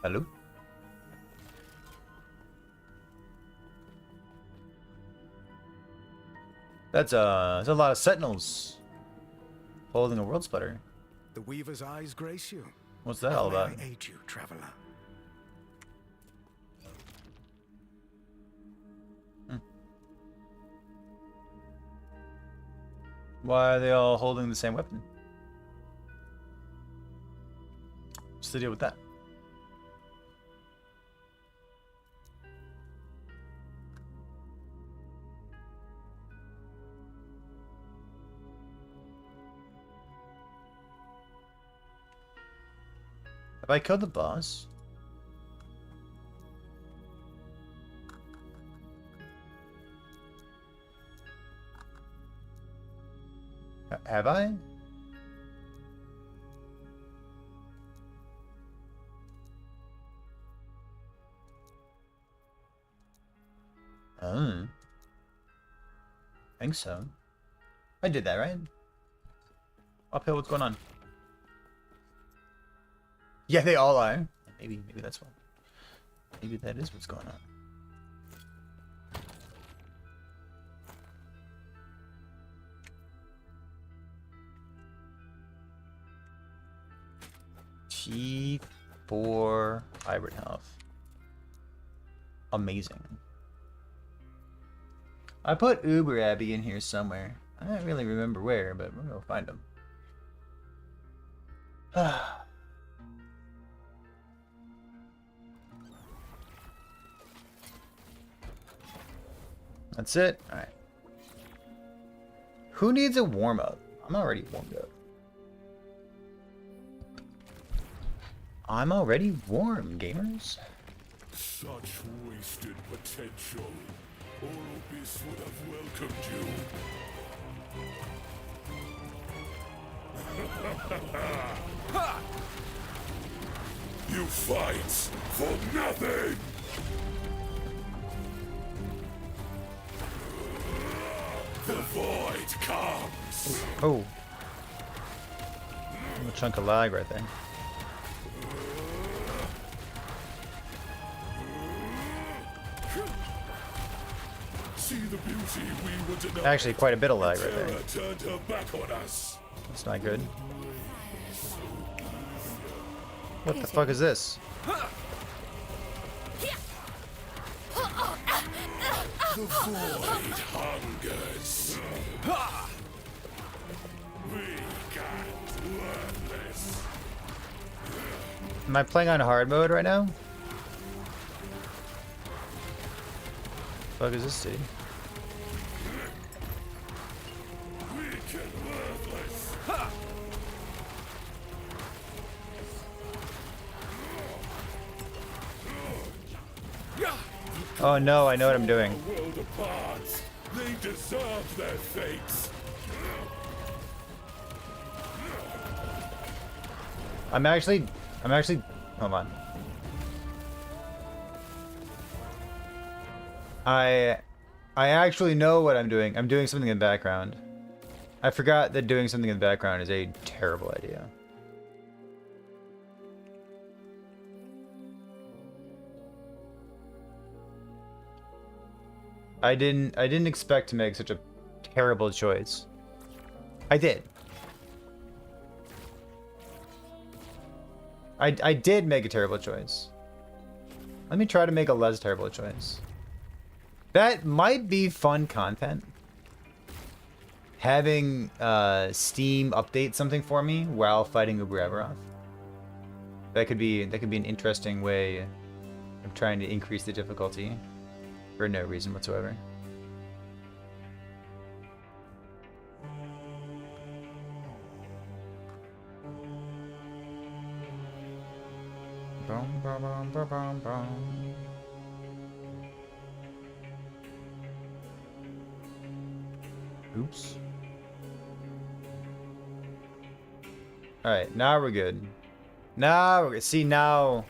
Hello? That's a lot of sentinels holding a world splitter. The Weaver's eyes grace you. What's that How all may about? I aid you, traveler? Why are they all holding the same weapon? What's the deal with that? Have I killed the boss? Have I? Oh. I think so. I did that, right? Uphill, what's going on? Yeah, they all are. Maybe that's what. Maybe that is what's going on. T4 hybrid health. Amazing. I put Uber Abbey in here somewhere. I don't really remember where, but we're gonna find him. That's it. All right. Who needs a warm up? I'm already warmed up. I'm already warm, gamers. Such wasted potential. Oropis would have welcomed you. You fight for nothing! The void comes! Oh. A chunk of lag right there. See the beauty we were denied. Actually, quite a bit of lag right there. Terror turned her back on us. That's not good. What the fuck is this? The void hungers. Weak and worthless. Am I playing on hard mode right now? Fuck is this city? Weak and worthless. Oh no, I know what I'm doing. A world apart. They deserve their fates. I'm actually, hold on. I actually know what I'm doing. I'm doing something in the background. I forgot that doing something in the background is a terrible idea. I didn't expect to make such a terrible choice. I did. I did make a terrible choice. Let me try to make a less terrible choice. That might be fun content. Having Steam update something for me while fighting Uber Everoth. That could be an interesting way of trying to increase the difficulty for no reason whatsoever. Bum, bum, bum, bum, bum, bum. Oops. Alright, now we're good. Now we're good. See, now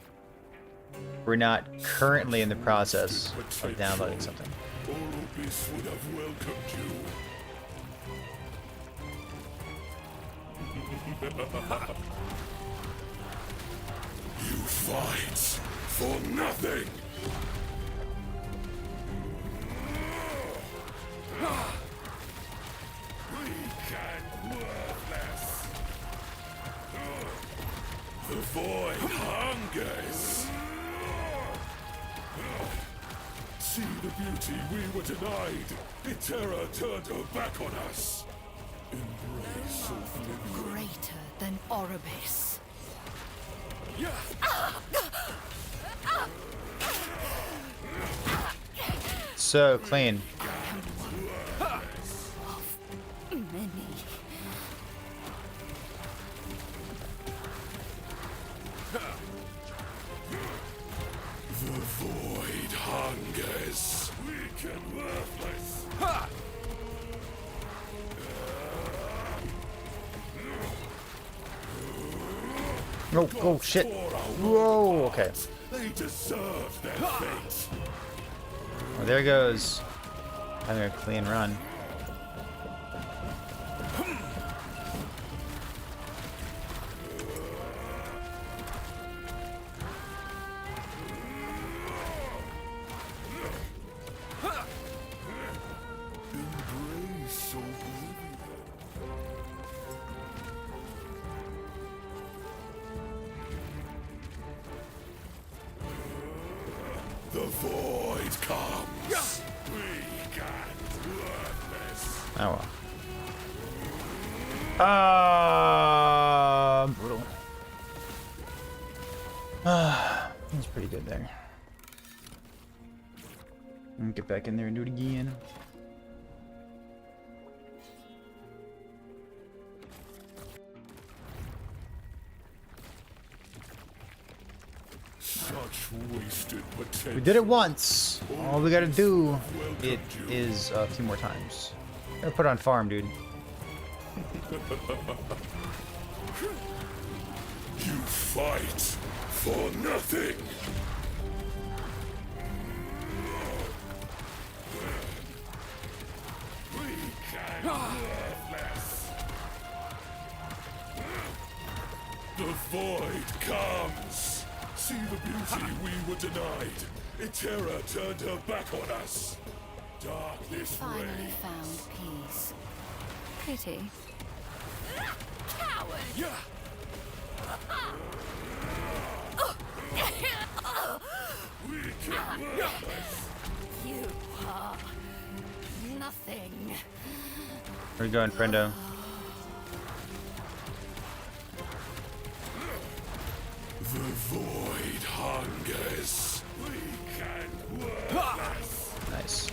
we're not currently in the process of downloading something. Oropis would have welcomed you. You fight for nothing. Weak and worthless. The void hungers. See the beauty we were denied. Itera turned her back on us. Embrace oblivion. Greater than Orbis. So clean. Many. The void hungers. Weak and worthless. Oh shit. Whoa, okay. They deserve their fate. Well, there goes. I'm gonna clean run. Embrace oblivion. The void comes. Weak and worthless. Oh well. Brutal. That's pretty good there. Get back in there and do it again. Such wasted potential. We did it once. All we gotta do it is a few more times. Gotta put on farm, dude. You fight for nothing. Weak and worthless. The void comes. See the beauty we were denied. Itera turned her back on us. Darkness Finally reigns. found peace. Pity. Coward! Yeah. Weak and worthless. You are nothing. Where you going, friendo? The void hungers. Weak and worthless. Nice.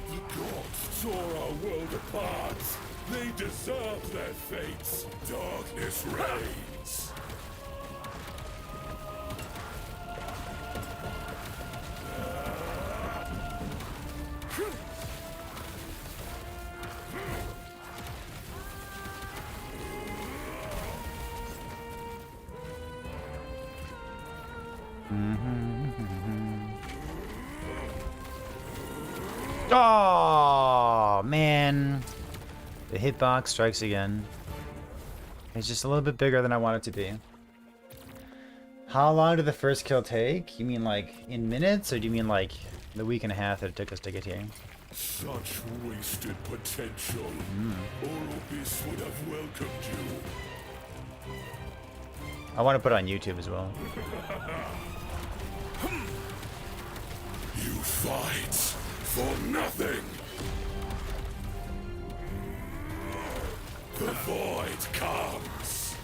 The gods tore our world apart. They deserve their fates. Darkness reigns. Oh man, the hitbox strikes again. It's just a little bit bigger than I want it to be. How long did the first kill take? You mean like in minutes, or do you mean like the week and a half that it took us to get here? Such wasted potential. Orbis would have welcomed you. I want to put it on YouTube as well. You fight for nothing. The void comes.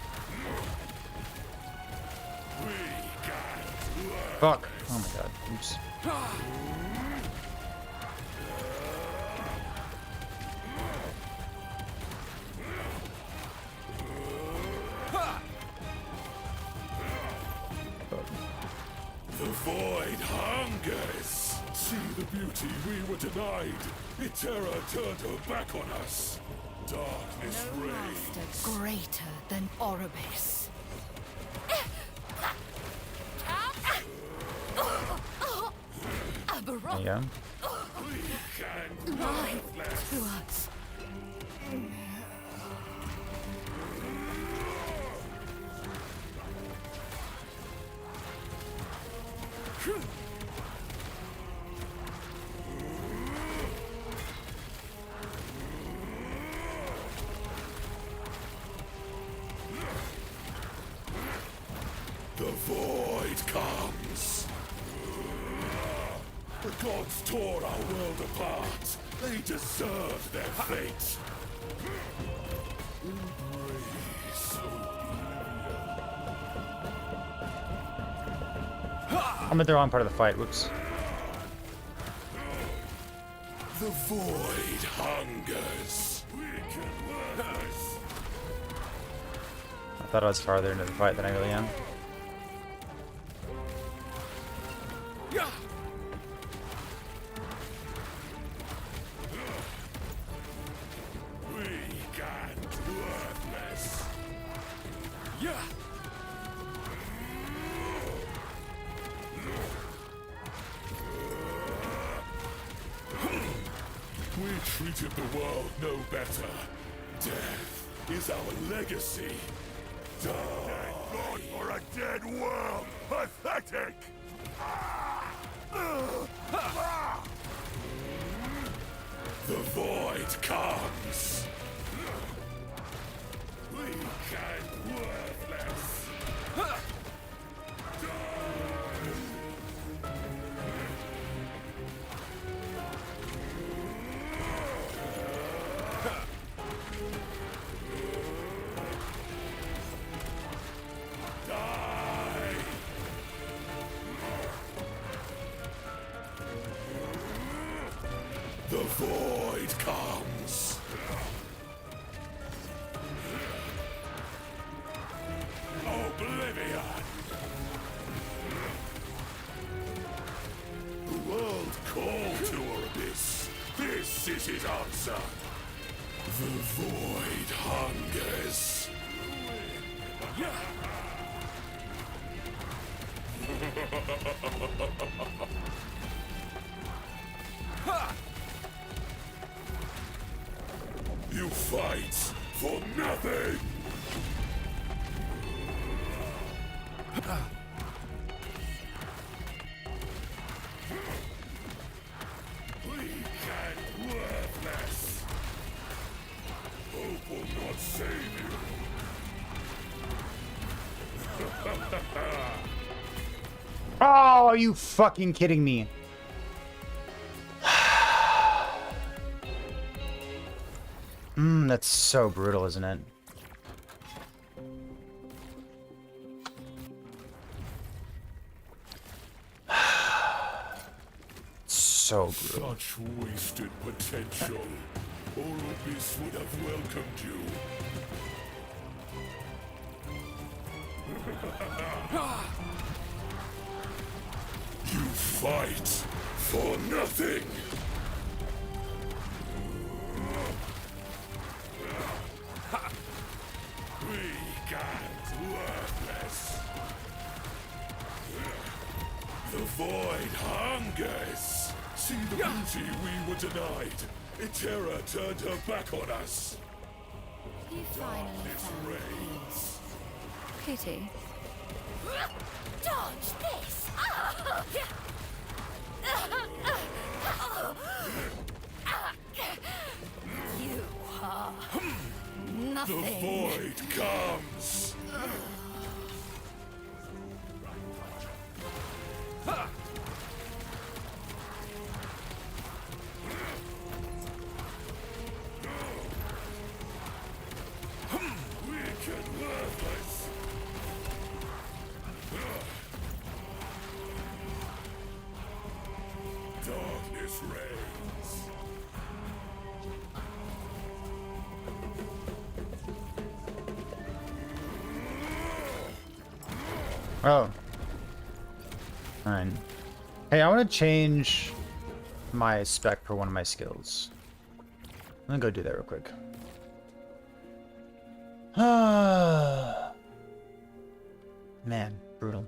Weak and worthless. Fuck. Oh my god. Oops. The void hungers. See the beauty we were denied. Itera turned her back on us. Darkness No reigns. master greater than Orbis. There you go. Weak lie to us. The void comes. The gods tore our world apart. They deserve their fate. Embrace I'm at the wrong part of the fight. Whoops. the void hungers. I thought I was farther into the fight than I really am. Weak and worthless. Yeah. We treated the world no better. Death is our legacy. Die. Thank God for a dead world. Pathetic. The void comes. Weak and worthless. Die. The void comes. Oblivion. The world called to our abyss. This is his answer. The void hungers. You fight for nothing. Weak and worthless. Hope will not save you. Oh, are you fucking kidding me? That's so brutal, isn't it? So brutal. Such wasted potential. Orbis would have welcomed you. You fight for nothing. Weak and worthless. The void hungers. See the beauty we were denied. Itera turned her back on us. You finally Darkness found reigns. peace. Pity. Dodge this! You are The nothing. void comes. Weak and worthless. Darkness reigns. Oh. Fine. Hey, I want to change my spec for one of my skills. I'm gonna go do that real quick. Man, brutal.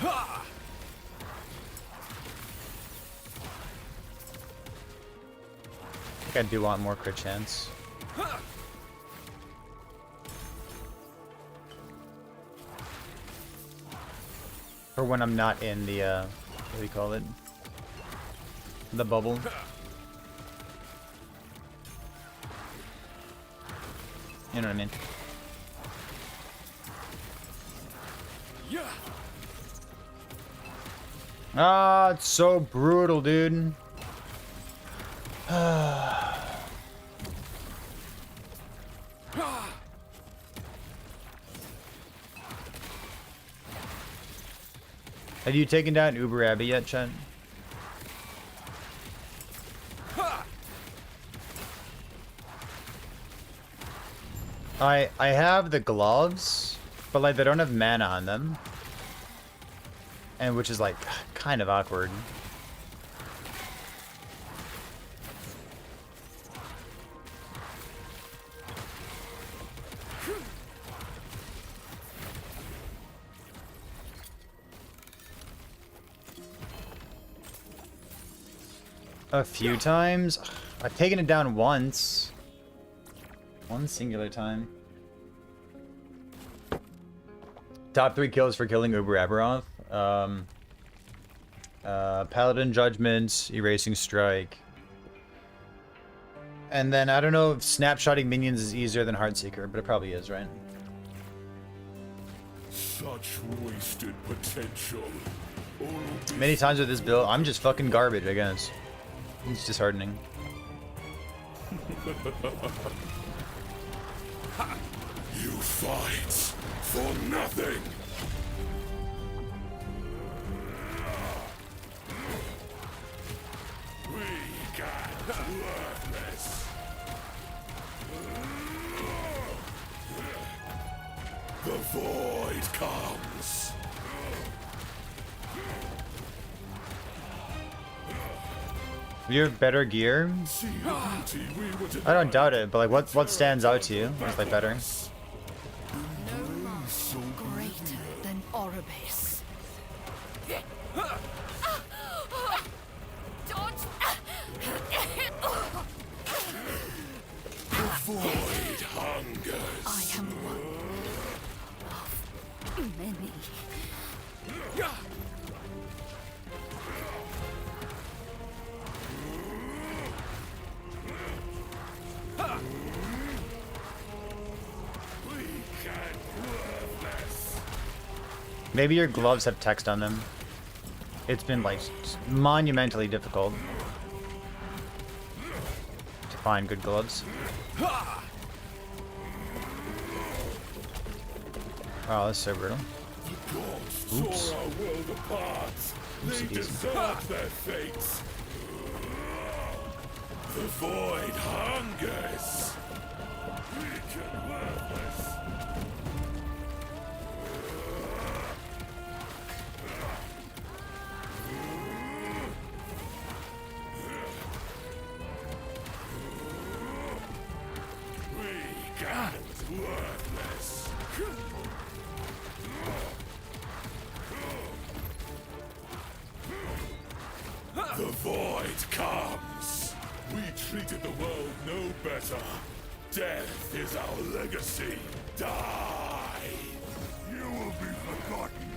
I think I do want more crit chance. For when I'm not in the, what do you call it? The bubble. You know what I mean? Ah, it's so brutal, dude. Have you taken down Uber Abbey yet, Chen? I have the gloves, but like they don't have mana on them. And which is like kind of awkward. A few times? I've taken it down once. One singular time. Top 3 kills for killing Uber Aberoth. Paladin Judgment, Erasing Strike. And then I don't know if snapshotting minions is easier than Heartseeker, but it probably is, right? Such wasted potential. Many times with this build, I'm just fucking garbage, I guess. It's disheartening. You fight for nothing. Weak and worthless. The void comes. You have better gear? See the beauty we were I don't doubt it, but like what stands out to you? What's like better? No master greater than Oribis. Dodge! The void hungers. I am one of many. Maybe your gloves have text on them. It's been like monumentally difficult to find good gloves. Wow, that's so brutal. Oops. Tore our world apart. They Oopsie-daisy. deserve their fates. The void hungers. Weak and worthless. Weak and worthless. The void comes. We treated the world no better. Death is our legacy. Die. You will be forgotten.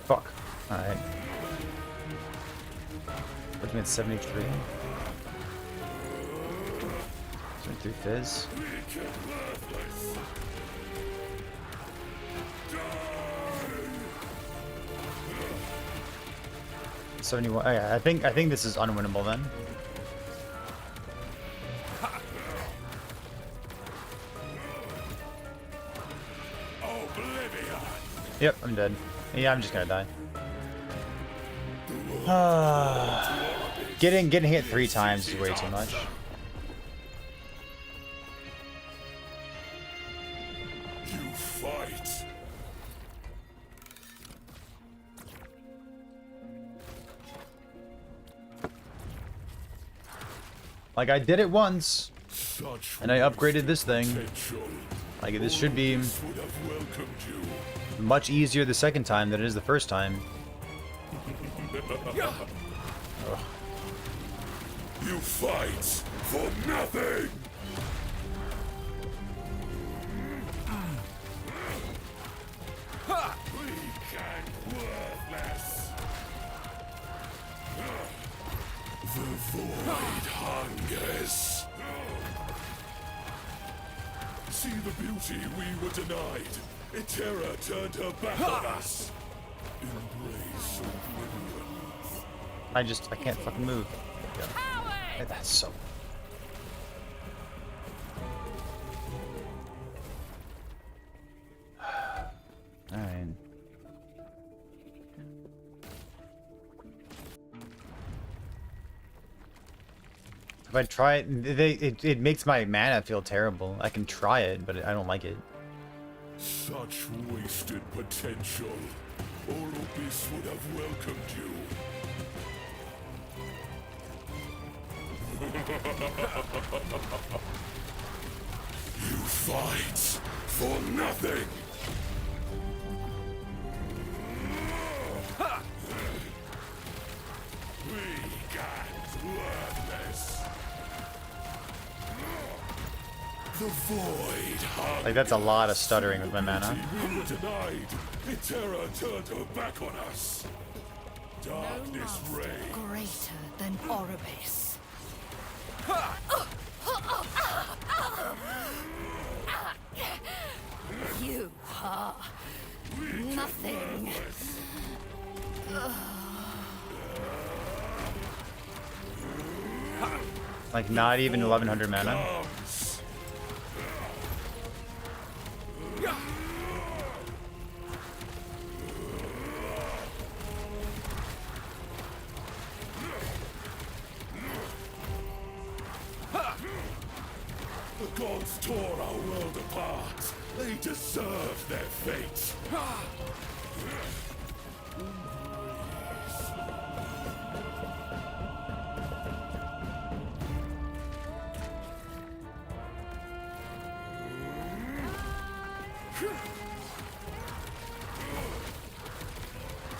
Fuck. Alright. Puts me at 73. 73 fizz. Weak and worthless. 71. Oh, yeah, I think this is unwinnable then. Oblivion. Yep, I'm dead. Yeah, I'm just gonna die. Getting hit 3 times is way too much. You fight. Like, I did it once, Such and I upgraded this thing. potential. Like, this should be Would have welcomed you. much easier the second time than it is the first time. You fight for nothing. Weak and worthless. The void hungers. See the beauty we were denied. Itera turned her back on us. Embrace oblivion. I can't fucking move. Yeah. That's so... Alright. If I try it, it makes my mana feel terrible. I can try it, but I don't like it. Such wasted potential. Orbis would have welcomed you. You fight for nothing. Weak and worthless. The void hungers. Like, that's a lot of stuttering with my mana. We were denied. Itera turned her back on us. Darkness reigns. Greater than Orbis. You are nothing. Like, not even 1100 mana. Comes. The gods tore our world apart. They deserve their fate.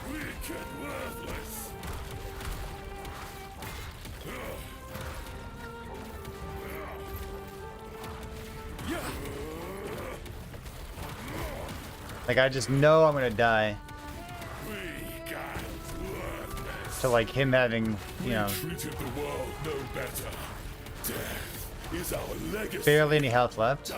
Weak and worthless. Like, I just know I'm gonna die Weak and worthless. to, like, him having, you know, Treated the world no better. Death is our legacy. barely any health left.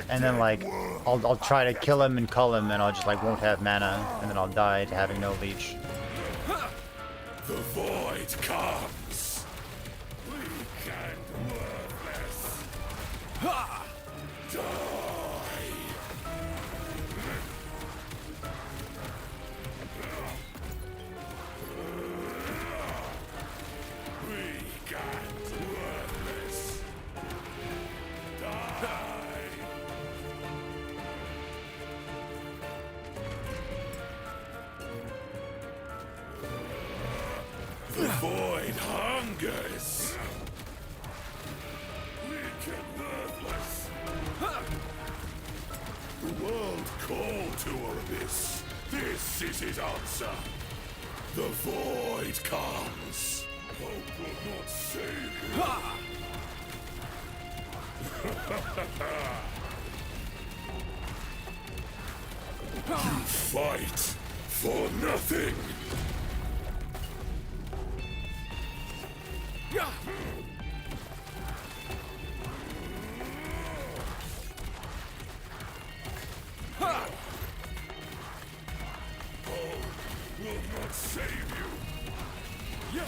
And then, like, I'll try to kill him and cull him, and I'll just, like, won't have mana, and then I'll die to having no leech. The void comes. Weak and worthless. Die. Weak and worthless. Die. The void hungers. Weak and worthless. The world called to Orbis. This is his answer. The void comes. Hope will not save you. You fight for nothing. Will not save you.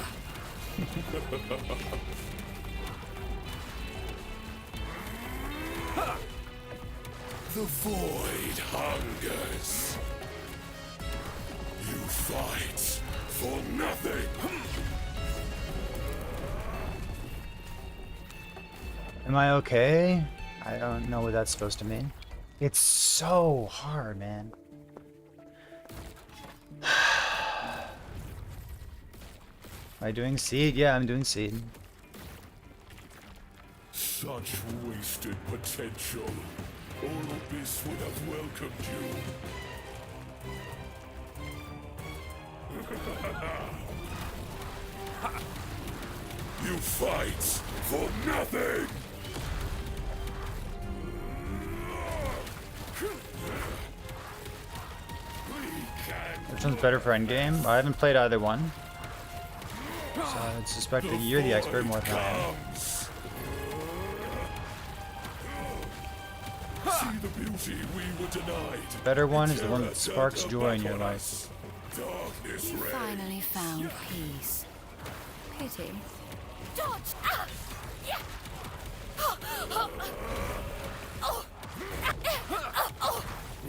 The void hungers. You fight for nothing. Am I okay? I don't know what that's supposed to mean. It's so hard, man. Am I doing seed? Yeah, I'm doing seed. Such wasted potential. Orbis would have welcomed you. You fight for nothing! Which one's better for endgame? I haven't played either one. So I would suspect that you're the expert more than I am. See the beauty we were denied. The better one is the one that sparks joy in your life. Darkness You reigns. finally found peace. Pity. Dodge! Ah! Yeah!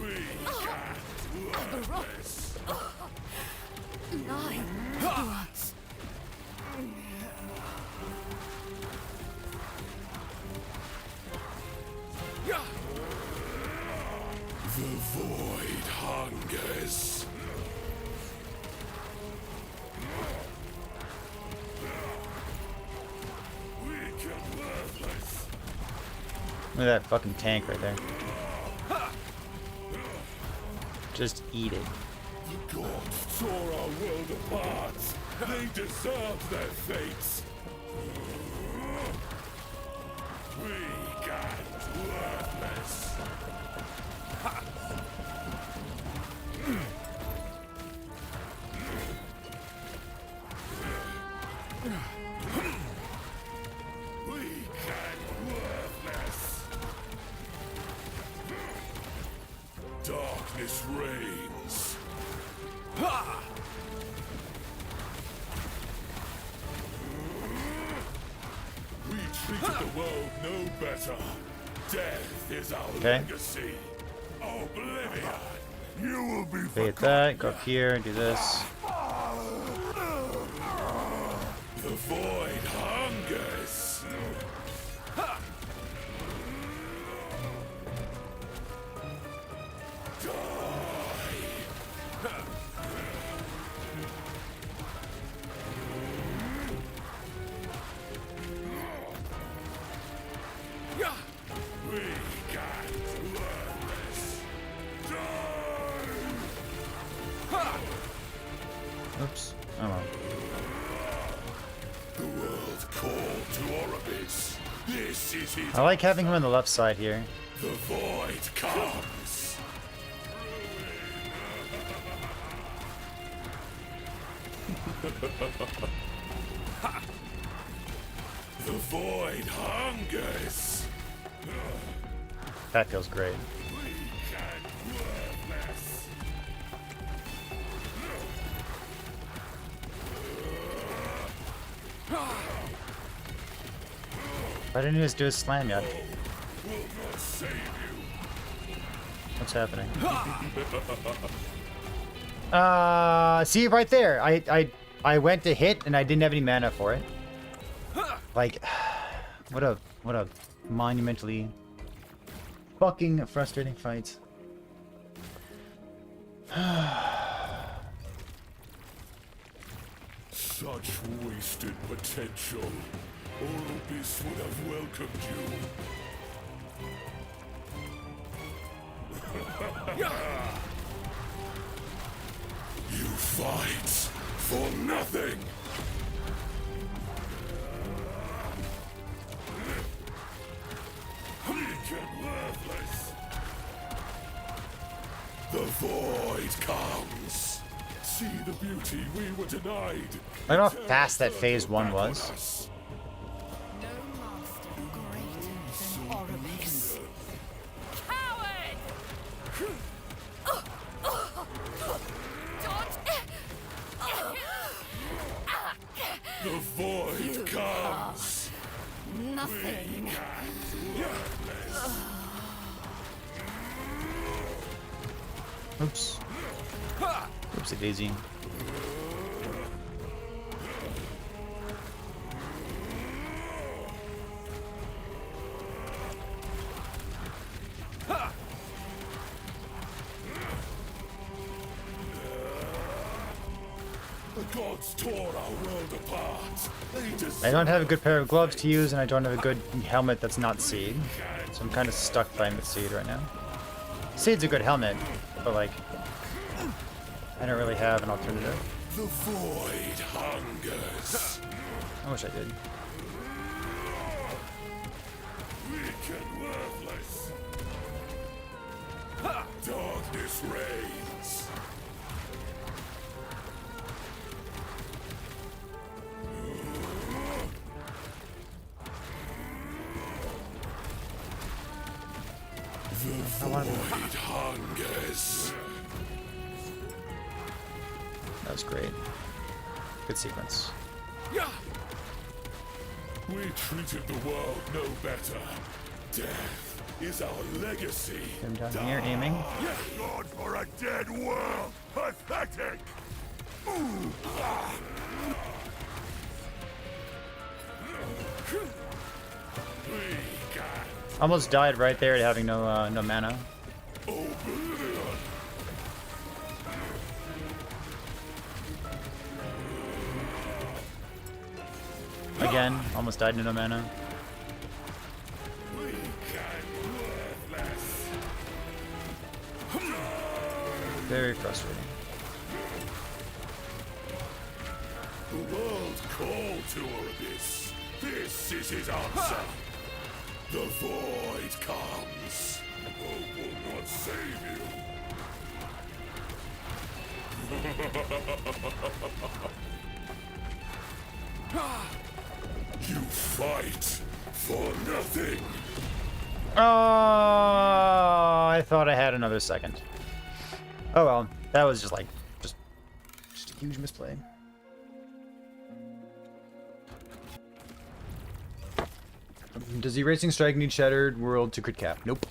We can't work this. Nine once. The void hungers. Weak and worthless. Look at that fucking tank right there. Just eat it. The gods tore our world apart. They deserve their fates. Weak and worthless. Weak and worthless. Darkness reigns. We treated the world no better. Death is our Okay. legacy. Oblivion. You will be Bait that, go up here and do this. The void hungers. We can't learn this. Oops. Oh well. The world called to Orbis. This is it. I like having him on the left side here. The void comes. The void hungers. That feels great. Weak and worthless. Why didn't he just do a slam yet? Will not save you. What's happening? See right there. I went to hit and I didn't have any mana for it. Like, what a monumentally fucking frustrating fight. Such wasted potential. Orbis would have welcomed you. You fight for nothing. Weak and worthless. The void comes. See the beauty we were denied. I don't know how fast that phase 1 was. Us. No master greater than Orbis. Coward! The void You comes. Nothing. Oops. Oopsie daisy. The gods tore our world apart. I don't have a good pair of gloves to use, and I don't have a good helmet that's not Seed. So I'm kind of stuck playing with Seed right now. Seed's a good helmet, but like, I don't really have an alternative. The void hungers. I wish I did. Weak and worthless. Darkness reigns. The void hungers. That was great. Good sequence. We treated the world no better. Death is our legacy. Him down here aiming. God for a dead world. Pathetic. Almost died right there, having no no mana. Again, almost died to no mana. Very frustrating. The world called to Orbis. This is his answer. The void comes. Hope will not save you. You fight for nothing. Oh, I thought I had another second. Oh well, that was just like, just a huge misplay. Does the Racing Strike need Shattered World to crit cap? Nope.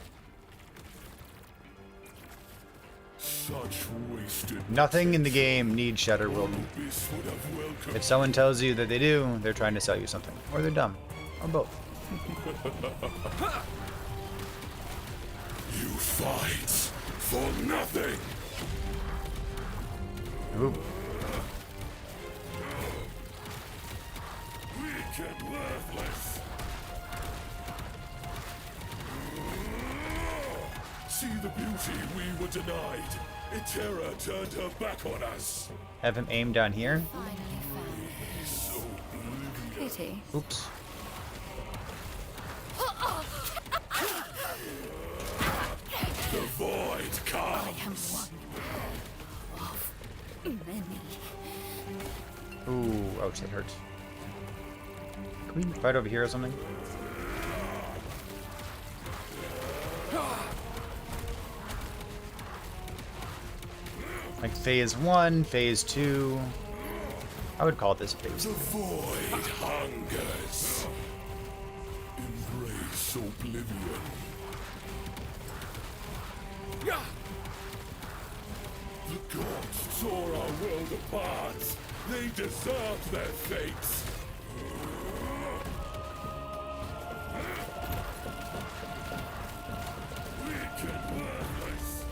Such wasted. Nothing in the game needs Shattered World. Orbis would have welcomed. If someone tells you that they do, they're trying to sell you something. Or they're dumb. Or both. You fight for nothing. Ooh. Weak and worthless. See the beauty we were denied. Itera turned her back on us. Have him aim down here. Finally found. So Pity. Oops. the void I comes. am one of many. Ooh, ouch, that hurts. Can we fight over here or something? Like phase 1, phase 2. I would call this phase The 2. void hungers. Embrace oblivion. The gods tore our world apart. They deserved their fates. Weak and worthless.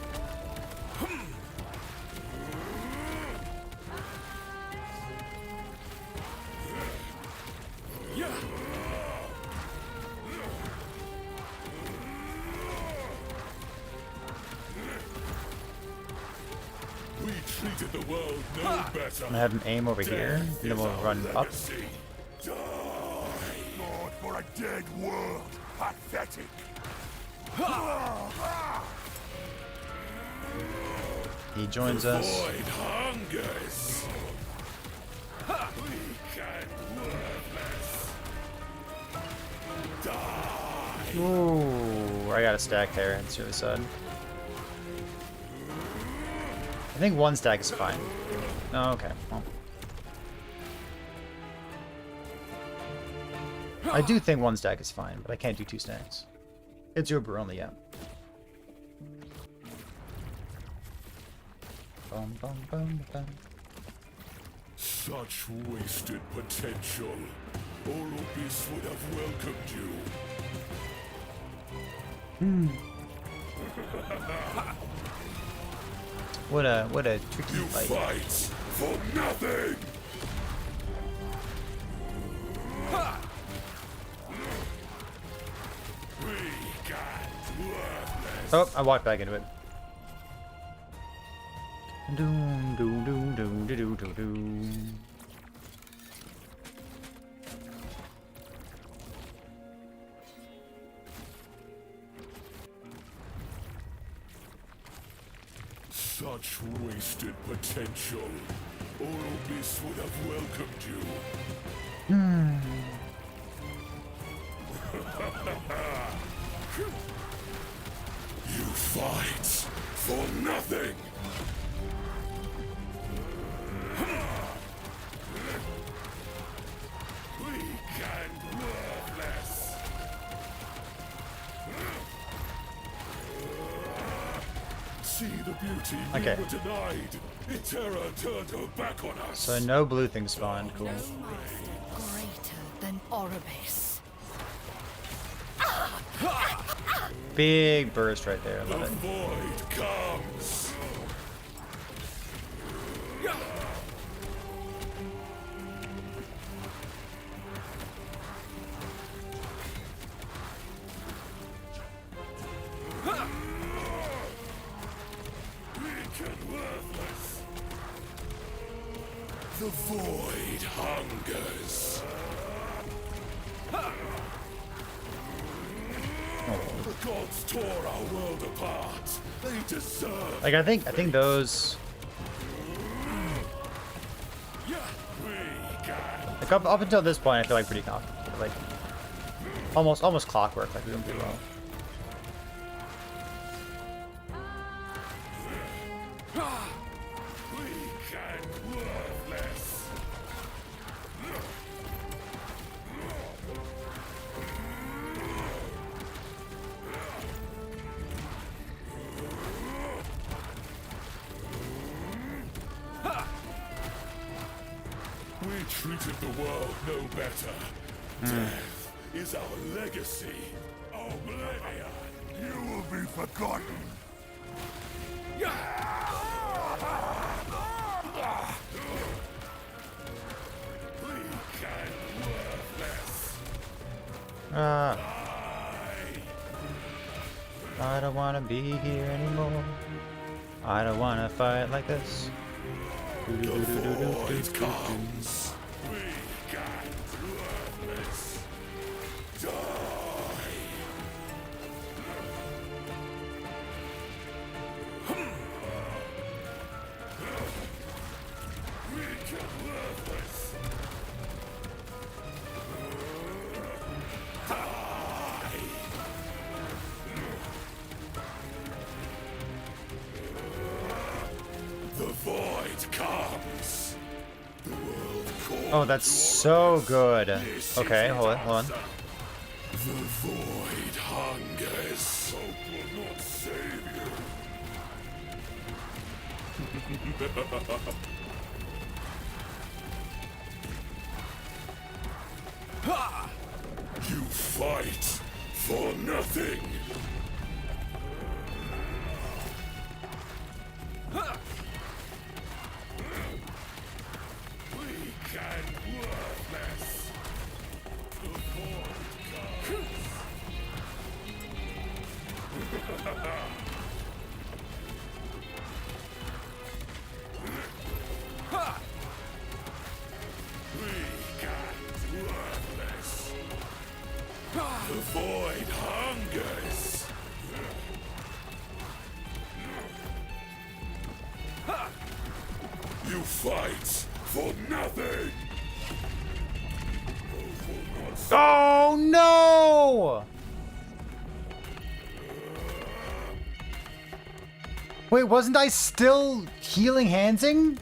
We treated the world no better. I'm gonna have him aim over here, and then we'll run up. Die! God for a dead world. Pathetic. He joins us. Void hungers. Weak and worthless. Die! Ooh, I got a stack there in Suicide. I think one stack is fine. Oh, okay. Well. I do think one stack is fine, but I can't do two stacks. It's Uber only, yeah. Bum, bum, bum, bum. Such wasted potential. Orbis would have welcomed you. What a tricky You fight. fight for nothing. Oh, I walked back into it. Doom, doom, doom, doom, doom, doom, doom. Such wasted potential. Orbis would have welcomed you. You fight for nothing. Weak and worthless. See the beauty Okay. we were denied. Itera turned her back on us. So no blue thing spawned. Cool. No master greater than Orbis. Big burst right there. I love The it. void comes. Weak and worthless. The void hungers. The gods tore our world apart. They deserve. Like I think those Weak and like up until this point I feel like pretty confident. Like almost clockwork. Like we're doing pretty well. weak and worthless. We treated the world no better. Death is our legacy. Oblivion. You will be forgotten. Weak and worthless. I don't wanna be here anymore. I don't wanna fight like this. The void comes. Weak and worthless. Die. Weak and worthless. Die. The void comes. The world calls. Oh, that's so good. This Okay, is hold on, hold on. The void hungers. Hope will not save you. You fight for nothing. Weak and worthless. The void comes. Weak and worthless. The void hungers. You fight for nothing. Oh no! Wait, wasn't I still healing handsing?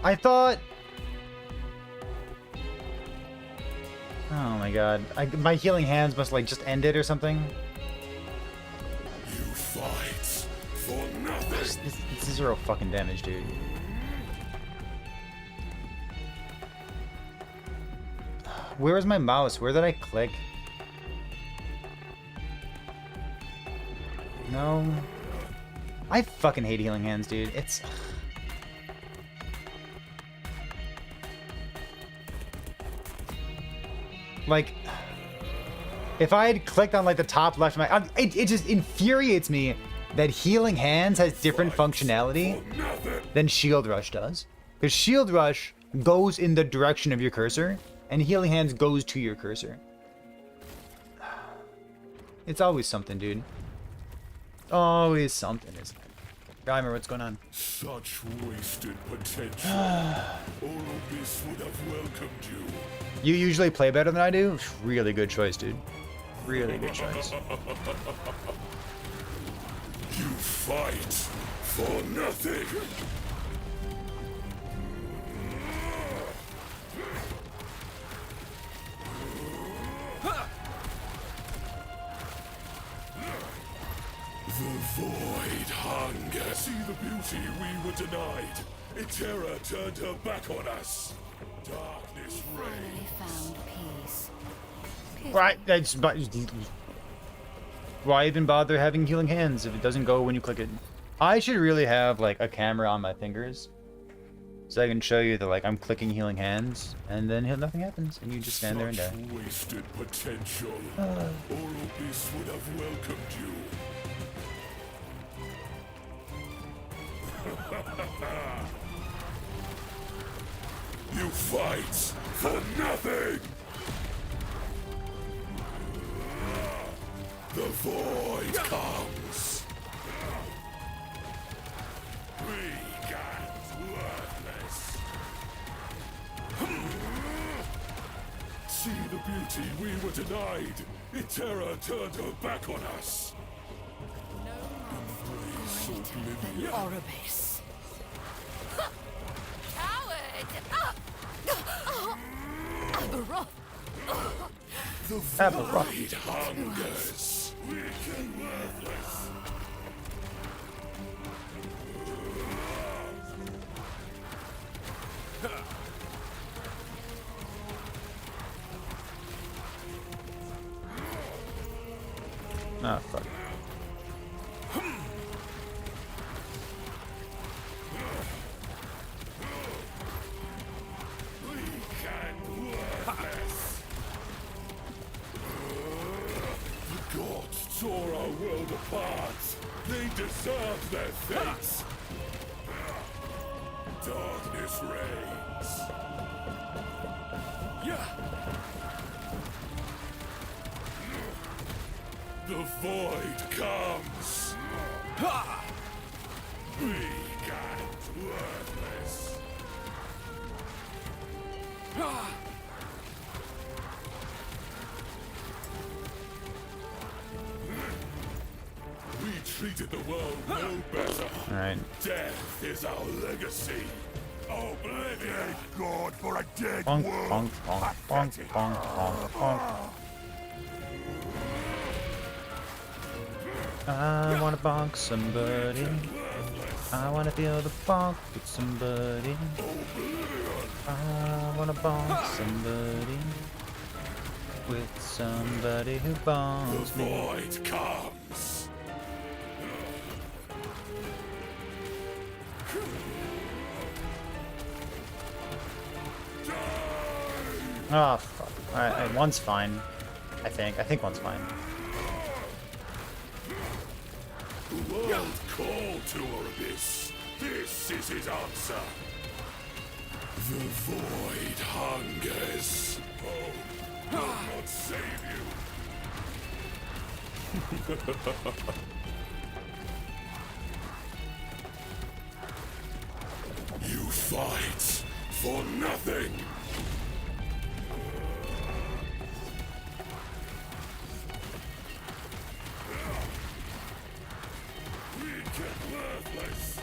I thought. Oh my god. My healing hands must like just ended or something. You fight for nothing. This is zero fucking damage, dude. Where is my mouse? Where did I click? No. I fucking hate healing hands, dude. It's... Like, if I had clicked on like the top left of my, it just infuriates me that Healing Hands has different functionality than Shield Rush does. Because Shield Rush goes in the direction of your cursor, and Healing Hands goes to your cursor. It's always something, dude. Always something, isn't it? Reimer, what's going on? Such wasted potential. Orbis would have welcomed you. You usually play better than I do? Really good choice, dude. Really good choice. You fight for nothing. The void hunger. See the beauty we were denied. Itera turned her back on us. Darkness Finally reigns. found peace. Right, that's why even bother having Healing Hands if it doesn't go when you click it? I should really have like a camera on my fingers so I can show you that like I'm clicking Healing Hands and then nothing happens and you just stand there and die. Such wasted potential. Orbis would have welcomed you. You fight for nothing! The void comes! Weak and worthless! See the beauty we were denied! Itera turned her back on us! Embrace oblivion! Oribis. Coward! The Aberroth. void hungers! Weak and worthless! Ah, fuck. Weak and worthless! The gods tore our world apart! They deserve their fates! Darkness reigns! The void comes! Weak and worthless! We treated the world no better! Alright. Death is our legacy! Oblivion! God for a dead Bonk, world! bonk, bonk, bonk, bonk, bonk, bonk. I wanna bonk somebody. I wanna feel the bonk with somebody. I wanna bonk somebody. With somebody who The bonks me. void comes! Oh, fuck. Alright, one's fine. I think one's fine. The world called to Orbis. This is his answer. The void hungers. Oh, will not save you. You fight for nothing. Weak and worthless.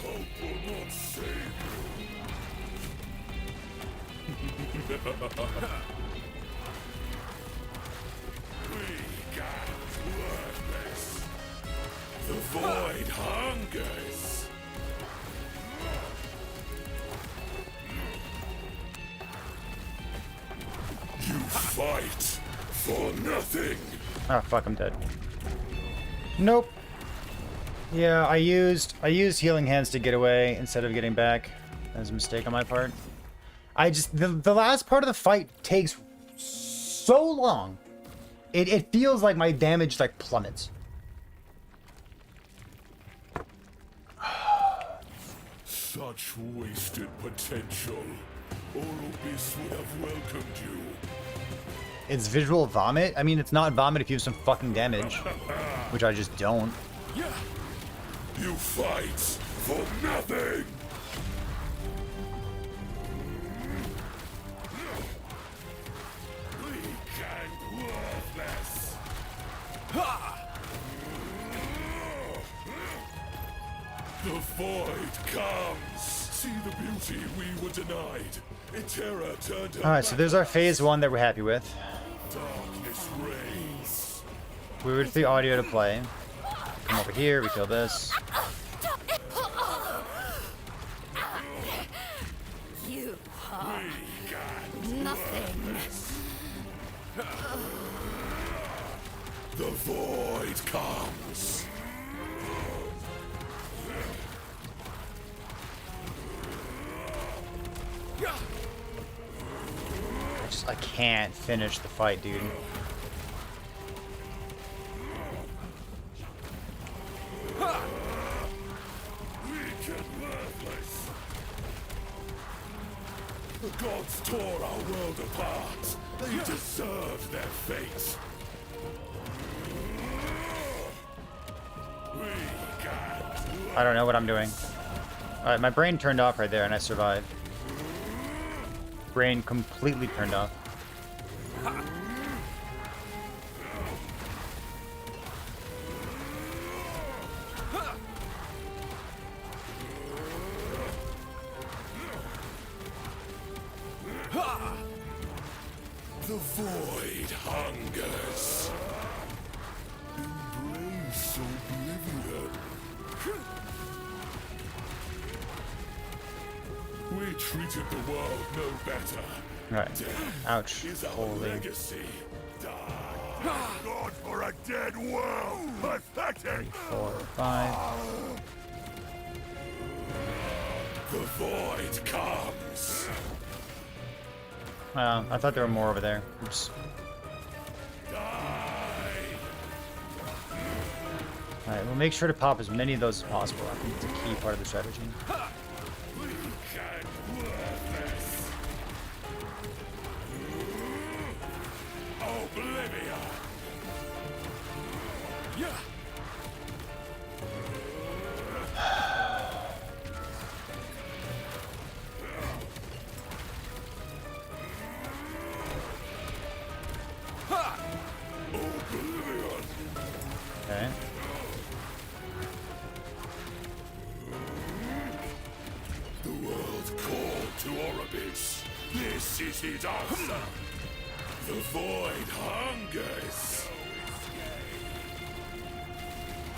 Hope will not save you. Weak and worthless. The void hungers. You fight for nothing. Ah, fuck, I'm dead. Nope. Yeah, I used Healing Hands to get away instead of getting back. That was a mistake on my part. I just the last part of the fight takes so long. It feels like my damage like plummets. Such wasted potential. Orbis would have welcomed you. It's visual vomit. I mean, it's not vomit if you have some fucking damage, which I just don't. Yeah. You fight for nothing. Weak and worthless. The void comes. See the beauty we were denied. Itera turned her All right, so there's our phase 1 that we're happy with. darkness reigns. We wait for the audio to play. Come over here. We kill this. You are nothing. The void comes. I can't finish the fight, dude. Weak and worthless. The gods tore our world apart. They deserved their fate. Weak and I don't know what I'm doing. Alright, my brain turned off right there and I survived. Brain completely turned off. the void hungers. Embrace oblivion. We treated the world no better. Right. Death Ouch. is our Holy. legacy. Die. God for a dead world. Pathetic. 4, 5. The void comes. I thought there were more over there. Oops. Die. Alright, we'll make sure to pop as many of those as possible. I think it's a key part of the strategy. Weak and worthless. Oblivion. Yeah. Oblivion. Okay. The world called to Orbis. This is his answer. The void hungers.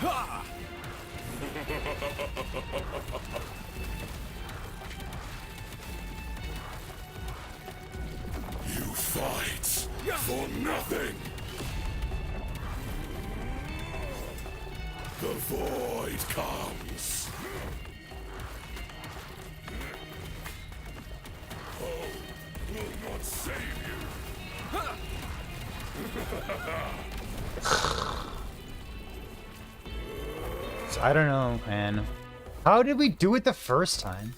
Ha! You fight for nothing. The void comes. Hope will not save you. So I don't know, man. How did we do it the first time?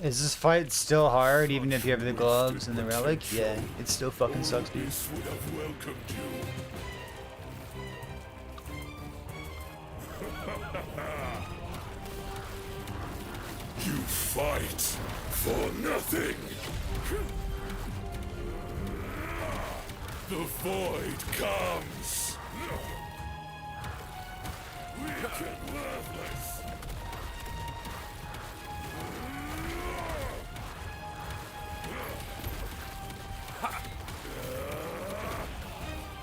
Is this fight still hard even if you have the gloves and the relic? Yeah, it still fucking sucks, dude. This would have welcomed you. You fight for nothing. The void comes. Weak and worthless.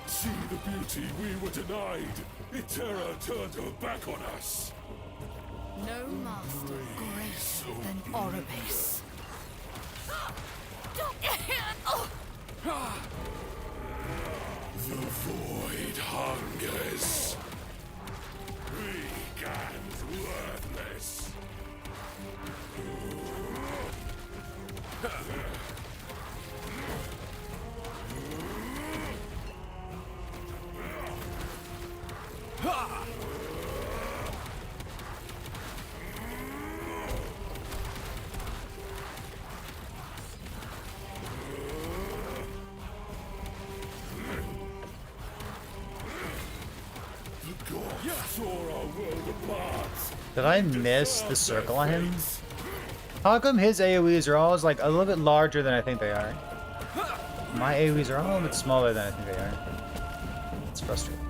See the beauty we were denied. Itera turned her back on us. No master greater than Orbis. The void hungers. Weak world apart. Did I miss the circle on him? How come his AoEs are always like a little bit larger than I think they are? My AoEs are all a little bit smaller than I think they are. It's frustrating.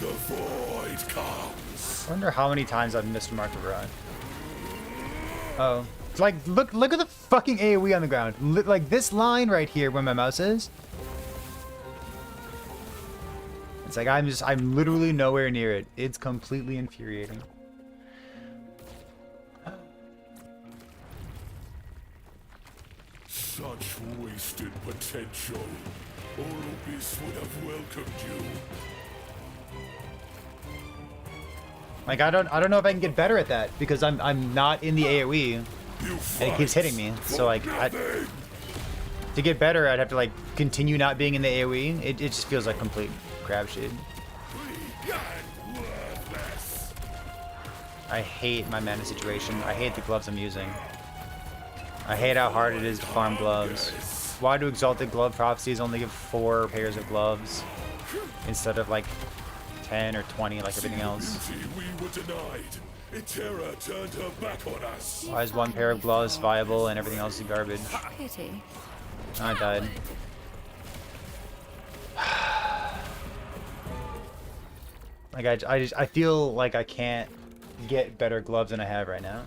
The void comes. I wonder how many times I've missed Mark of Rod. Oh. It's like, look at the fucking AoE on the ground. Like this line right here where my mouse is. It's like I'm literally nowhere near it. It's completely infuriating. Such wasted potential. Orbis would have welcomed you. Like I don't know if I can get better at that because I'm not in the AoE and it keeps hitting me. So like to get better I'd have to like continue not being in the AoE. It just feels like complete crap shit. I hate my mana situation. I hate the gloves I'm using. I hate how hard it is to farm gloves. Why do Exalted Glove Prophecies only give 4 pairs of gloves instead of like 10 or 20 like everything else? We were denied. Itera turned her back on us. Why is 1 pair of gloves viable and everything else is garbage? Pity. I died. Like I feel like I can't get better gloves than I have right now.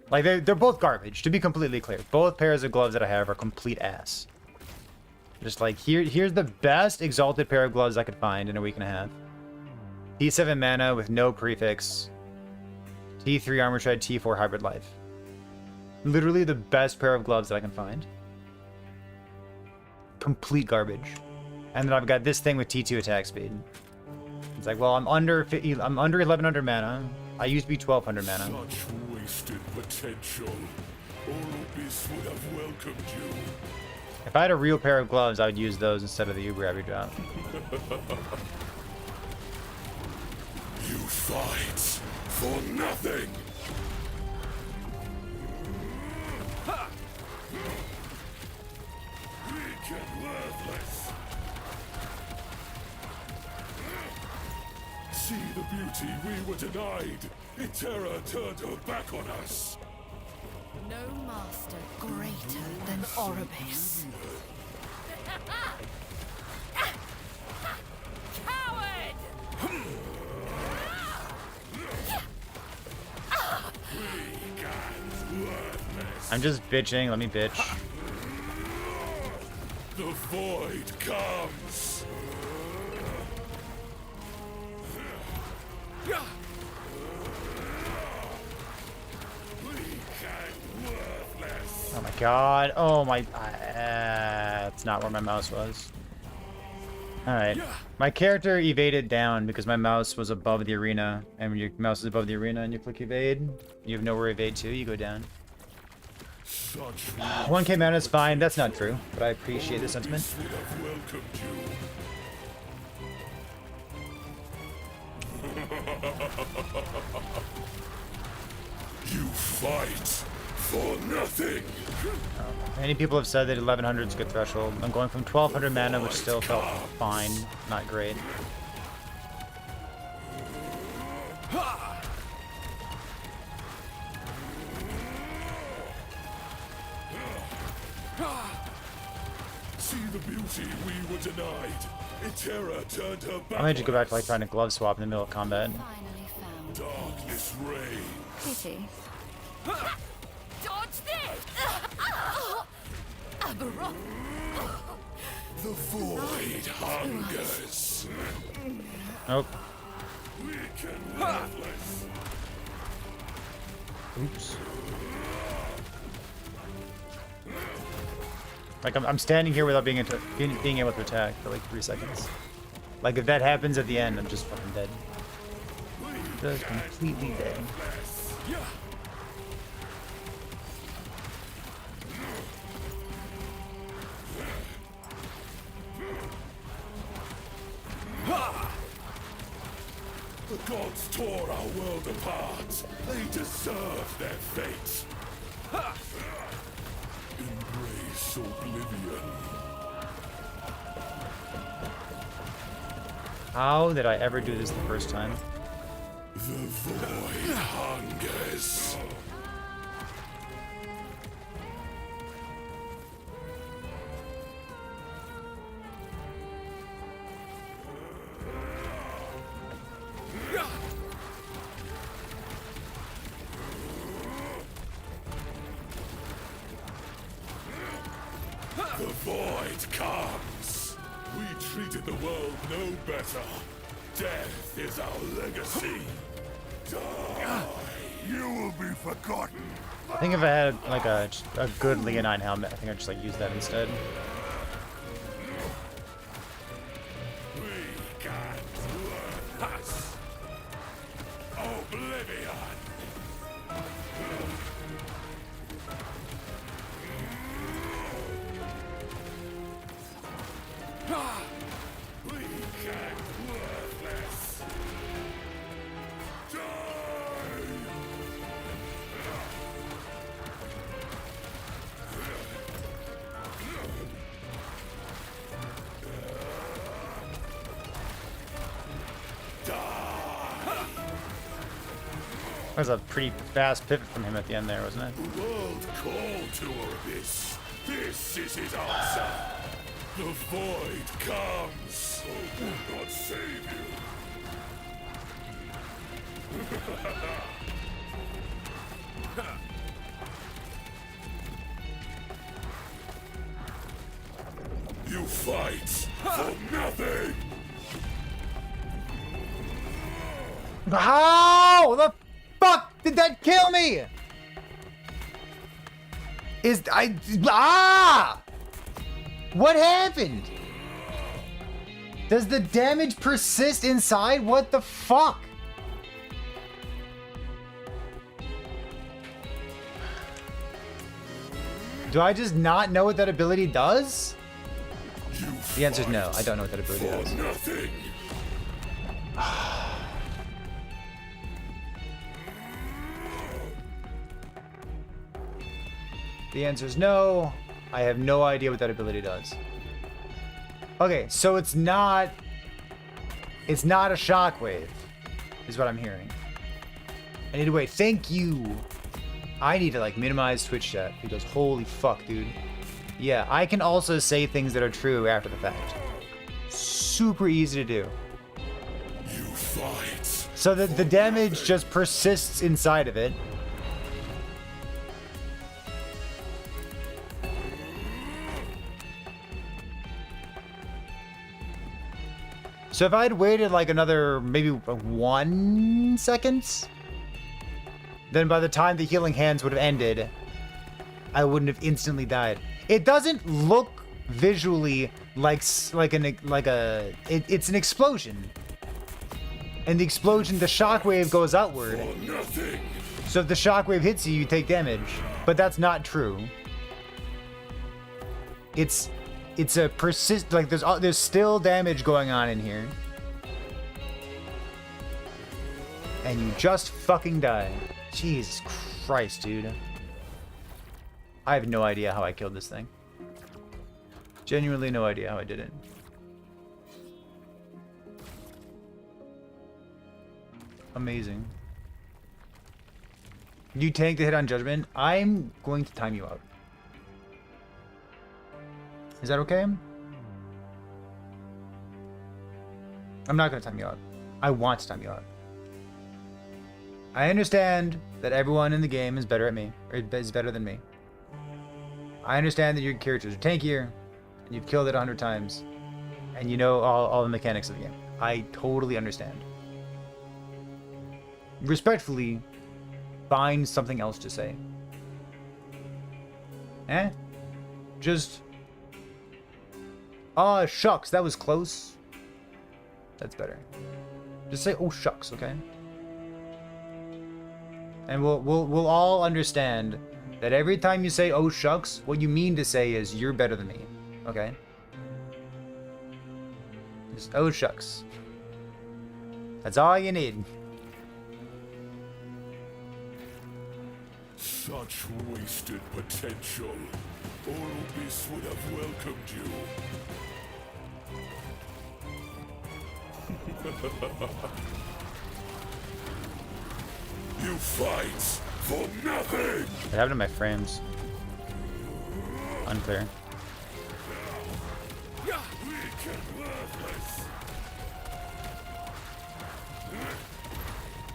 Like they're both garbage, to be completely clear. Both pairs of gloves that I have are complete ass. Just like here's the best exalted pair of gloves I could find in a week and a half. T7 mana with no prefix. T3 armor tread, T4 hybrid life. Literally the best pair of gloves that I can find. Complete garbage. And then I've got this thing with T2 attack speed. It's like, well, I'm under 1100 mana. I used to be 1200 mana. Such wasted potential. Orbis would have welcomed you. If I had a real pair of gloves, I would use those instead of the Uber every drop. You fight for nothing. Weak and worthless. See the beauty we were denied. Itera turned her back on us. No master greater than Orbis. Coward! Weak and worthless. I'm just bitching. Let me bitch. The void comes. Oh my god. Oh my... that's not where my mouse was. Alright. My character evaded down because my mouse was above the arena. And when your mouse is above the arena and you click evade, you have nowhere to evade to, you go down. 1k mana is fine. That's not true, but I appreciate the sentiment. You fight for nothing. Many people have said that 1100 is a good threshold. I'm going from 1200 mana, which still felt fine, not great. See the beauty we were denied. Itera turned her back. I might just go back to like trying to glove swap in the middle of combat. Finally found. Darkness reigns. Pity. Dodge this! Aberron! The void hungers. Nope. Weak and worthless. Oops. Like I'm standing here without being able to attack for like 3 seconds. Like if that happens at the end, I'm just fucking dead. Just completely dead. The gods tore our world apart. They deserve their fate. Embrace oblivion. How did I ever do this the first time? The void hungers. The void comes. We treated the world no better. Death is our legacy. Die. You will be forgotten. I think if I had like a good Leonine helmet, I think I'd just like use that instead. We can't learn us. Oblivion. We can't worthless. Die. That was a pretty fast pivot from him at the end there, wasn't it? The world called to Orbis. This is his answer. The void comes. Hope will not save you. You fight for nothing. How the fuck did that kill me? What happened? Does the damage persist inside? What the fuck? Do I just not know what that ability does? You The answer is no. fight I don't know what that ability for does. nothing. The answer is no. I have no idea what that ability does. Okay, so it's not a shockwave, is what I'm hearing. I need to wait. Thank you. I need to like minimize Twitch chat because holy fuck, dude. Yeah, I can also say things that are true after the fact. Super easy to do. You fight. So that the damage just persists inside of it. So if I'd waited like another maybe 1 second, then by the time the healing hands would have ended, I wouldn't have instantly died. It doesn't look visually it's an explosion. And the explosion, the shockwave goes outward. For nothing. So if the shockwave hits you, you take damage. But that's not true. It's a there's still damage going on in here. And you just fucking die. Jesus Christ, dude. I have no idea how I killed this thing. Genuinely no idea how I did it. Amazing. You tank the hit on Judgment. I'm going to time you out. Is that okay? I'm not going to time you out. I want to time you out. I understand that everyone in the game is better at me, or is better than me. I understand that your characters are tankier, and you've killed it 100 times, and you know all the mechanics of the game. I totally understand. Respectfully, find something else to say. Just... oh, shucks, that was close. That's better. Just say, oh, shucks, okay? And we'll all understand that every time you say, oh, shucks, what you mean to say is, you're better than me, okay? Just, oh, shucks. That's all you need. Such wasted potential. Orbis would have welcomed you. You fight for nothing! What happened to my frames? Unclear. Weak and worthless!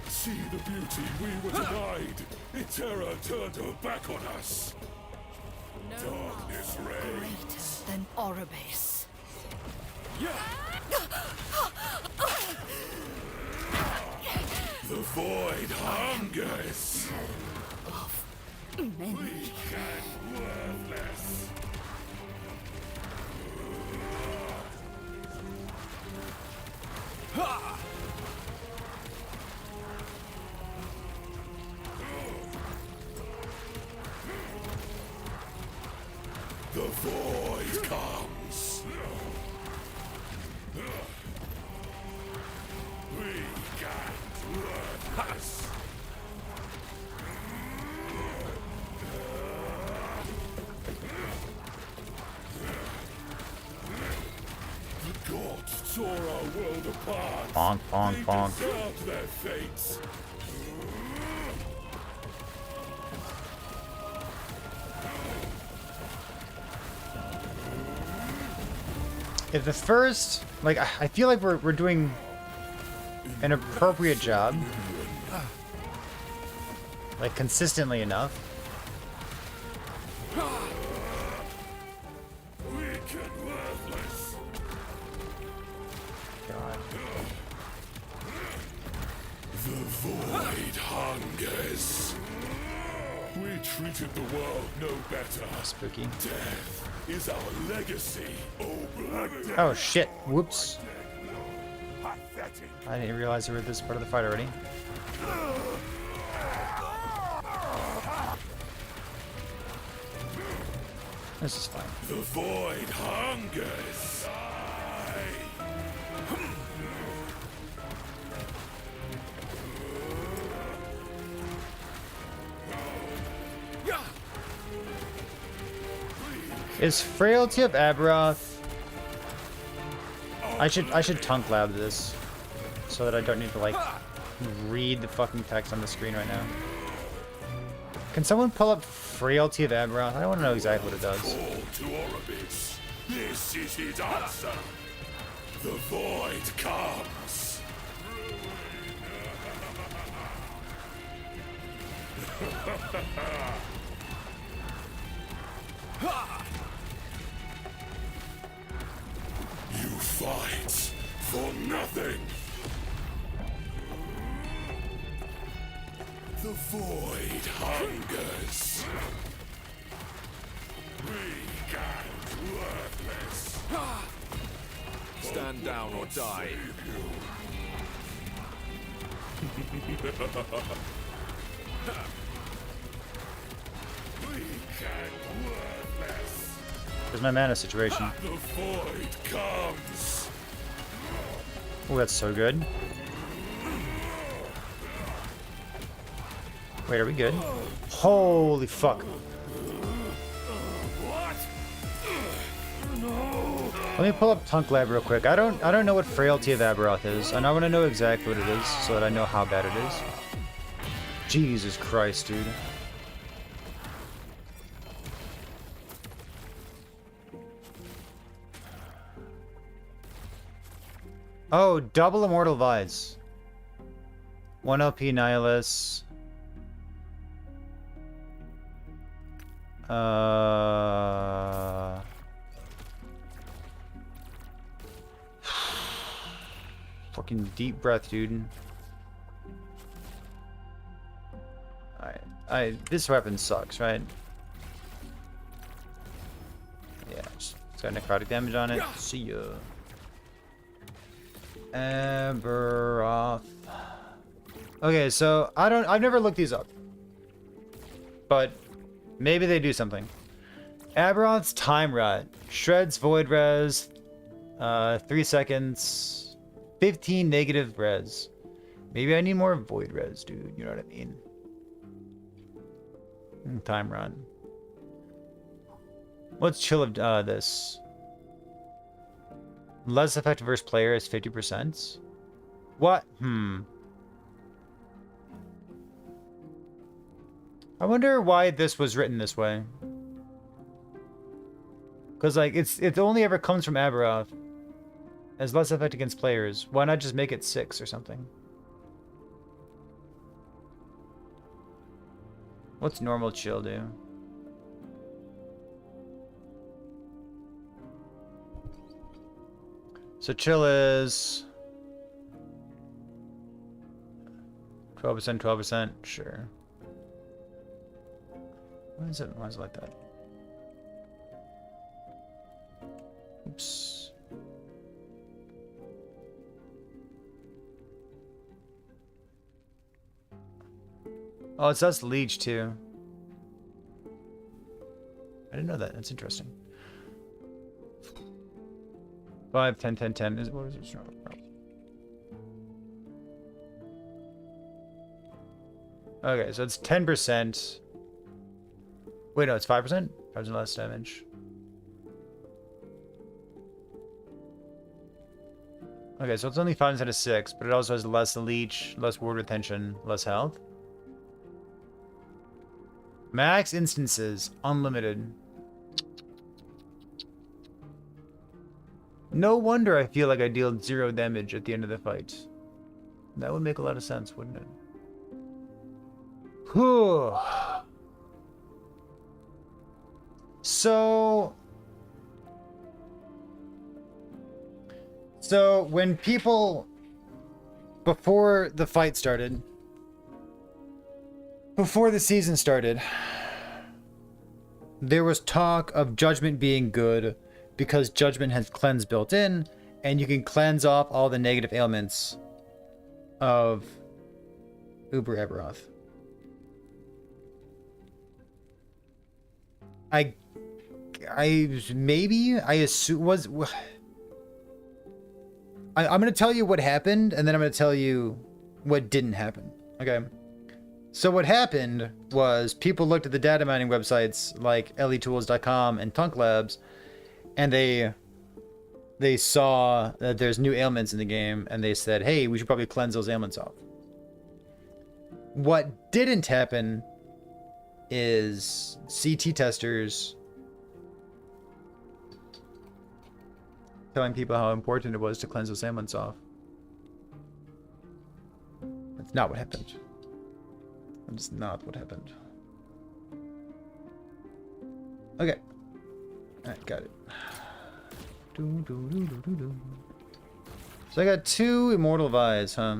See the beauty we were denied! Itera turned her back on us! Darkness reigns! Greater than Orbis. The void hungers! Many. Weak and worthless! The void comes! Weak and worthless! The gods tore our world apart! Bonk, bonk, They bonk. deserved their fates! If the first, like, I feel like we're doing an appropriate job, like consistently enough. Weak and worthless! God. The void hungers! We treated the world no better. Spooky. Death is our legacy. Oh, blood. Oh shit! Whoops! Pathetic. I didn't realize we were this part of the fight already. This is fine. The void hungers. Is Frailty of Aberoth? I should tongue lab this so that I don't need to like read the fucking text on the screen right now. Can someone pull up Frailty of Aberoth? I want to know exactly what it does. Fall to Orbis. This is his answer. The void comes. You fight for nothing. The void hungers. Weak and worthless. Stand down or die. Weak and worthless. There's my mana situation. The void comes. Oh, that's so good. Wait, are we good? Holy fuck. What? Let me pull up Tunk Lab real quick. I don't know what Frailty of Aberoth is, and I want to know exactly what it is so that I know how bad it is. Jesus Christ, dude. Oh, double Immortal Vise. 1 LP Nihilus. Fucking deep breath, dude. Alright, this weapon sucks, right? Yeah, it's got necrotic damage on it. See ya. Aberoth. Okay, so I've never looked these up. But maybe they do something. Aberoth's Time Rot. Shreds Void Res. 3 seconds. 15 negative res. Maybe I need more Void Res, dude. You know what I mean? Time Run. What's chill of this? Less effective versus player is 50%. What? I wonder why this was written this way. Because, like, it only ever comes from Aberoth. Has less effect against players. Why not just make it 6 or something? What's normal chill do? So chill is 12%, 12%, sure. Why is it like that? Oops. Oh, it says leech too. I didn't know that. That's interesting. 5, 10, 10, 10. What is it? Okay, so it's 10%. Wait, no, it's 5%? 5% less damage. Okay, so it's only 5 instead of 6, but it also has less leech, less ward retention, less health. Max instances, unlimited. No wonder I feel like I dealt 0 damage at the end of the fight. That would make a lot of sense, wouldn't it? Whew. So when people, before the fight started, before the season started, there was talk of Judgment being good because Judgment has cleanse built in, and you can cleanse off all the negative ailments of Uber Aberoth. I assume I'm gonna tell you what happened, and then I'm gonna tell you what didn't happen. Okay. So what happened was people looked at the data mining websites like letools.com and Tunk Labs, and they saw that there's new ailments in the game, and they said, hey, we should probably cleanse those ailments off. What didn't happen is CT testers telling people how important it was to cleanse those ailments off. That's not what happened. That's not what happened. Okay. Alright, got it. So I got 2 Immortal Vies, huh?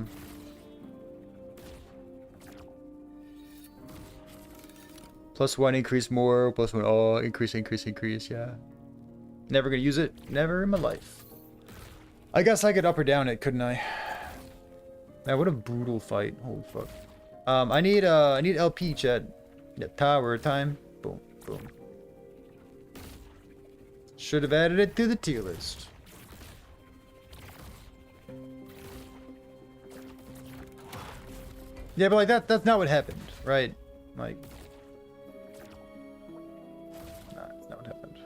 +1 increase more, +1 all increase, yeah. Never gonna use it, never in my life. I guess I could up or down it, couldn't I? Man, what a brutal fight. Holy fuck. I need LP chat. Yeah, tower time. Boom, boom. Should have added it to the tier list. Yeah, but like that's not what happened, right? Like, nah, that's not what happened.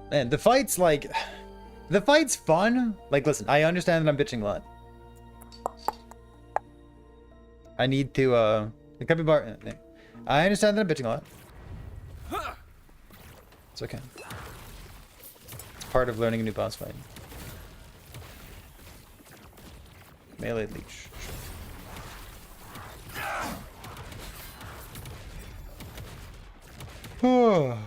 Man, the fight's fun. Like, listen, I understand that I'm bitching a lot. I need to, the capybara. I understand that I'm bitching a lot. It's okay. It's part of learning a new boss fight. Melee leech. Sure.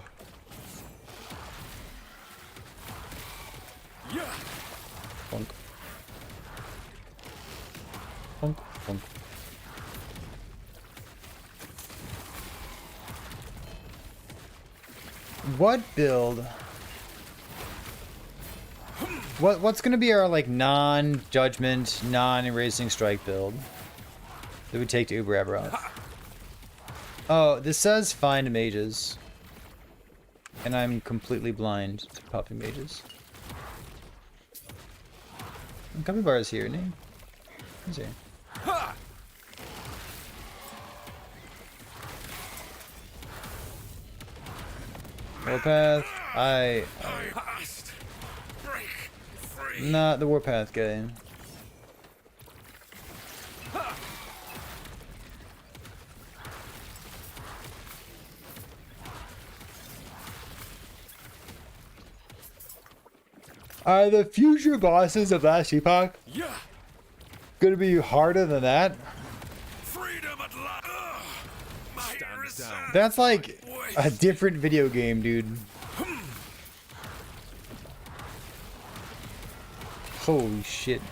Bonk. Bonk, bonk. What build? What's gonna be our like non-judgment, non-erasing strike build that we take to Uber Aberoth? Oh, this says find mages, and I'm completely blind to popping mages. Capybara is here, isn't he? He's here. Warpath. I Not the Warpath guy. Are the future bosses of last epoch gonna be harder than that? Freedom at last. Stand down. That's like a different video game, dude. Holy shit.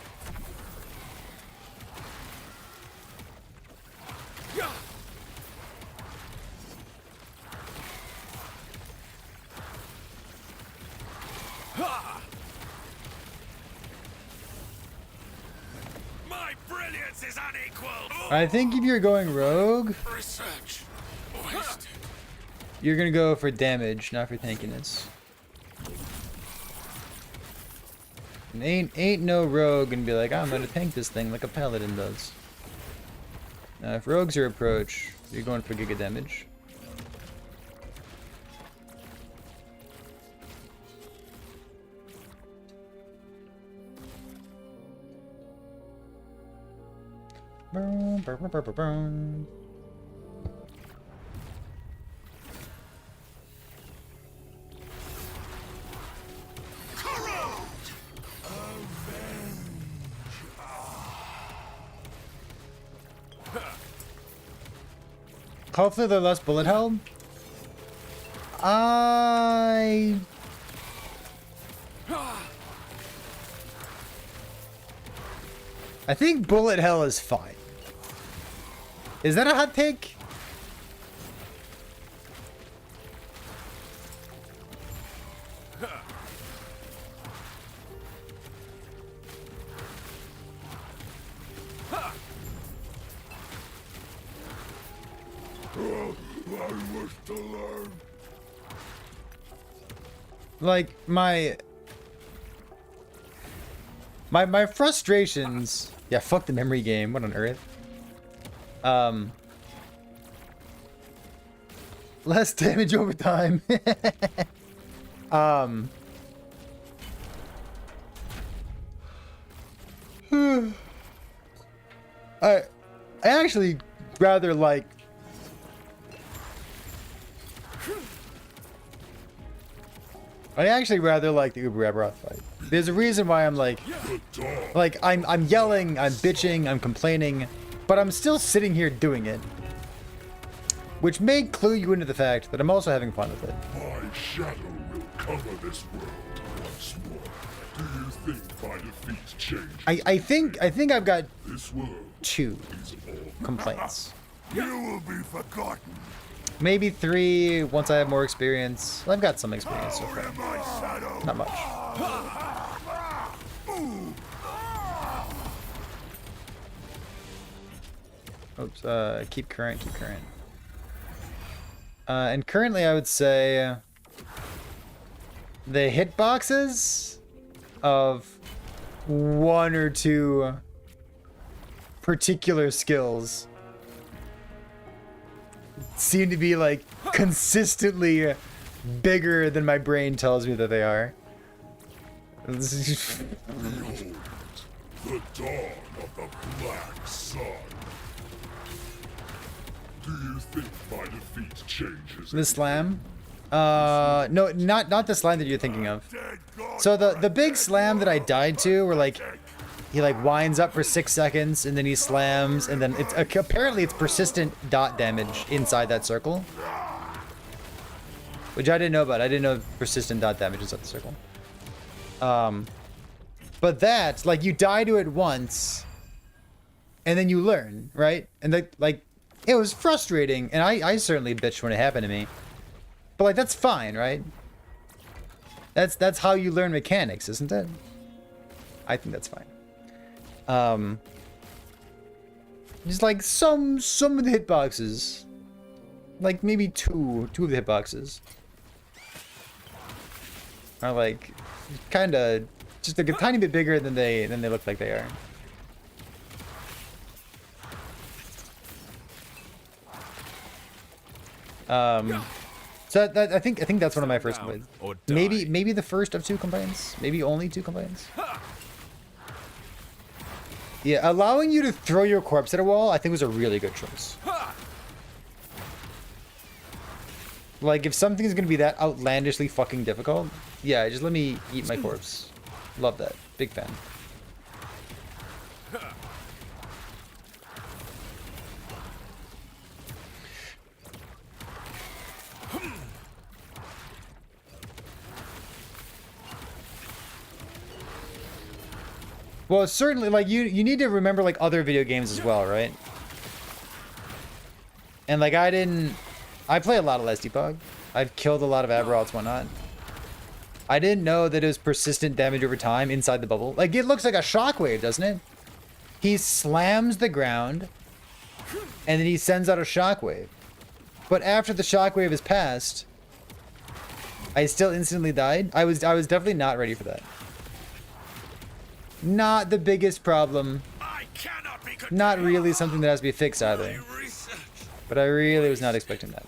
My brilliance is unequaled. I think if you're going rogue, Research. Wasted. you're gonna go for damage, not for tankiness. And ain't no rogue and be like, I'm gonna tank this thing like a paladin does. Now, if rogue's your approach, you're going for giga damage. Boom, boom, boom, boom, boom. Hopefully they're less bullet held. I think bullet hell is fine. Is that a hot take? I wish to learn. Like my frustrations. Yeah, fuck the memory game. What on earth? Less damage over time. I actually rather like the Uber Aberoth fight. There's a reason why I'm like I'm yelling, I'm bitching, I'm complaining, but I'm still sitting here doing it. Which may clue you into the fact that I'm also having fun with it. My shadow will cover this world once more. Do you think my defeat changed? I think I've got This world 2 is all complaints. You will be forgotten. Maybe 3 once I have more experience. Well, I've got some experience so far. My shadow. Not much. Oops, keep current. And currently I would say the hitboxes of 1 or 2 particular skills seem to be like consistently bigger than my brain tells me that they are. Behold, the dawn of the black sun. Do you think my defeat changes? The slam? No, not the slam that you're thinking of. So the big slam that I died to, where like he like winds up for 6 seconds and then he slams and then it's apparently it's persistent dot damage inside that circle, which I didn't know about. I didn't know persistent dot damage inside the circle. But that like you die to it once and then you learn, right? And like it was frustrating, and I certainly bitched when it happened to me. But like that's fine, right? That's how you learn mechanics, isn't it? I think that's fine. Just like some of the hitboxes, like maybe two of the hitboxes are like kind of just like a tiny bit bigger than they look like they are. So I think that's one of my first Down complaints. or die. Maybe the first of 2 complaints. Maybe only 2 complaints. Yeah, allowing you to throw your corpse at a wall, I think was a really good choice. Like, if something's gonna be that outlandishly fucking difficult, yeah, just let me eat my corpse. Love that. Big fan. Well, certainly, like, you need to remember, like, other video games as well, right? And, like, I play a lot of Last Epoch. I've killed a lot of Aberoths, whatnot. I didn't know that it was persistent damage over time inside the bubble. Like, it looks like a shockwave, doesn't it? He slams the ground, and then he sends out a shockwave. But after the shockwave is passed, I still instantly died. I was definitely not ready for that. Not the biggest problem. Not really something that has to be fixed either. But I really was not expecting that.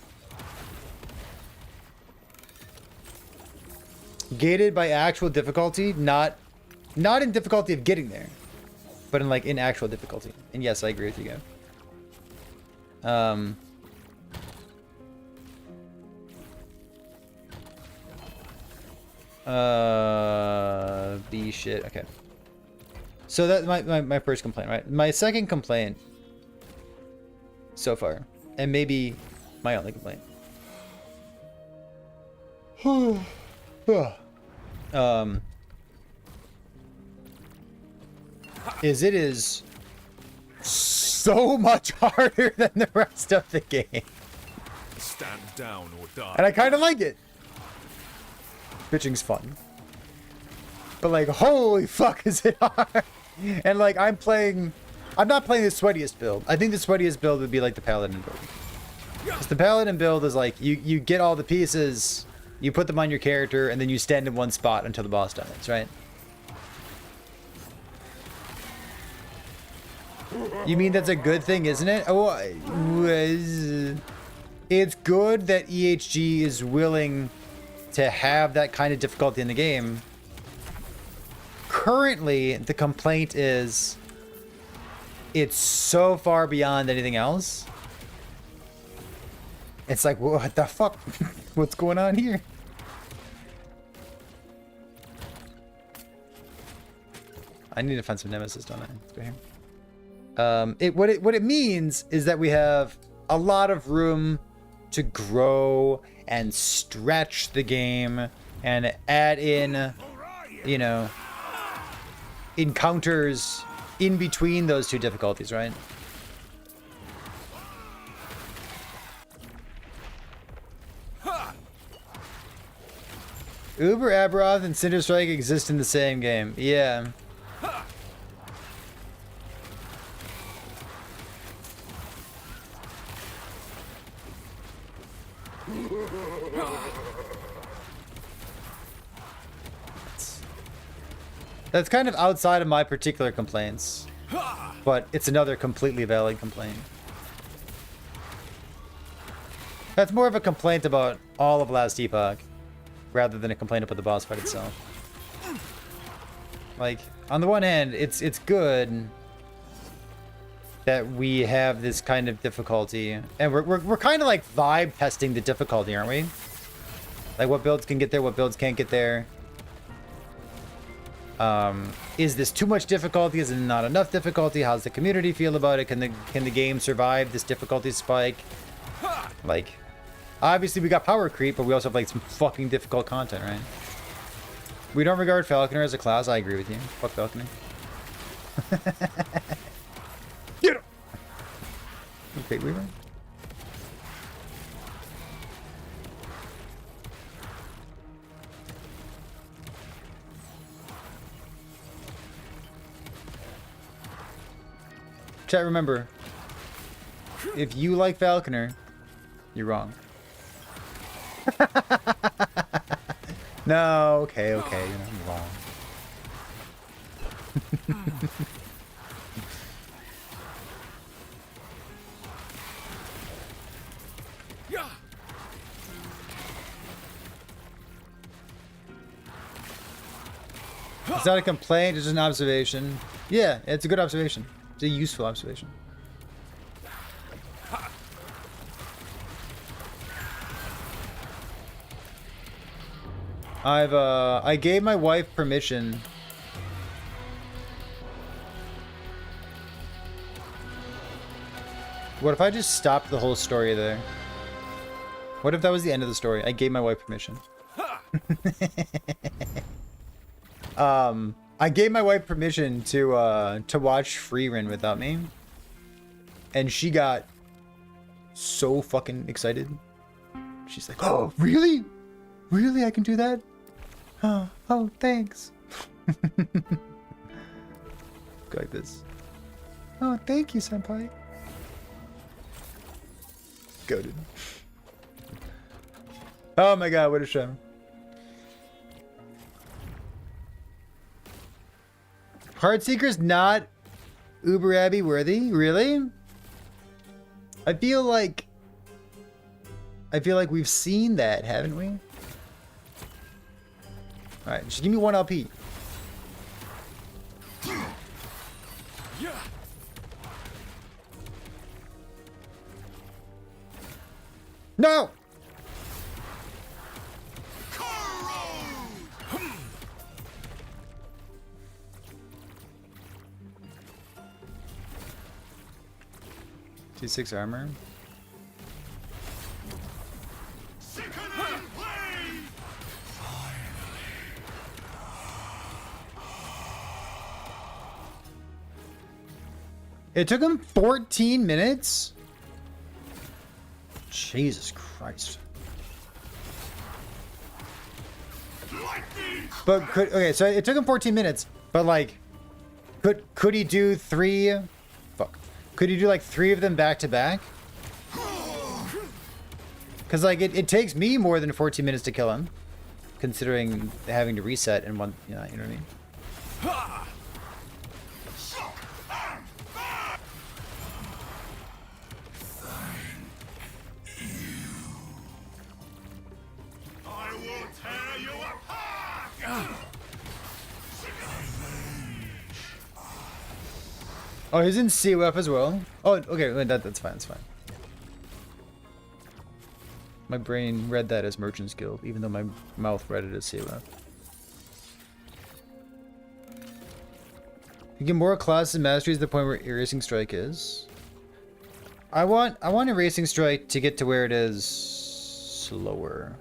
Gated by actual difficulty, not in difficulty of getting there, but in actual difficulty. And yes, I agree with you, guys. B shit. Okay. So that's my first complaint, right? My second complaint so far, and maybe my only complaint, is it is so much harder than the rest of the game. Stand down or die. And I kind of like it. Pitching's fun. But like, holy fuck is it hard. And like, I'm not playing the sweatiest build. I think the sweatiest build would be like the Paladin build. Because the Paladin build is like, you get all the pieces, you put them on your character, and then you stand in one spot until the boss dies, right? You mean that's a good thing, isn't it? Oh, it's good that EHG is willing to have that kind of difficulty in the game. Currently, the complaint is it's so far beyond anything else. It's like, what the fuck? What's going on here? I need to find some nemesis, don't I? Let's go here. What it means is that we have a lot of room to grow and stretch the game and add in, you know, encounters in between those two difficulties, right? Uber Aberoth and Cinder Strike exist in the same game. Yeah. That's kind of outside of my particular complaints, but it's another completely valid complaint. That's more of a complaint about all of Last Epoch, rather than a complaint about the boss fight itself. Like, on the one hand, it's good that we have this kind of difficulty, and we're kind of like vibe testing the difficulty, aren't we? Like, what builds can get there, what builds can't get there. Is this too much difficulty? Is it not enough difficulty? How's the community feel about it? Can the game survive this difficulty spike? Like, obviously we got power creep, but we also have like some fucking difficult content, right? We don't regard Falconer as a class. I agree with you. Fuck Falconer. Get him! Okay, Weaver. Chat, remember, if you like Falconer, you're wrong. No, okay, you're not wrong. It's not a complaint, it's just an observation. Yeah, it's a good observation. It's a useful observation. I gave my wife permission. What if I just stopped the whole story there? What if that was the end of the story? I gave my wife permission. I gave my wife permission to watch Freerun without me. And she got so fucking excited. She's like, "Oh, really? Really? I can do that? Oh, thanks." Go like this. "Oh, thank you, senpai." Goated. Oh my god, what a show. Heartseeker's not Uber Abbey worthy? Really? I feel like we've seen that, haven't we? Alright, just give me one LP. No! T6 armor. It took him 14 minutes? Jesus Christ. But okay, so it took him 14 minutes, but like could he do three? Fuck. Could he do like 3 of them back to back? Cuz like it takes me more than 14 minutes to kill him, considering having to reset in one, you know what I mean? Oh, he's in COF as well? Oh, okay, that's fine, that's fine. My brain read that as Merchant's Guild, even though my mouth read it as COF. You get more classes and masteries to the point where Erasing Strike is. I want Erasing Strike to get to where it is slower.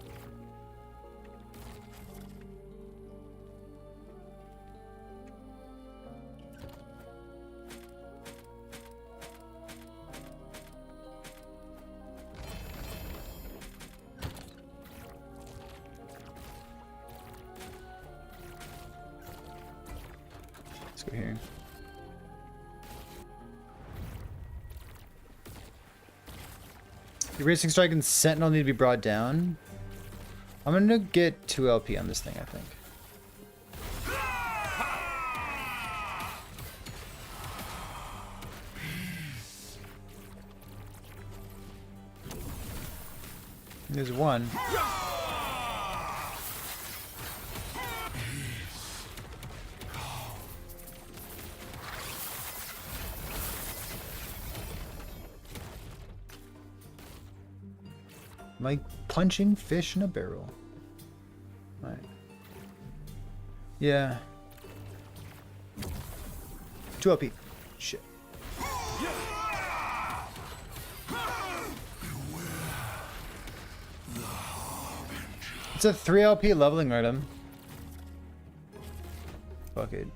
Let's go here. Erasing Strike and Sentinel need to be brought down. I'm gonna get 2 LP on this thing, I think. There's one. Like punching fish in a barrel. Alright. Yeah. 2 LP. Shit. It's a 3 LP leveling item. Fuck it.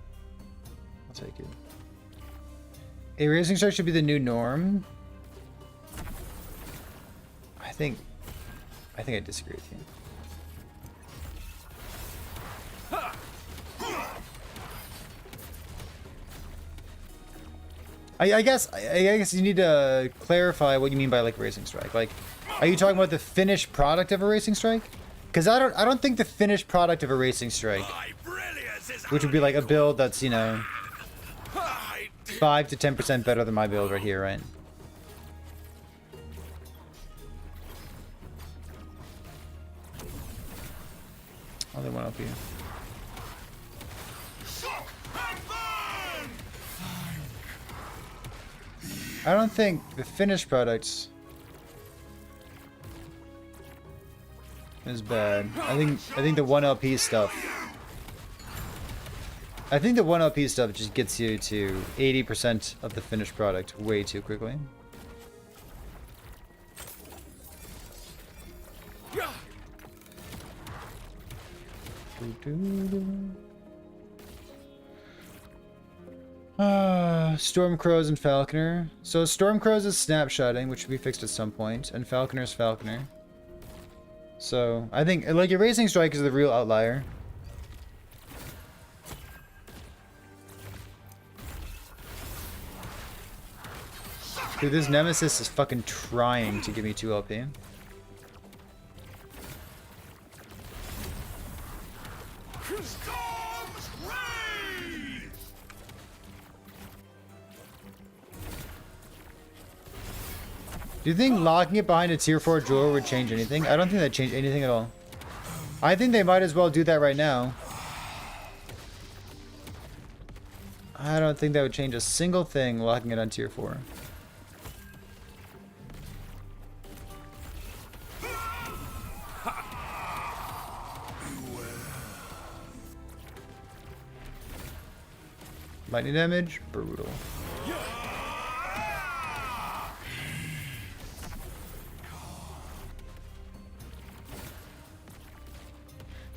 I'll take it. Erasing Strike should be the new norm. I think I disagree with you. I guess you need to clarify what you mean by like Erasing Strike. Like, are you talking about the finished product of Erasing Strike? Because I don't think the finished product of Erasing Strike, which would be like a build that's, you know, 5 to 10% better than my build right here, right? Only one up here. I don't think the finished product is bad. I think the 1LP stuff. I think the 1LP stuff just gets you to 80% of the finished product way too quickly. Stormcrows and Falconer. So Stormcrows is snapshotting, which will be fixed at some point, and Falconer's Falconer. So I think like Erasing Strike is the real outlier. Dude, this Nemesis is fucking trying to give me 2 LP. Storm's rage! Do you think locking it behind a tier 4 jeweler would change anything? I don't think that changed anything at all. I think they might as well do that right now. I don't think that would change a single thing locking it on tier 4. Lightning damage, brutal.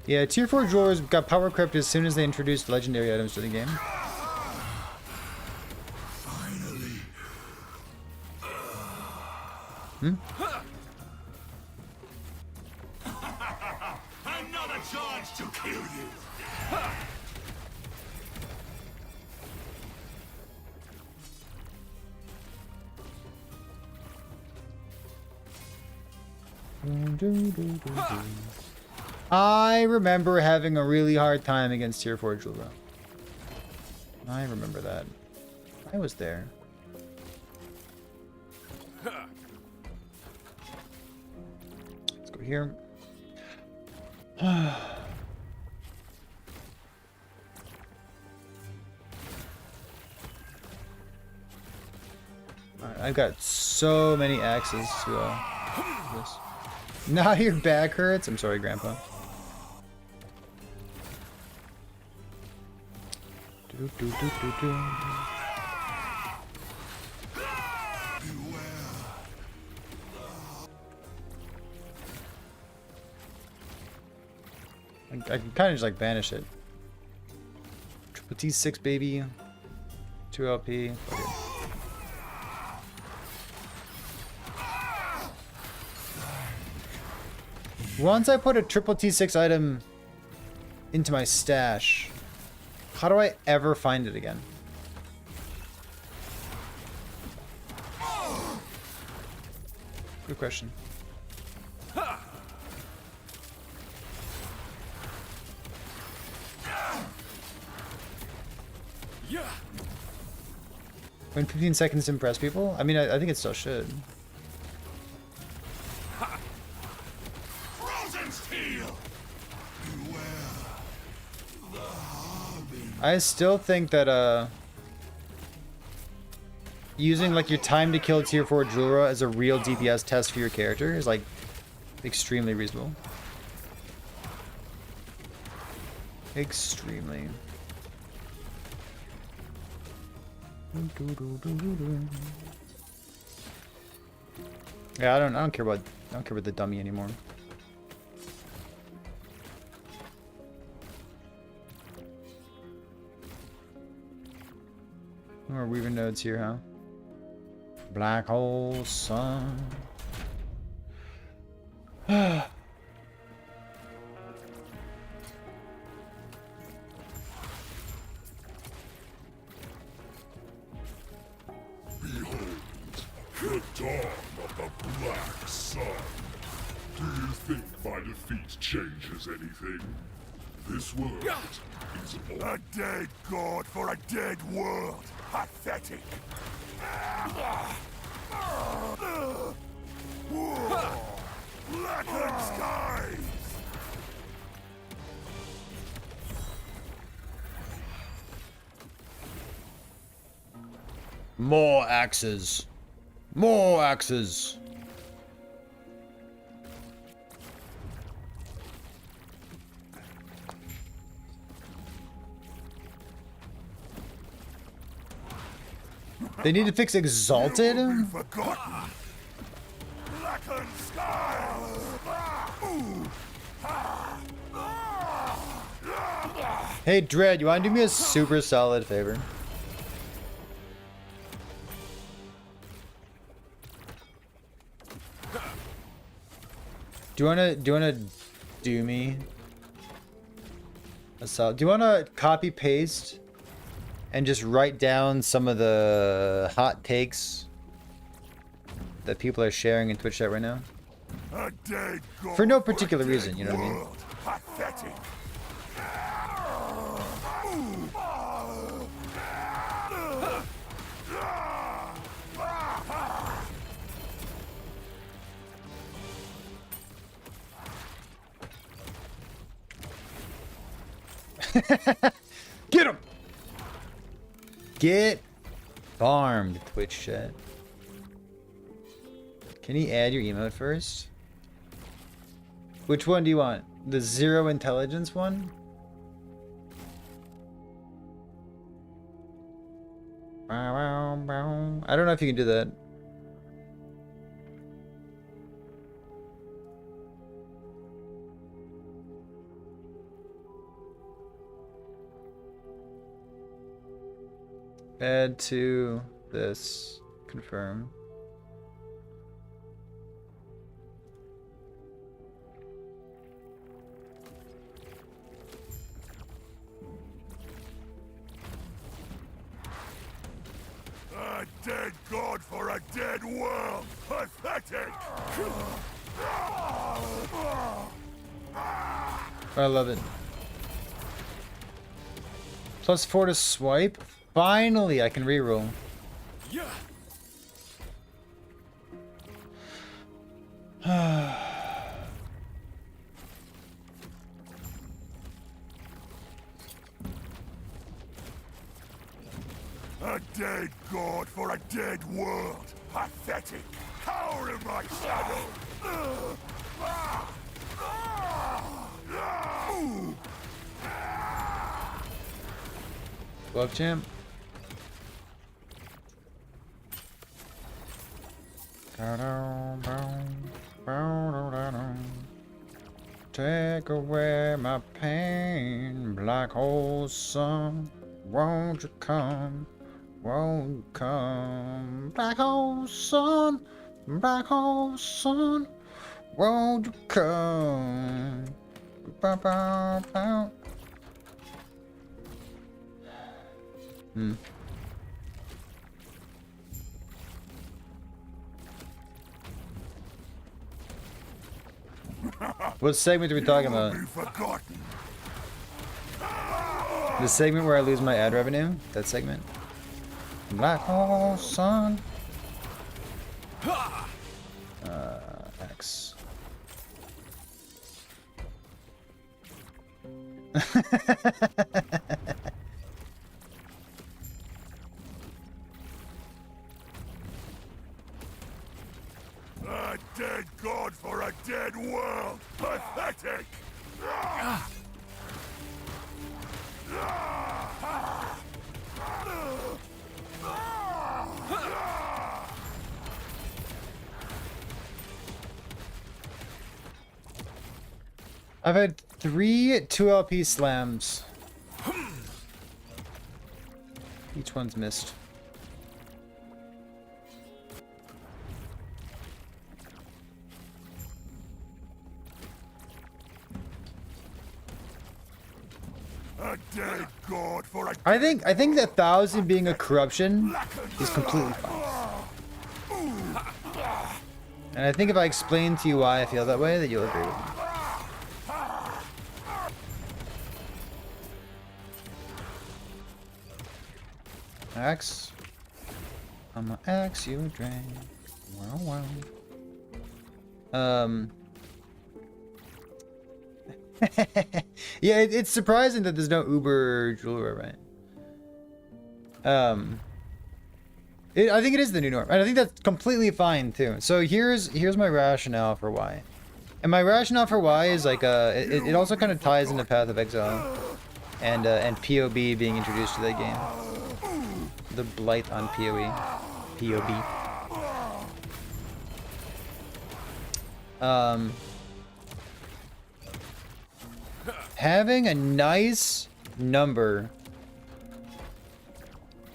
Yeah, tier 4 drawers got power crept as soon as they introduced legendary items to the game. Finally. Another charge to kill you. I remember having a really hard time against tier 4 Julra. I remember that. I was there. Let's go here. Alright, I've got so many axes to this. Now your back hurts? I'm sorry, Grandpa. I can kind of just like banish it. Triple T6 baby. 2 LP. Okay. Once I put a triple T6 item into my stash, how do I ever find it again? Good question. When 15 seconds impress people? I mean, I think it still should. I still think that using like your time to kill tier 4 Julra as a real DPS test for your character is like extremely reasonable. Extremely. Yeah, I don't care about the dummy anymore. More weaving nodes here, huh? Black hole sun. The dawn of the black sun. Do you think my defeat changes anything? This world is a dead god for a dead world. Pathetic. Blackened skies. More axes. More axes. They need to fix Exalted? Forgotten. Blackened sky. Hey Dread, you wanna do me a super solid favor? Do you wanna do me a solid? Do you wanna copy paste and just write down some of the hot takes that people are sharing in Twitch chat right now? A dead god For no a particular dead reason, you know what I mean? world. Pathetic. Get him! Get farmed, Twitch chat. Can you add your emote first? Which one do you want? The zero intelligence one? I don't know if you can do that. Add to this. Confirm. A dead god for a dead world. Pathetic. I love it. +4 to swipe. Finally, I can reroll. Yeah. A dead god for a dead world. Pathetic. Cower in my shadow. Love champ. Take away my pain, black hole sun. Won't you come? Won't you come? Black hole sun, black hole sun. Won't you come? Bow, bow, bow. What segment are we talking about? Be forgotten. The segment where I lose my ad revenue? That segment? Black hole sun. X. A dead god for a dead world. Pathetic. I've had 3 2LP slams. Each one's missed. A dead god for a I think the 1,000 being a corruption is completely fine. And I think if I explain to you why I feel that way, that you'll agree with me. Axe. I'ma axe you a drain. Wow, wow. Yeah, it's surprising that there's no Uber jeweler, right? I think it is the new norm, and I think that's completely fine too. So here's my rationale for why, and my rationale for why is like it also kind of ties into Path of Exile, and POB being introduced to that game. The blight on POB. Having a nice number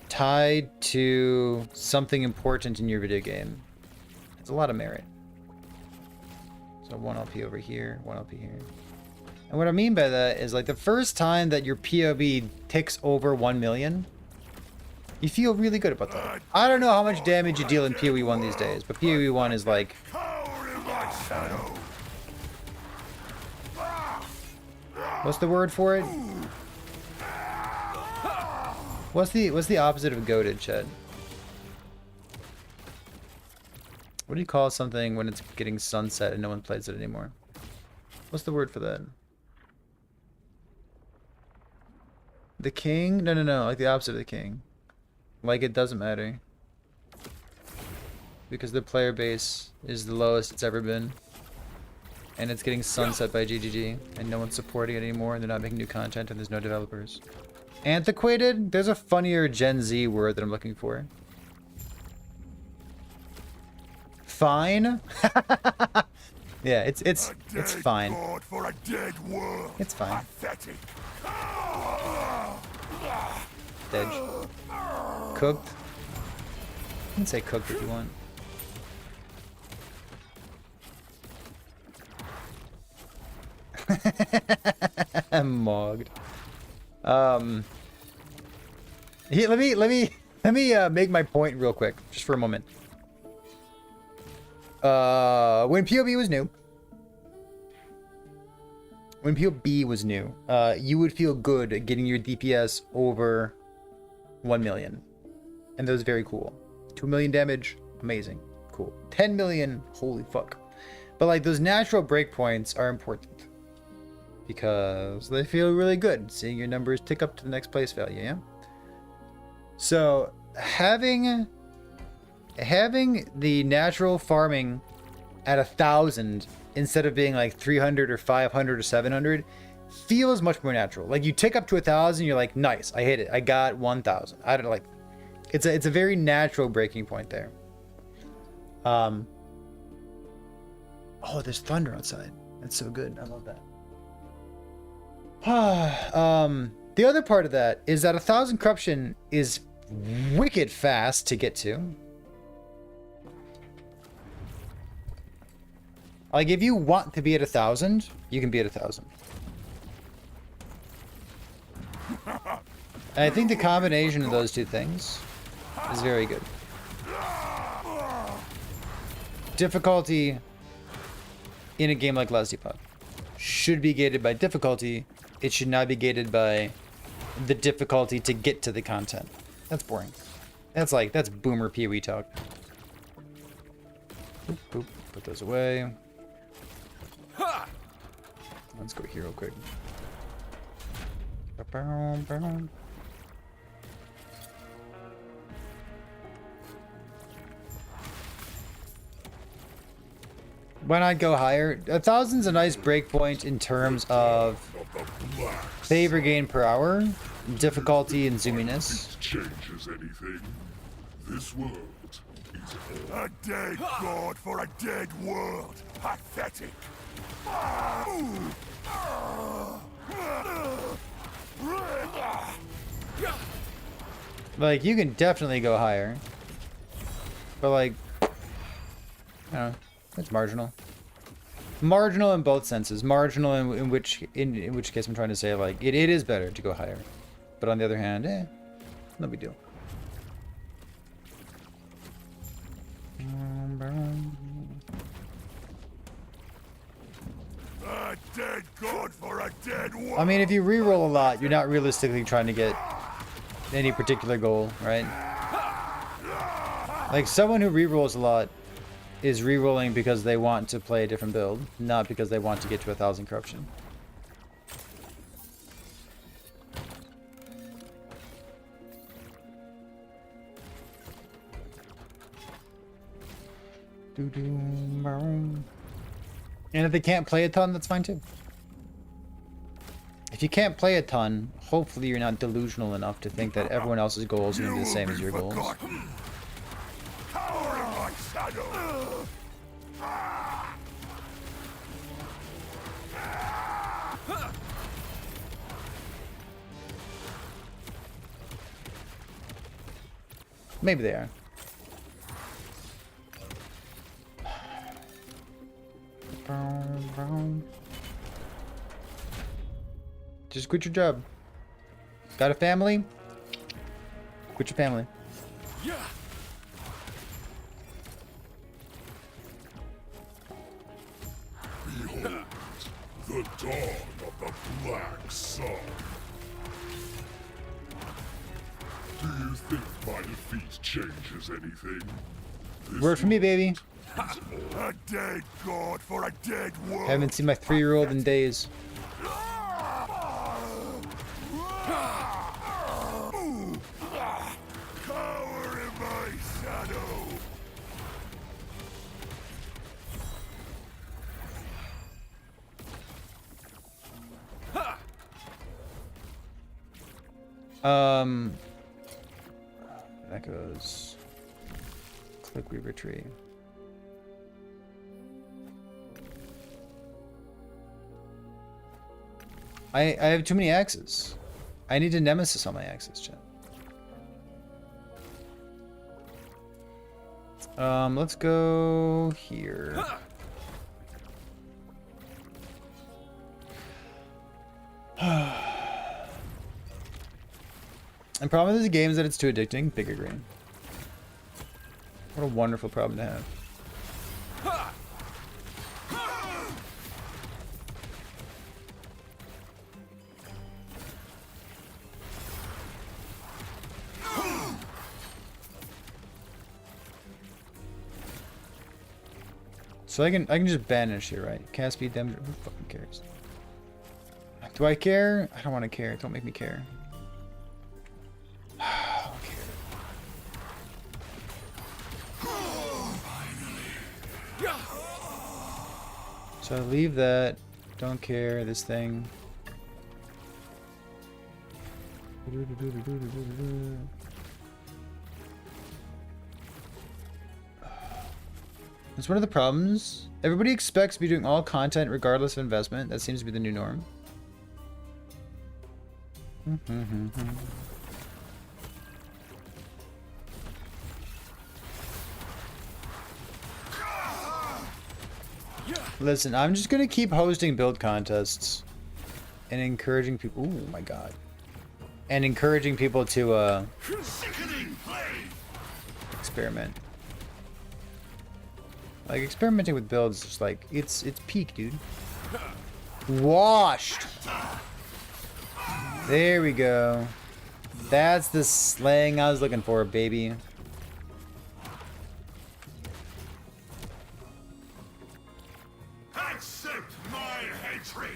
tied to something important in your video game, it's a lot of merit. So 1 LP over here, 1 LP here. And what I mean by that is like the first time that your POB ticks over 1 million, you feel really good about that. I don't know how much damage you deal in PoE 1 these days, but PoE 1 is like... What's the word for it? What's the opposite of goated, Ched? What do you call something when it's getting sunset and no one plays it anymore? What's the word for that? The king? No. Like the opposite of the king. Like it doesn't matter. Because the player base is the lowest it's ever been. And it's getting sunset by GGG. And no one's supporting it anymore. And they're not making new content and there's no developers. Antiquated? There's a funnier Gen Z word that I'm looking for. Fine? Yeah, it's fine. It's fine. Dead. Cooked? You can say cooked if you want. Mogged. Here, let me make my point real quick, just for a moment. When POB was new, you would feel good at getting your DPS over 1 million. And that was very cool. 2 million damage, amazing. Cool. 10 million, holy fuck. But like those natural breakpoints are important. Because they feel really good, seeing your numbers tick up to the next place value, yeah? So having the natural farming at 1,000 instead of being like 300 or 500 or 700 feels much more natural. Like you tick up to 1,000, you're like, nice, I hit it. I got 1,000. I don't like. It's a very natural breaking point there. Oh, there's thunder outside. That's so good. I love that. The other part of that is that 1,000 corruption is wicked fast to get to. Like if you want to be at 1,000, you can be at 1,000. And I think the combination of those two things is very good. Difficulty in a game like Last Epoch should be gated by difficulty. It should not be gated by the difficulty to get to the content. That's boring. That's boomer PoE talk. Boop, boop. Put those away. Let's go here real quick. Why not go higher? 1,000's a nice breakpoint in terms of favor gain per hour, difficulty, and zoominess. Changes anything. This world is a dead god for a dead world. Pathetic. Like, you can definitely go higher. But like, I don't know. It's marginal. Marginal in both senses. Marginal in which case I'm trying to say like it is better to go higher. But on the other hand, no big deal. A dead god for a dead world. I mean, if you reroll a lot, you're not realistically trying to get any particular goal, right? Like someone who rerolls a lot is rerolling because they want to play a different build, not because they want to get to 1,000 corruption. And if they can't play a ton, that's fine too. If you can't play a ton, hopefully you're not delusional enough to think that everyone else's goals are going to be the same as your goals. Cower in my shadow. Maybe they are. Just quit your job. Got a family? Quit your family. Yeah. Behold, the dawn of the Black Sun. Do you think my defeat changes anything? Word for me, baby. A dead god for a dead world. Haven't seen my 3-year-old in days. Cower in my shadow. That goes. Click, we retrieve. I have too many axes. I need a nemesis on my axes, chat. Let's go here. And problem with this game is that it's too addicting. Big agree. What a wonderful problem to have. So I can just banish here, right? Cast speed damage. Who fucking cares? Do I care? I don't want to care. Don't make me care. I don't care. So I leave that. Don't care. This thing. That's one of the problems. Everybody expects to be doing all content regardless of investment. That seems to be the new norm. Listen, I'm just gonna keep hosting build contests and encouraging people. Oh my god. And encouraging people to experiment. Like, experimenting with builds is just like, it's peak, dude. Washed! There we go. That's the slang I was looking for, baby. Accept my hatred.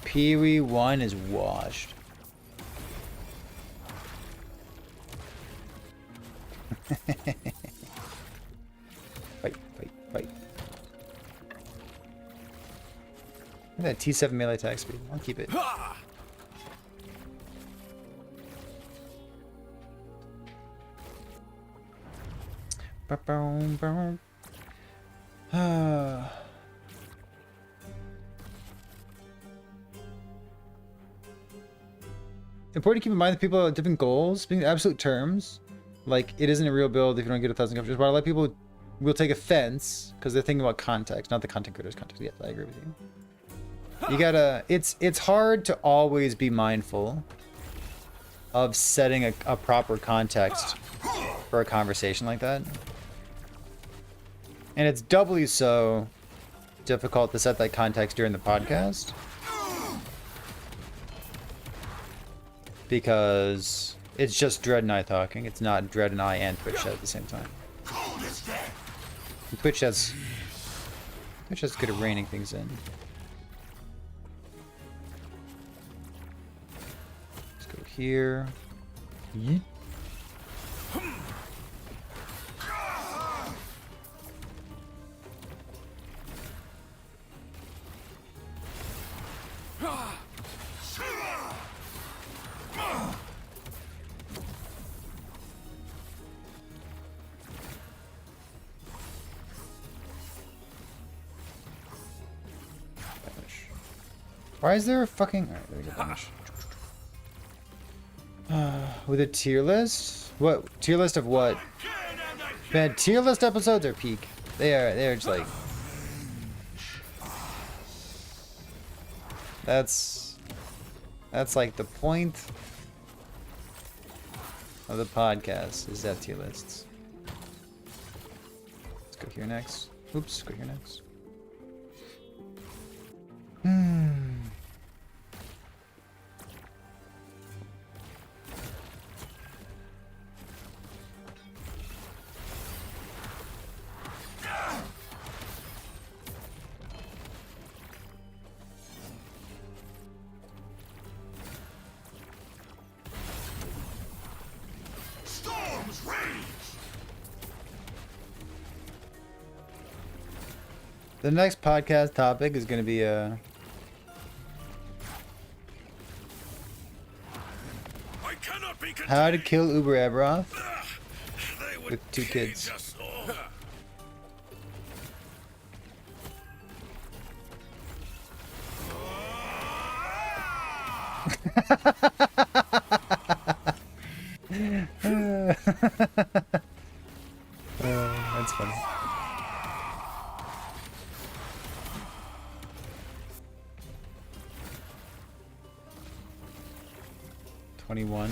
Pee-wee 1 is washed. Fight, fight, fight. Look at that T7 melee attack speed. I'll keep it. Important to keep in mind that people have different goals. Being absolute terms, like, it isn't a real build if you don't get 1,000 captures. But a lot of people will take offense because they're thinking about context, not the content creator's context. Yes, I agree with you. You gotta. It's hard to always be mindful of setting a proper context for a conversation like that. And it's doubly so difficult to set that context during the podcast. Because it's just Dread and I talking. It's not Dread and I and Twitch chat at the same time. And Twitch has good at reining things in. Let's go here. Yeet. Why is there a fucking... Alright, there we go. Banish. With a tier list? What? Tier list of what? Man, tier list episodes are peak. They're just like... That's like the point of the podcast, is that tier lists. Let's go here next. Oops, go here next. Storms rage. The next podcast topic is going to be I cannot be how to kill Uber Aberoth They would with 2 kids. cage us all. That's funny. $21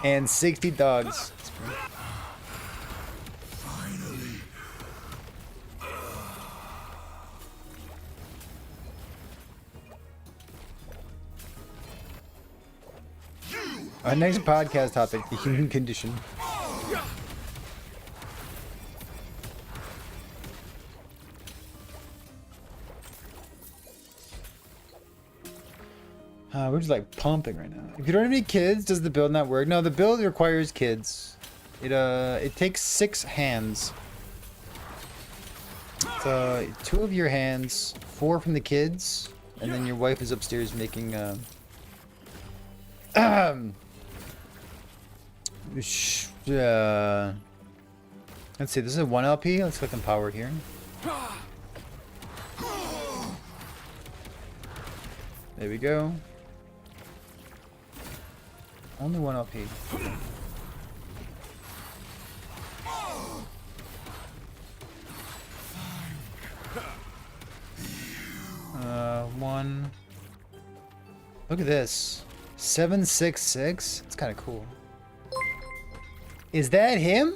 and 60 dogs. Finally. Our next podcast topic: the human condition. We're just like pumping right now. If you don't have any kids, does the build not work? No, the build requires kids. It takes 6 hands. So 2 of your hands, 4 from the kids, and then your wife is upstairs making let's see, this is a 1 LP. Let's click on power here. There we go. Only 1 LP. One. Look at this. 766. It's kind of cool. Is that him?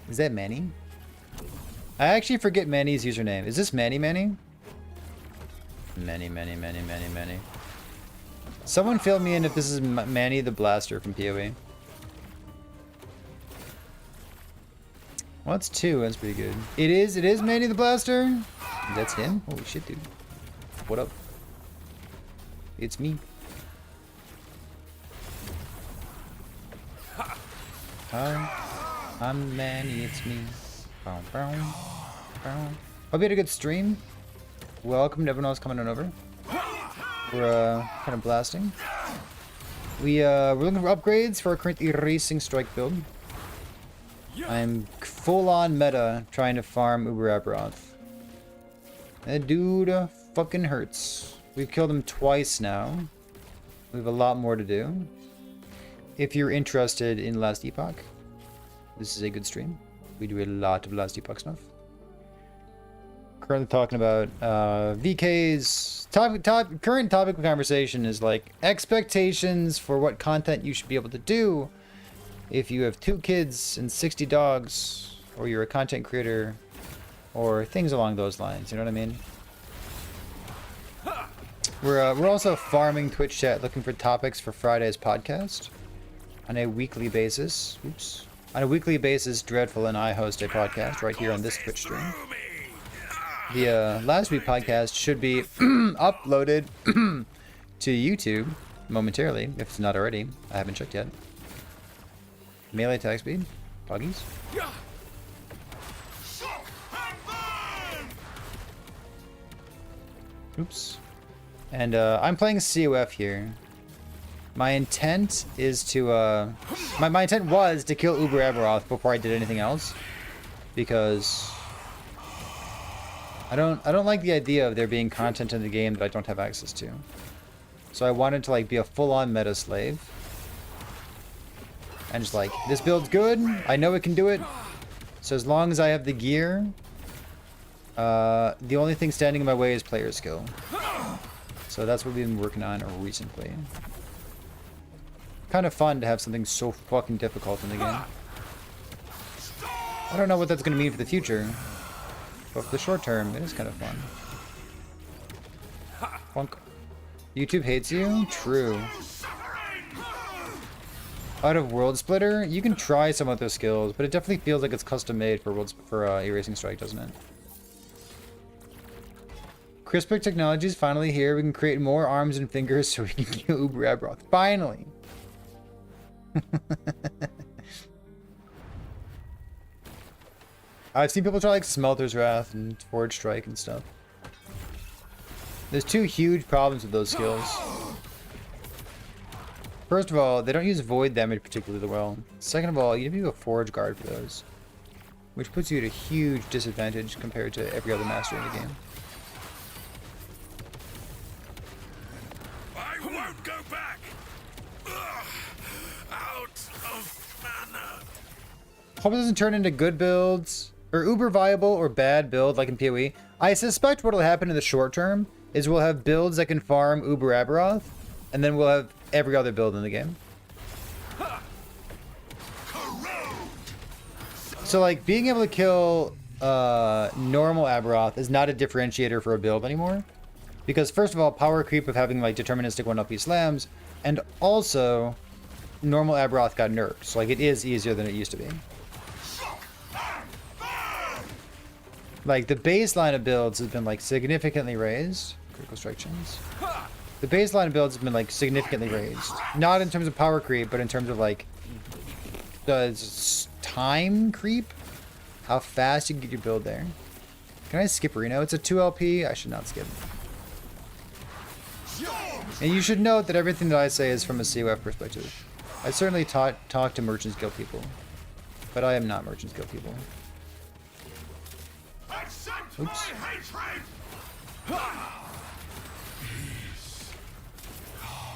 Is that Manny? I actually forget Manny's username. Is this Manny? Manny. Someone fill me in if this is Manny the Blaster from PoE. Well, that's 2. That's pretty good. It is Manny the Blaster. That's him? Holy shit, dude. What up? It's me. Hi. I'm Manny, it's me. Bow, bow, bow. Hope you had a good stream. Welcome to everyone else coming on over. We're kind of blasting. We're looking for upgrades for our current Erasing Strike build. I'm full on meta trying to farm Uber Aberoth. That dude fucking hurts. We've killed him twice now. We have a lot more to do. If you're interested in Last Epoch, this is a good stream. We do a lot of Last Epoch stuff. Currently talking about VK's current topic of conversation is like expectations for what content you should be able to do if you have 2 kids and 60 dogs, or you're a content creator, or things along those lines. You know what I mean? We're also farming Twitch chat, looking for topics for Friday's podcast on a weekly basis. Oops. On a weekly basis, Dreadful and I host a podcast right here on this Twitch stream. The last week podcast should be uploaded to YouTube momentarily, if it's not already. I haven't checked yet. Melee attack speed, buggies. Oops. And I'm playing COF here. My intent is to my intent was to kill Uber Aberoth before I did anything else, because I don't like the idea of there being content in the game that I don't have access to. So I wanted to like be a full-on meta slave. And just like, this build's good, I know it can do it. So as long as I have the gear, the only thing standing in my way is player skill. So that's what we've been working on recently. Kind of fun to have something so fucking difficult in the game. I don't know what that's going to mean for the future, but for the short term, it is kind of fun. Funk. YouTube hates you? True. Out of World Splitter, you can try some of those skills, but it definitely feels like it's custom made for Erasing Strike, doesn't it? CRISPR technology is finally here. We can create more arms and fingers so we can kill Uber Aberoth. Finally! I've seen people try like Smelter's Wrath and Forge Strike and stuff. There's two huge problems with those skills. First of all, they don't use void damage particularly well. Second of all, you need to be a Forge Guard for those, which puts you at a huge disadvantage compared to every other master in the game. I won't go back. Out of mana. Hope it doesn't turn into good builds, or uber viable or bad build like in PoE. I suspect what'll happen in the short term is we'll have builds that can farm Uber Aberoth, and then we'll have every other build in the game. So like being able to kill normal Aberoth is not a differentiator for a build anymore. Because first of all, power creep of having like deterministic 1LP slams, and also normal Aberoth got nerfed. So like it is easier than it used to be. Like the baseline of builds has been like significantly raised. Critical strike chains. The baseline of builds has been like significantly raised. Not in terms of power creep, but in terms of like the time creep. How fast you can get your build there. Can I skip Reno? It's a 2LP. I should not skip. And you should note that everything that I say is from a COF perspective. I certainly talk to Merchants Guild people, but I am not Merchants Guild people. Oops.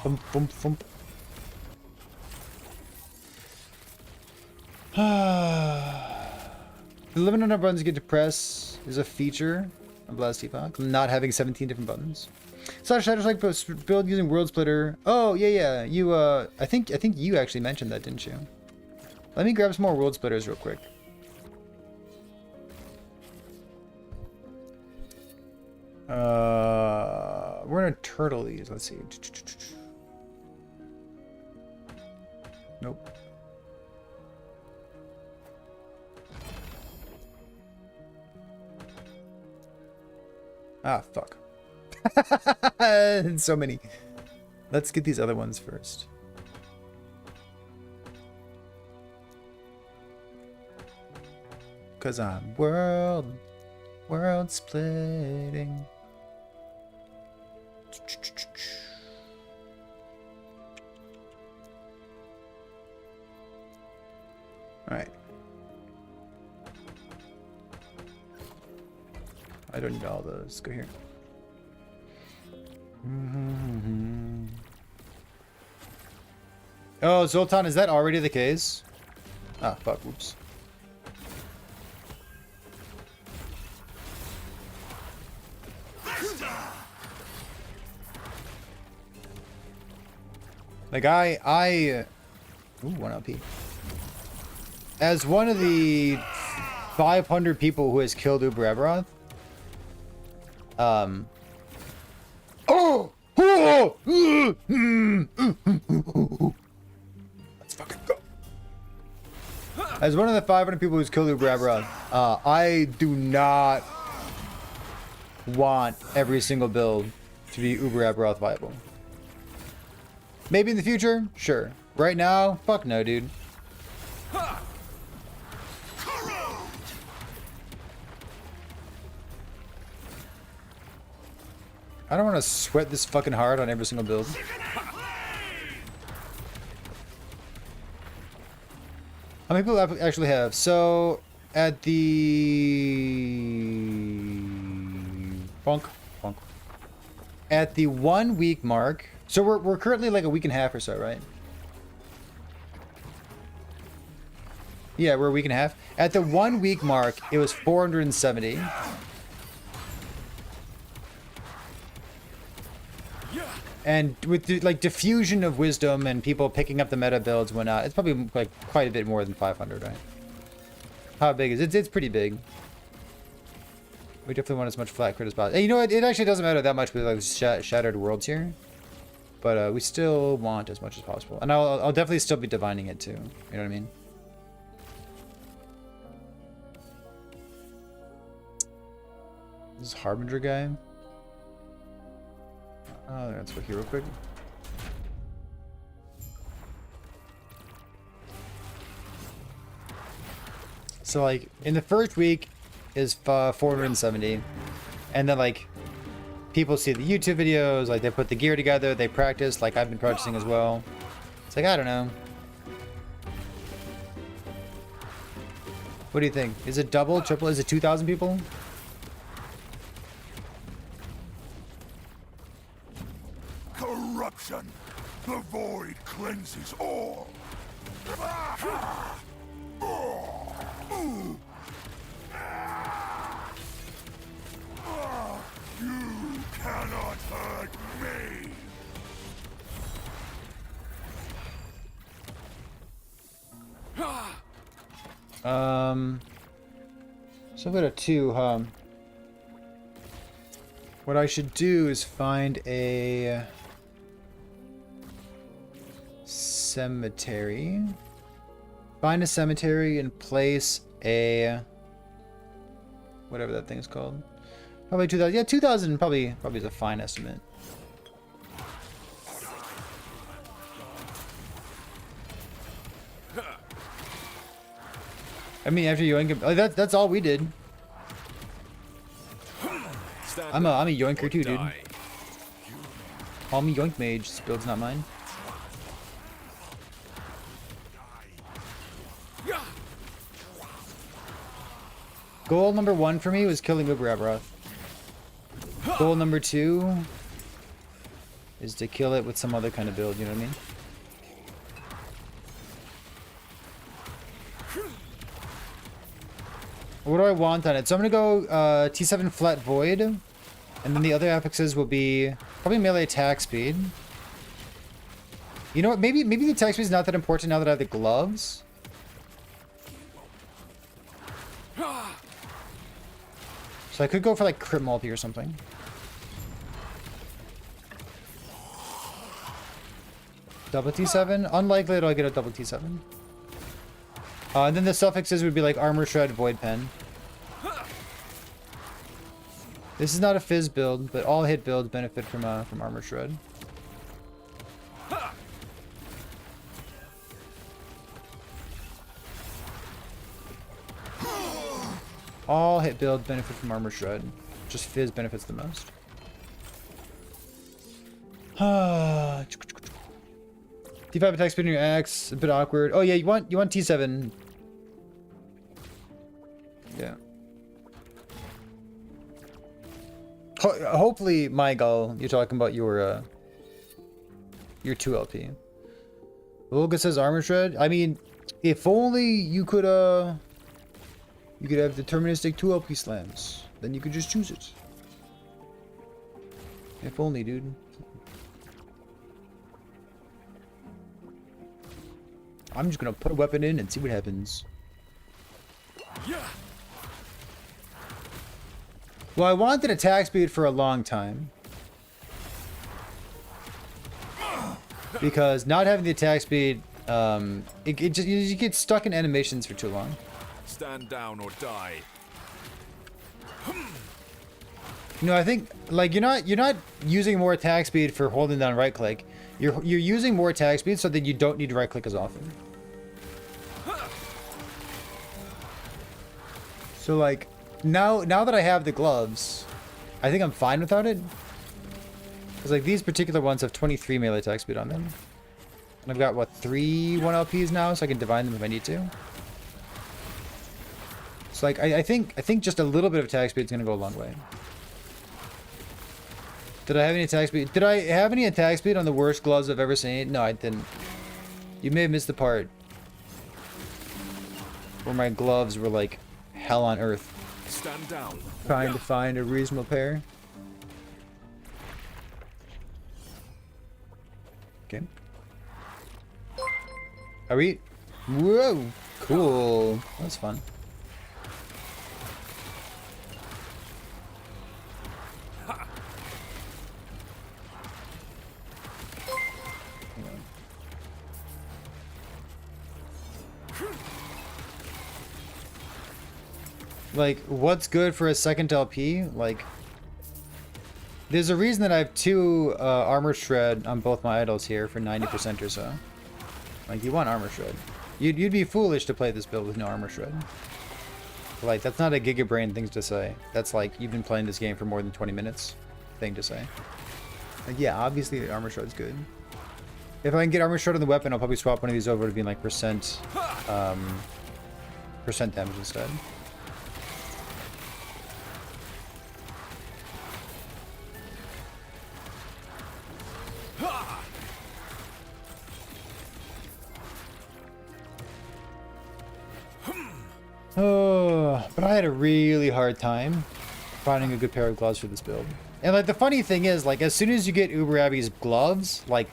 Thump, thump, thump. The limited number of buttons you get to press is a feature of Blast Epoch. Not having 17 different buttons. Slash Shadow Strike build using World Splitter. Oh yeah. You I think you actually mentioned that, didn't you? Let me grab some more World Splitters real quick. We're gonna turtle these. Let's see. Nope. Ah, fuck. So many. Let's get these other ones first. Cause I'm world splitting. All right. I don't need all those. Go here. Oh, Zoltan, is that already the case? Ah, fuck. Whoops. Like ooh, 1 LP. As one of the 500 people who has killed Uber Aberoth, let's fucking go. As one of the 500 people who's killed Uber Aberoth, I do not want every single build to be Uber Aberoth viable. Maybe in the future, sure. Right now, fuck no, dude. I don't want to sweat this fucking hard on every single build. How many people actually have? So, at the... Bonk. Bonk. At the 1 week mark... So we're currently like a week and a half or so, right? Yeah, we're a week and a half. At the 1 week mark, it was 470. And with the, like, diffusion of wisdom and people picking up the meta builds when it's probably like quite a bit more than 500, right? How big is it? It's pretty big. We definitely want as much flat crit as possible. And you know what? It actually doesn't matter that much with like shattered worlds here, but we still want as much as possible. And I'll definitely still be divining it too. You know what I mean? This is Harbinger guy. Let's look here real quick. So like in the first week is 470, and then like people see the YouTube videos, like they put the gear together, they practice, like I've been practicing as well. It's like, I don't know. What do you think? Is it double, triple? Is it 2,000 people? Corruption! The void cleanses all! You cannot hurt me! So I've got a 2, huh? What I should do is find a cemetery. Find a cemetery and place a whatever that thing is called. Probably 2,000. Yeah, 2,000 probably is a fine estimate. I mean, after yoink, like that's all we did. I'm a yoinker too, dude. Call me yoink mage. This build's not mine. Goal number 1 for me was killing Uber. Goal number 2 is to kill it with some other kind of build. You know what I mean? What do I want on it? So I'm gonna go T7 flat void, and then the other affixes will be probably melee attack speed. You know what? Maybe the attack speed is not that important now that I have the gloves. So I could go for like crit multi or something. Double T7? Unlikely that I'll get a double T7. And then the suffixes would be like armor shred, void pen. This is not a fizz build, but all hit builds benefit from armor shred. All hit builds benefit from armor shred. Just fizz benefits the most. T5 attack speed on your axe, a bit awkward. Oh yeah, you want T7. Yeah. Hopefully, Mygal, you're talking about your 2 LP. Volga says armor shred. I mean, if only you could have deterministic 2 LP slams, then you could just choose it. If only, dude. I'm just gonna put a weapon in and see what happens. Yeah. Well, I wanted attack speed for a long time. Because not having the attack speed, you get stuck in animations for too long. Stand down or die. You know, I think like you're not using more attack speed for holding down right click. You're using more attack speed so that you don't need to right click as often. So like now that I have the gloves, I think I'm fine without it. Because like these particular ones have 23 melee attack speed on them. And I've got what, 3 1LPs now, so I can divide them if I need to. So like I think just a little bit of attack speed is gonna go a long way. Did I have any attack speed? Did I have any attack speed on the worst gloves I've ever seen? No, I didn't. You may have missed the part where my gloves were like hell on earth. Stand down. Trying to find a reasonable pair. Okay. Are we? Whoa! Cool. That's fun. Like, what's good for a second LP? Like, there's a reason that I have 2 armor shred on both my idols here for 90% or so. Like, you want armor shred. You'd be foolish to play this build with no armor shred. Like, that's not a Giga Brain thing to say. That's like, you've been playing this game for more than 20 minutes thing to say. Like, yeah, obviously the armor shred's good. If I can get armor shred on the weapon, I'll probably swap one of these over to being like percent damage instead. Oh, but I had a really hard time finding a good pair of gloves for this build. And like the funny thing is, like as soon as you get Uber Abby's gloves, like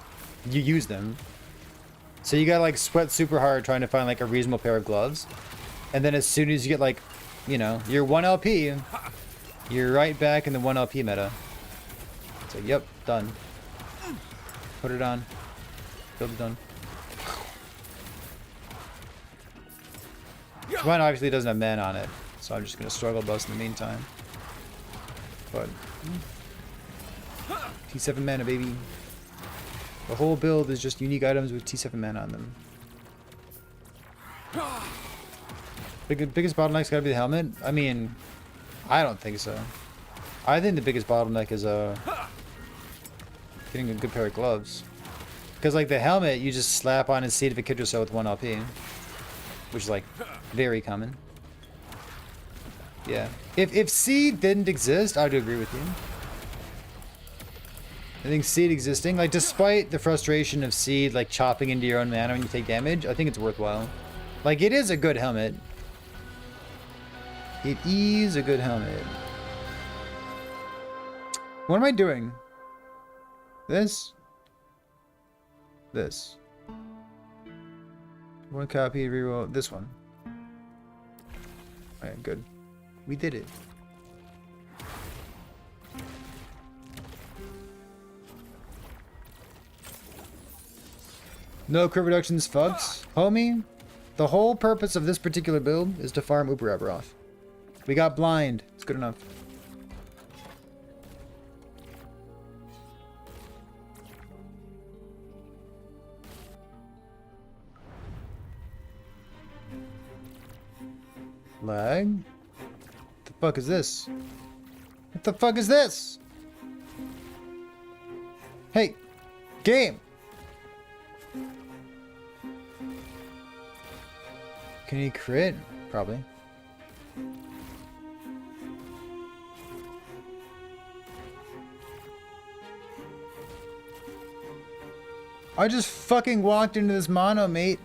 you use them. So you gotta like sweat super hard trying to find like a reasonable pair of gloves. And then as soon as you get like, you know, your 1LP, you're right back in the 1LP meta. It's like, yep, done. Put it on. Build it done. Mine obviously doesn't have mana on it, so I'm just gonna struggle bust in the meantime. But T7 mana, baby. The whole build is just unique items with T7 mana on them. Biggest bottleneck's gotta be the helmet? I mean, I don't think so. I think the biggest bottleneck is getting a good pair of gloves. Because like the helmet, you just slap on and Seed of a Kid or so with 1LP. Which is like very common. Yeah. If Seed didn't exist, I would agree with you. I think Seed existing, like despite the frustration of Seed like chopping into your own mana when you take damage, I think it's worthwhile. Like it is a good helmet. It is a good helmet. What am I doing? This? This. One copy, reroll this one. Alright, good. We did it. No crit reductions, fucks. Homie, the whole purpose of this particular build is to farm Uber Aberoth. We got blind. It's good enough. Lag? What the fuck is this? What the fuck is this? Hey, game! Can he crit? Probably. I just fucking walked into this mono, mate.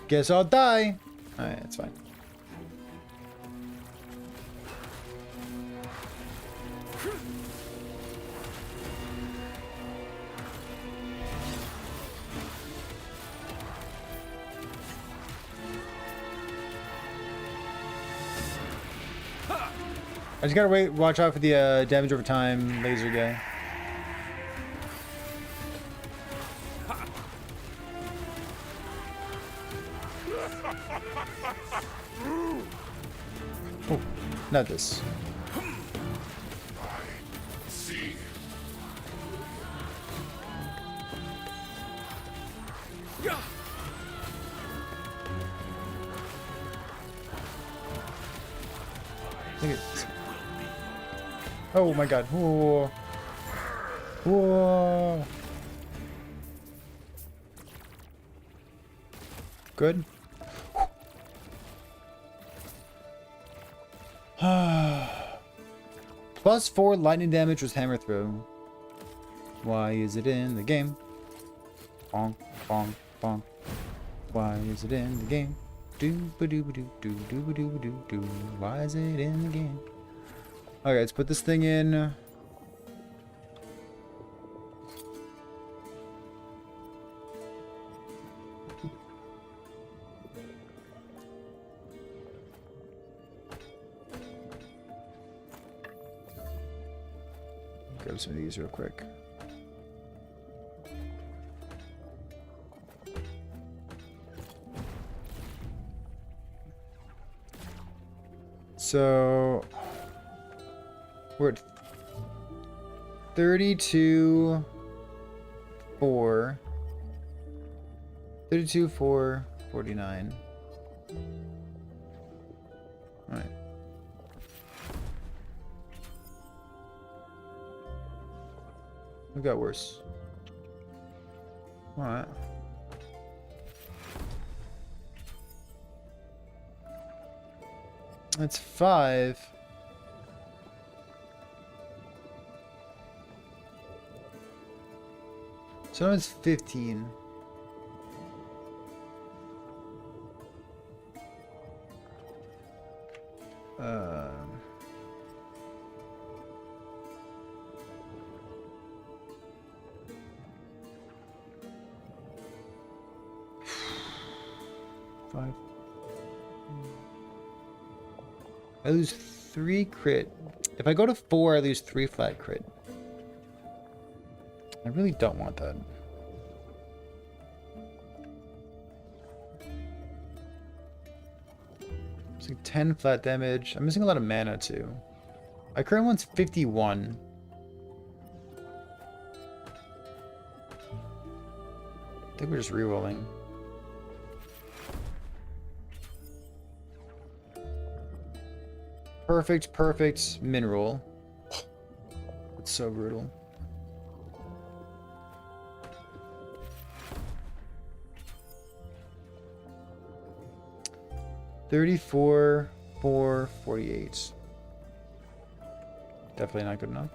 Guess I'll die. Alright, that's fine. just gotta watch out for the damage over time laser guy. Oh, not this. See. Look at this. Oh my god. Whoa. Whoa. Good. +4 lightning damage was hammer throw. Why is it in the game? Bonk, bonk, bonk. Why is it in the game? Do. Why is it in the game? Okay, let's put this thing in. Grab some of these real quick. So we're at 32 4 32 4 49. All right. We got worse. All right. That's 5. So it's 15. Five. I lose 3 crit. If I go to 4, I lose 3 flat crit. I really don't want that. It's like 10 flat damage. I'm missing a lot of mana too. My current one's 51. I think we're just rerolling. Perfect mineral. It's so brutal. $34, $4, $48. Definitely not good enough.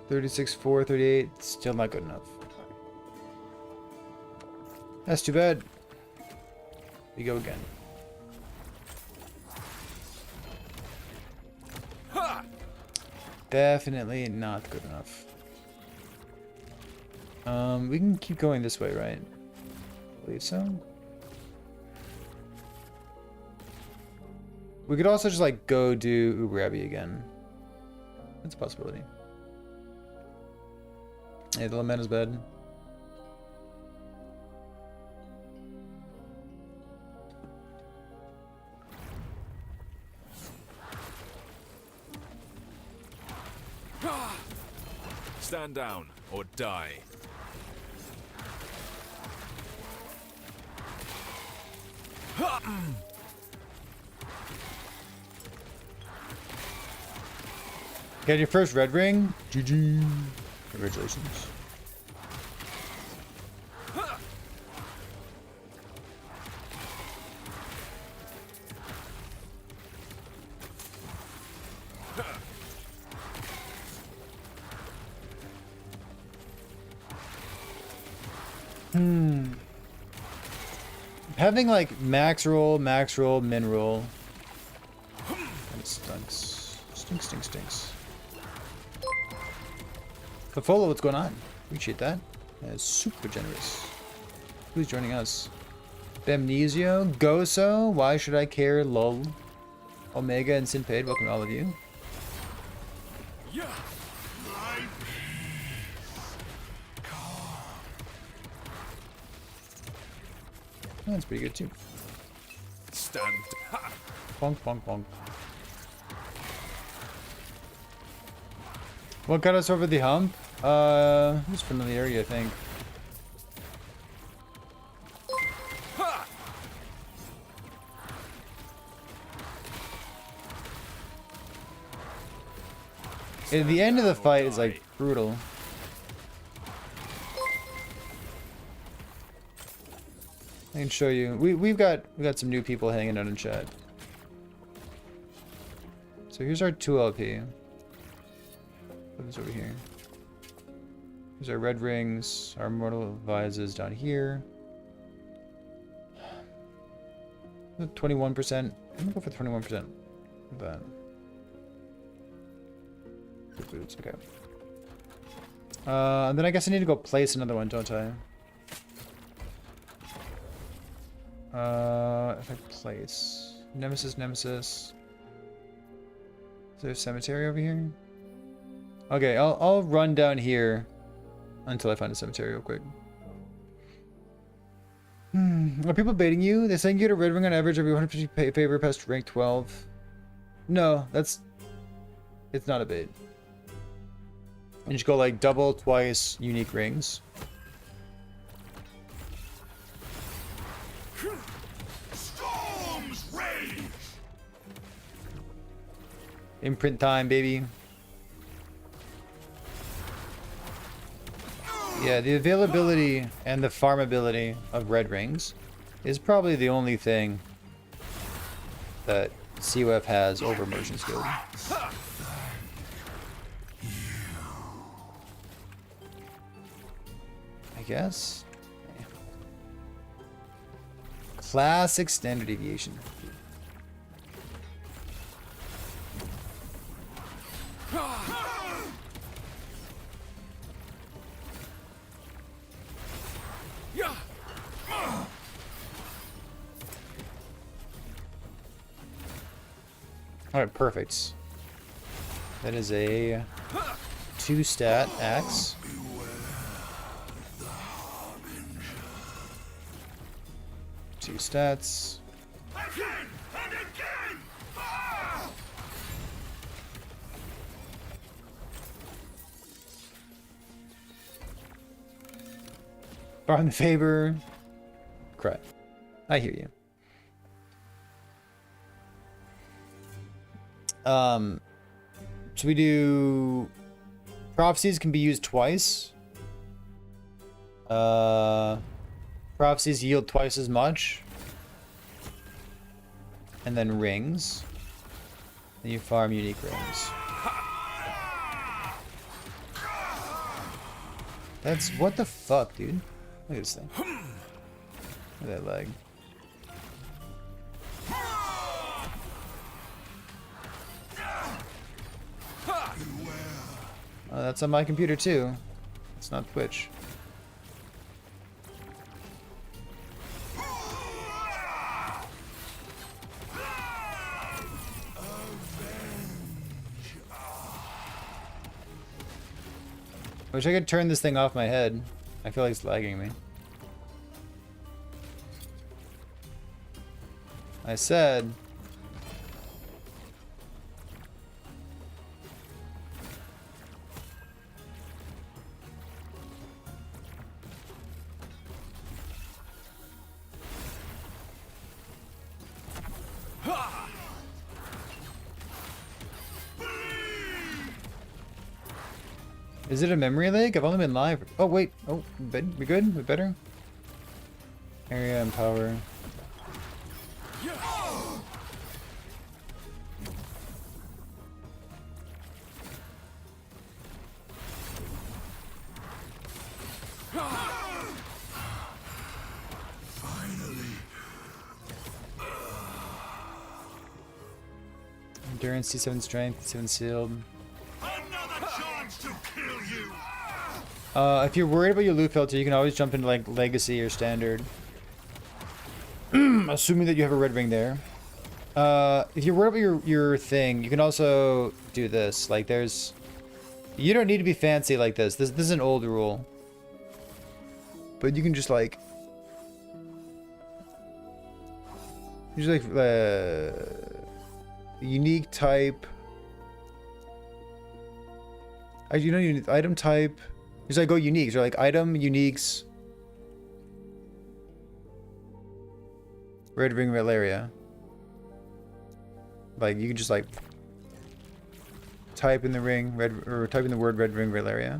$36, $4, $38. Still not good enough. That's too bad. We go again. Definitely not good enough. We can keep going this way, right? I believe so. We could also just like go do Uber Abbey again. That's a possibility. Yeah, the lament is bad. Stand down or die. Get your first red ring? GG. Congratulations. Having like max roll, min roll. That stinks. Stinks. Fafolo, what's going on? Appreciate that. That is super generous. Who's joining us? Bamnesio, Goso, why should I care? Lol. Omega and Sinpaid, welcome to all of you. Yeah. That's pretty good too. Stand. Ha. Bonk, bonk, bonk. What got us over the hump? Just familiarity, I think. Ha. At the end of the fight is like brutal. I can show you. We got some new people hanging out in chat. So here's our 2 LP. Put this over here. Here's our red rings. Our mortal vises down here. 21%. I'm gonna go for 21%. Like that. Good boots, okay. And then I guess I need to go place another one, don't I? If I place Nemesis. Is there a cemetery over here? Okay, I'll run down here until I find a cemetery real quick. Are people baiting you? They're saying you get a red ring on average every 150 favor past rank 12. No, it's not a bait. And you just go like double, twice, unique rings. Storms rage. Imprint time, baby. Yeah, the availability and the farmability of red rings is probably the only thing that COF has over Merchant's Guild. I guess. Classic standard deviation. Yeah. Alright, perfect. That is a 2-stat axe. 2 stats. Again and again. Farm the favor. Crap. I hear you. So we do prophecies can be used twice. Prophecies yield twice as much. And then rings. Then you farm unique rings. That's what the fuck, dude. Look at this thing. Look at that leg. Oh, that's on my computer too. It's not Twitch. I wish I could turn this thing off my head. I feel like it's lagging me. I said... Is it a memory lag? I've only been live. Oh, wait. Oh, we good? We better? Area and power. Endurance, C7 strength, C7 sealed. Another chance to kill you. If you're worried about your loot filter, you can always jump into like Legacy or Standard. Assuming that you have a red ring there. If you're worried about your thing, you can also do this. Like, there's... You don't need to be fancy like this. This is an old rule. But you can just, like... Just, like, unique type... You know, you need item type... Just, like, go uniques. Or, like, item, uniques... Red ring, Valeria. Like, you can just, like... type in the ring, or type in the word red ring, Valeria.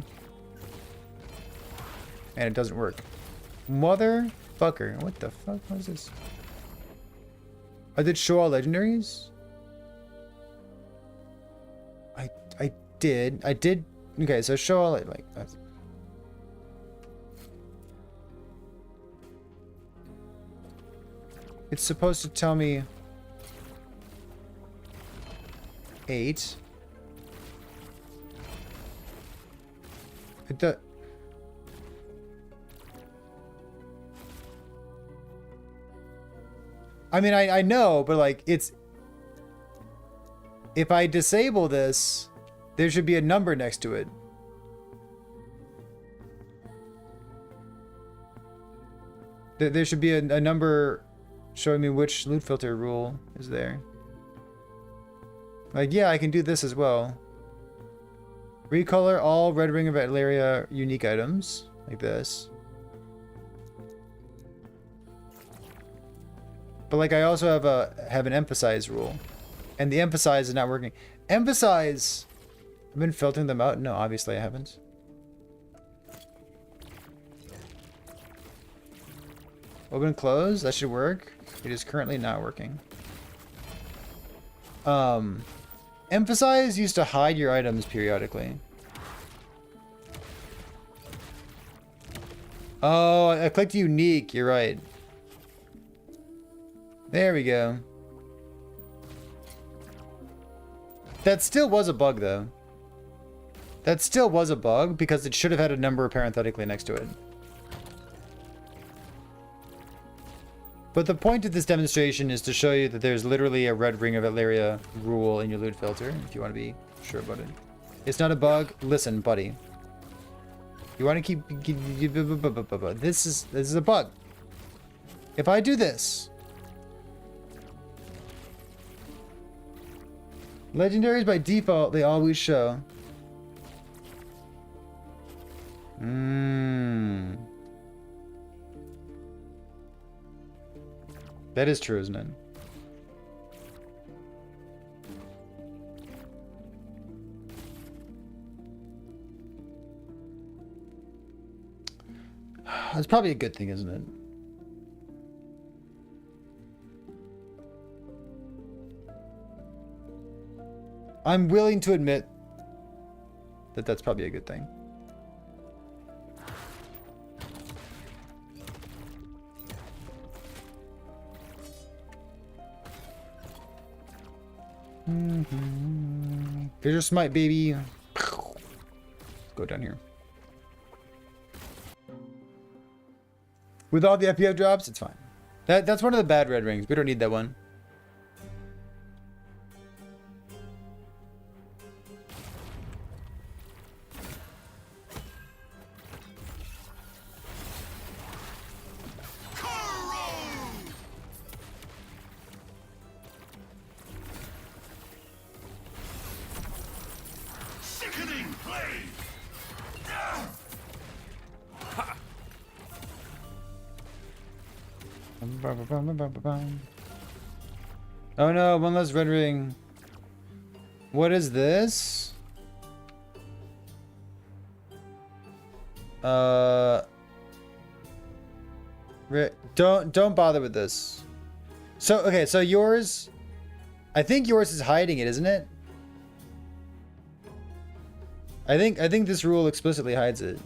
And it doesn't work. Motherfucker. What the fuck? What is this? I did show all legendaries? I did. Okay, so show all, like, that's... It's supposed to tell me 8. It does. I mean, I know, but like, it's... If I disable this, there should be a number next to it. There should be a number showing me which loot filter rule is there. Like, yeah, I can do this as well. Recolor all Red Ring of Atlaria unique items, like this. But like, I also have an emphasize rule, and the emphasize is not working. Emphasize. I've been filtering them out. No, obviously I haven't. Open, close. That should work. It is currently not working. Emphasize used to hide your items periodically. Oh, I clicked unique. You're right. There we go. That still was a bug, though. That still was a bug because it should have had a number parenthetically next to it. But the point of this demonstration is to show you that there's literally a Red Ring of Atlaria rule in your loot filter, if you want to be sure about it. It's not a bug. Listen, buddy. You want to keep... This is a bug. If I do this... Legendaries by default, they always show. That is true, isn't it? That's probably a good thing, isn't it? I'm willing to admit that that's probably a good thing. Here's your smite, baby. Let's go down here. With all the FPF drops, it's fine. That's one of the bad red rings. We don't need that one. Oh no, one less red ring. What is this? Don't bother with this. So okay, so yours, I think yours is hiding it, isn't it? I think this rule explicitly hides it.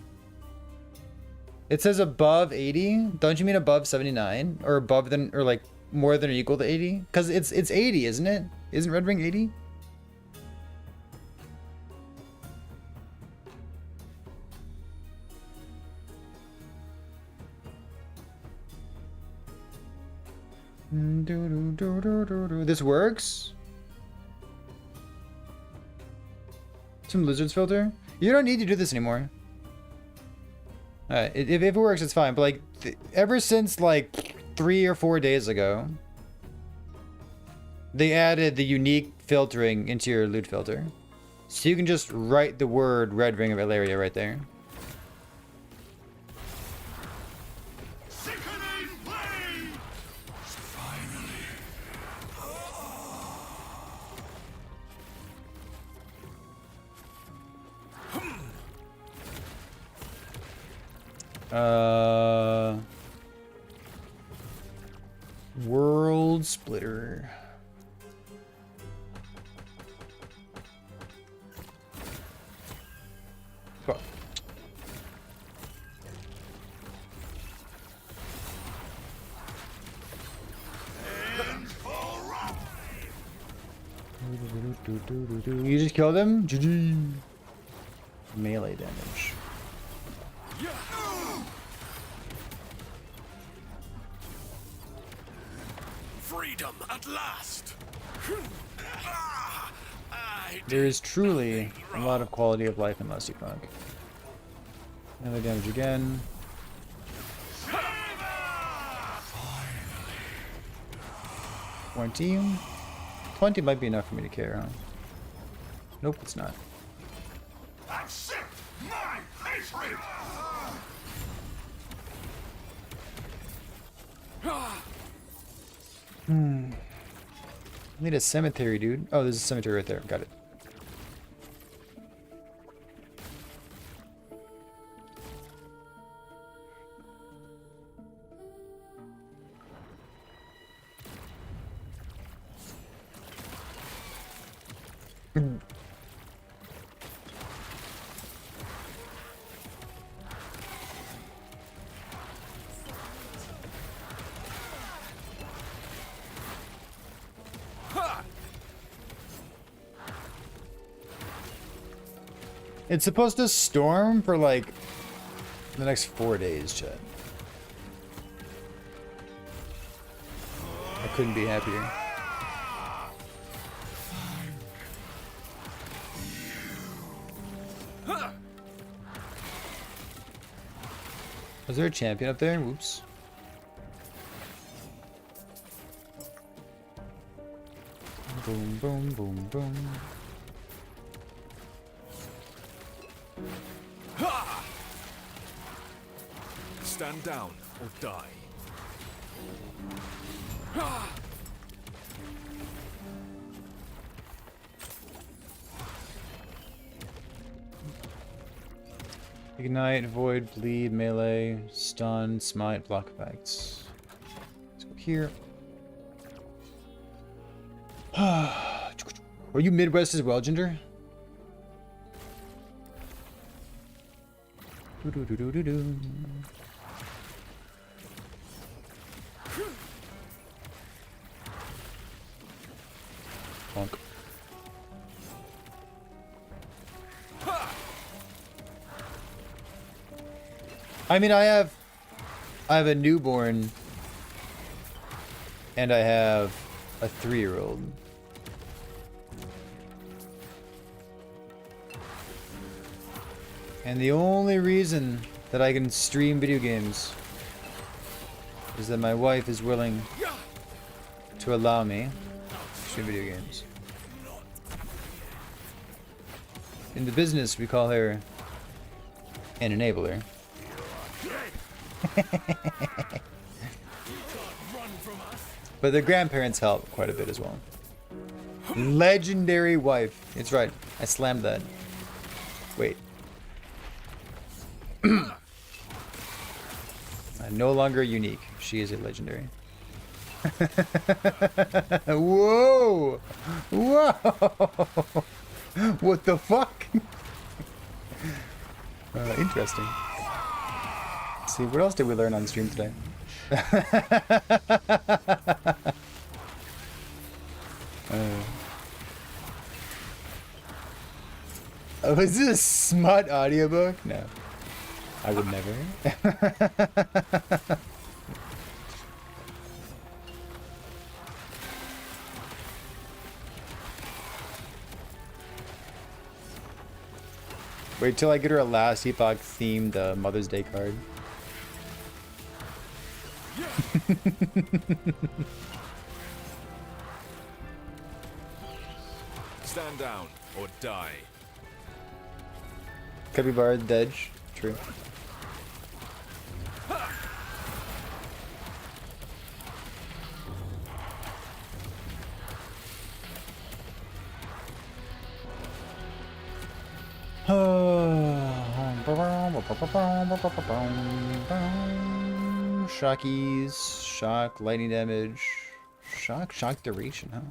It says above 80. Don't you mean above 79 or above than, or like more than or equal to 80? Because it's 80, isn't it? Isn't Red Ring 80? This works? Some lizards filter? You don't need to do this anymore. If it works, it's fine. But like, ever since like 3 or 4 days ago, they added the unique filtering into your loot filter. So you can just write the word Red Ring of Ilaria right there. World Splitter. Fuck. You just killed him? GG. Melee damage. Freedom at last. There is truly a lot of quality of life in Lusty Funk. Melee damage again. 20? 20 might be enough for me to care, huh? Nope, it's not. Accept my hatred! I need a cemetery, dude. Oh, there's a cemetery right there. Got it. It's supposed to storm for like the next 4 days, Chet. I couldn't be happier. Was there a champion up there? Whoops. Boom, boom, boom, boom. Stand down or die. Ignite, void, bleed, melee, stun, smite, block effects. Let's go here. Are you Midwest as well, Jinder? Do-do-do-do-do-do. Bonk. I mean, I have a newborn, and I have a 3-year-old. And the only reason that I can stream video games is that my wife is willing to allow me to stream video games. In the business, we call her an enabler. But the grandparents help quite a bit as well. Legendary wife. It's right. I slammed that. Wait. No longer unique. She is a legendary. Whoa! Whoa! What the fuck? Interesting. Let's see, what else did we learn on stream today? Was this a smut audiobook? No. I would never. Wait till I get her a last epoch themed Mother's Day card. Stand down or die. Capybara, Dedge. True. Shockies, shock, lightning damage, shock duration, huh?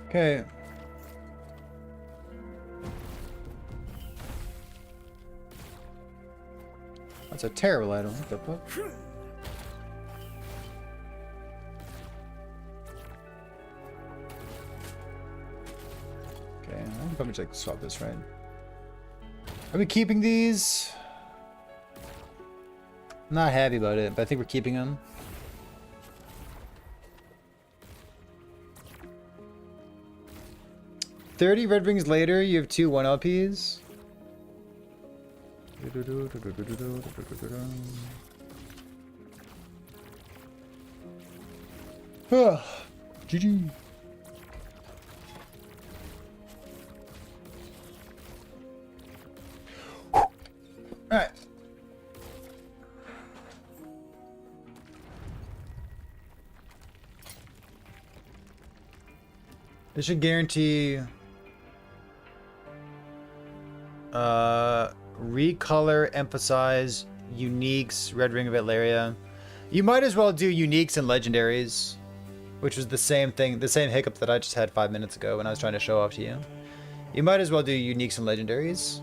Okay. That's a terrible item. What the fuck? Okay, I'll probably like swap this, right? Are we keeping these? I'm not happy about it, but I think we're keeping them. $30 red rings later, you have 2 1LPs. GG. Alright. This should guarantee recolor, emphasize, uniques, red ring of Iterating. You might as well do uniques and legendaries, which was the same thing, the same hiccup that I just had 5 minutes ago when I was trying to show off to you. You might as well do uniques and legendaries.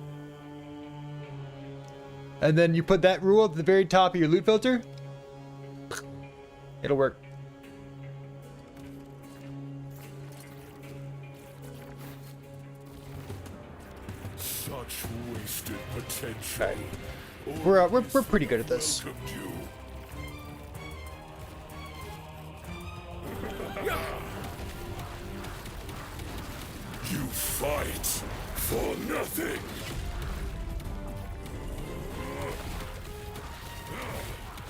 And then you put that rule at the very top of your loot filter. It'll work. Such wasted potential. Right. We're pretty good at this. You fight for nothing.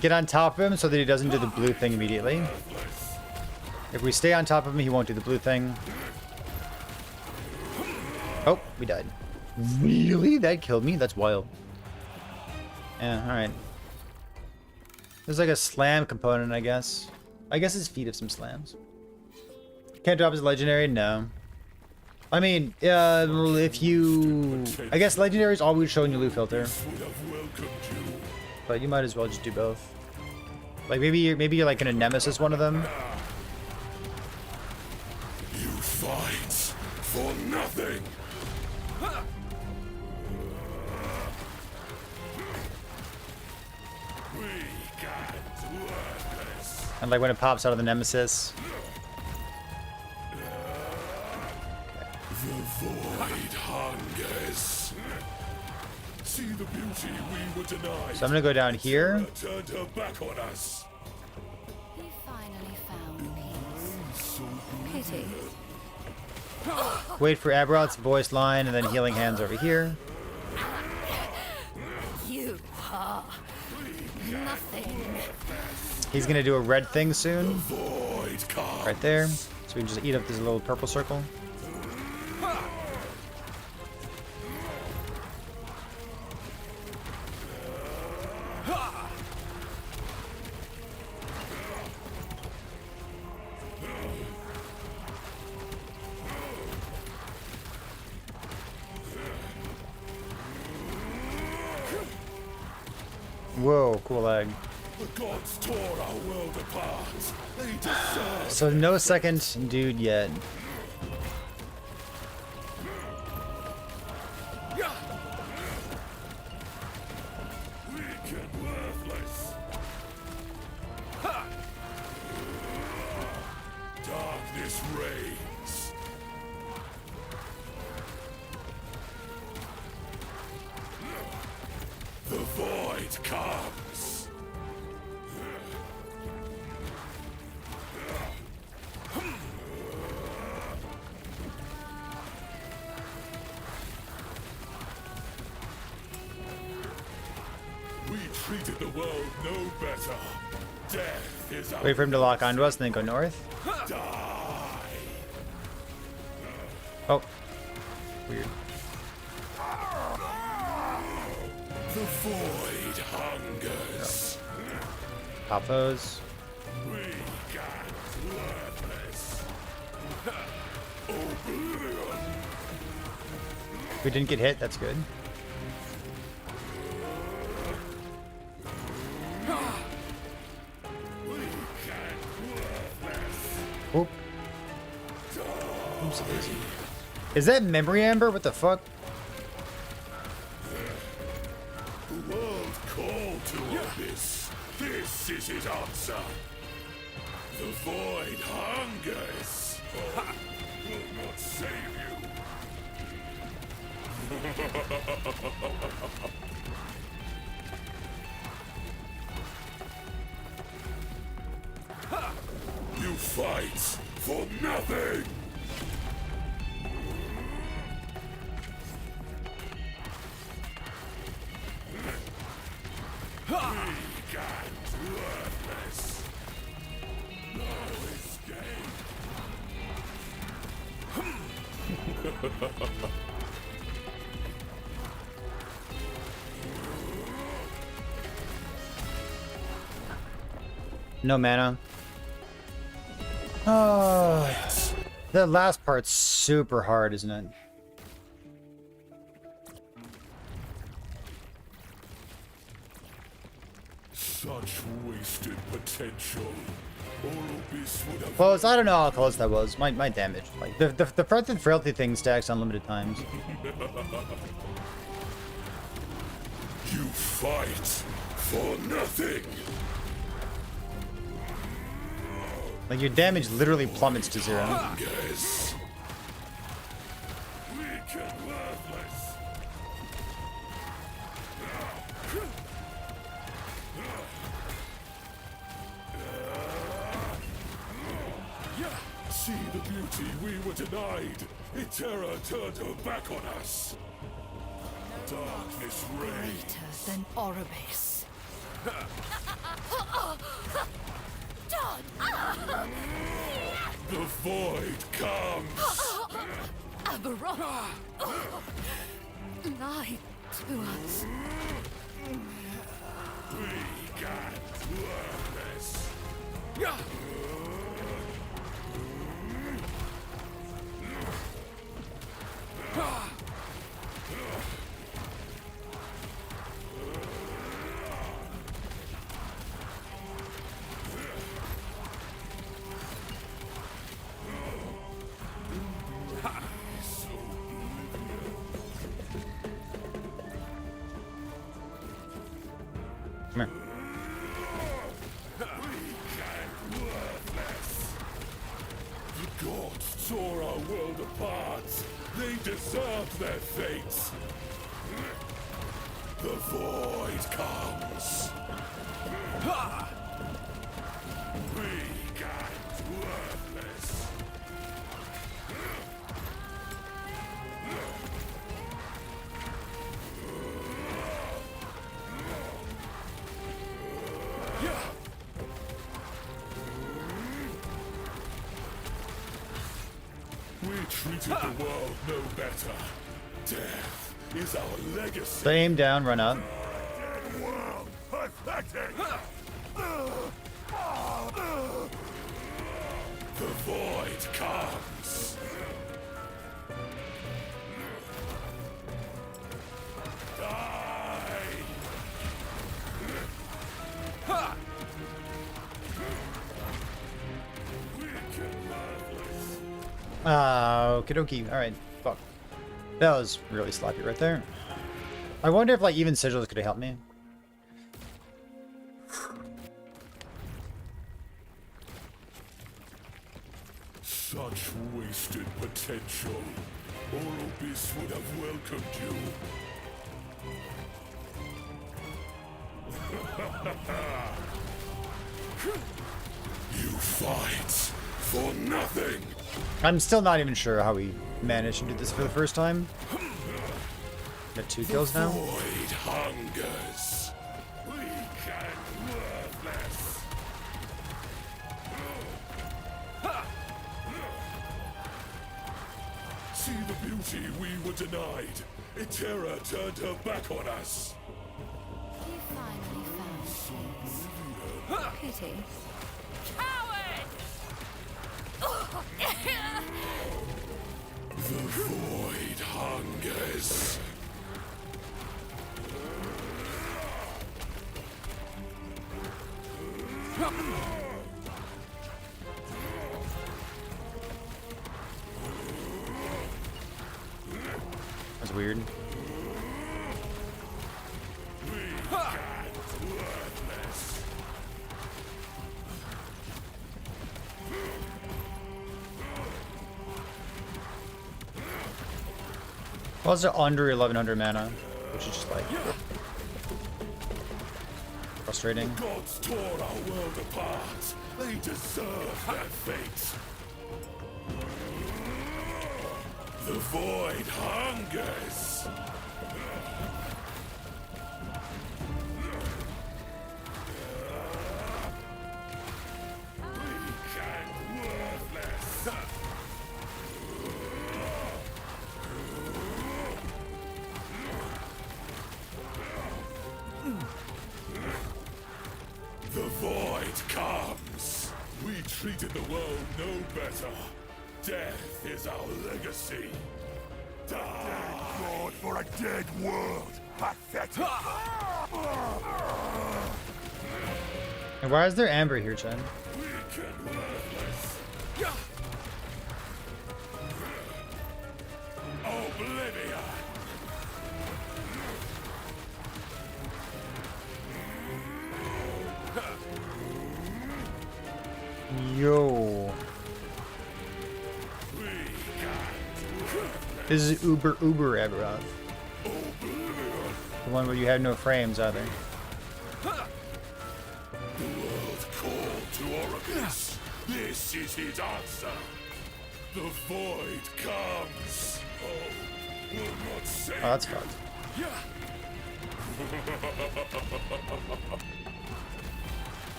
Get on top of him so that he doesn't do the blue thing immediately. If we stay on top of him, he won't do the blue thing. Oh, we died. Really? That killed me? That's wild. Yeah, alright. There's like a slam component, I guess. I guess his feet have some slams. Can't drop his legendary? No. I mean, if you... I guess legendary is always showing your loot filter. But you might as well just do both. Like maybe you're like gonna nemesis one of them. You fight for nothing. And like when it pops out of the nemesis. The void hungers. See the beauty we were denied. So I'm gonna go down here. Turned her back on us. He finally found peace. Pity. Wait for Aberrot's voice line and then healing hands over here. You are nothing. He's gonna do a red thing soon. Void comes. Right there. So we can just eat up this little purple circle. Whoa, cool lag. The gods tore our world apart. They deserve. So no second dude yet. Weak and worthless. Darkness reigns. treated the world no better. Death is our Wait for him to lock onto us and then go north. die. Oh. Weird. The void hungers. Pop those. We can worthless. Oblivion. We didn't get hit, that's good. Oop. Oops, daisy. Is that memory amber? What the fuck? The world called to Abyss. This is his answer. The void hungers. Oh, will not save you. You fight for nothing. Weak and worthless. No escape. No mana. Oh, the last part's super hard, isn't it? Such wasted potential. Abyss would have Close. I don't know how close that was. My damage. Like the breadth and frailty thing stacks unlimited times. You fight for nothing. Like your damage literally plummets to 0. Hungers. Weak and worthless. See the beauty we were denied. Itera turned her back on us. Darkness reigns. Greater than Orbis. The void comes. Aberron! Lie to us. Weak and worthless. Come here. The gods tore our world apart. They deserve their fate. The void comes. Weak and worthless. We treated the world no better. Death is our legacy. So aim down, run up. Dead world, pathetic. The void comes. Die. Okie dokie. Alright, fuck. That was really sloppy right there. I wonder if, like, even sigils could have helped me. Such wasted potential. Abyss would have welcomed you. You fight for nothing. I'm still not even sure how we managed to do this for the first time. Got 2 kills now. Void hungers. Weak See the beauty we were denied. Itera turned her back on us. You finally found peace. Pity. The void hungers. That's weird. Worthless. Plus they're under 1100 mana, which is just like frustrating. Gods tore our world apart. They deserve their fate. The void hungers. Weak and worthless. The void comes. We treated the world no better. Death is our legacy. Die. God for a dead world. Pathetic. And why is there Amber here, Chen? Weak and worthless. Oblivion. Yo. This is Uber Aberoth. The one where you have no frames either. The world called to Oracles. This is his answer. The void comes. Oh, will not save. Oh, that's fucked.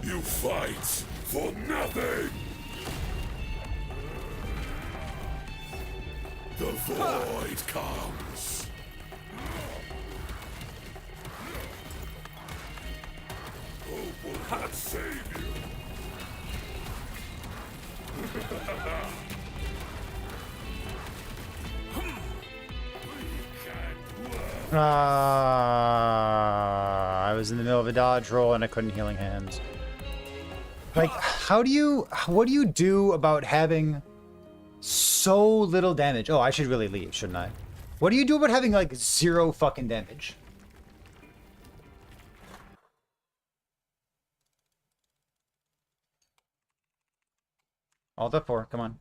You fight for nothing. The void comes. Hope will not save you. I was in the middle of a dodge roll and I couldn't healing hands. Like, what do you do about having so little damage? Oh, I should really leave, shouldn't I? What do you do about having like 0 fucking damage? Alt F4, come on.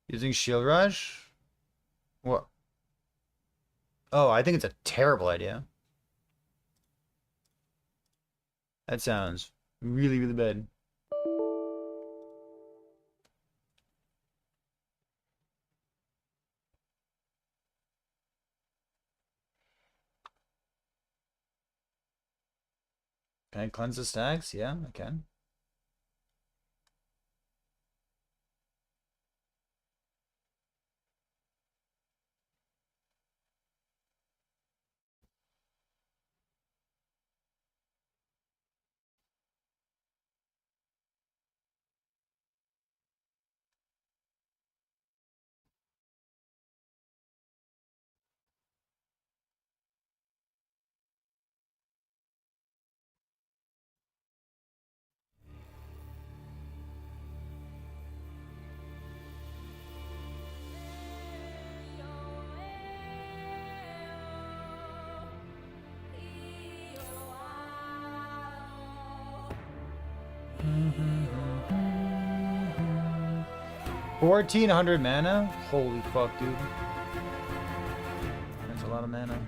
Using Shield Rush? What? Oh, I think it's a terrible idea. That sounds really, really bad. Can I cleanse the stacks? Yeah, I can. Mm-hmm. 1400 mana? Holy fuck, dude. That's a lot of mana.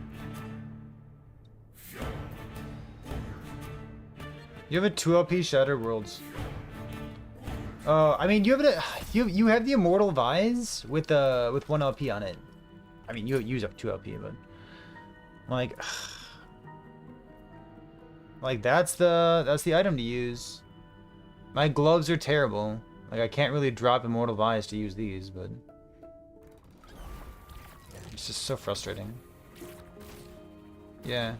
You have a 2 LP Shattered Worlds. I mean, you have the Immortal Vise with 1 LP on it. I mean, you use up 2 LP, but like, Like that's the item to use. My gloves are terrible. Like I can't really drop Immortal Vies to use these, but it's just so frustrating. Yeah.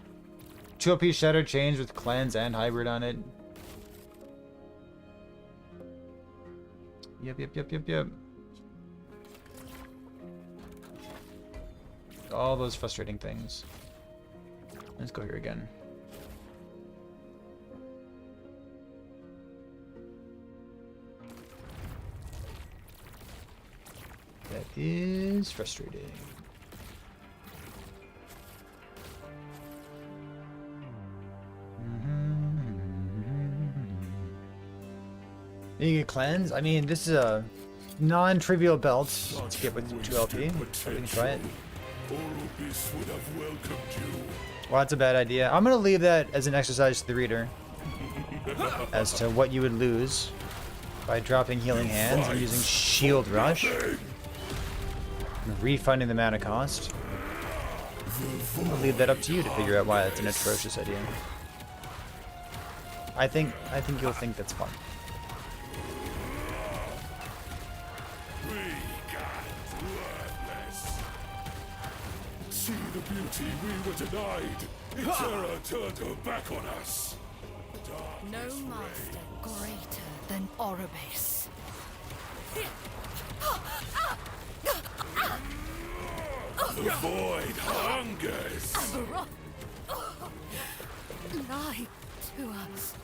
2 OP Shatter Change with Cleanse and Hybrid on it. Yep. All those frustrating things. Let's go here again. That is frustrating. You get Cleanse? I mean, this is a non-trivial belt to get with 2 LP. So we can try it. Orobis would have welcomed you. Well, that's a bad idea. I'm gonna leave that as an exercise to the reader. As to what you would lose by dropping Healing Hands and using Shield Rush. And refunding the mana cost. I'll leave that up to you to figure out why that's an atrocious idea. I think you'll think that's fun. See the beauty we were denied. Itera turned her back on us. No master greater than Orobis. The void hungers. Lie to us.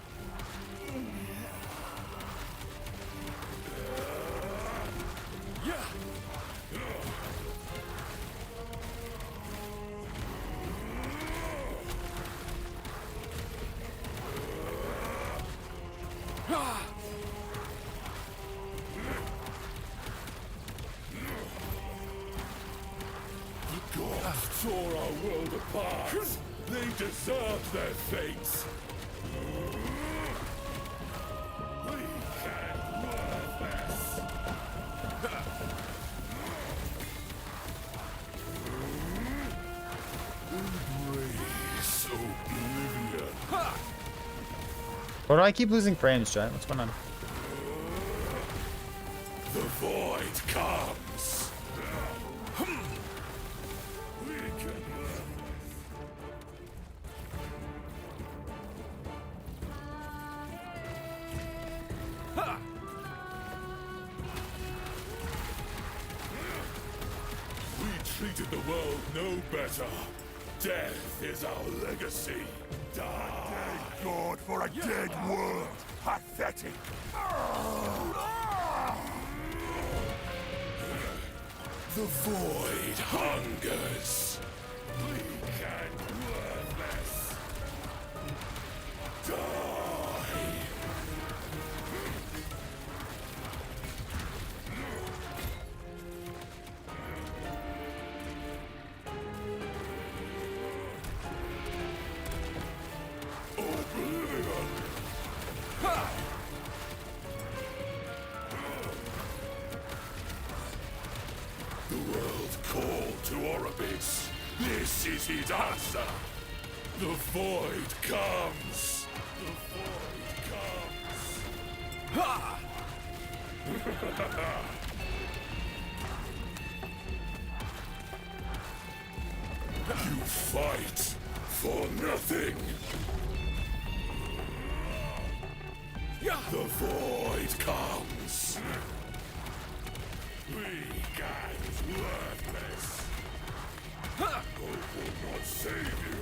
The gods tore our world apart. They deserve their fates. We can't work this. Embrace oblivion. Why do I keep losing frames, chat? What's going on? The void comes. We can We treated the world no better. Death is our legacy. Die. Thank God for a dead world. Pathetic. The void hungers. We can worthless. Die. Oblivion. The world called to Orobis. This is his answer. The void comes. The void comes. Ha! You fight for nothing. The void comes. Weak and worthless. Hope will not save you.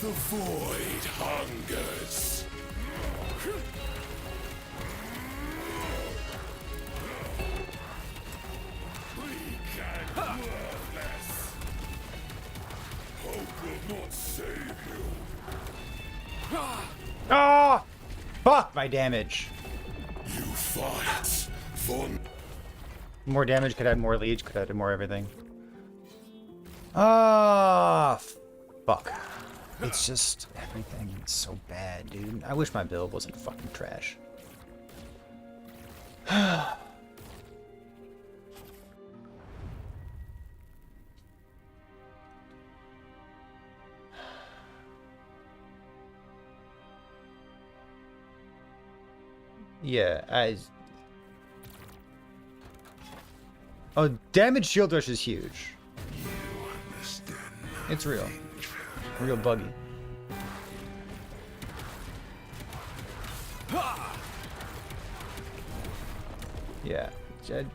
The void hungers. Weak and worthless. Hope will not save you. Ah! Fuck my damage. You fight for More damage could add more leech, could add more everything. Ah, fuck. It's just everything is so bad, dude. I wish my build wasn't fucking trash. Yeah, oh, damage shield rush is huge. It's real. Real buggy. Yeah.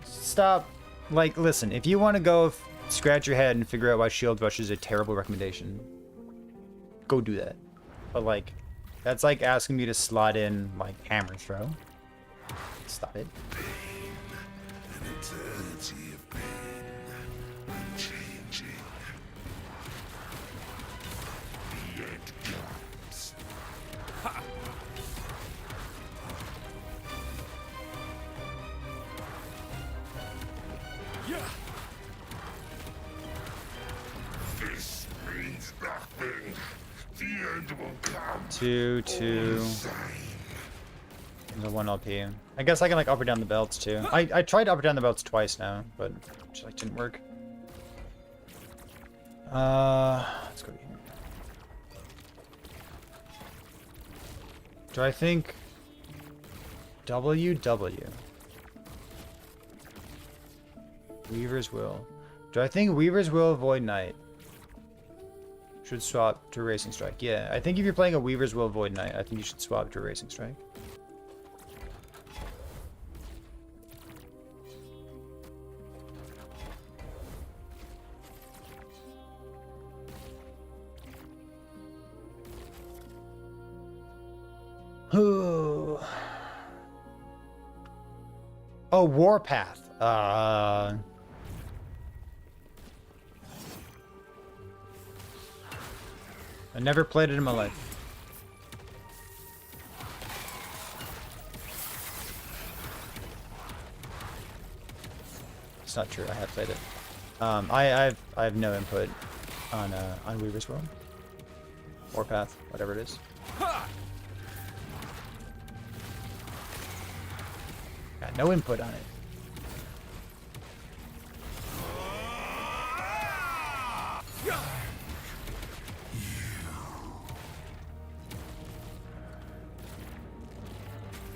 Stop. Like, listen, if you want to go scratch your head and figure out why shield rush is a terrible recommendation, go do that. But, like, that's like asking me to slot in, like, hammer throw. Stop it. An eternity of pain, unchanging. The end comes. This means nothing. The end will come. 2-2. There's a 1 LP. I guess I can like up or down the belts too. I tried up or down the belts twice now, but it just like didn't work. Let's go here. Do I think WW? Weaver's Will. Do I think Weaver's Will Void Knight should swap to Racing Strike? Yeah, I think if you're playing a Weaver's Will Void Knight, I think you should swap to Racing Strike. Oh, Warpath. I never played it in my life. It's not true. I have played it. I have no input on Weaver's World. Warpath, whatever it is. Got no input on it.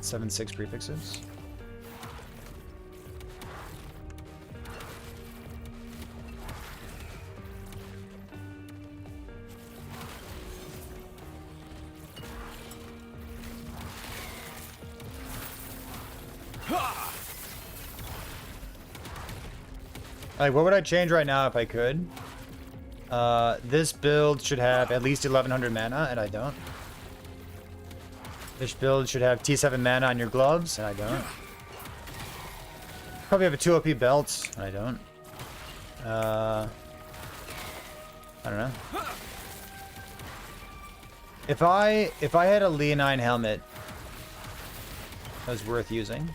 Seven, 6 prefixes. Like, what would I change right now if I could? This build should have at least 1100 mana, and I don't. This build should have T7 mana on your gloves, and I don't. Probably have a 2 OP belt, and I don't. I don't know. If I had a Leonine helmet that was worth using,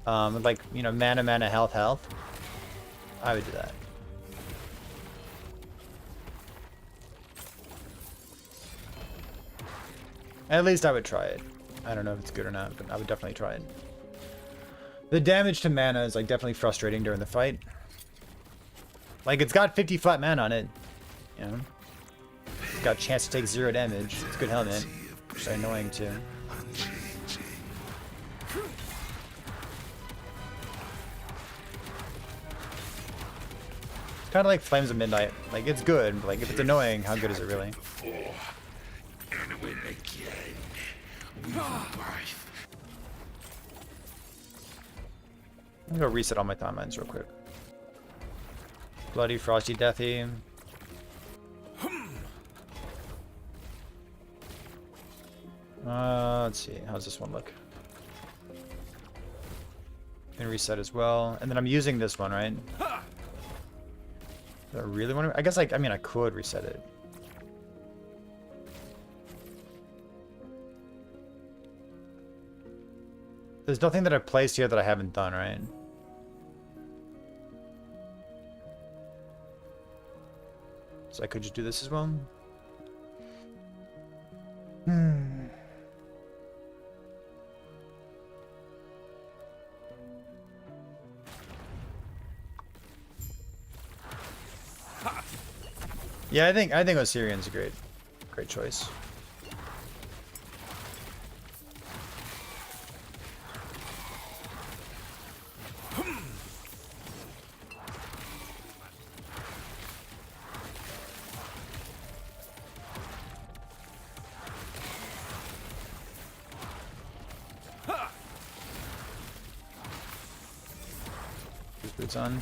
with like, you know, mana, health, I would do that. At least I would try it. I don't know if it's good or not, but I would definitely try it. The damage to mana is like definitely frustrating during the fight. Like, it's got 50 flat mana on it, you know. It's got a chance to take 0 damage. It's a good helmet. It's annoying too. It's kind of like Flames of Midnight. Like, it's good, but like, if it's annoying, how good is it really? I'm gonna go reset all my timelines real quick. Bloody, Frosty, Deathy. Let's see. How's this one look? Gonna reset as well. And then I'm using this one, right? Do I really want to? I guess, like, I mean, I could reset it. There's nothing that I've placed here that I haven't done, right? So I could just do this as well. Yeah, I think Osirian's a great choice. Boots on.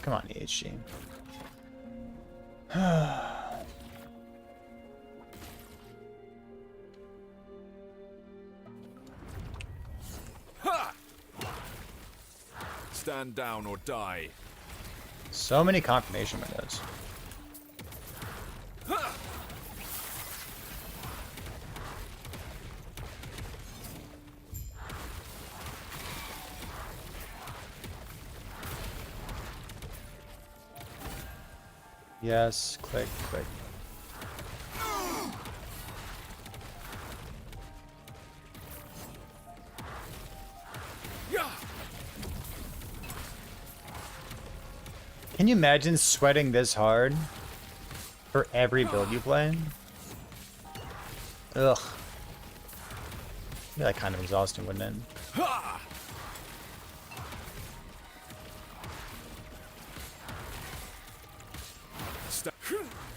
Come on, EHG. Stand down or die. So many confirmation windows. Yes, click, click. Can you imagine sweating this hard for every build you play? Ugh. Be like kind of exhausting, wouldn't it?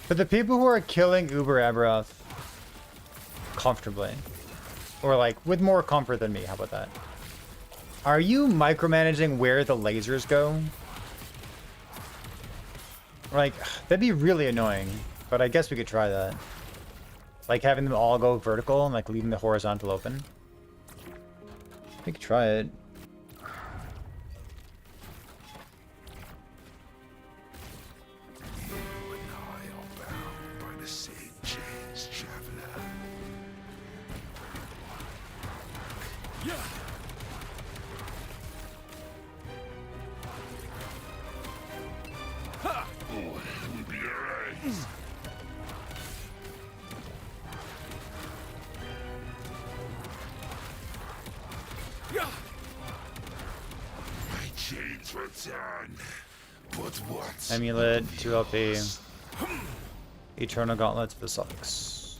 But the people who are killing Uber Aberoth comfortably, or like with more comfort than me, how about that? Are you micromanaging where the lasers go? Like, that'd be really annoying, but I guess we could try that. Like having them all go vertical and like leaving the horizontal open. We could try it. Amulet, 2 LP. Eternal Gauntlets for the suffix.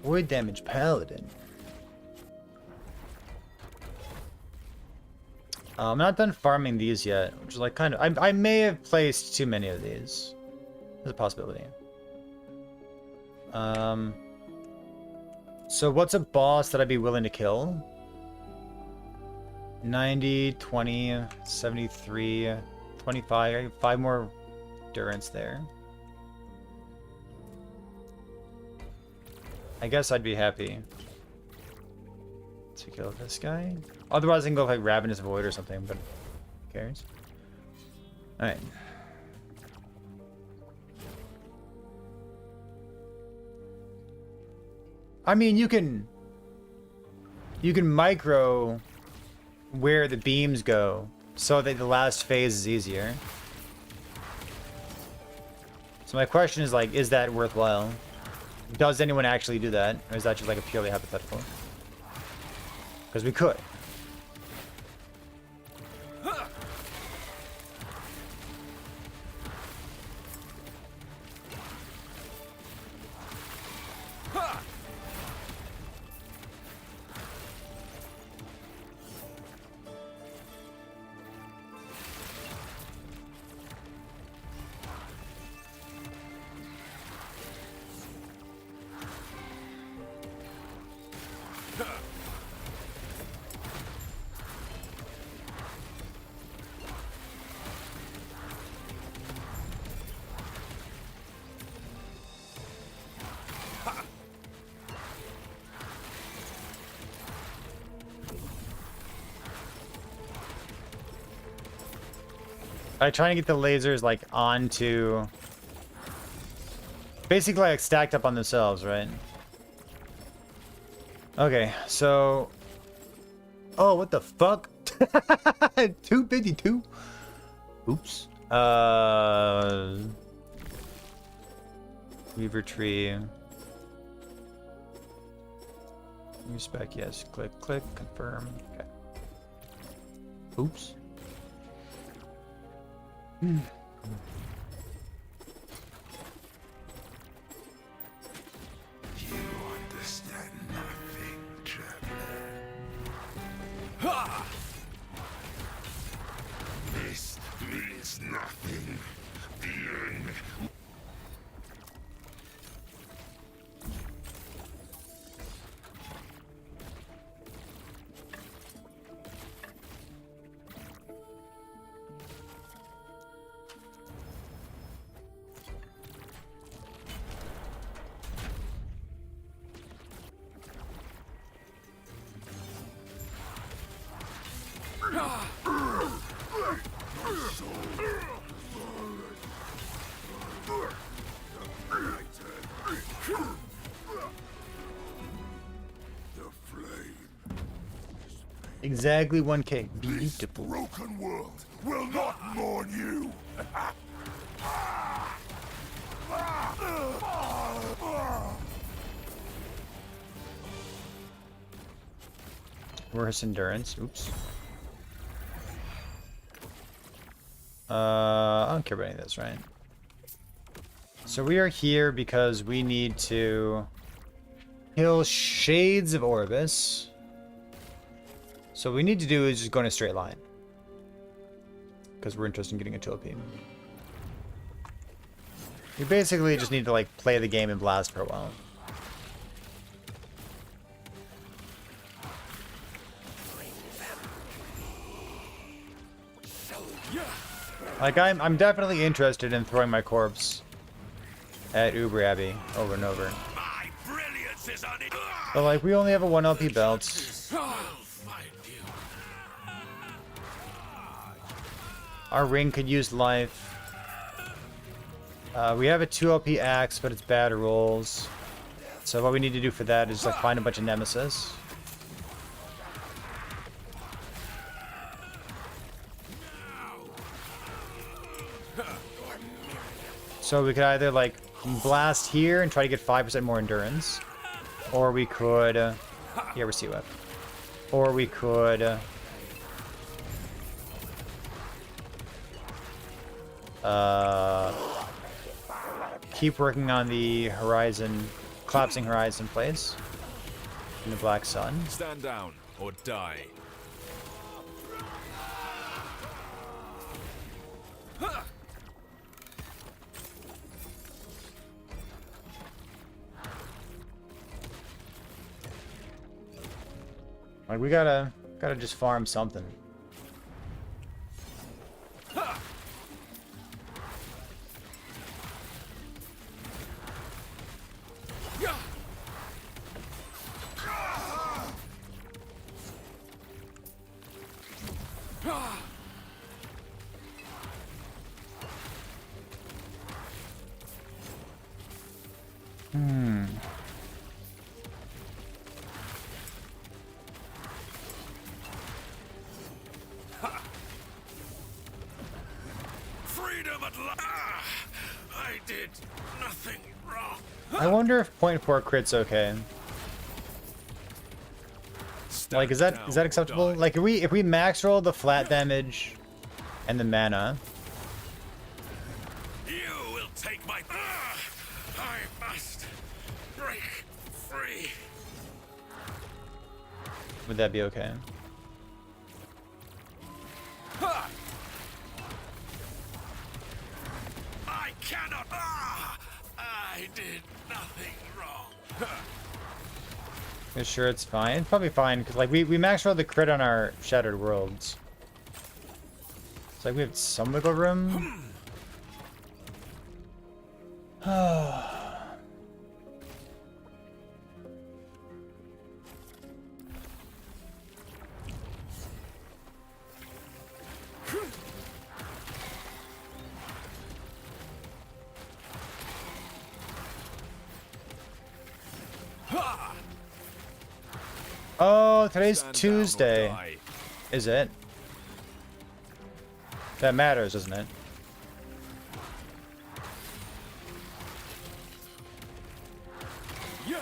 Void damage paladin. I'm not done farming these yet, which is like kind of... I may have placed too many of these. There's a possibility. So what's a boss that I'd be willing to kill? 90, 20, 73, 25. 5 more endurance there. I guess I'd be happy to kill this guy. Otherwise, I can go like Ravenous Void or something, but who cares? Alright. I mean, you can micro where the beams go so that the last phase is easier. So my question is like, is that worthwhile? Does anyone actually do that? Or is that just like a purely hypothetical? Because we could. I try to get the lasers like onto, basically like stacked up on themselves, right? Okay, so... Oh, what the fuck? 252? Oops. Weaver tree. Respec, yes. Click, click, confirm. Okay. Oops. You understand nothing, traveler. This means nothing. The end. Exactly 1K. This Beautiful. broken world will not mourn you. Where's endurance? Oops. I don't care about any of this, right? So we are here because we need to kill Shades of Orbis. So what we need to do is just go in a straight line. Because we're interested in getting a Tulip. We basically just need to like play the game and blast for a while. Like I'm definitely interested in throwing my corpse at Uber Abbey over and over. My brilliance is on it. But like we only have a 1 LP belt. Our ring could use life. We have a 2 LP axe, but it's bad rolls. So what we need to do for that is like find a bunch of nemesis. So we could either like blast here and try to get 5% more endurance, or we could, yeah, we're COF. Or we could, keep working on the horizon, collapsing horizon place in the black sun. Stand down or die. Like we gotta just farm something. Freedom at last. I did nothing wrong. I wonder if 0.4 crit's okay. Like, is that acceptable? Like, if we max roll the flat damage and the mana, You will take my. I must break free. would that be okay? I cannot. I did nothing wrong. You sure it's fine? It's probably fine because like we max rolled the crit on our Shattered Worlds. It's like we have some wiggle room. Oh, today's Stand down or Tuesday. die. Is it? That matters, doesn't it? Yeah.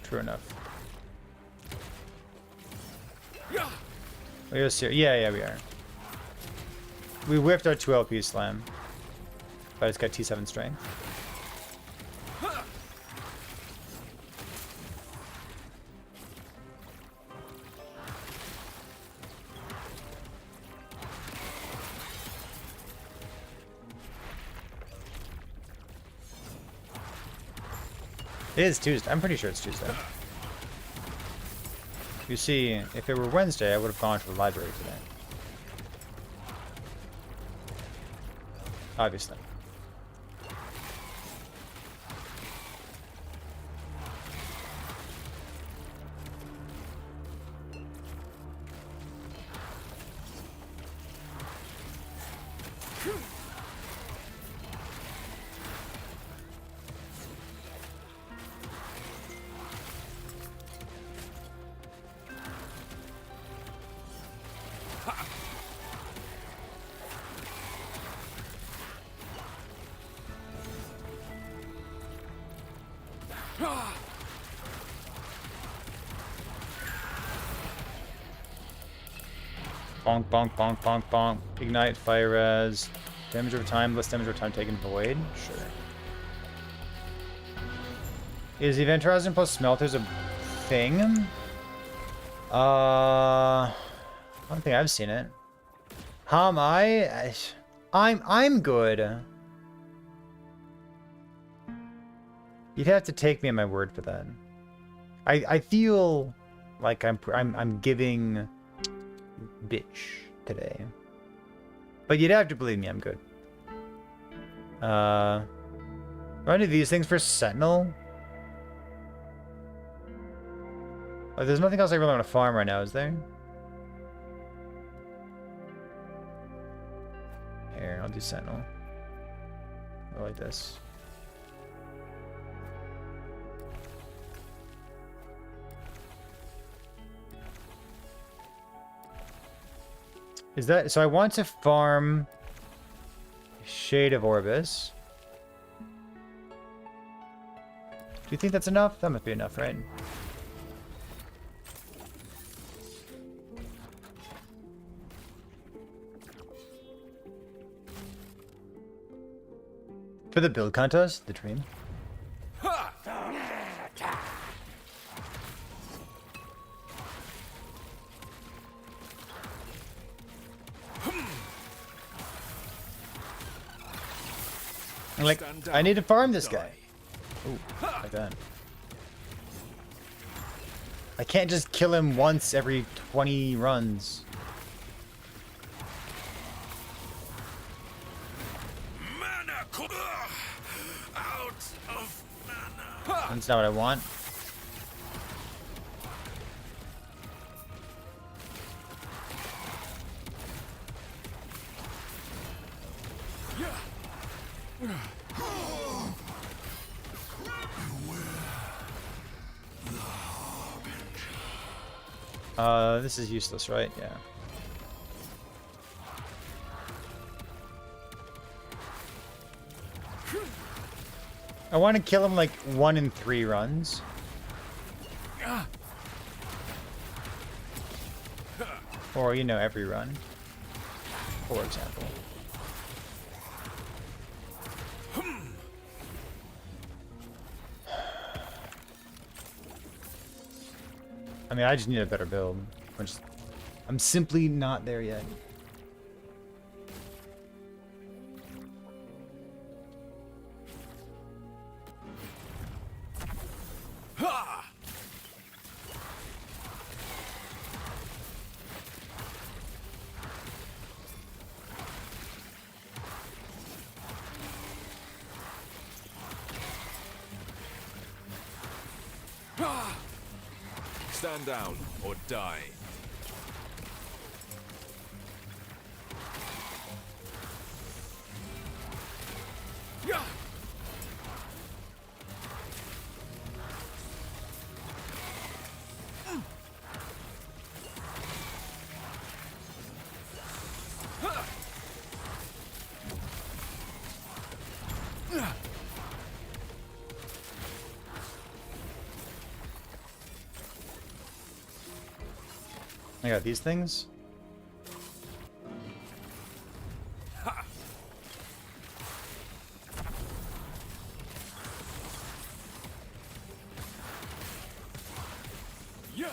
True enough. Yeah. We are serious. Yeah, we are. We whiffed our 2 LP slam. But it's got T7 strength. It is Tuesday. I'm pretty sure it's Tuesday. You see, if it were Wednesday, I would have gone to the library today. Obviously. Bonk, bonk, bonk, bonk, bonk. Ignite, fire res. Damage over time, less damage over time taken void. Sure. Is Event Horizon plus Smelters a thing? I don't think I've seen it. How am I? I'm good. You'd have to take me at my word for that. I feel like I'm giving bitch today. But you'd have to believe me, I'm good. Are any of these things for Sentinel? Oh, there's nothing else I really want to farm right now, is there? Here, I'll do Sentinel. I like this. Is that... So I want to farm Shade of Orbis. Do you think that's enough? That must be enough, right? For the build contest? The dream? Like, I need to farm this guy. Ooh, like that. I can't just kill him once every 20 runs. Mana out of mana. That's not what I want. This is useless, right? Yeah. I want to kill him like 1 in 3 runs. Or, you know, every run. For example. I mean, I just need a better build. I'm simply not there yet. Stand down or die. Yeah. I got these things. Yeah.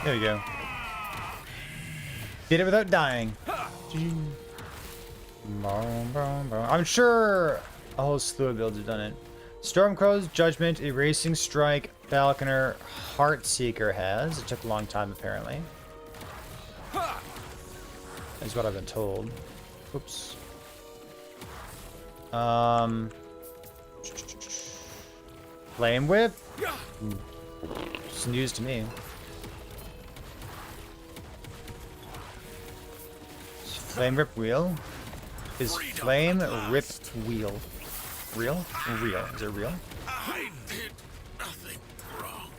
There we go. Did it without dying. I'm sure a whole slew of builds have done it. Stormcrow's Judgment, Erasing Strike, Falconer, Heartseeker has. It took a long time apparently. Is what I've been told. Oops. Flame Whip? It's news to me. Flame Rip Wheel? Is Flame Rip Wheel real? Real. Is it real? I did nothing wrong.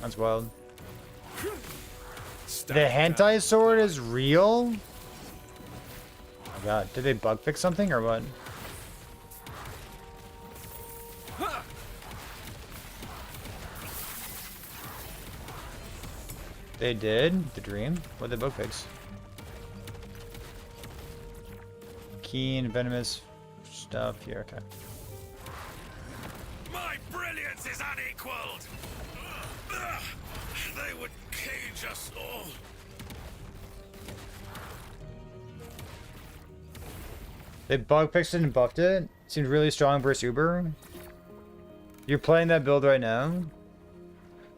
That's wild. The hentai sword is real? Oh my god. Did they bug fix something or what? They did? The dream? What did they bug fix? Keen, venomous stuff here, okay. My brilliance is unequaled. They would cage us all. They bug fixed it and buffed it? Seemed really strong versus Uber. You're playing that build right now?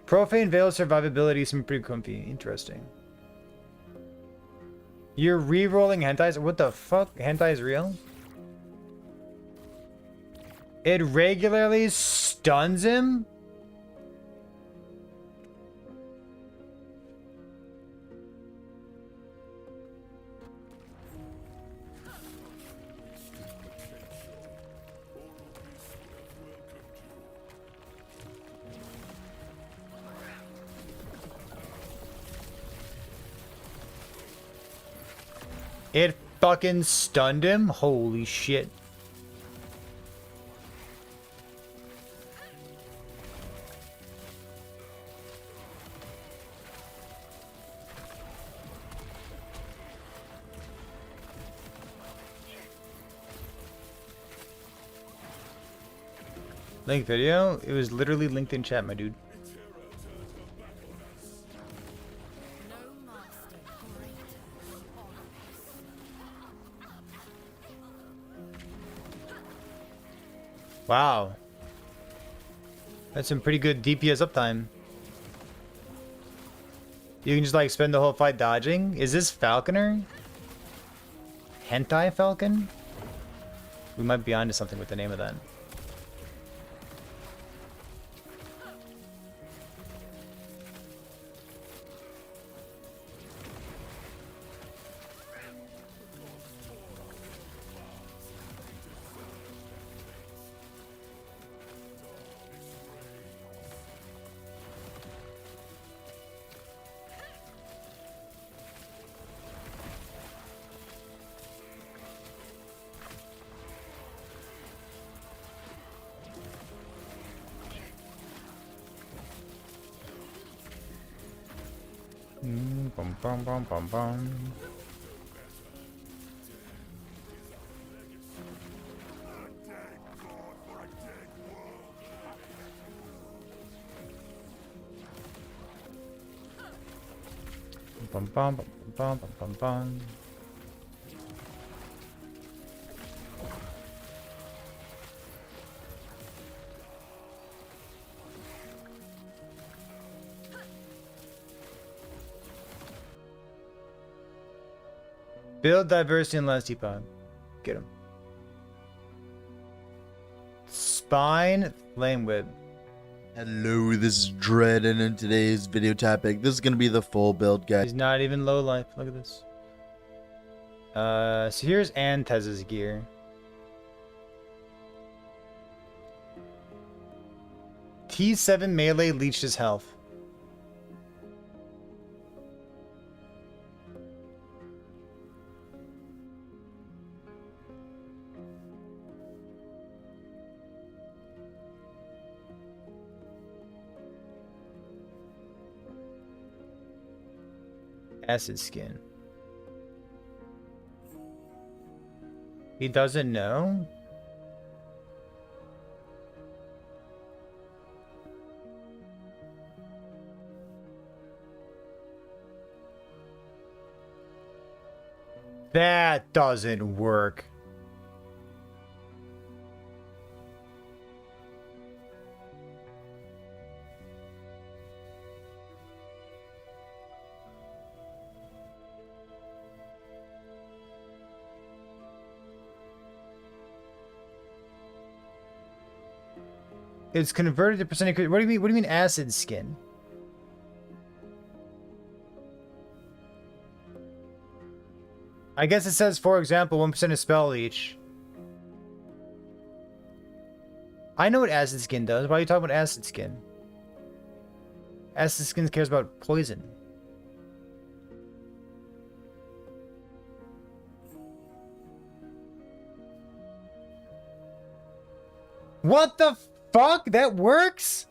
Profane Veil survivability seemed pretty comfy. Interesting. You're re-rolling hentais? What the fuck? Hentai is real? It regularly stuns him? It fucking stunned him? Holy shit. Link video? It was literally linked in chat, my dude. No master greater than Orbis. Wow. That's some pretty good DPS uptime. You can just like spend the whole fight dodging. Is this Falconer? Hentai Falcon? We might be onto something with the name of that. Bum bum bum bum bum. Bum bum bum bum bum bum bum. Build diversity and less depot. Get him. Spine, flame whip. Hello, this is Dread, and in today's video topic, this is going to be the full build guide. He's not even low life. Look at this. So here's Antez's gear. T7 melee leached his health. Acid skin. He doesn't know? That doesn't work. It's converted to percentage. What do you mean? What do you mean acid skin? I guess it says, for example, 1% of spell leech. I know what acid skin does. Why are you talking about acid skin? Acid skin cares about poison. What the fuck? That works?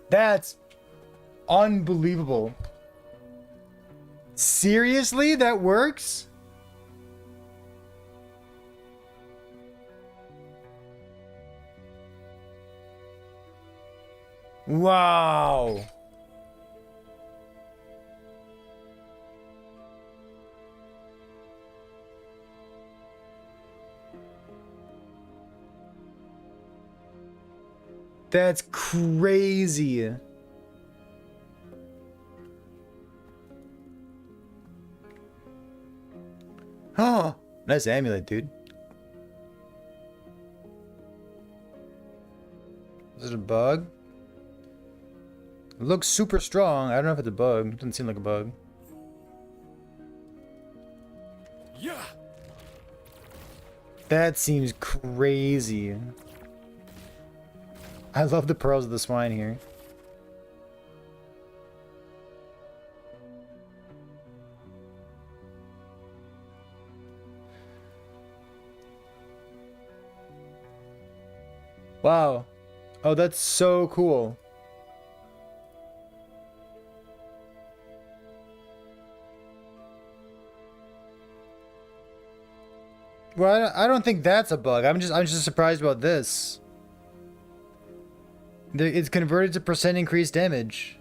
That's unbelievable. Seriously? That works? Wow. That's crazy. Oh, nice amulet, dude. Is it a bug? It looks super strong. I don't know if it's a bug. It doesn't seem like a bug. Yeah. That seems crazy. I love the pearls of the swine here. Wow. Oh, that's so cool. Well, I don't think that's a bug. I'm just surprised about this. It's converted to percent increased damage.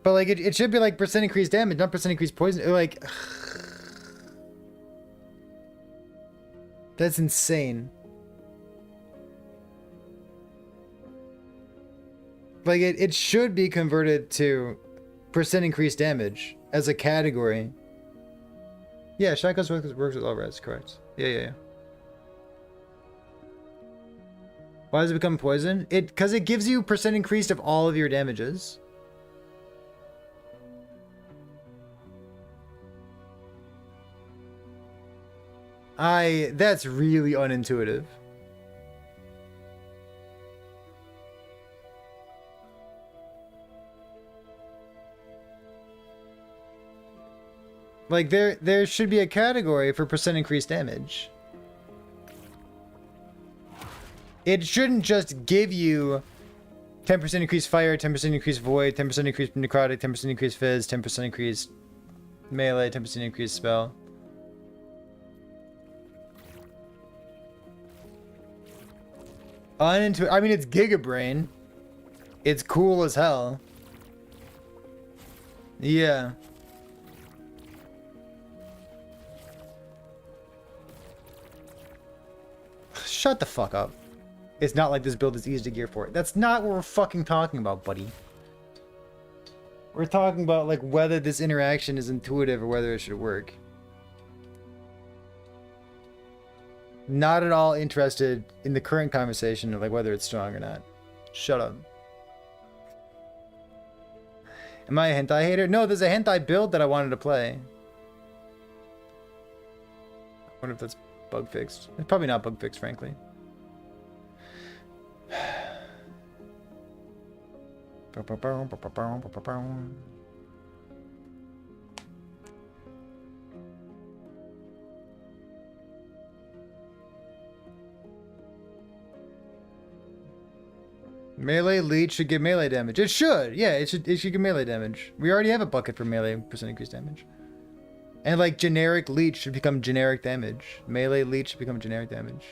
But like it should be like percent increased damage, not percent increased poison. Like that's insane. Like it should be converted to percent increased damage as a category. Yeah, shotguns works with all reds, correct. Yeah. Why does it become poison? Because it gives you percent increased of all of your damages. That's really unintuitive. Like there should be a category for percent increased damage. It shouldn't just give you 10% increased fire, 10% increased void, 10% increased necrotic, 10% increased fizz, 10% increased melee, 10% increased spell. I mean, it's Giga Brain. It's cool as hell. Yeah. Shut the fuck up. It's not like this build is easy to gear for. That's not what we're fucking talking about, buddy. We're talking about like whether this interaction is intuitive or whether it should work. Not at all interested in the current conversation of like whether it's strong or not. Shut up. Am I a hentai hater? No, there's a hentai build that I wanted to play. I wonder if that's bug fixed. It's probably not bug fixed, frankly. Melee leech should give melee damage. It should. Yeah, it should give melee damage. We already have a bucket for melee percent increased damage. And like generic leech should become generic damage. Melee leech should become generic damage.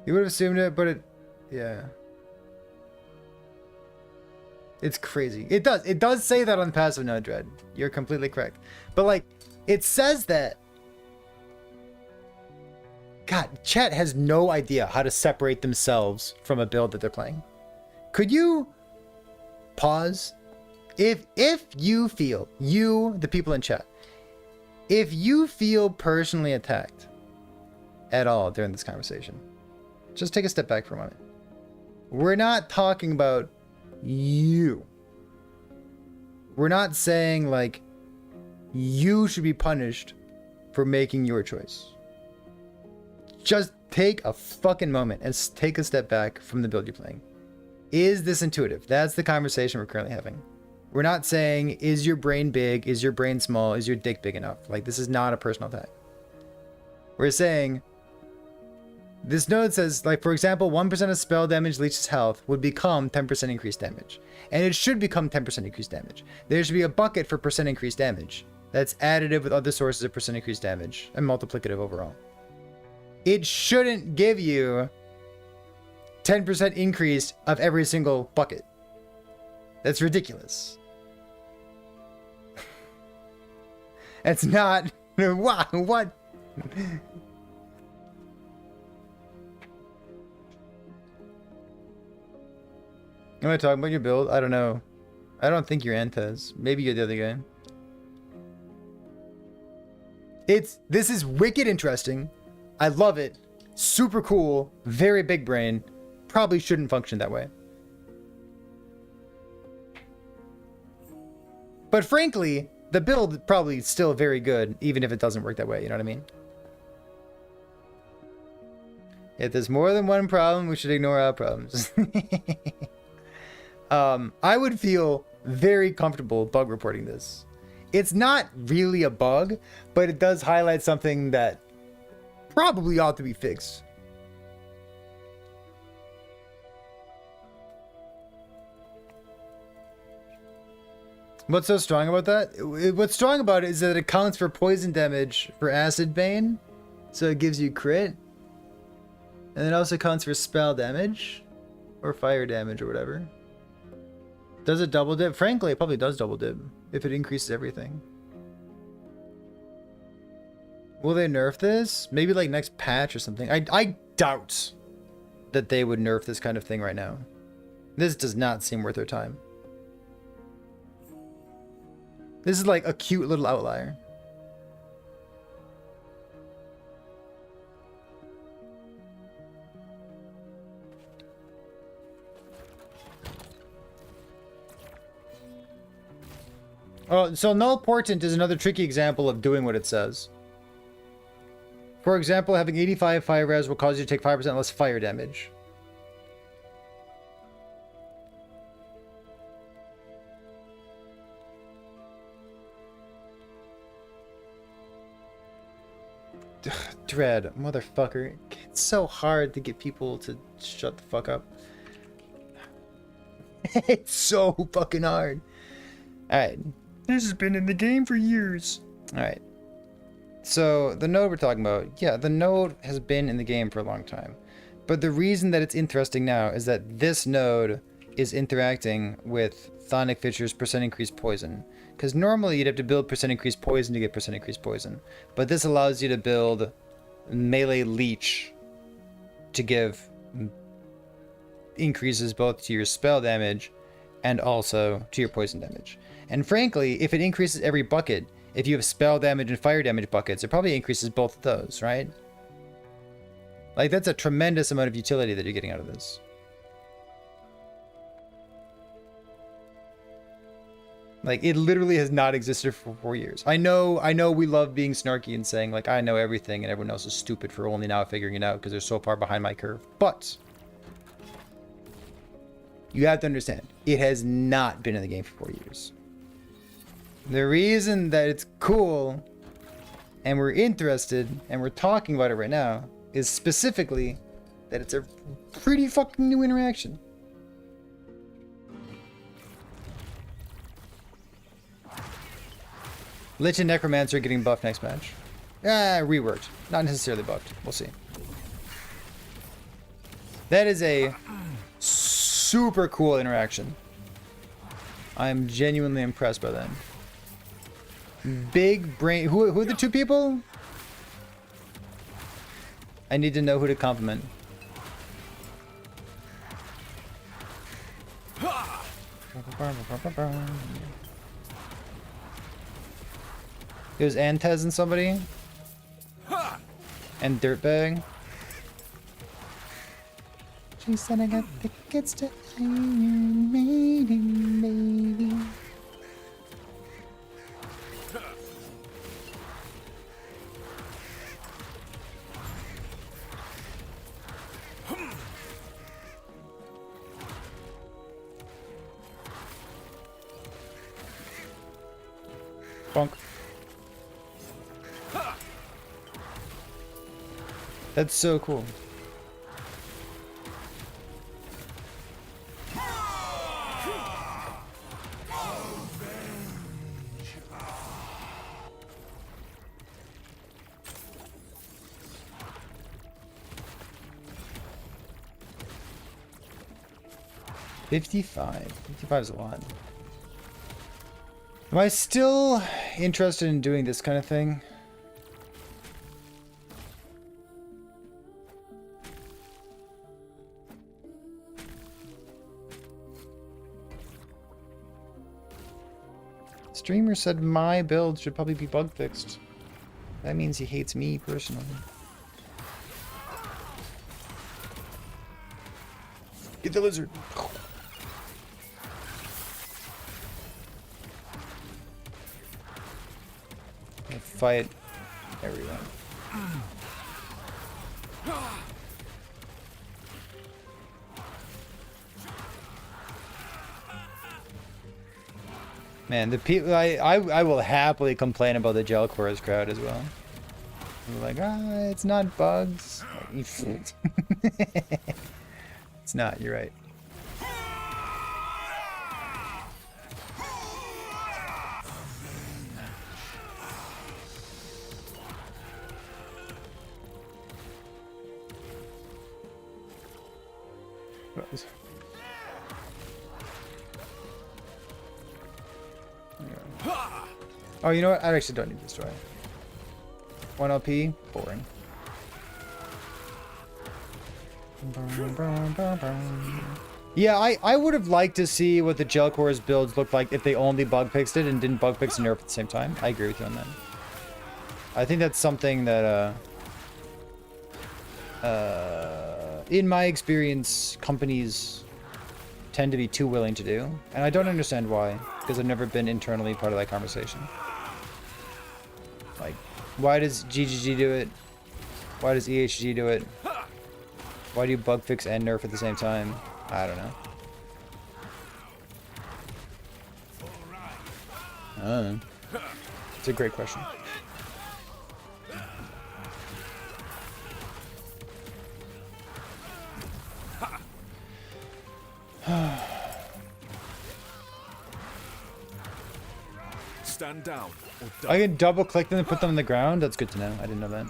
You would have assumed it, but it, yeah. It's crazy. It does say that on passive node, Dread. You're completely correct. But like, it says that. God, chat has no idea how to separate themselves from a build that they're playing. Could you pause? If you feel, the people in chat, if you feel personally attacked at all during this conversation, just take a step back for a moment. We're not talking about you. We're not saying like you should be punished for making your choice. Just take a fucking moment and take a step back from the build you're playing. Is this intuitive? That's the conversation we're currently having. We're not saying, is your brain big? Is your brain small? Is your dick big enough? Like, this is not a personal attack. We're saying, this node says, like, for example, 1% of spell damage leeches health would become 10% increased damage. And it should become 10% increased damage. There should be a bucket for percent increased damage. That's additive with other sources of percent increased damage and multiplicative overall. It shouldn't give you 10% increase of every single bucket. That's ridiculous. It's not. What? Am I talking about your build? I don't know. I don't think you're Antez. Maybe you're the other guy. This is wicked interesting. I love it. Super cool. Very big brain. Probably shouldn't function that way. But frankly, the build probably still very good, even if it doesn't work that way. You know what I mean? If there's more than one problem, we should ignore our problems. I would feel very comfortable bug reporting this. It's not really a bug, but it does highlight something that probably ought to be fixed. What's so strong about that? What's strong about it is that it counts for poison damage for Acid Bane, so it gives you crit. And it also counts for spell damage, or fire damage, or whatever. Does it double dip? Frankly, it probably does double dip, if it increases everything. Will they nerf this? Maybe like next patch or something. I doubt that they would nerf this kind of thing right now. This does not seem worth their time. This is like a cute little outlier. Oh, so null portent is another tricky example of doing what it says. For example, having 85 fire res will cause you to take 5% less fire damage. Dread, motherfucker. It's so hard to get people to shut the fuck up. It's so fucking hard. Alright. This has been in the game for years. Alright. So, the node we're talking about, yeah, the node has been in the game for a long time. But the reason that it's interesting now is that this node is interacting with Thonic Fisher's percent increased poison. Because normally you'd have to build percent increased poison to get percent increased poison. But this allows you to build melee leech to give increases both to your spell damage and also to your poison damage. And frankly, if it increases every bucket, if you have spell damage and fire damage buckets, it probably increases both of those, right? Like, that's a tremendous amount of utility that you're getting out of this. Like, it literally has not existed for 4 years. I know we love being snarky and saying, like, I know everything and everyone else is stupid for only now figuring it out because they're so far behind my curve. But you have to understand, it has not been in the game for 4 years. The reason that it's cool and we're interested and we're talking about it right now is specifically that it's a pretty fucking new interaction. Lich and Necromancer getting buffed next match. Reworked. Not necessarily buffed. We'll see. That is a super cool interaction. I'm genuinely impressed by that. Big brain. Who are the two people? I need to know who to compliment. It was Antez and somebody. And Dirtbag. She said I got tickets to Iron Maiden, baby. Bonk. That's so cool. $55 is a lot. Am I still interested in doing this kind of thing? Streamer said my build should probably be bug fixed. That means he hates me personally. Get the lizard. Fight everyone. Man, the people I will happily complain about the Gel Chorus crowd as well. They're like, it's not bugs. It's not, you're right. Oh, you know what? I actually don't need this destroy. 1 LP, boring. Yeah, I would have liked to see what the Gel Cores builds looked like if they only bug fixed it and didn't bug fix and nerf at the same time. I agree with you on that. I think that's something that, in my experience, companies tend to be too willing to do. And I don't understand why, because I've never been internally part of that conversation. Like, why does GGG do it? Why does EHG do it? Why do you bug fix and nerf at the same time? I don't know. It's a great question. Stand down or die. I can double click them and put them on the ground? That's good to know. I didn't know that.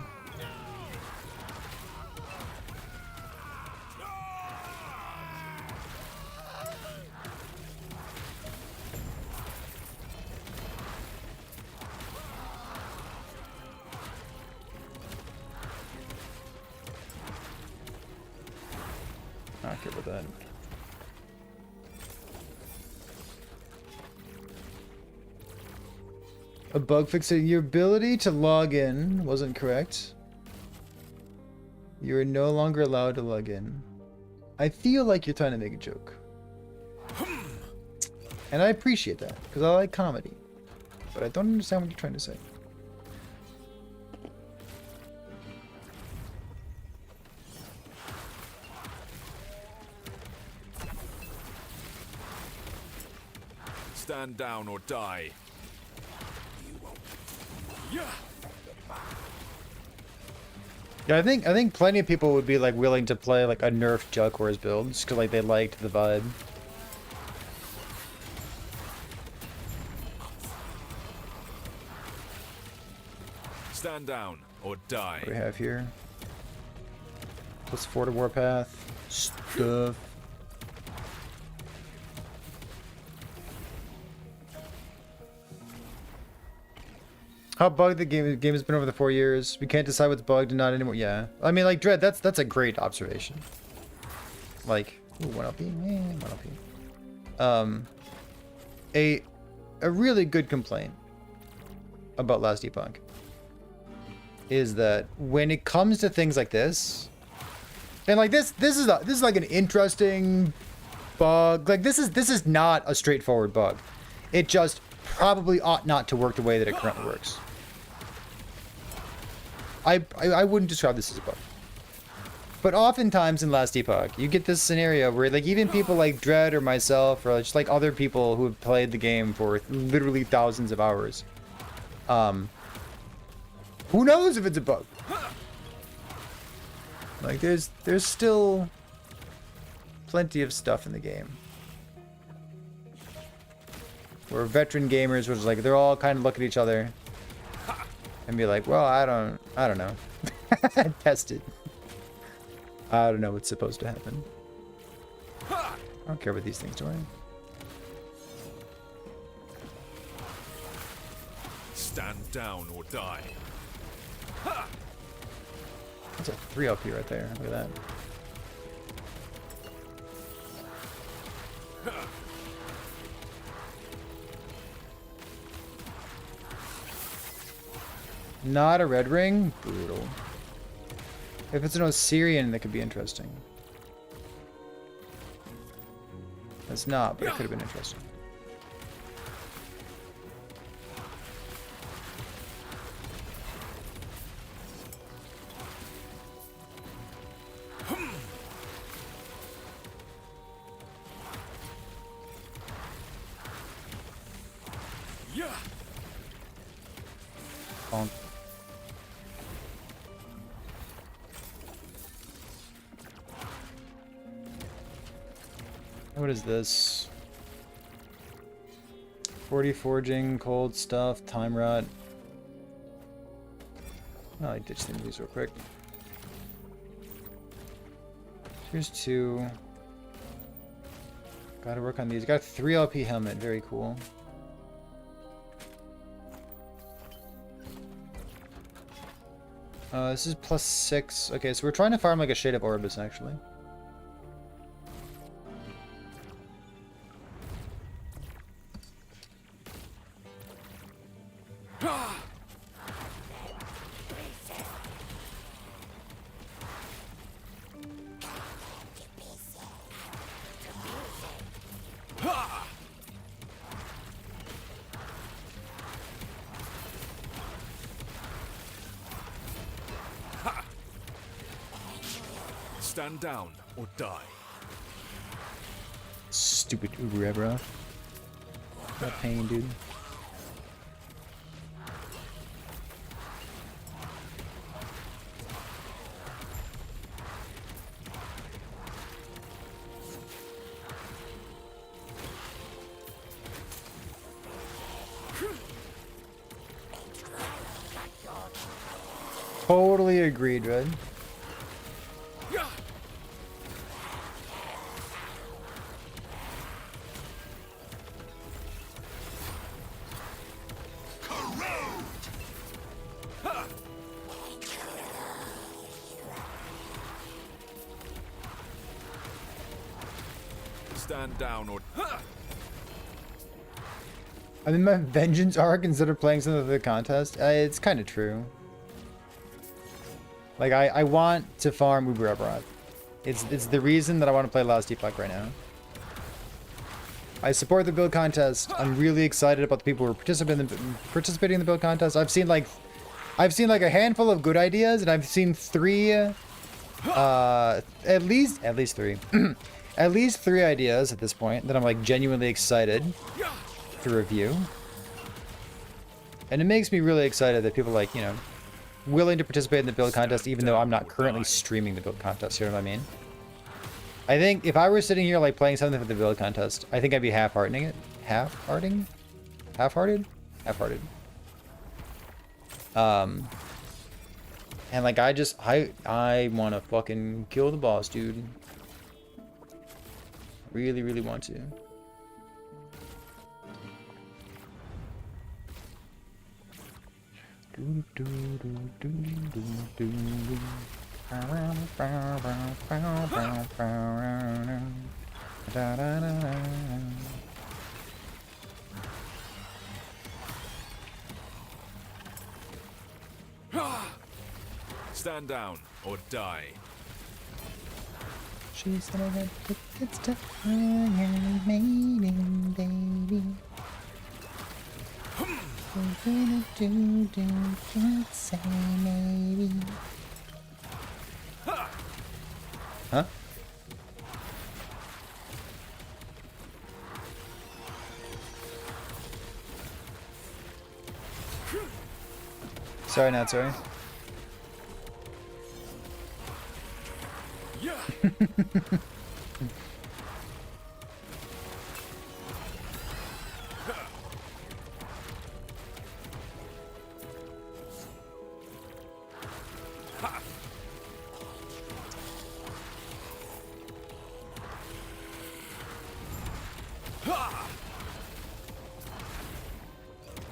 Not good with that. A bug fix. Your ability to log in wasn't correct. You are no longer allowed to log in. I feel like you're trying to make a joke. And I appreciate that, because I like comedy. But I don't understand what you're trying to say. Stand down or die. Yeah. Yeah, I think plenty of people would be like willing to play like a nerfed Jug Wars build just because like they liked the vibe. Stand down or die. What do we have here? +4 to Warpath. Stuff. How bugged the game has been over the 4 years. We can't decide what's bugged and not anymore. Yeah. I mean, like, Dread, that's a great observation. Like, ooh, 1 LP? 1 LP. A really good complaint about Last Epoch is that when it comes to things like this, and like this is like an interesting bug. Like this is not a straightforward bug. It just probably ought not to work the way that it currently works. I wouldn't describe this as a bug. But oftentimes in Last Epoch, you get this scenario where like even people like Dread or myself or just like other people who have played the game for literally thousands of hours, who knows if it's a bug? Like there's still plenty of stuff in the game where veteran gamers was like they're all kind of look at each other and be like, well, I don't know. Test it. I don't know what's supposed to happen. I don't care about these things, do I? Stand down or die. That's a 3 LP right there. Look at that. Not a red ring? Brutal. If it's an Osirian, that could be interesting. It's not, but it could have been interesting. Yeah. Bonk. What is this? 40 forging, cold stuff, time rot. Oh, I ditched these real quick. Here's 2. Gotta work on these. Got a 3 LP helmet, very cool. This is +6. Okay, so we're trying to farm like a shade of Orbis actually. Stand down or die. Stupid Uber. That pain, dude. Totally agreed, Red. Stand down or I'm in my vengeance arc instead of playing something for the contest. It's kind of true. Like, I want to farm Uber Eberroth. It's the reason that I want to play Last Deepak right now. I support the build contest. I'm really excited about the people who are participating in the build contest. I've seen like a handful of good ideas, and I've seen three, at least three, at least three ideas at this point that I'm like genuinely excited to review. And it makes me really excited that people like, you know, willing to participate in the build contest, even though I'm not currently streaming the build contest. You know what I mean? I think if I were sitting here like playing something for the build contest, I think I'd be half-hearting it. Half-hearted? Half-hearted? And like I want to fucking kill the boss, dude. Really, really want to. Stand down or die. She said I got tickets to Iron Maiden, baby. Can't say maybe. Huh? Sorry, not sorry. Yeah.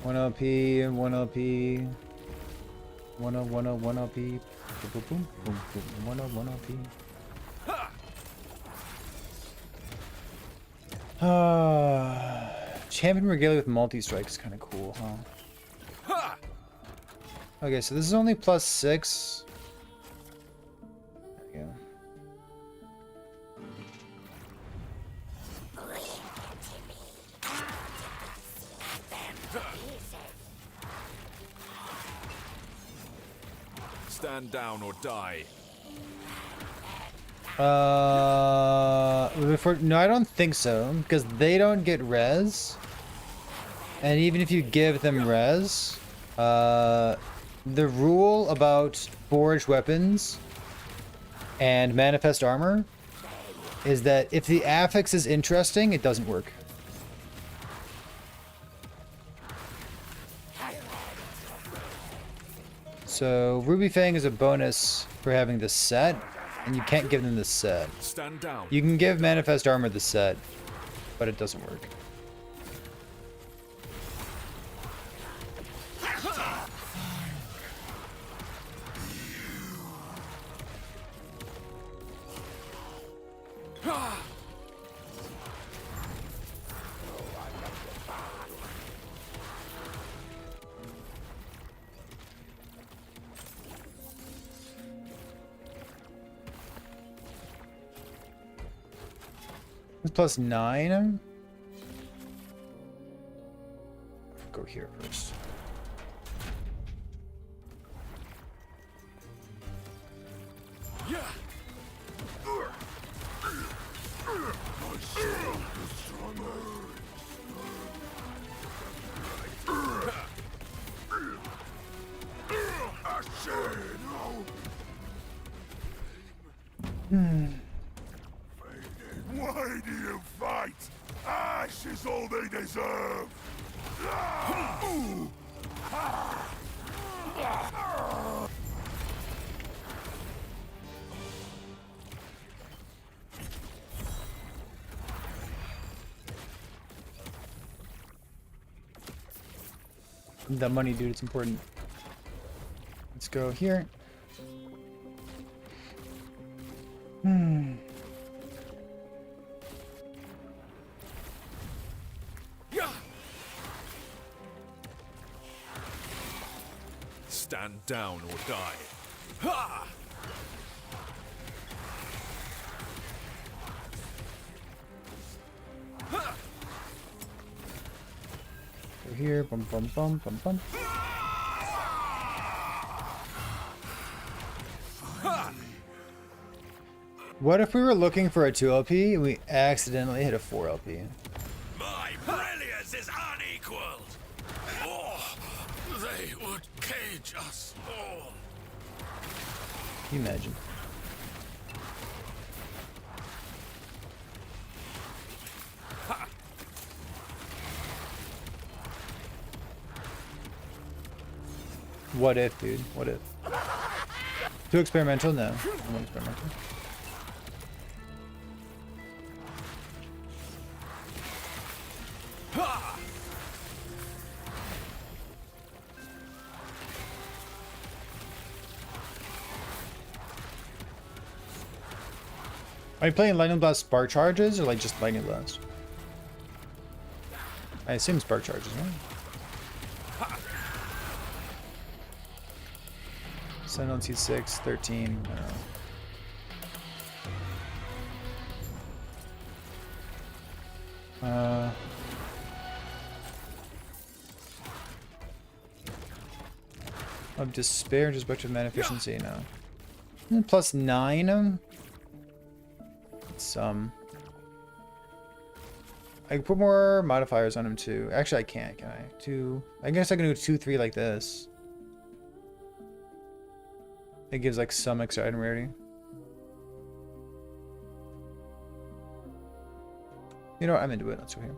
One LP, one LP. One LP. Boom, boom, boom, boom. One LP. Champion Regalia with multi-strike is kind of cool, huh? Okay, so this is only +6. There we go. Stand down or die. No, I don't think so, because they don't get res. And even if you give them res, the rule about forged weapons and manifest armor is that if the affix is interesting, it doesn't work. So Ruby Fang is a bonus for having the set, and you can't give them the set. Stand down. You can give Manifest Armor the set, but it doesn't work. It's +9. Go here first. Yeah. Why do you fight? Ash is all they deserve! The money, dude, it's important. Let's go here. Stand down or die. Ha! Over here, bum bum bum bum bum. What if we were looking for a 2 LP and we accidentally hit a 4 LP? My brilliance is unequaled. Oh, they would cage us all. Can you imagine? What if, dude? What if? Too experimental? No. I'm not experimental. Are you playing Lightning Blast Spark Charges or like just Lightning Blast? I assume Spark Charges, right? Sentinel T6, 13, I don't know. Of Despair, just back to mana efficiency, no. Plus 9. It's I can put more modifiers on him too. Actually, I can't, can I? 2. I guess I can do 2, 3 like this. It gives like some extra item rarity. You know what? I'm into it. Let's go here.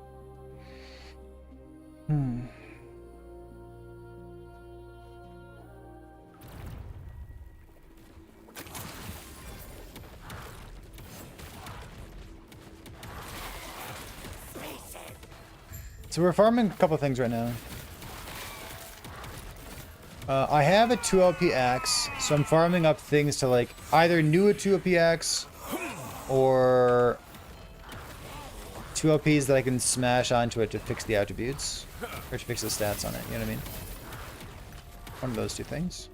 So we're farming a couple things right now. I have a 2 LP axe, so I'm farming up things to like either new a 2 LP axe or 2 LPs that I can smash onto it to fix the attributes or to fix the stats on it. You know what I mean? One of those two things.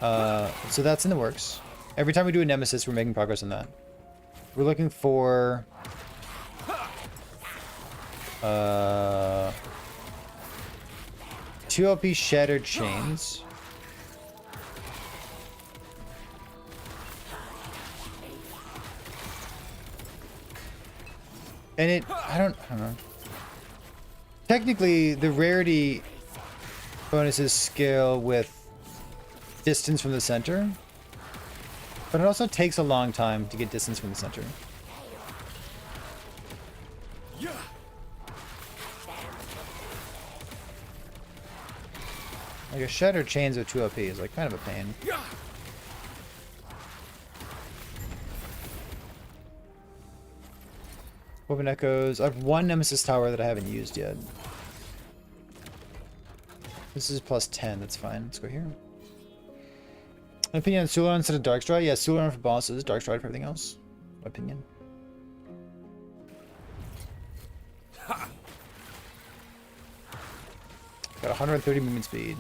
So that's in the works. Every time we do a nemesis, we're making progress on that. We're looking for 2 LP Shattered Chains. And it, I don't know. Technically, the rarity bonuses scale with distance from the center. But it also takes a long time to get distance from the center. Like a Shattered Chains of 2 LP is like kind of a pain. Woven Echoes. I have 1 Nemesis Tower that I haven't used yet. This is plus 10, that's fine. Let's go here. My opinion on Sulan instead of Darkstride? Yeah, Sulan for bosses, Darkstride for everything else. My opinion. Got 130 movement speed.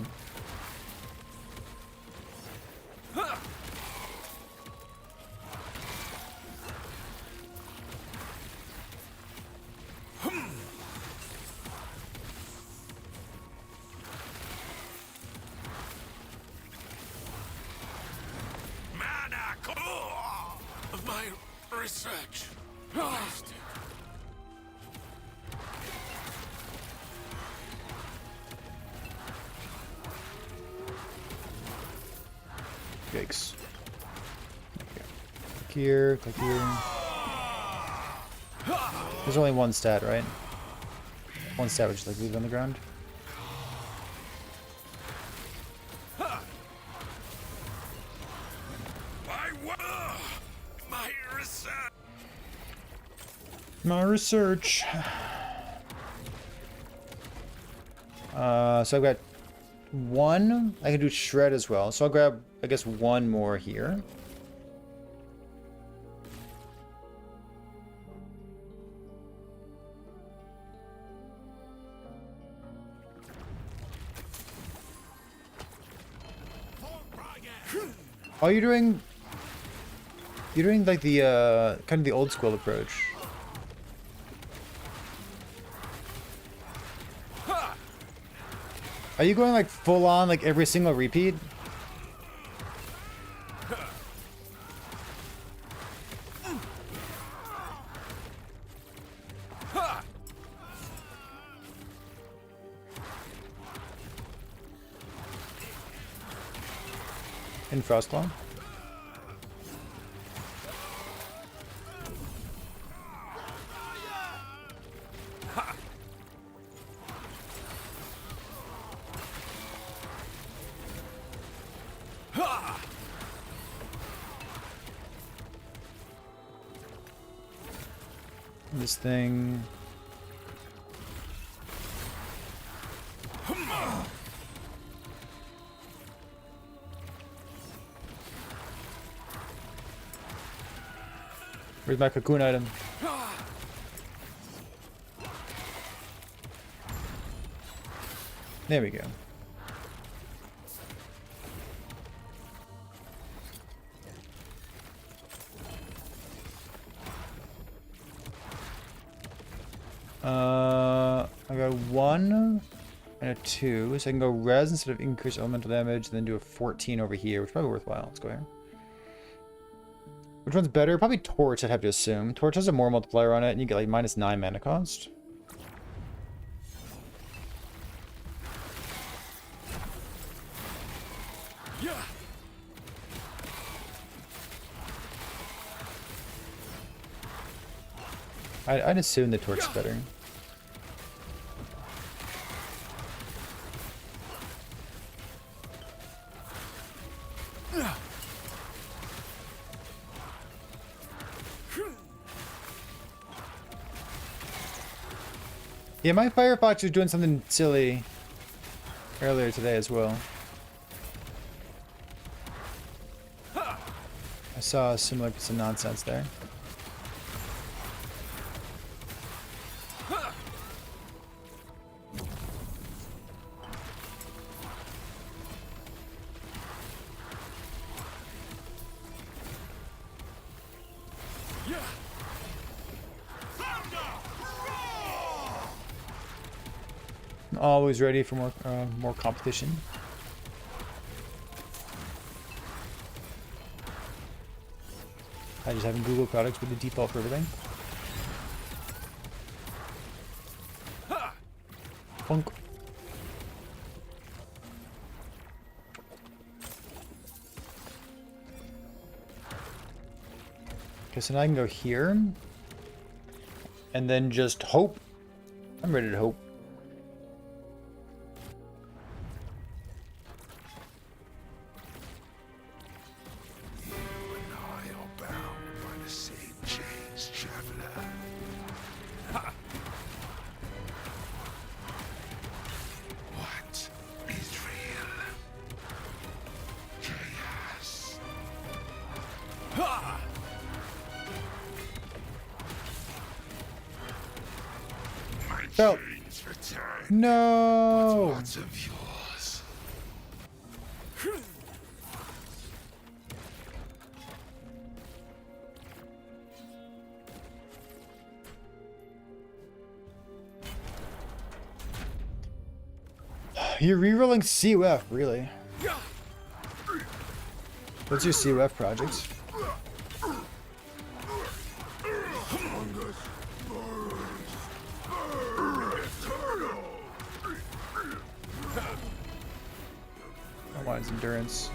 Mana core of my research. Wasted. Yikes. Click here, click here. There's only 1 stat, right? 1 stat would just like leave it on the ground. My research. So I've got 1. I can do shred as well. So I'll grab, I guess, 1 more here. Oh, you're doing like the kind of the old school approach. Are you going like full on like every single repeat? In Frostlaw? This thing. Where's my cocoon item? There we go. I got 1 and a 2, so I can go res instead of increase elemental damage, then do a 14 over here, which is probably worthwhile. Let's go here. Which one's better? Probably Torch, I'd have to assume. Torch has a more multiplier on it, and you get like -9 mana cost. Yeah. I'd assume the Torch is better. Yeah, my Firefox was doing something silly earlier today as well. I saw a similar piece of nonsense there. I'm always ready for more competition. I just have Google products with the default for everything. Punk. Okay, so now I can go here. And then just hope. I'm ready to hope. Help! No! Lots of yours. You're rerolling COF, really? What's your COF project? Mine's endurance.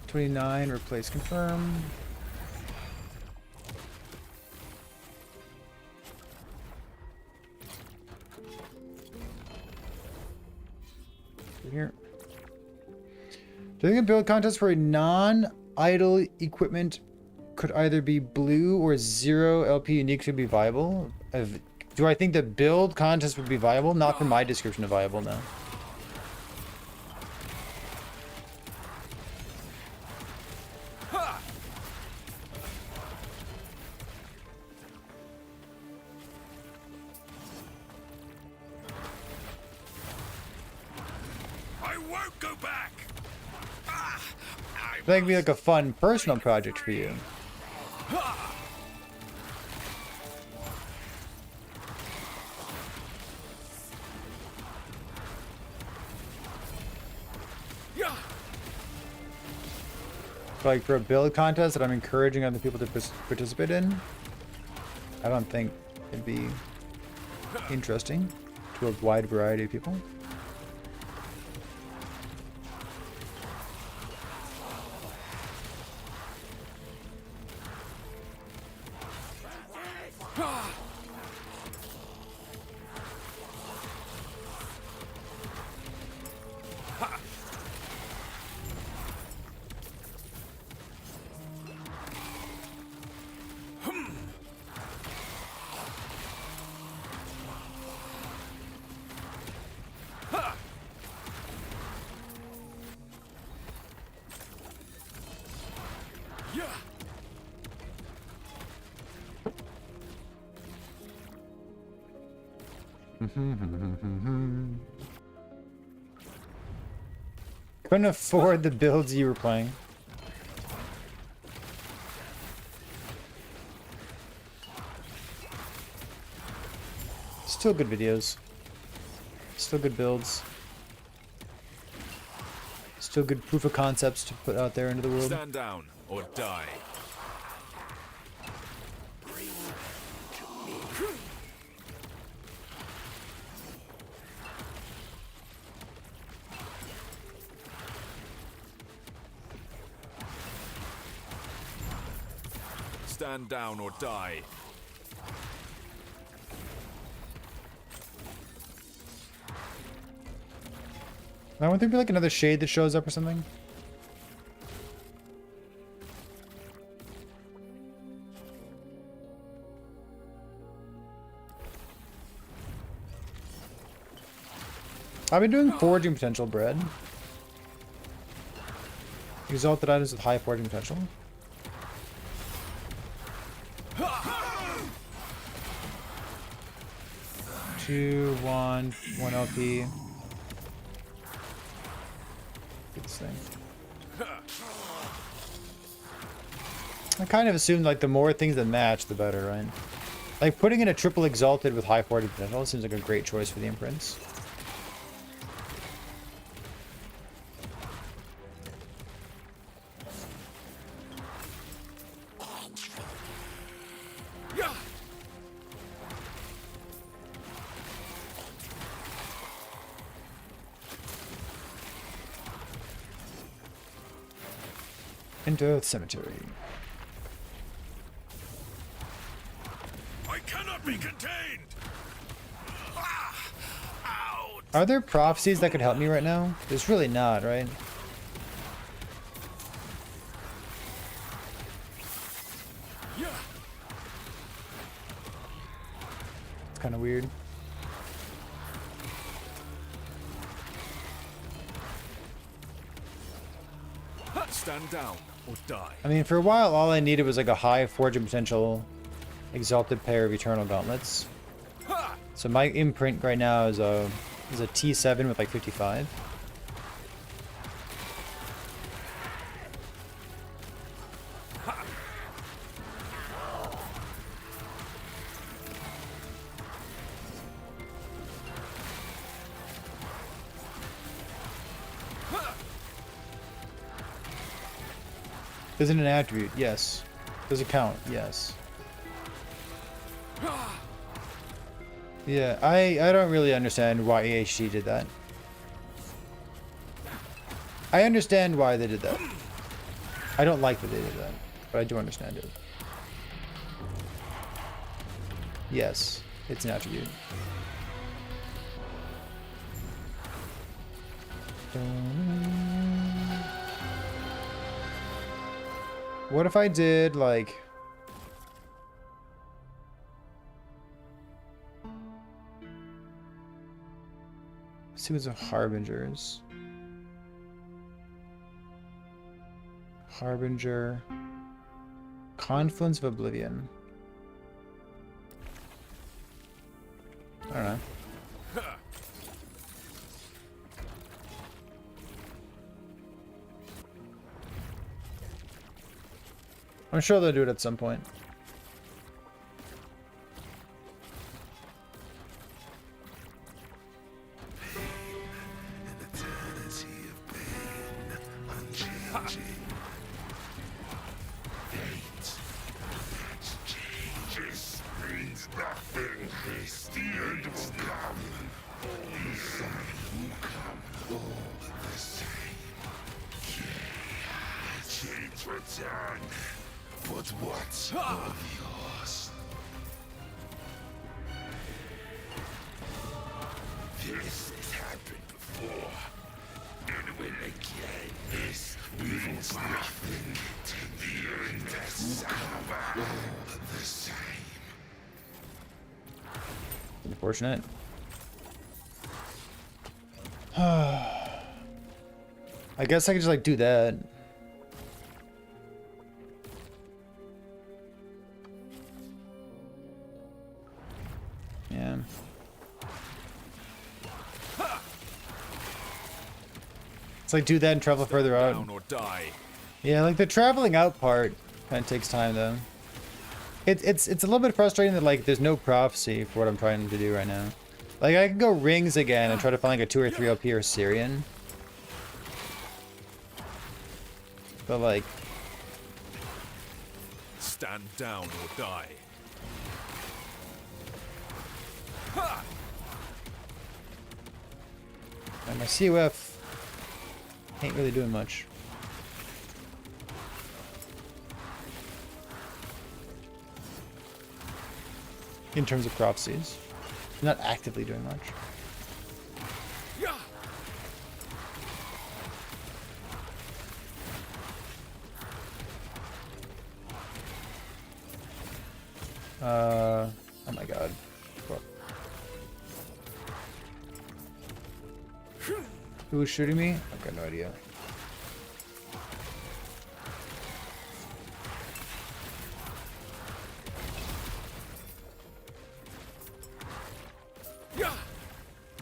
29, replace confirm. Here. Do you think a build contest for a non-idle equipment could either be blue or 0 LP unique should be viable? Do I think the build contest would be viable? Not from my description of viable, no. That could be like a fun personal project for you. Like for a build contest that I'm encouraging other people to participate in, I don't think it'd be interesting to a wide variety of people. Couldn't afford the builds you were playing. Still good videos. Still good builds. Still good proof of concepts to put out there into the world. Stand down or die. Stand down or die. I want there to be like another shade that shows up or something. I've been doing foraging potential bread. Exalted items with high foraging potential. Two, one LP. Get this thing. I kind of assumed like the more things that match, the better, right? Like putting in a triple exalted with high foraging potential seems like a great choice for the imprints. Into the cemetery. I cannot be contained. Ouch. Are there prophecies that could help me right now? There's really not, right? It's kind of weird. Stand down or die. I mean, for a while, all I needed was like a high foraging potential exalted pair of eternal gauntlets. So my imprint right now is a T7 with like 55. Is it an attribute? Yes. Does it count? Yes. Yeah, I don't really understand why AHG did that. I understand why they did that. I don't like that they did that, but I do understand it. Yes, it's an attribute. What if I did, like... Series of Harbingers. Harbinger. Confluence of Oblivion. I don't know. I'm sure they'll do it at some point. This means nothing. The end will come. The sun will come all the same. Yeah, change return. But what's of yours? This has happened before. And when again, this means nothing. The end has come all the same. Unfortunate. I guess I could just like do that. Yeah. It's like do that and travel further out. Down or die. Yeah, like the traveling out part kind of takes time though. It's a little bit frustrating that like there's no prophecy for what I'm trying to do right now. Like I could go rings again and try to find like a 2 or 3 LP or Syrian. But like Stand down or die. my COF ain't really doing much. In terms of prophecies. Not actively doing much. Oh my god. Fuck. Who was shooting me? I've got no idea.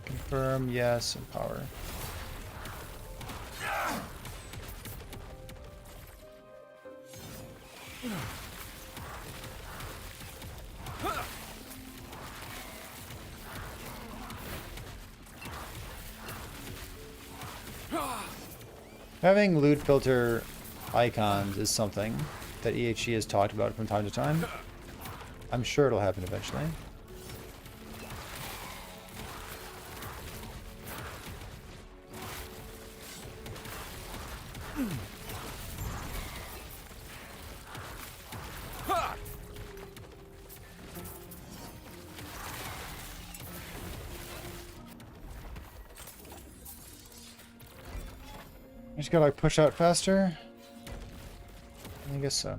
Confirm, yes, and power. Having loot filter icons is something that EHE has talked about from time to time. I'm sure it'll happen eventually. I just gotta like push out faster. I guess so.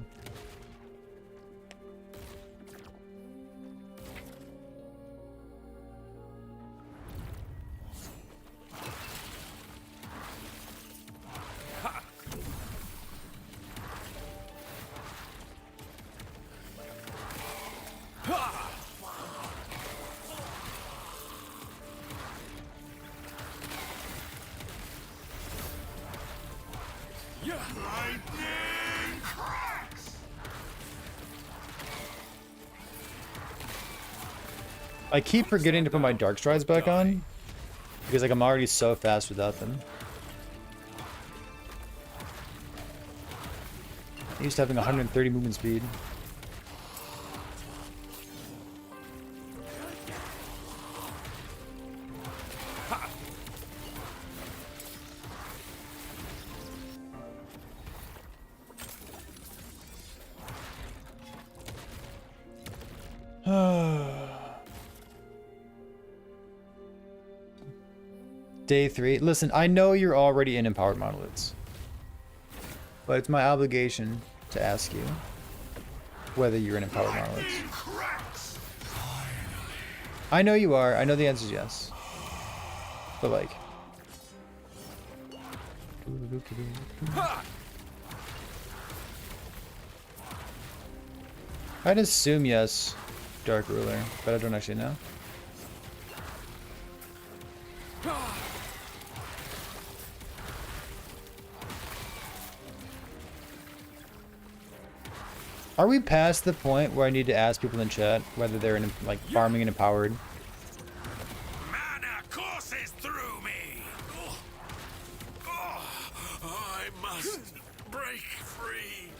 I keep forgetting to put my dark strides back on because like I'm already so fast without them. I'm used to having 130 movement speed. Day 3. Listen, I know you're already in Empowered Monoliths. But it's my obligation to ask you whether you're in Empowered Monoliths. I know you are. I know the answer is yes. But like... I'd assume yes, Dark Ruler, but I don't actually know. Are we past the point where I need to ask people in chat whether they're in, like farming and empowered? Mana courses through me. I must break free.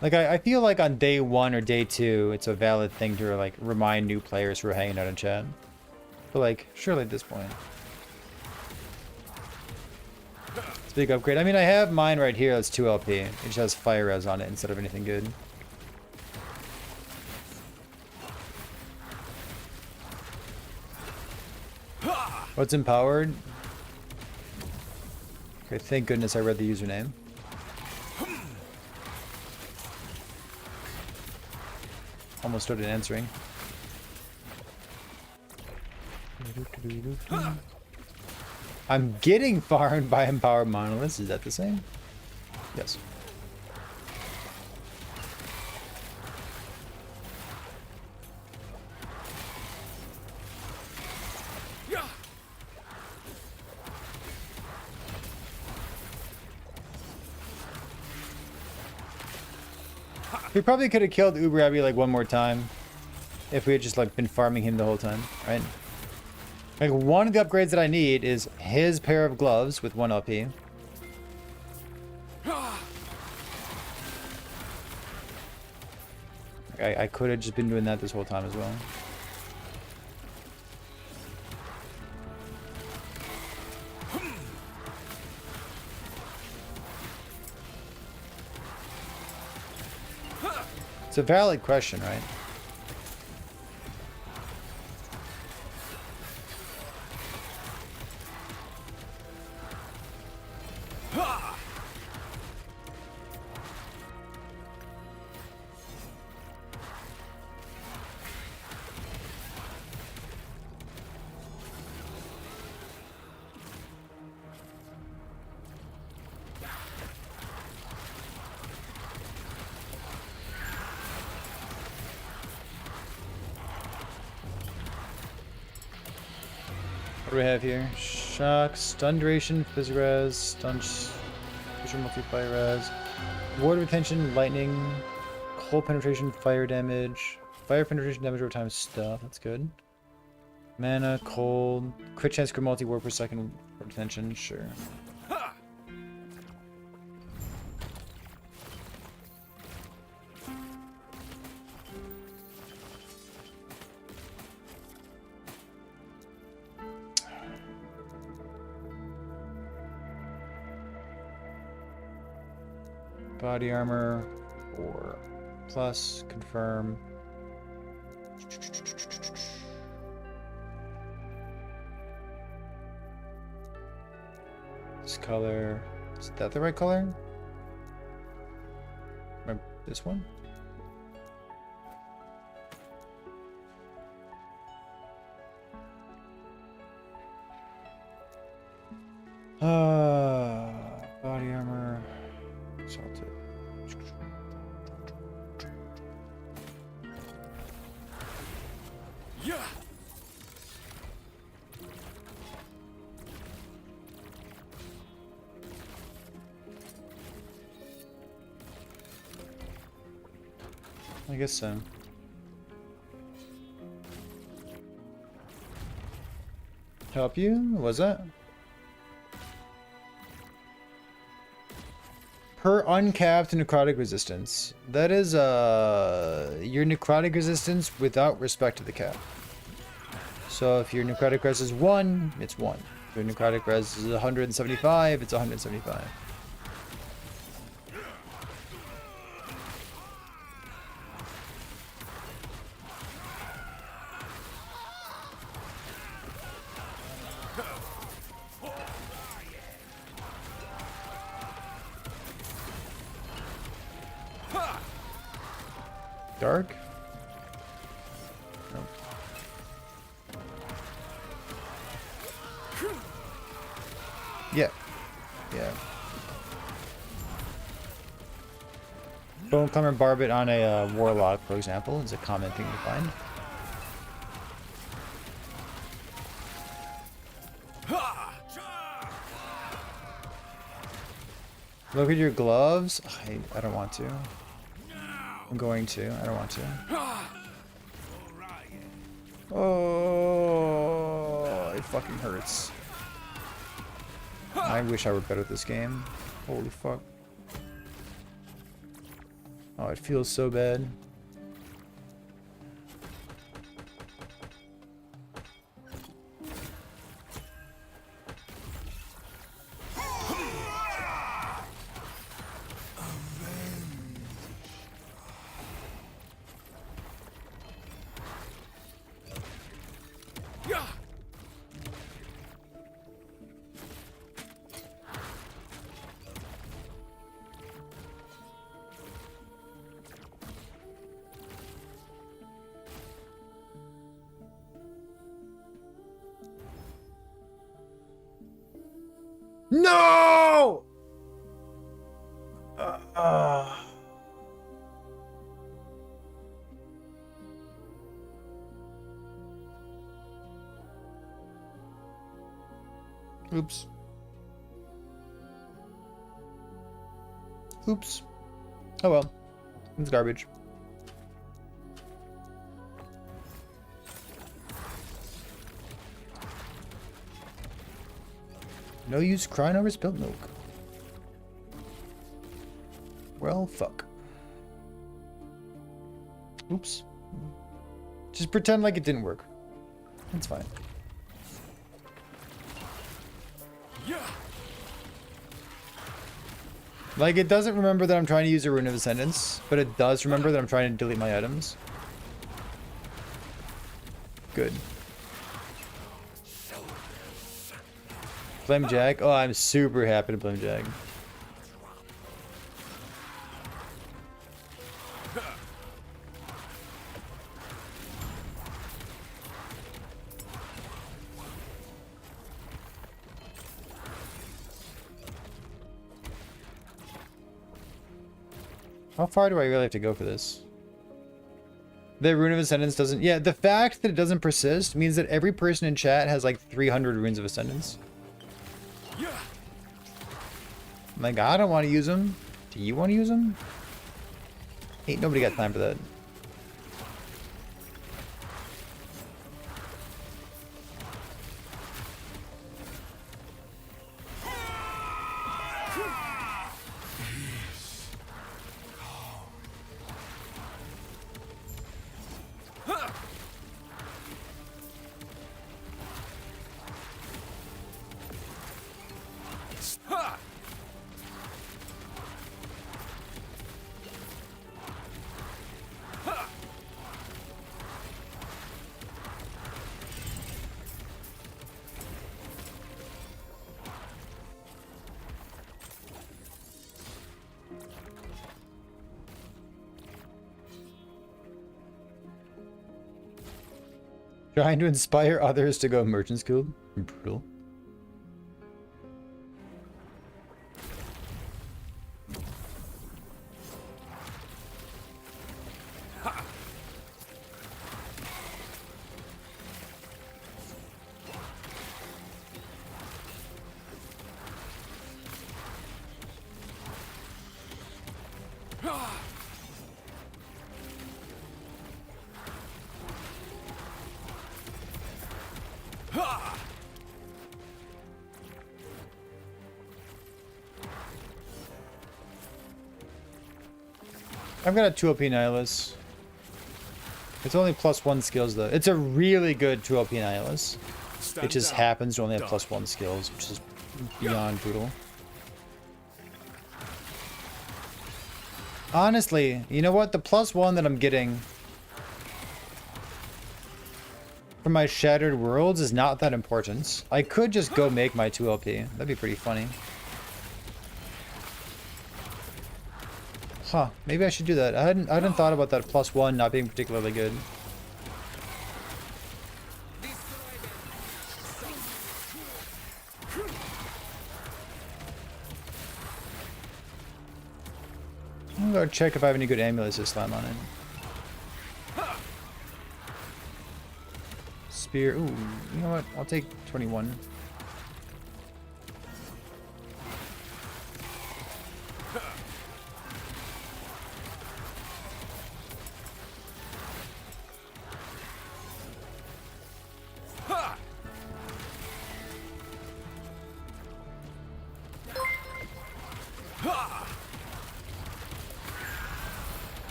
Like I feel like on day 1 or day 2, it's a valid thing to like remind new players who are hanging out in chat. But like, surely at this point. It's a big upgrade. I mean, I have mine right here. That's 2 LP. It just has fire res on it instead of anything good. What's empowered? Okay, thank goodness I read the username. Almost started answering. I'm getting farmed by empowered monoliths. Is that the same? Yes. We probably could have killed Uber Abbey like one more time if we had just like been farming him the whole time, right? Like one of the upgrades that I need is his pair of gloves with 1 LP. I could have just been doing that this whole time as well. It's a valid question, right? What do we have here? Shock, stun duration, phys res, stun, visual multiplier res, ward retention, lightning, cold penetration, fire damage, fire penetration damage over time stuff. That's good. Mana, cold, crit chance, crit multi ward per second, retention. Sure. Body armor, 4 plus, confirm. This color, is that the right color? Remember this one? Body armor. Salted. Yeah. I guess so. Help you? What was that? Per uncapped necrotic resistance. That is your necrotic resistance without respect to the cap. So if your necrotic res is 1, it's 1. If your necrotic res is 175, it's 175. Dark? Nope. Yeah. Yeah. Bone Climber Barbet on a Warlock, for example, is a common thing to find. Look at your gloves. I don't want to. Now. I'm going to. I don't want to. Oh, it fucking hurts. I wish I were better at this game. Holy fuck. Oh, it feels so bad. No! Oops. Oops. Oh well. It's garbage. No use crying over spilled milk. Well, fuck. Oops. Just pretend like it didn't work. It's fine. Like, it doesn't remember that I'm trying to use a Rune of Ascendance, but it does remember that I'm trying to delete my items. Good. Blame Jag? Oh, I'm super happy to blame Jag. How far do I really have to go for this? The Rune of Ascendance doesn't... Yeah, the fact that it doesn't persist means that every person in chat has like 300 Runes of Ascendance. I'm like, I don't want to use them. Do you want to use them? Ain't nobody got time for that. Trying to inspire others to go Merchant's Guild? Brutal. I've got a 2 OP Nihilus. It's only +1 skills though. It's a really good 2 OP Nihilus. It just happens to only have +1 skills, which is beyond brutal. Honestly, you know what? The +1 that I'm getting from my Shattered Worlds is not that important. I could just go make my 2 LP. That'd be pretty funny. Huh, maybe I should do that. I hadn't thought about that +1 not being particularly good. I'm gonna go check if I have any good amulets to slam on it. Spear, ooh, you know what? I'll take 21.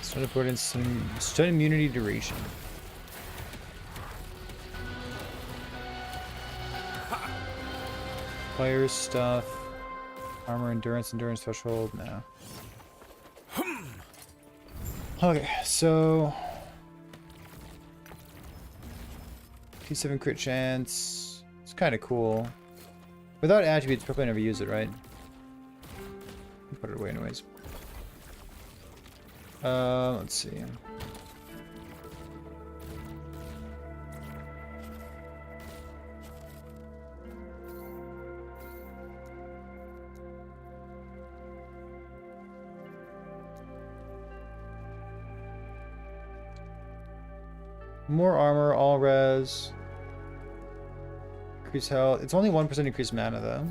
Stun avoidance, stun immunity duration. Fire stuff. Armor, endurance threshold. No. Okay, so P7 crit chance. It's kind of cool. Without attributes, probably never use it, right? Put it away anyways. Let's see. More armor, all res. Increase health. It's only 1% increased mana though.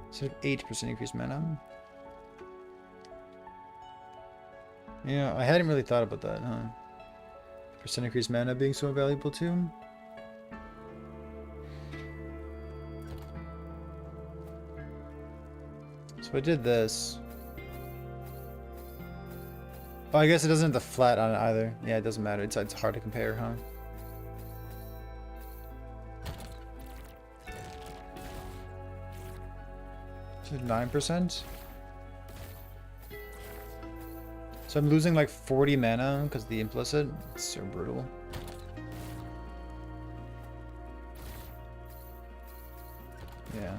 Instead of 8% increased mana. Yeah, I hadn't really thought about that, huh? Percent increased mana being so valuable too. So I did this. Oh, I guess it doesn't have the flat on it either. Yeah, it doesn't matter. It's hard to compare, huh? So 9%. So I'm losing like 40 mana because the implicit. It's so brutal. Yeah.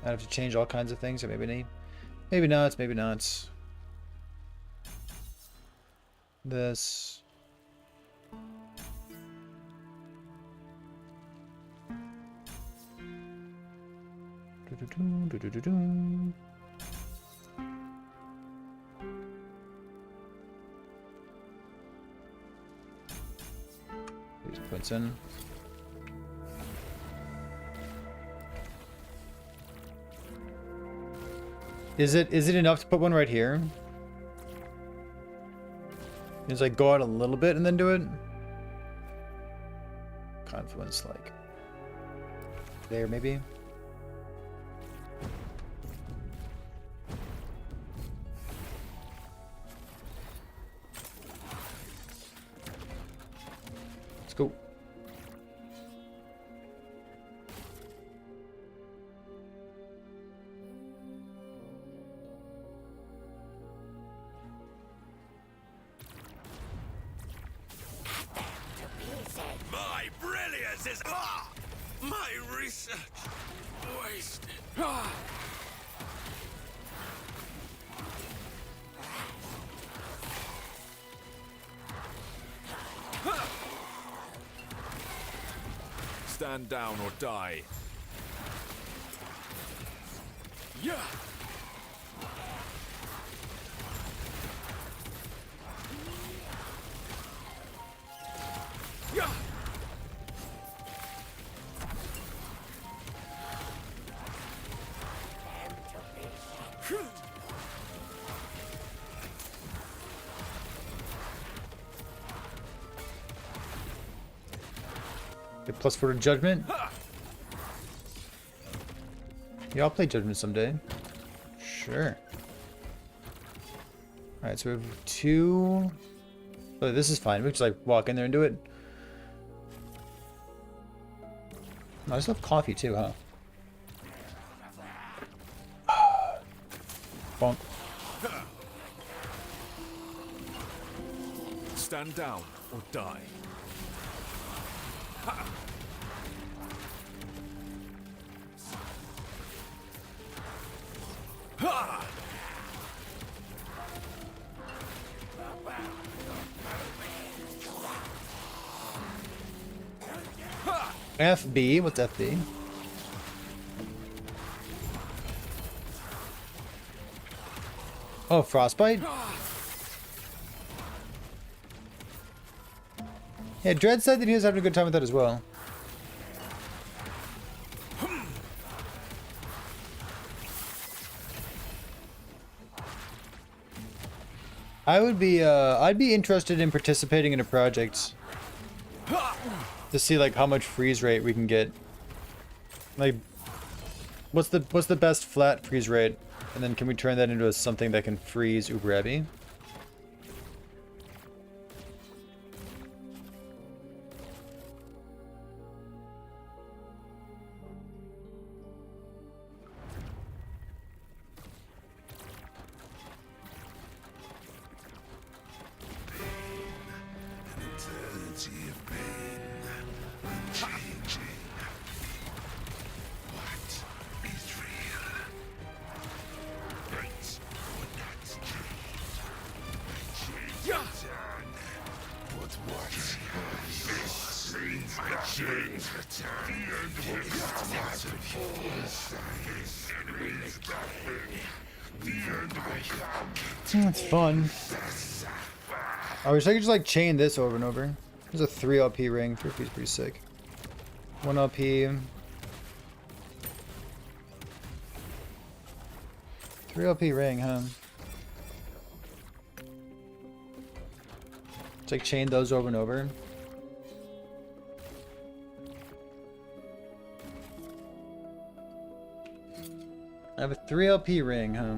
I have to change all kinds of things, or maybe maybe not, maybe not. This. These points in. Is it enough to put one right here? It's like go out a little bit and then do it. Confluence like there maybe. Let's go. My brilliance is my research wasted. Stand down or die. Yeah. Yeah. Get plus 4 to judgment. Yeah, I'll play judgment someday. Sure. Alright, so we have 2. Oh, this is fine. We just like walk in there and do it. I just love coffee too, huh? Bonk. Stand down or die. FB, what's FB? Oh, frostbite? Yeah, Dredd said that he was having a good time with that as well. I'd be interested in participating in a project to see like how much freeze rate we can get. Like, what's the best flat freeze rate? And then can we turn that into something that can freeze Ubrebi? Eternity of pain, unchanging. What is real? Fate would not change. My chains return. But what means my chains return? The end will come out of this enemy's battling. The end will come. It's fun. I wish I could just like chain this over and over. There's a 3 LP ring. 3 LP is pretty sick. 1 LP. 3 LP ring, huh? Just like chain those over and over. I have a 3 LP ring, huh?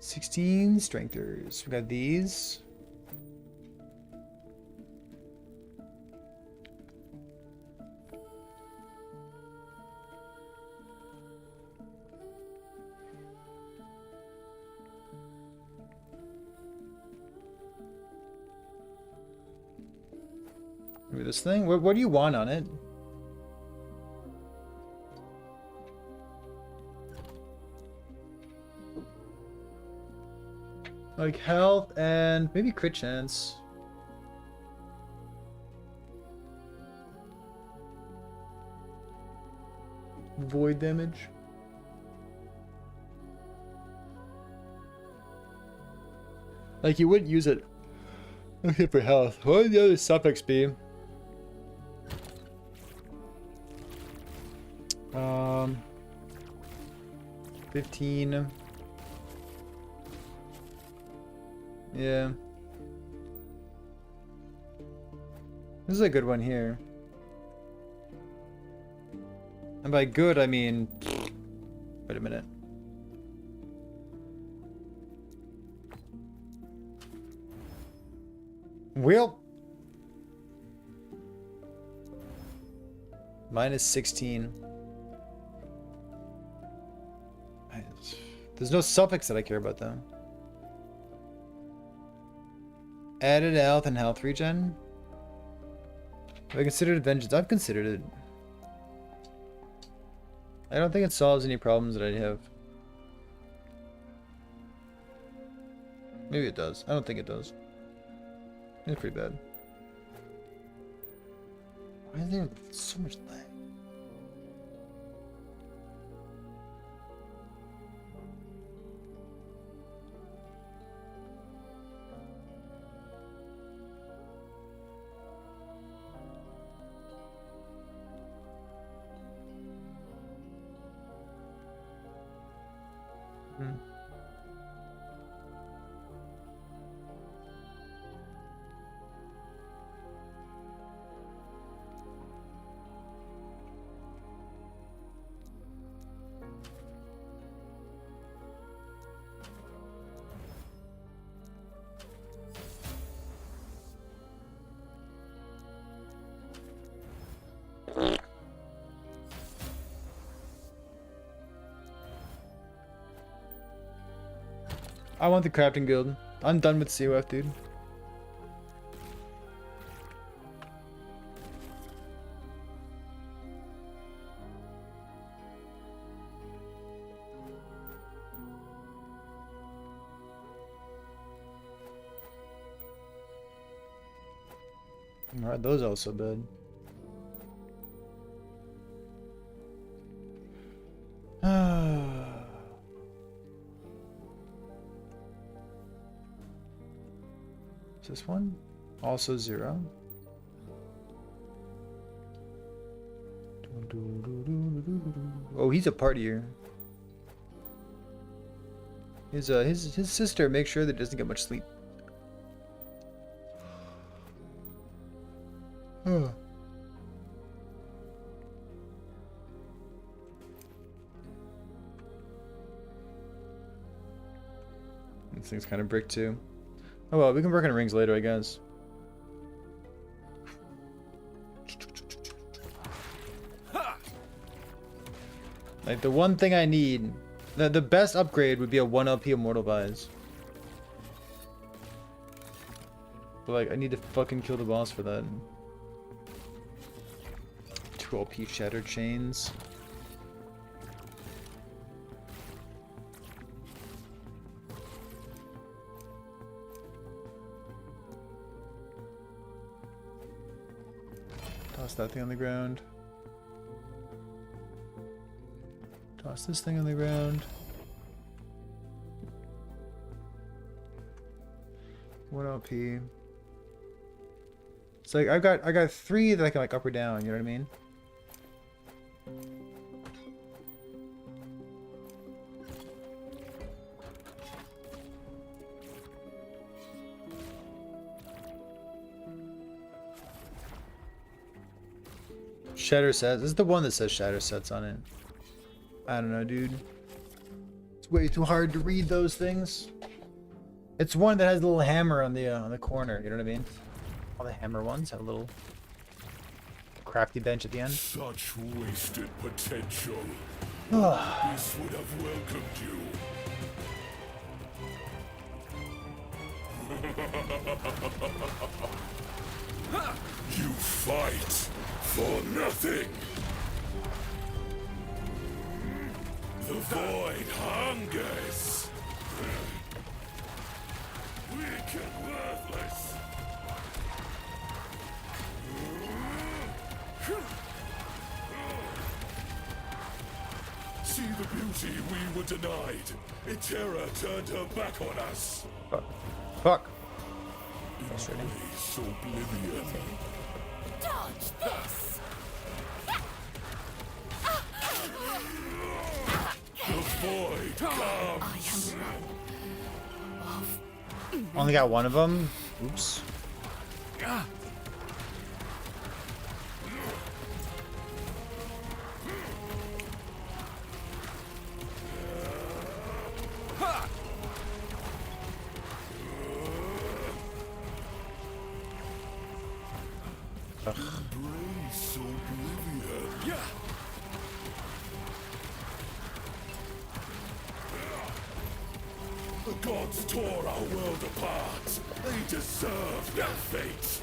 $16 strengthers. We got these. Maybe this thing. What do you want on it? Like health and maybe crit chance. Void damage. Like you wouldn't use it. Okay, for health. What would the other suffix be? 15. Yeah. This is a good one here. And by good, I mean... Wait a minute. Well... Minus 16. There's no suffix that I care about, though. Added health and health regen? Have I considered vengeance? I've considered it. I don't think it solves any problems that I have. Maybe it does. I don't think it does. It's pretty bad. Why is there so much lag? I want the crafting guild. I'm done with COF, dude. Alright, those are also bad. This one also 0. Oh, he's a partier. His sister makes sure that he doesn't get much sleep. This thing's kind of brick too. Oh well, we can work on rings later, I guess. Like the one thing I need, the best upgrade would be a 1 LP Immortal Vise. But like I need to fucking kill the boss for that. 2 LP Shattered Chains. Toss that thing on the ground. Toss this thing on the ground. 1 LP. It's like I got 3 that I can like up or down, you know what I mean? Shatter sets. This is the one that says shatter sets on it. I don't know, dude. It's way too hard to read those things. It's one that has a little hammer on the corner. You know what I mean? All the hammer ones have a little crafty bench at the end. Such wasted potential. This would have welcomed you. You fight for nothing. The void hungers. Weak and worthless. See the beauty we were denied. Itera turned her back on us. Fuck. Embrace oblivion. Dodge this! The void comes. Only got one of them. Oops. Embrace oblivion. Yeah. The gods tore our world apart. They deserve their fate.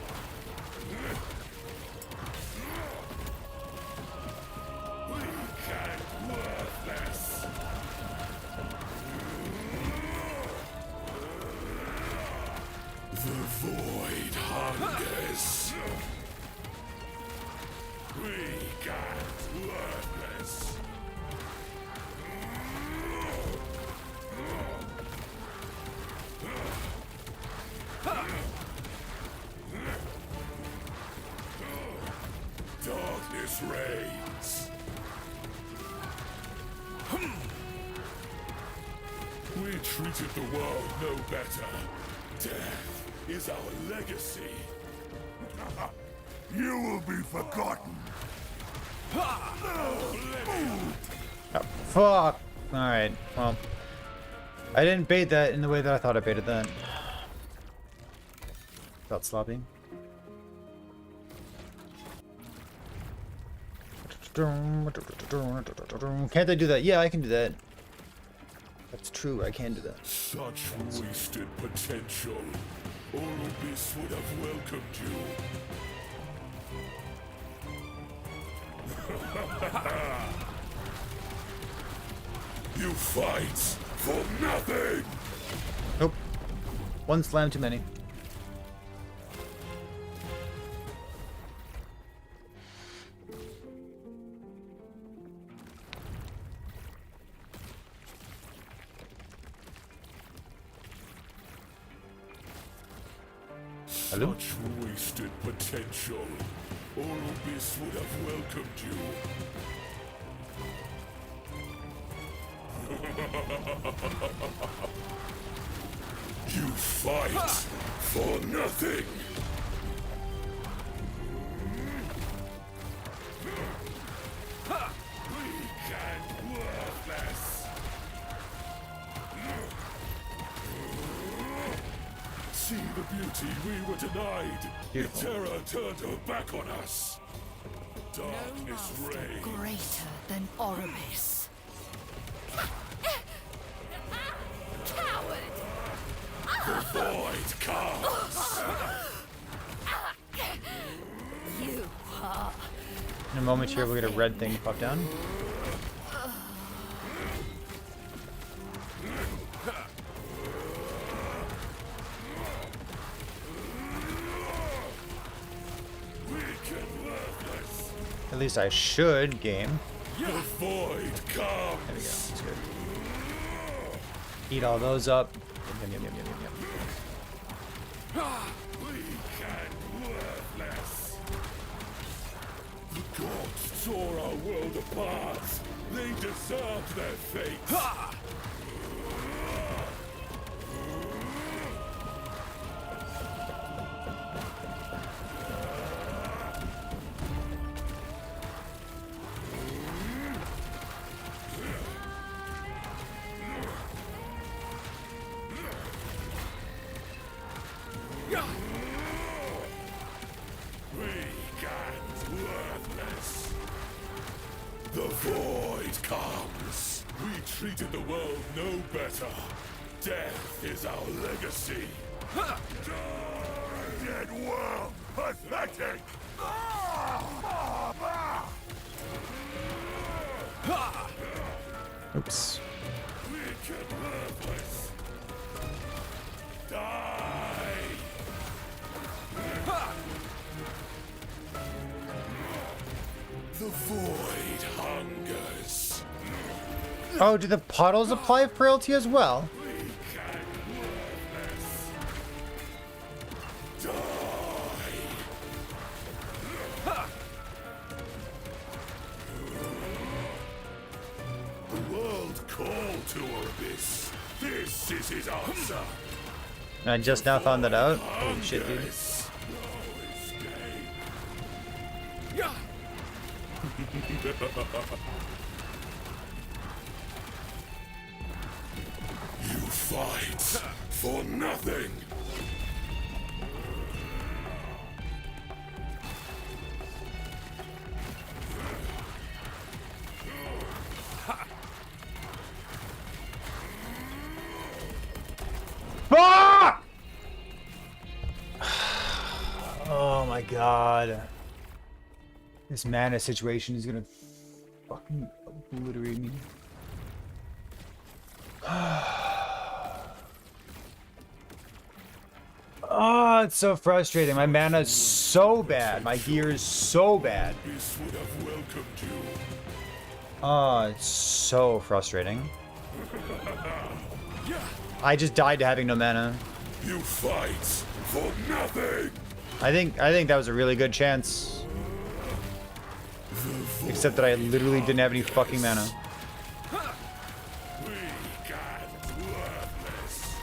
Weak and worthless. The void hungers. Weak and worthless. Darkness reigns. We treated the world no better. Death is our legacy. You will be forgotten. Oh, fuck. Alright, well. I didn't bait that in the way that I thought I baited that. Felt sloppy. Can't I do that? Yeah, I can do that. That's true, I can do that. Such wasted potential. Orbis would have welcomed you. You fight for nothing! Nope. One slam too many. Hello? Such wasted potential. Orbis would have welcomed you. You fight for nothing. Weak and worthless. See the beauty we were denied. Beautiful. Terror turned her back on us. No Darkness master reigns. greater than Orobis. Coward! The void comes. You are. In a moment here, we'll get a red thing pop down. At least I should game. The void comes. There we go. That's good. Eat all those up. Yum, yum, yum, yum, yum, yum. Weak and worthless. The gods tore our world apart. They deserved their fate. Weak and worthless. The void comes. We treated the world no better. Death is our legacy. Dead world, pathetic. Oops. Weak and worthless. Die. The void hungers. Oh, do the puddles apply frailty as well? Weak and worthless. Die. The world called to Orbis. This is his answer. I just now found that out. Holy shit, dude. Hungers. No escape. You fight for nothing. Ah! Oh my god. This mana situation is gonna fucking obliterate me. Oh, it's so frustrating. My mana is so bad. My gear is so bad. This would have welcomed you. Oh, it's so frustrating. I just died to having no mana. You fight for nothing. I think that was a really good chance. Except that I literally didn't have any fucking mana. Weak and worthless.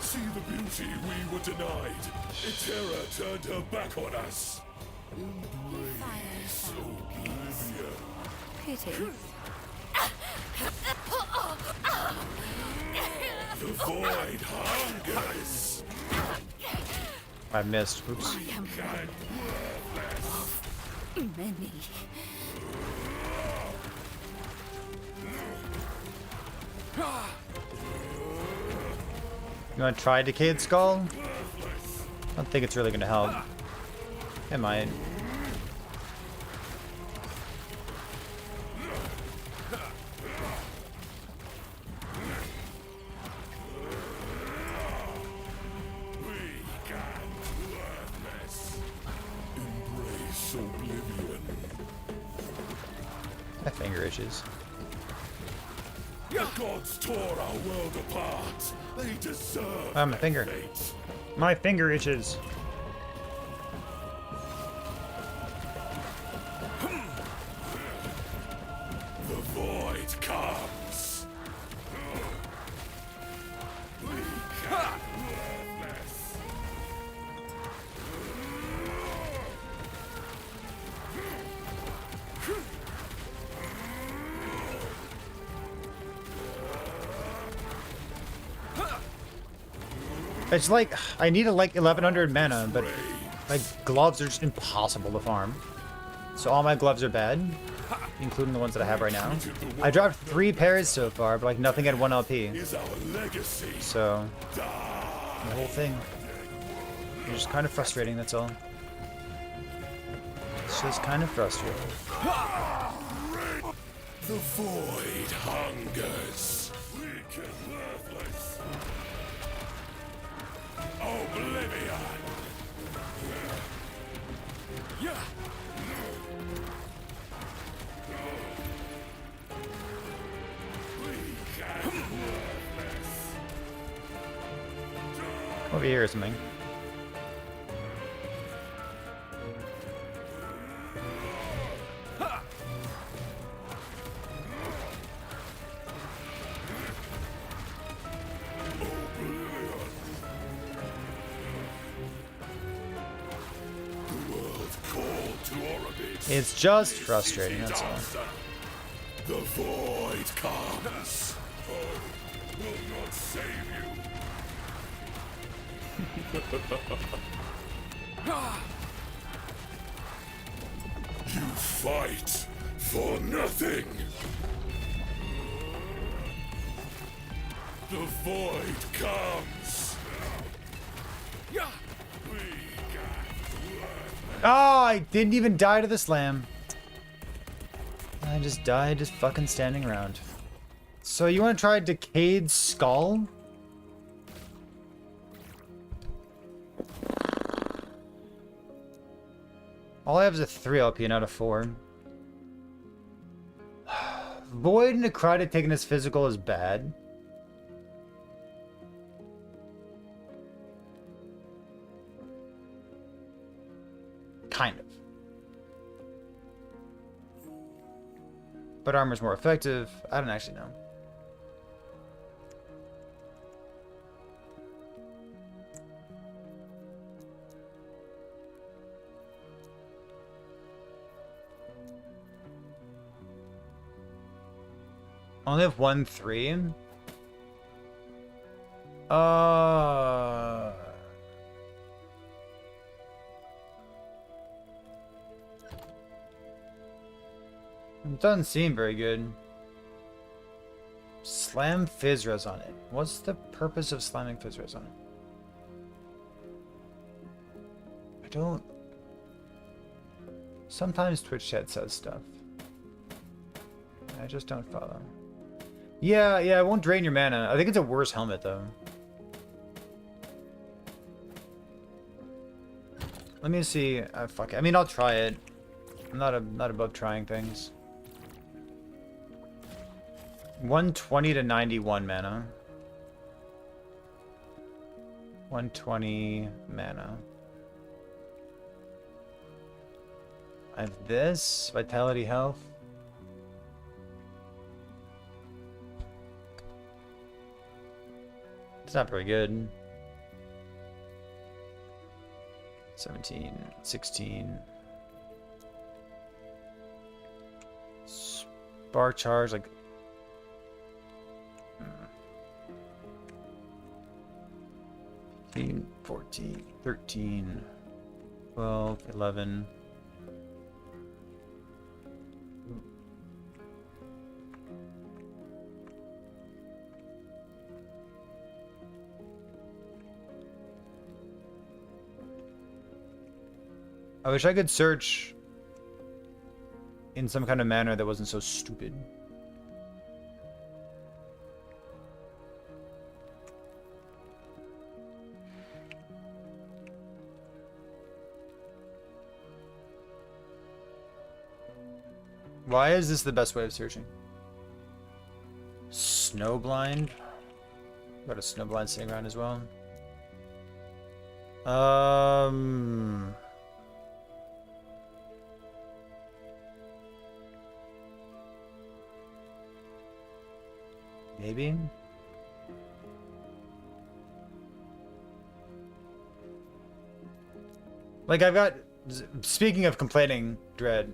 See the beauty we were denied. Terror turned her back on us. Embrace oblivion. Pity. The void hungers. I missed. Oops. I am And worthless. many. You want to try Decayed Skull? I don't think it's really going to help. It might. Weak and worthless. Embrace oblivion. My finger itches. The gods tore our world apart. They deserve My their finger. fate. My finger itches. The void comes. Weak and worthless. It's like, I need like 1100 mana, but my gloves are just impossible to farm. So all my gloves are bad, including the ones that I have right now. I dropped 3 pairs so far, but like nothing at 1 LP. So, the whole thing. It's just kind of frustrating, that's all. It's just kind of frustrating. The void hungers. Weak and worthless. Oblivion. Yeah. Weak and worthless. Over here or something. It's just frustrating, that's all. The void comes. Oh, will not save you. You fight for nothing. The void comes. Yeah. Oh, I didn't even die to the slam. I just died just fucking standing around. So you want to try Decayed Skull? All I have is a 3 LP, not a 4. Void Necrotic taking his physical is bad. Kind of. But armor's more effective. I don't actually know. Only have 1-3. It doesn't seem very good. Slam Fizzres on it. What's the purpose of slamming Fizzres on it? I don't... Sometimes Twitch chat says stuff. I just don't follow. Yeah, it won't drain your mana. I think it's a worse helmet, though. Let me see. Fuck it. I mean, I'll try it. I'm not above trying things. 120 to 91 mana. 120 mana. I have this. Vitality health. It's not very good. 17, 16. Bar charge, like... 15, 14, 13, 12, 11... I wish I could search in some kind of manner that wasn't so stupid. Why is this the best way of searching? Snowblind? Got a snowblind sitting around as well. Maybe? Like, I've got... Speaking of complaining, Dread,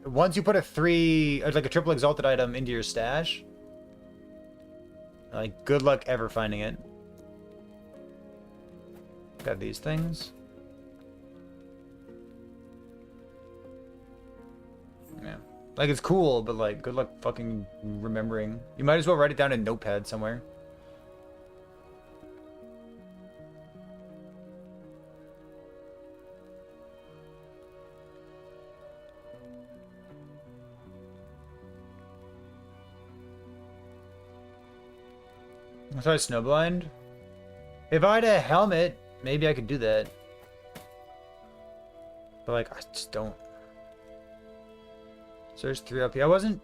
once you put a 3... or like a triple exalted item into your stash, like, good luck ever finding it. Got these things. Yeah. Like, it's cool, but like, good luck fucking remembering. You might as well write it down in Notepad somewhere. So I snowblind? If I had a helmet, maybe I could do that. But like, I just don't. So there's 3 LP. I wasn't...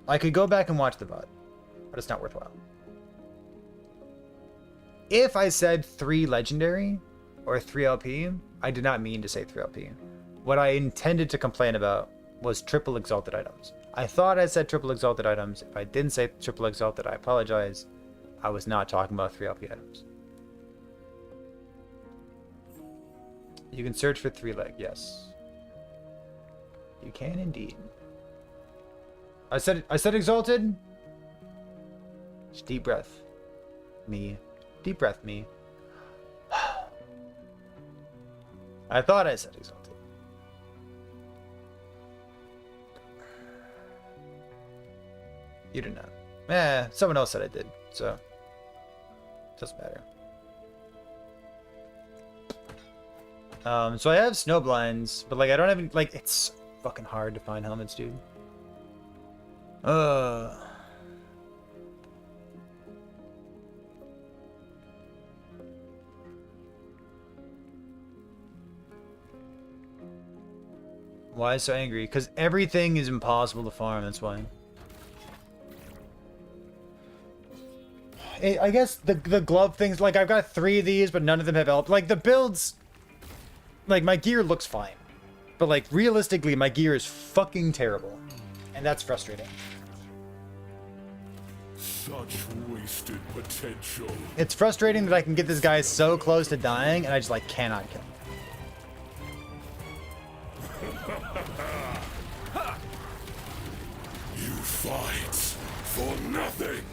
I could go back and watch the VOD, but it's not worthwhile. If I said 3 legendary or 3 LP, I did not mean to say 3 LP. What I intended to complain about was triple exalted items. I thought I said triple exalted items. If I didn't say triple exalted, I apologize. I was not talking about 3 LP items. You can search for 3 leg, yes. You can indeed. I said exalted. Just deep breath. Me. Deep breath, me. I thought I said exalted. You did not. Someone else said I did, so doesn't matter. So I have snowblinds, but like I don't have any, like it's fucking hard to find helmets, dude. Why so angry? Because everything is impossible to farm, that's why. I guess the glove things, like I've got 3 of these, but none of them have helped. Like the builds, like my gear looks fine, but like realistically my gear is fucking terrible. And that's frustrating. Such wasted potential. It's frustrating that I can get this guy so close to dying and I just like cannot kill him. You fight for nothing.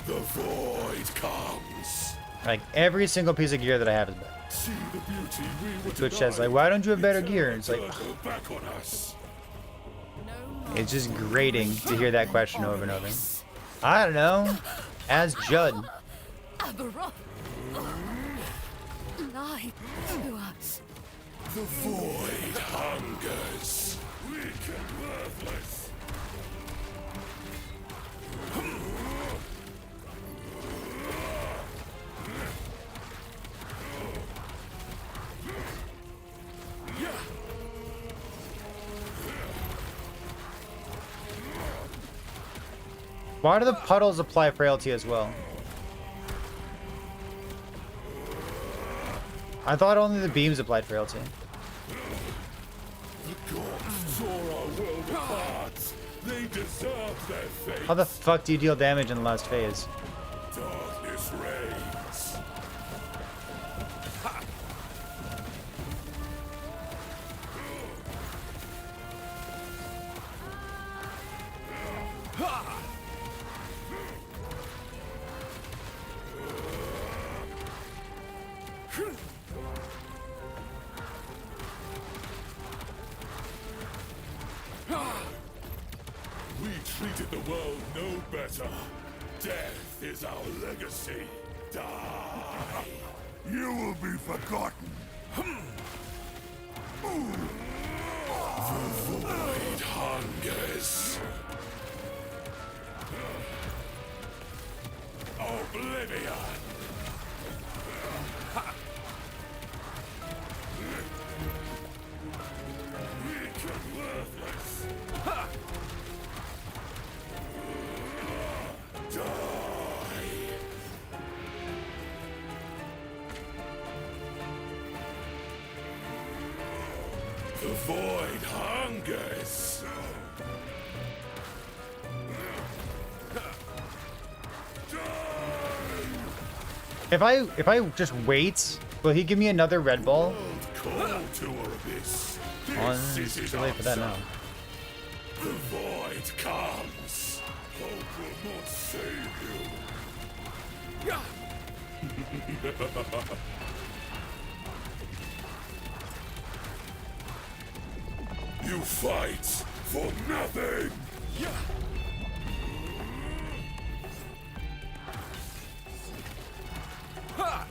The void comes. Like every single piece of gear that I have is bad. See the beauty we were Twitch says like, why don't you have better gear? And it's like, back on us. it's just grating to hear that question over and over. I don't know. As Judd. Aberoth, lie to us. The void hungers. Weak and worthless. Why do the puddles apply frailty as well? I thought only the beams applied frailty. The gods tore our world apart. They deserve their fate. How the fuck do you deal damage in the last phase? Darkness reigns. We treated the world no better. Death is our legacy. Die. You will be forgotten. The void hungers. Oblivion. Weak and worthless. The void hungers. If I just wait Will he give me another Red Bull? Call to Orbis. Oh, This it's is too his late for that answer. now. The void comes. Hope will not save you. Yeah. You fight for nothing. Yeah. Ha.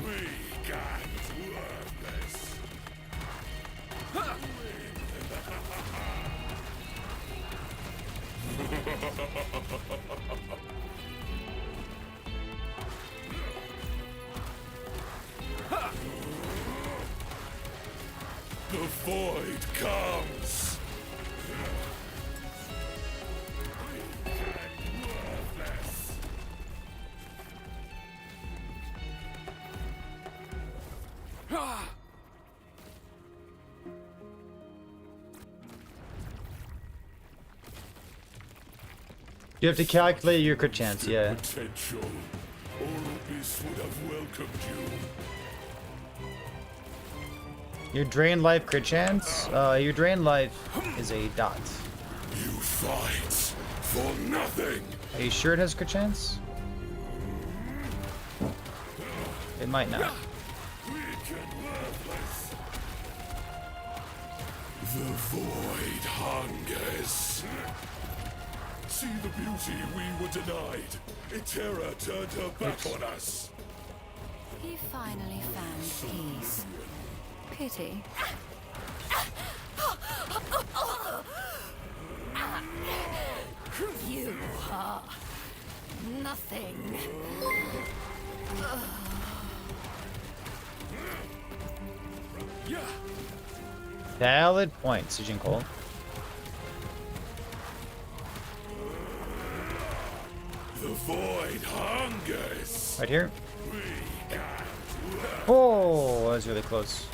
Weak and worthless. Ha. The void comes. Weak and worthless. Ha. You have to calculate your crit chance, yeah. Potential. Orbis would have welcomed you. Your drain life crit chance? Your drain life is a dot. You fight for nothing. Are you sure it has crit chance? It might not. Weak and worthless. The void hungers. See the beauty we were denied. Itera turned her back on us. He finally found peace. Pity. You are nothing. Yeah. Valid point, Sujin Cole. The void hungers. Right here. Weak and worthless. Oh, that was really close.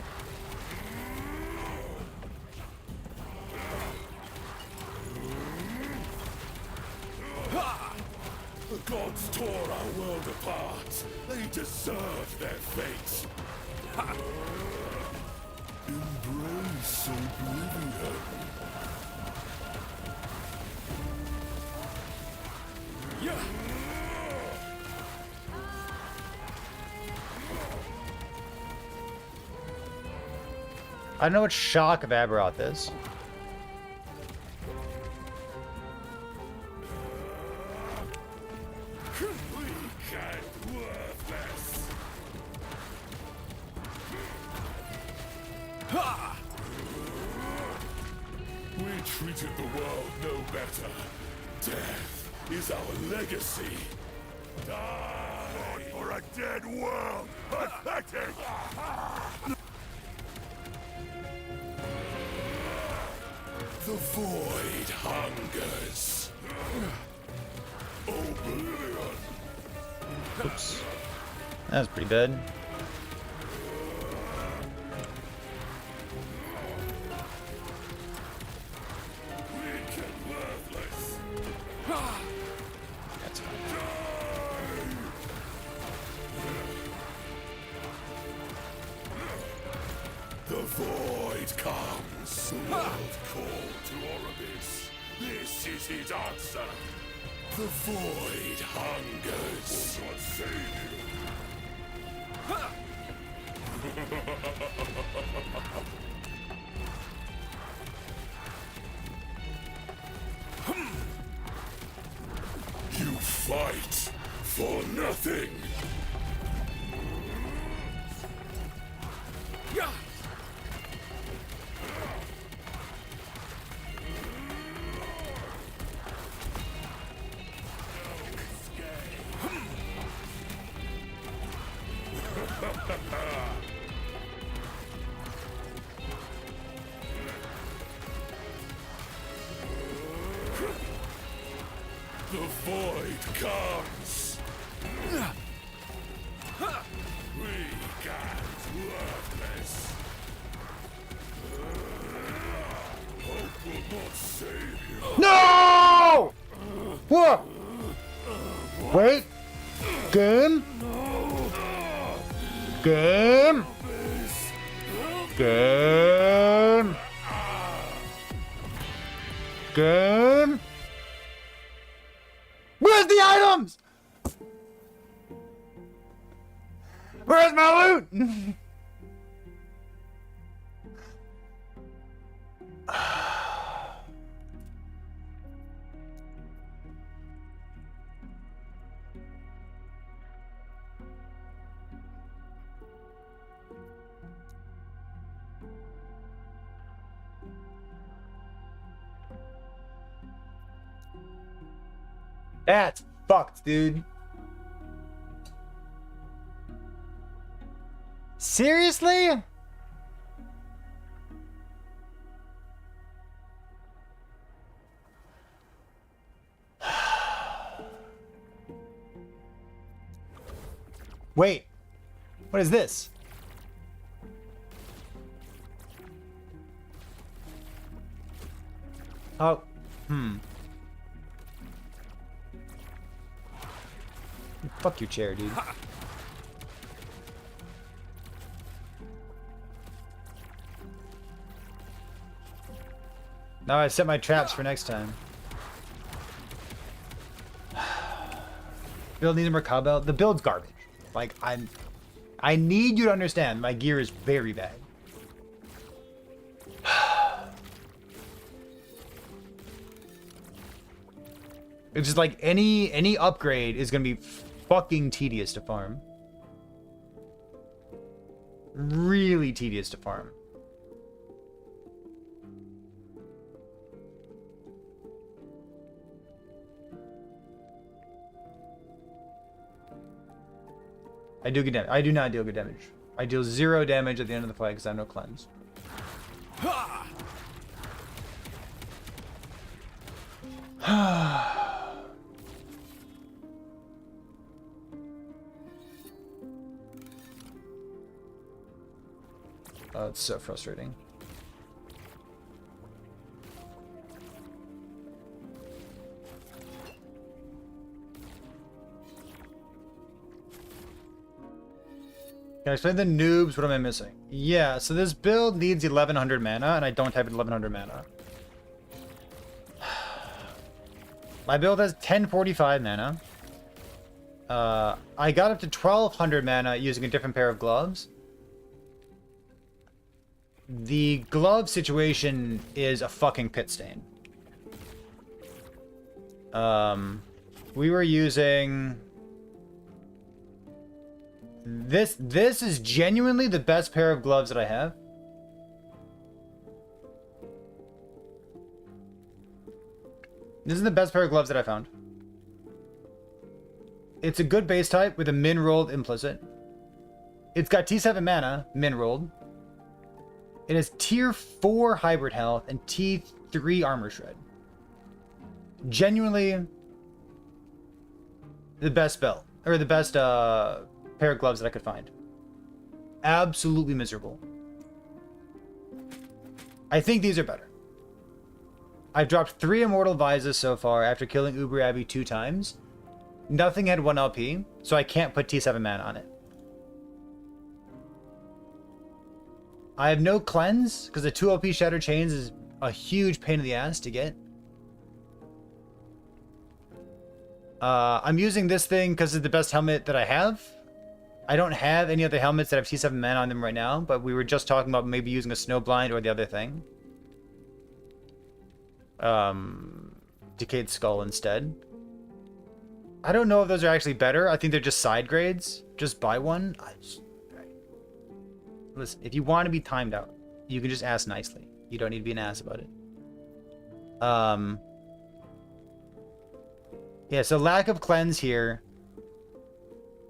The gods tore our world apart. They deserve their fate. Embrace oblivion. Yeah. I don't know what shock of Aberoth is. Weak and worthless. Ha. We treated the world no better. Death is our legacy. Die for a dead world. Pathetic. The void hungers. Oblivion. Oops. That was pretty bad. Weak and worthless. Ha. That's fine. The void comes. The world called to Orbis. This is his answer. The void hungers. Will not save you. Ha. You fight for nothing. Yeah. The void comes. Weak and worthless. Hope will not save you. No! What? Wait. Game? Game! Game! Game! Where's the items? Where's my loot? That's fucked, dude. Seriously? Wait. What is this? Oh, Fuck your chair, dude. Now I set my traps for next time. Build needs more cowbell. The build's garbage. Like, I need you to understand my gear is very bad. It's just like any upgrade is gonna be fucking tedious to farm. Really tedious to farm. I do good damage. I do not deal good damage. I deal 0 damage at the end of the fight because I have no cleanse. Oh, it's so frustrating. Can I explain the noobs? What am I missing? Yeah, so this build needs 1100 mana, and I don't have 1100 mana. My build has 1045 mana. I got up to 1200 mana using a different pair of gloves. The glove situation is a fucking pit stain. We were using... This is genuinely the best pair of gloves that I have. This is the best pair of gloves that I found. It's a good base type with a min rolled implicit. It's got T7 mana, min rolled. It has tier 4 hybrid health and T3 armor shred. Genuinely the best belt, or the best pair of gloves that I could find. Absolutely miserable. I think these are better. I've dropped 3 Immortal Visas so far after killing Uber Abbey 2 times. Nothing had 1 LP, so I can't put T7 mana on it. I have no cleanse, because the 2 LP Shattered Chains is a huge pain in the ass to get. I'm using this thing because it's the best helmet that I have. I don't have any other helmets that have T7 mana on them right now, but we were just talking about maybe using a Snowblind or the other thing. Decayed Skull instead. I don't know if those are actually better. I think they're just side grades. Just buy one. Listen, if you want to be timed out, you can just ask nicely. You don't need to be an ass about it. Yeah, so lack of cleanse here.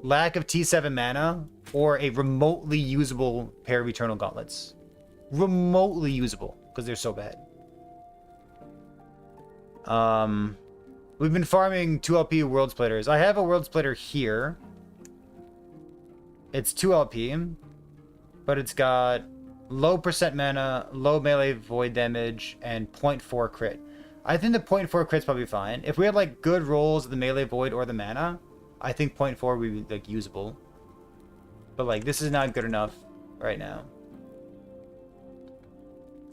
Lack of T7 mana, or a remotely usable pair of Eternal Gauntlets. Remotely usable, because they're so bad. We've been farming 2 LP World Splitters. I have a World Splitter here. It's 2 LP, but it's got low percent mana, low melee void damage, and 0.4 crit. I think the 0.4 crit's probably fine. If we had like good rolls of the melee void or the mana, I think 0.4 would be like usable. But like, this is not good enough right now.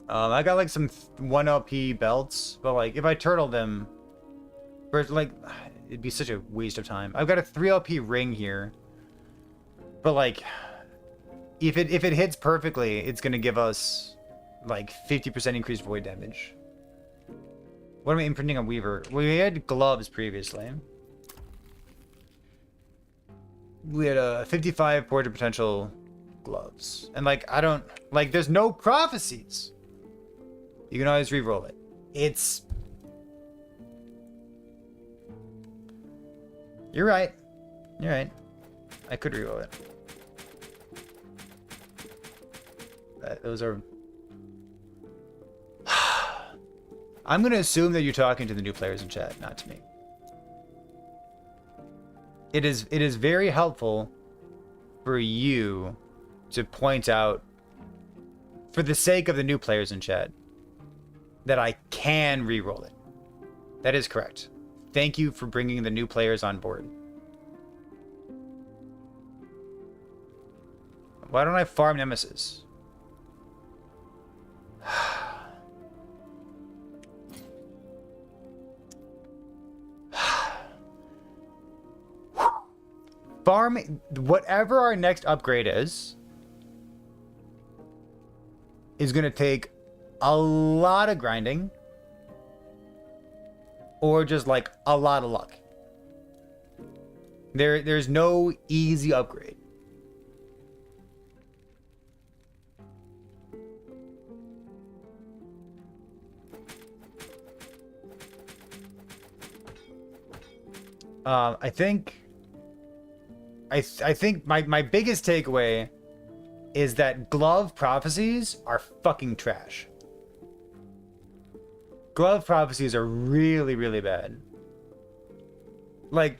I got like some 1 LP belts, but like, if I turtle them, first, like, it'd be such a waste of time. I've got a 3 LP ring here, but like, if it hits perfectly, it's gonna give us like 50% increased void damage. What am I imprinting on Weaver? We had gloves previously. We had a 55 portrait potential gloves, and like, I don't like. There's no prophecies. You can always re-roll it. It's... You're right. You're right. I could re-roll it. Those are... I'm going to assume that you're talking to the new players in chat, not to me. It is very helpful for you to point out, for the sake of the new players in chat, that I can re-roll it. That is correct. Thank you for bringing the new players on board. Why don't I farm Nemesis? Farm whatever our next upgrade is going to take a lot of grinding, or just like a lot of luck. There's no easy upgrade. I think my biggest takeaway is that glove prophecies are fucking trash. Glove prophecies are really, really bad. Like,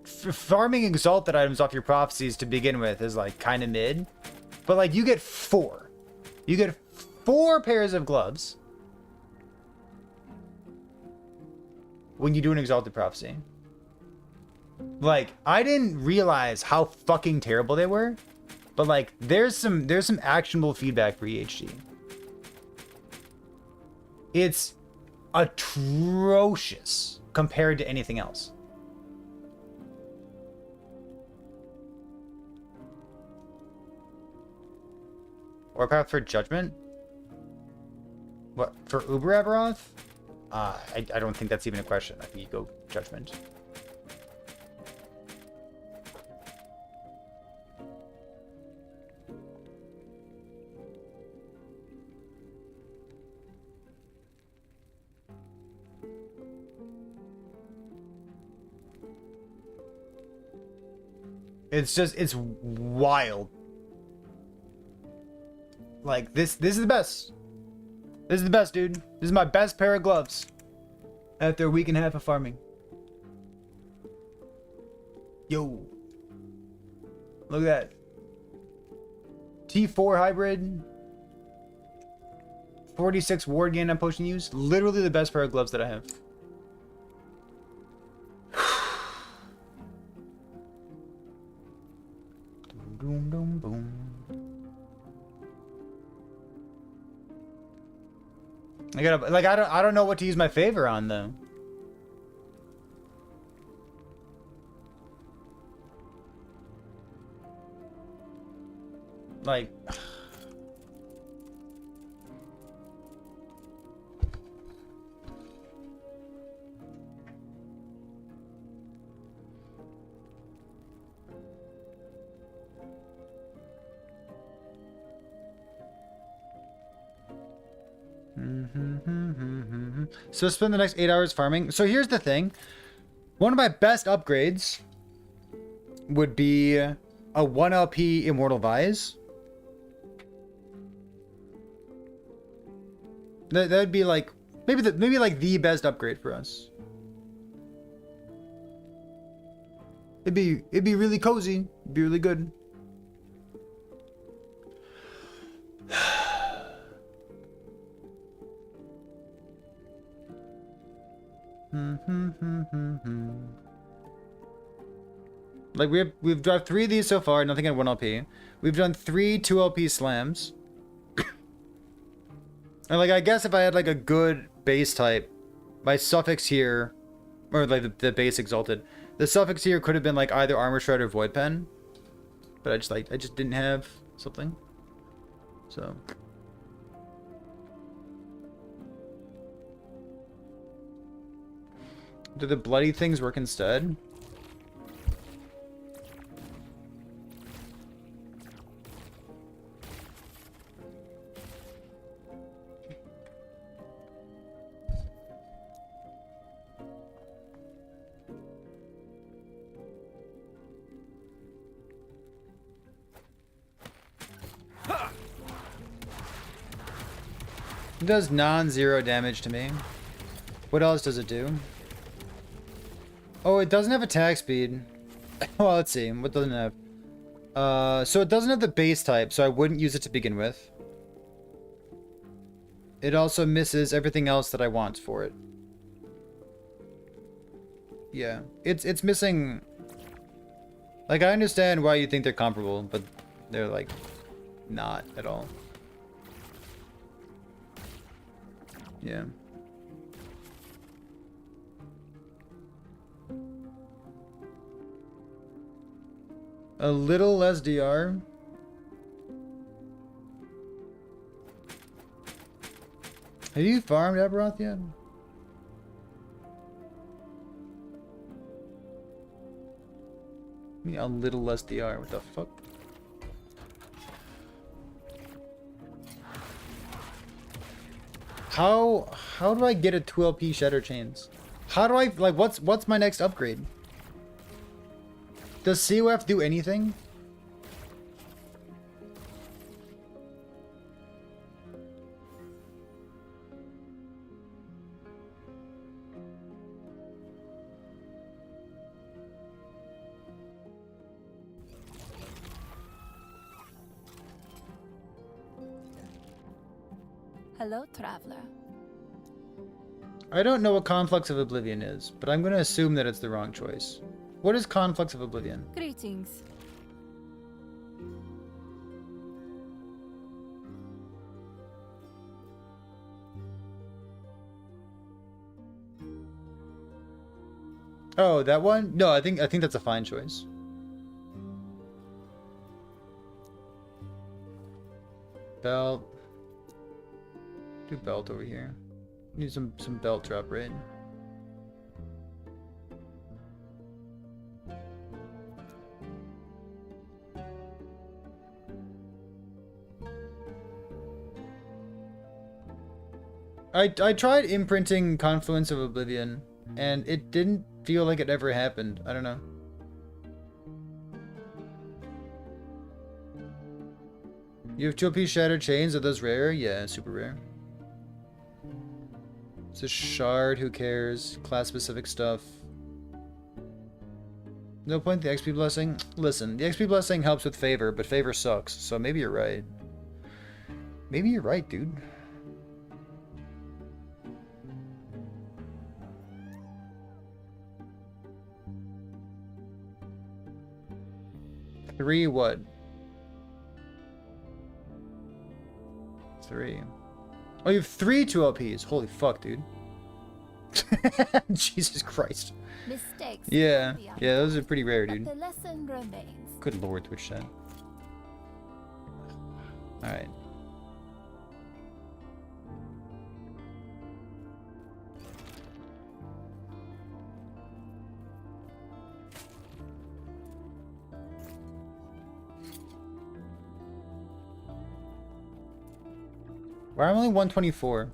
farming exalted items off your prophecies to begin with is like kind of mid, but like you get 4. You get 4 pairs of gloves when you do an exalted prophecy. Like, I didn't realize how fucking terrible they were, but like there's some actionable feedback for EHG. It's atrocious compared to anything else. Warpath for Judgment? What, for Uber Everoth? I don't think that's even a question. I think you go Judgment. It's wild. Like, this is the best. This is the best, dude. This is my best pair of gloves after a week and a half of farming. Yo. Look at that. T4 hybrid. 46 ward gain on potion use. Literally the best pair of gloves that I have. Boom, boom, boom. I gotta, like, I don't know what to use my favor on though. Like, so spend the next 8 hours farming. So here's the thing. One of my best upgrades would be a 1 LP Immortal Vise. That would be like maybe like the best upgrade for us. It'd be really cozy. It'd be really good. Like we've dropped 3 of these so far, nothing at 1 LP. We've done 3 2 LP slams. And like I guess if I had like a good base type, my suffix here, or like the base exalted, the suffix here could have been like either Armor Shred or Void Pen. But I just didn't have something. So do the bloody things work instead? It does non-zero damage to me. What else does it do? Oh, it doesn't have attack speed. Well, let's see. What doesn't it have? So it doesn't have the base type, so I wouldn't use it to begin with. It also misses everything else that I want for it. Yeah, it's missing. Like, I understand why you think they're comparable, but they're like not at all. Yeah. A little less DR. Have you farmed Aberoth yet? I mean, a little less DR. What the fuck? How do I get a 2LP Shatter Chains? How do I like what's my next upgrade? Does COF do anything? Hello, traveler. I don't know what Conflux of Oblivion is, but I'm gonna assume that it's the wrong choice. What is Conflux of Oblivion? Greetings. Oh, that one? No, I think that's a fine choice. Belt. Do belt over here. Need some belt drop, right? I tried imprinting Confluence of Oblivion, and it didn't feel like it ever happened. I don't know. You have 2LP Shattered Chains. Are those rare? Yeah, super rare. It's a shard, who cares? Class specific stuff. No point the XP blessing? Listen, the XP blessing helps with favor, but favor sucks, so maybe you're right. Maybe you're right, dude. Three what? 3. Oh, you have 3 2LPs. Holy fuck, dude. Jesus Christ. Mistakes. Yeah, yeah, those are pretty rare, But dude. the lesson remains. Good lord, Twitch chat. Alright. Why am I only 124?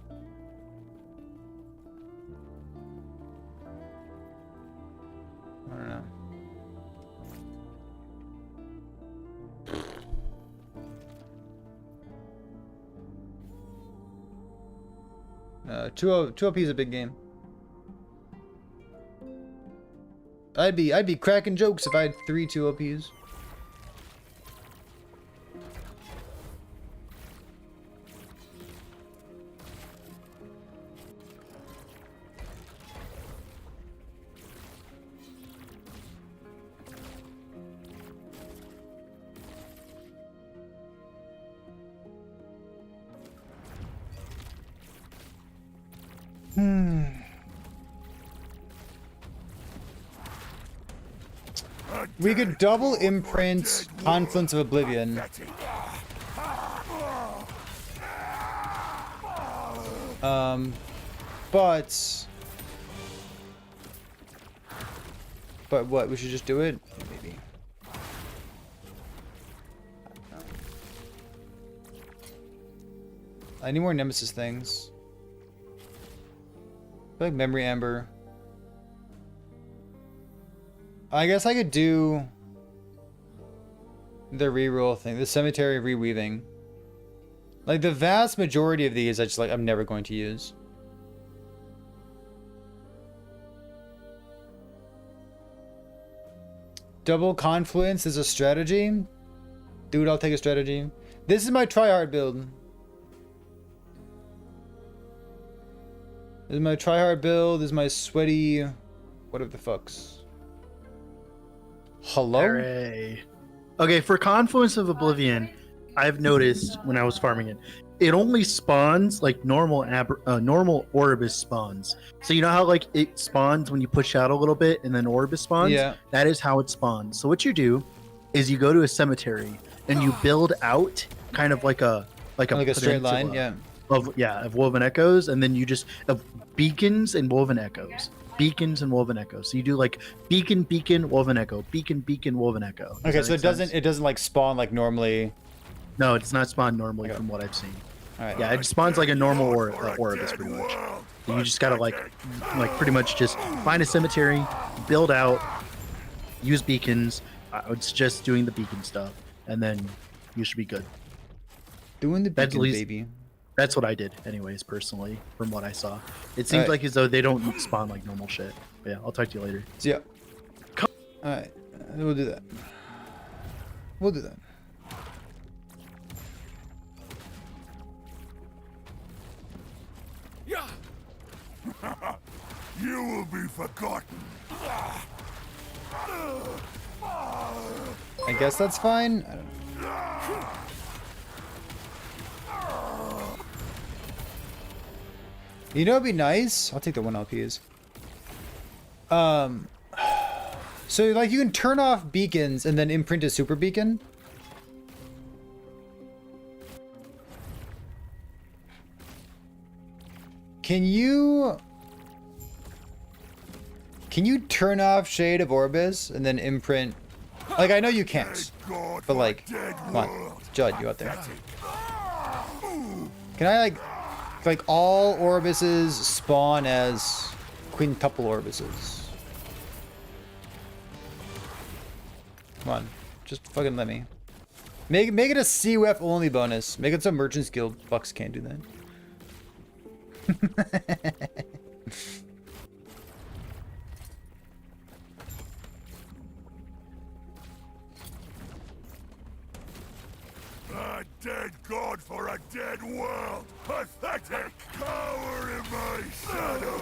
I don't know. Two OP is a big game. I'd be cracking jokes if I had 3 2 OPs. We could double imprint Confluence of Oblivion. But what? We should just do it? Maybe. I need more Nemesis things. I feel like Memory Amber. I guess I could do the reroll thing, the cemetery reweaving. Like the vast majority of these, I'm never going to use. Double confluence is a strategy. Dude, I'll take a strategy. This is my tryhard build. This is my tryhard build. This is my sweaty. Whatever the fucks. Hello? Hooray. Okay, for Confluence of Oblivion, I've noticed when I was farming it, it only spawns like normal Orbis spawns. So you know how like it spawns when you push out a little bit and then Orbis spawns? Yeah. That is how it spawns. So what you do is you go to a cemetery and you build out kind of like a straight line, yeah. Of woven echoes, and then you just of beacons and woven echoes. Beacons and woven echo. So you do like beacon, woven echo, beacon, woven echo. Okay, so it doesn't like spawn like normally. No, it's not spawned normally from what I've seen. All right. Yeah, it spawns like a normal Orbis pretty much. So you just gotta like pretty much just find a cemetery, build out, use beacons. I would suggest doing the beacon stuff, and then you should be good. Doing the beacon, baby. That's what I did, anyways, personally, from what I saw. It seems like as though they don't spawn like normal shit. But yeah, I'll talk to you later. Yeah. Alright, we'll do that. We'll do that. Yeah. You will be forgotten. I guess that's fine. I don't know. You know, it'd be nice. I'll take the 1 LPs. So like you can turn off beacons and then imprint a super beacon. Can you turn off Shade of Orbis and then imprint? Like I know you can't, but like, come on, Judd, you out there? Can I like all Orbises spawn as quintuple Orbises? Come on, just fucking let me. Make it a COF only bonus. Make it so Merchants Guild fucks can't do that. A dead god for a dead world! Pathetic! Cower in my shadow!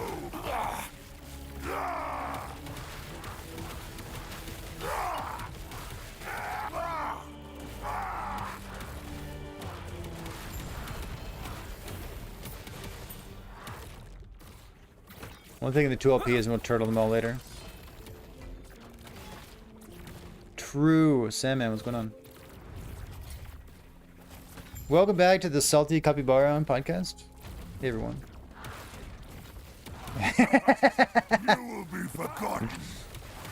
One thing in the 2 LP is we'll turtle them all later. True. Sandman, what's going on? Welcome back to the Salty Capybara podcast. Hey, everyone. You will be forgotten!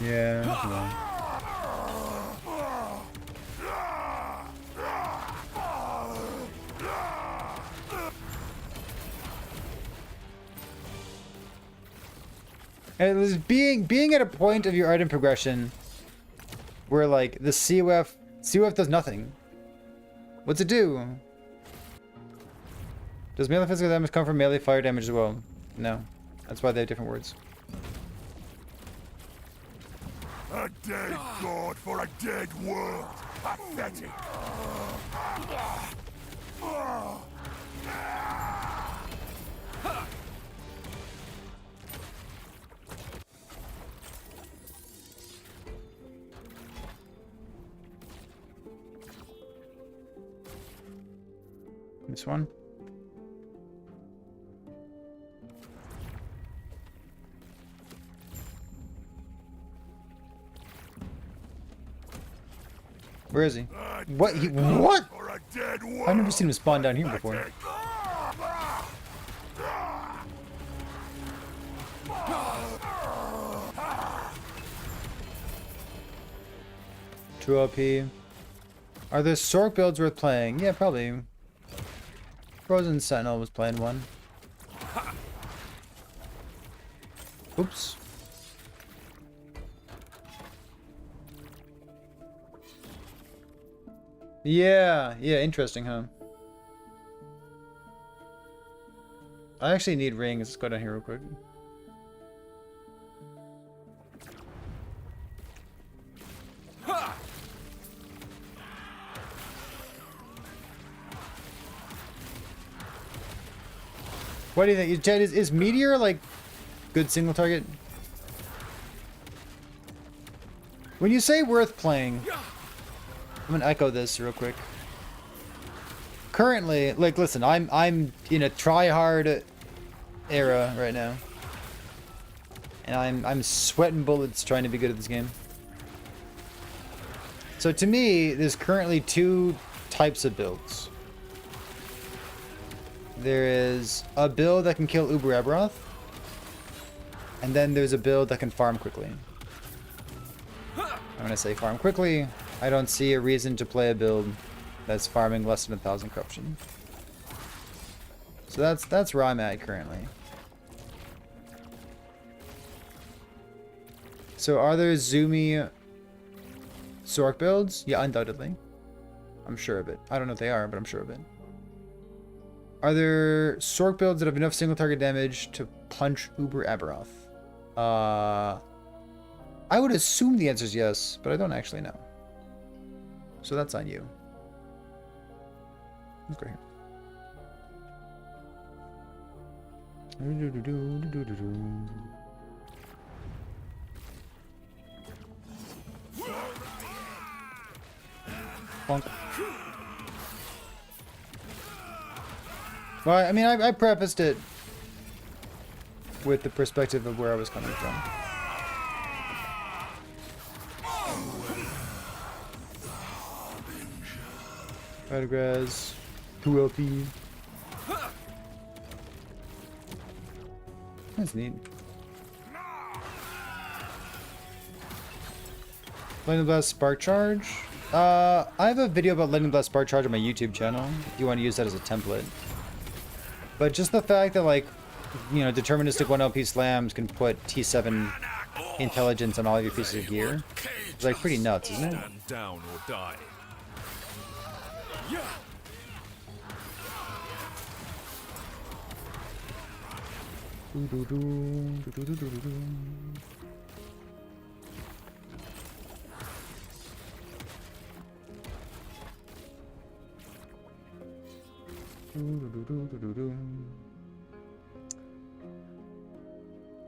Yeah. Well. And it was being at a point of your item progression where like the COF does nothing. What's it do? Does melee physical damage come from melee fire damage as well? No. That's why they have different words. A dead god for a dead world! Pathetic! This one. Where is he? What? What? For a dead I've never seen him spawn down here before. True OP. Are there Sork builds worth playing? Yeah, probably. Frozen Sentinel was playing one. Oops. Yeah, interesting, huh? I actually need rings. Let's go down here real quick. What do you think? Jed, is Meteor like good single target? When you say worth playing, I'm gonna echo this real quick. Currently, like, listen, I'm in a try-hard era right now, and I'm sweating bullets trying to be good at this game. So to me, there's currently two types of builds. There is a build that can kill Uber Ebroth, and then there's a build that can farm quickly. I'm gonna say farm quickly. I don't see a reason to play a build that's farming less than 1,000 corruption. So that's where I'm at currently. So are there zoomy Sork builds? Yeah, undoubtedly. I'm sure of it. I don't know if they are, but I'm sure of it. Are there Sork builds that have enough single target damage to punch Uber Aberoth? I would assume the answer is yes, but I don't actually know. So that's on you. Let's go here. Bonk. Well, I mean, I prefaced it with the perspective of where I was coming from. Radagraz, 2 LP. That's neat. Lightning Blast Spark Charge. I have a video about Lightning Blast Spark Charge on my YouTube channel, if you want to use that as a template. But just the fact that, like, you know, deterministic 1 LP slams can put T7 intelligence on all of your pieces of gear is, like, pretty nuts, isn't it? Stand down or die. Yeah.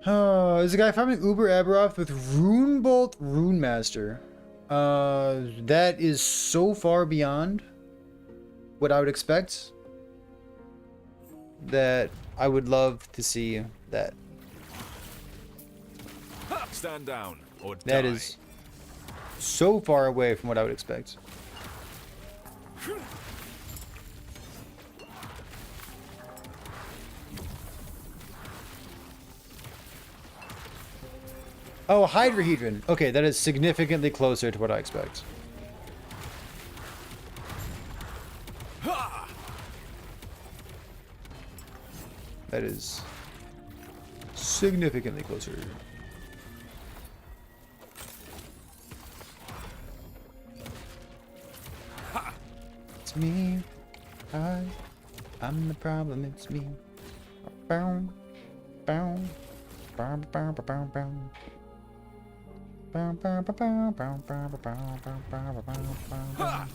Oh, is a guy farming Uber Aberoth with Rune Bolt Rune Master? That is so far beyond what I would expect that I would love to see that. Stand down or die. That is so far away from what I would expect. Oh, Hydrahedron. Okay, that is significantly closer to what I expect. That is significantly closer. It's me. I'm the problem. It's me. Bow, bow, bow, bow, bow, bow. Bow, bow, bow, bow, bow, bow, bow, bow, bow, bow, bow.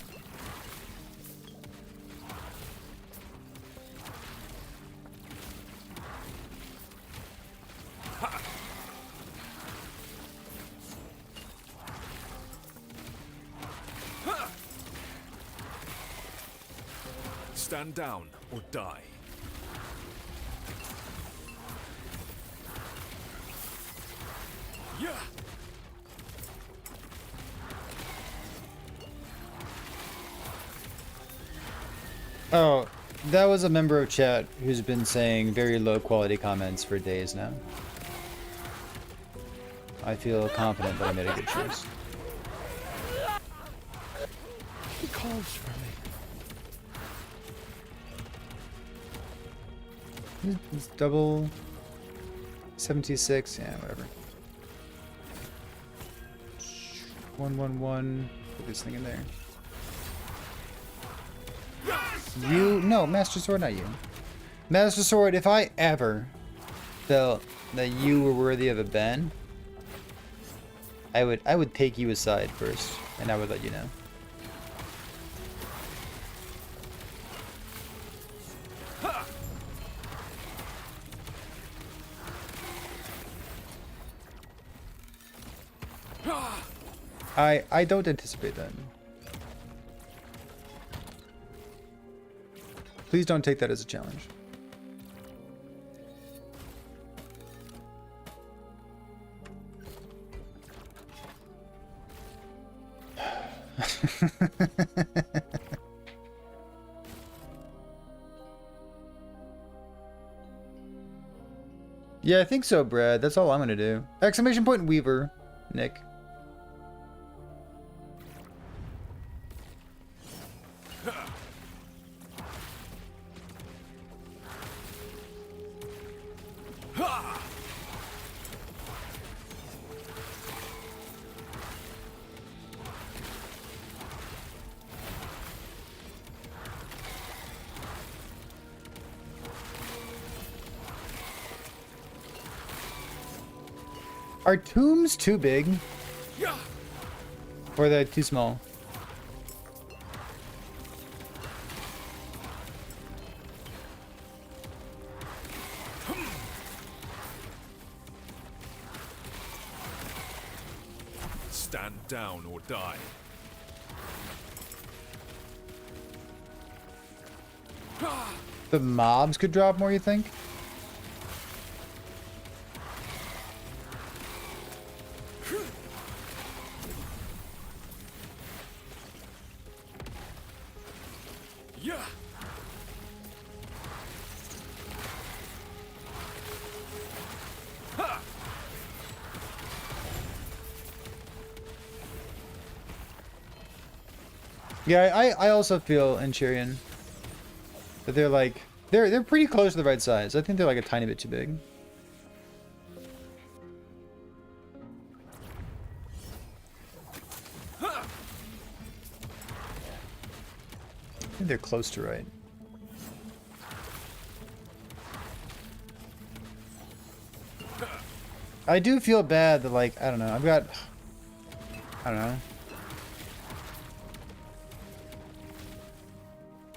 Stand down or die. Yeah. Oh, that was a member of chat who's been saying very low quality comments for days now. I feel confident that I made a good choice. He calls for me. It's double 76, yeah, whatever. 111. Put this thing in there. You no, Master Sword, not you. Master Sword, if I ever felt that you were worthy of a ban, I would take you aside first, and I would let you know. I don't anticipate that. Please don't take that as a challenge. Yeah, I think so, Brad. That's all I'm gonna do. Exclamation point Weaver, Nick. Are tombs too big? Or are they too small? Stand down or die. The mobs could drop more, you think? Yeah. Yeah, I also feel in Chirion that they're like they're pretty close to the right size. I think they're like a tiny bit too big. I think they're close to right. I do feel bad that, like, I don't know, I don't know.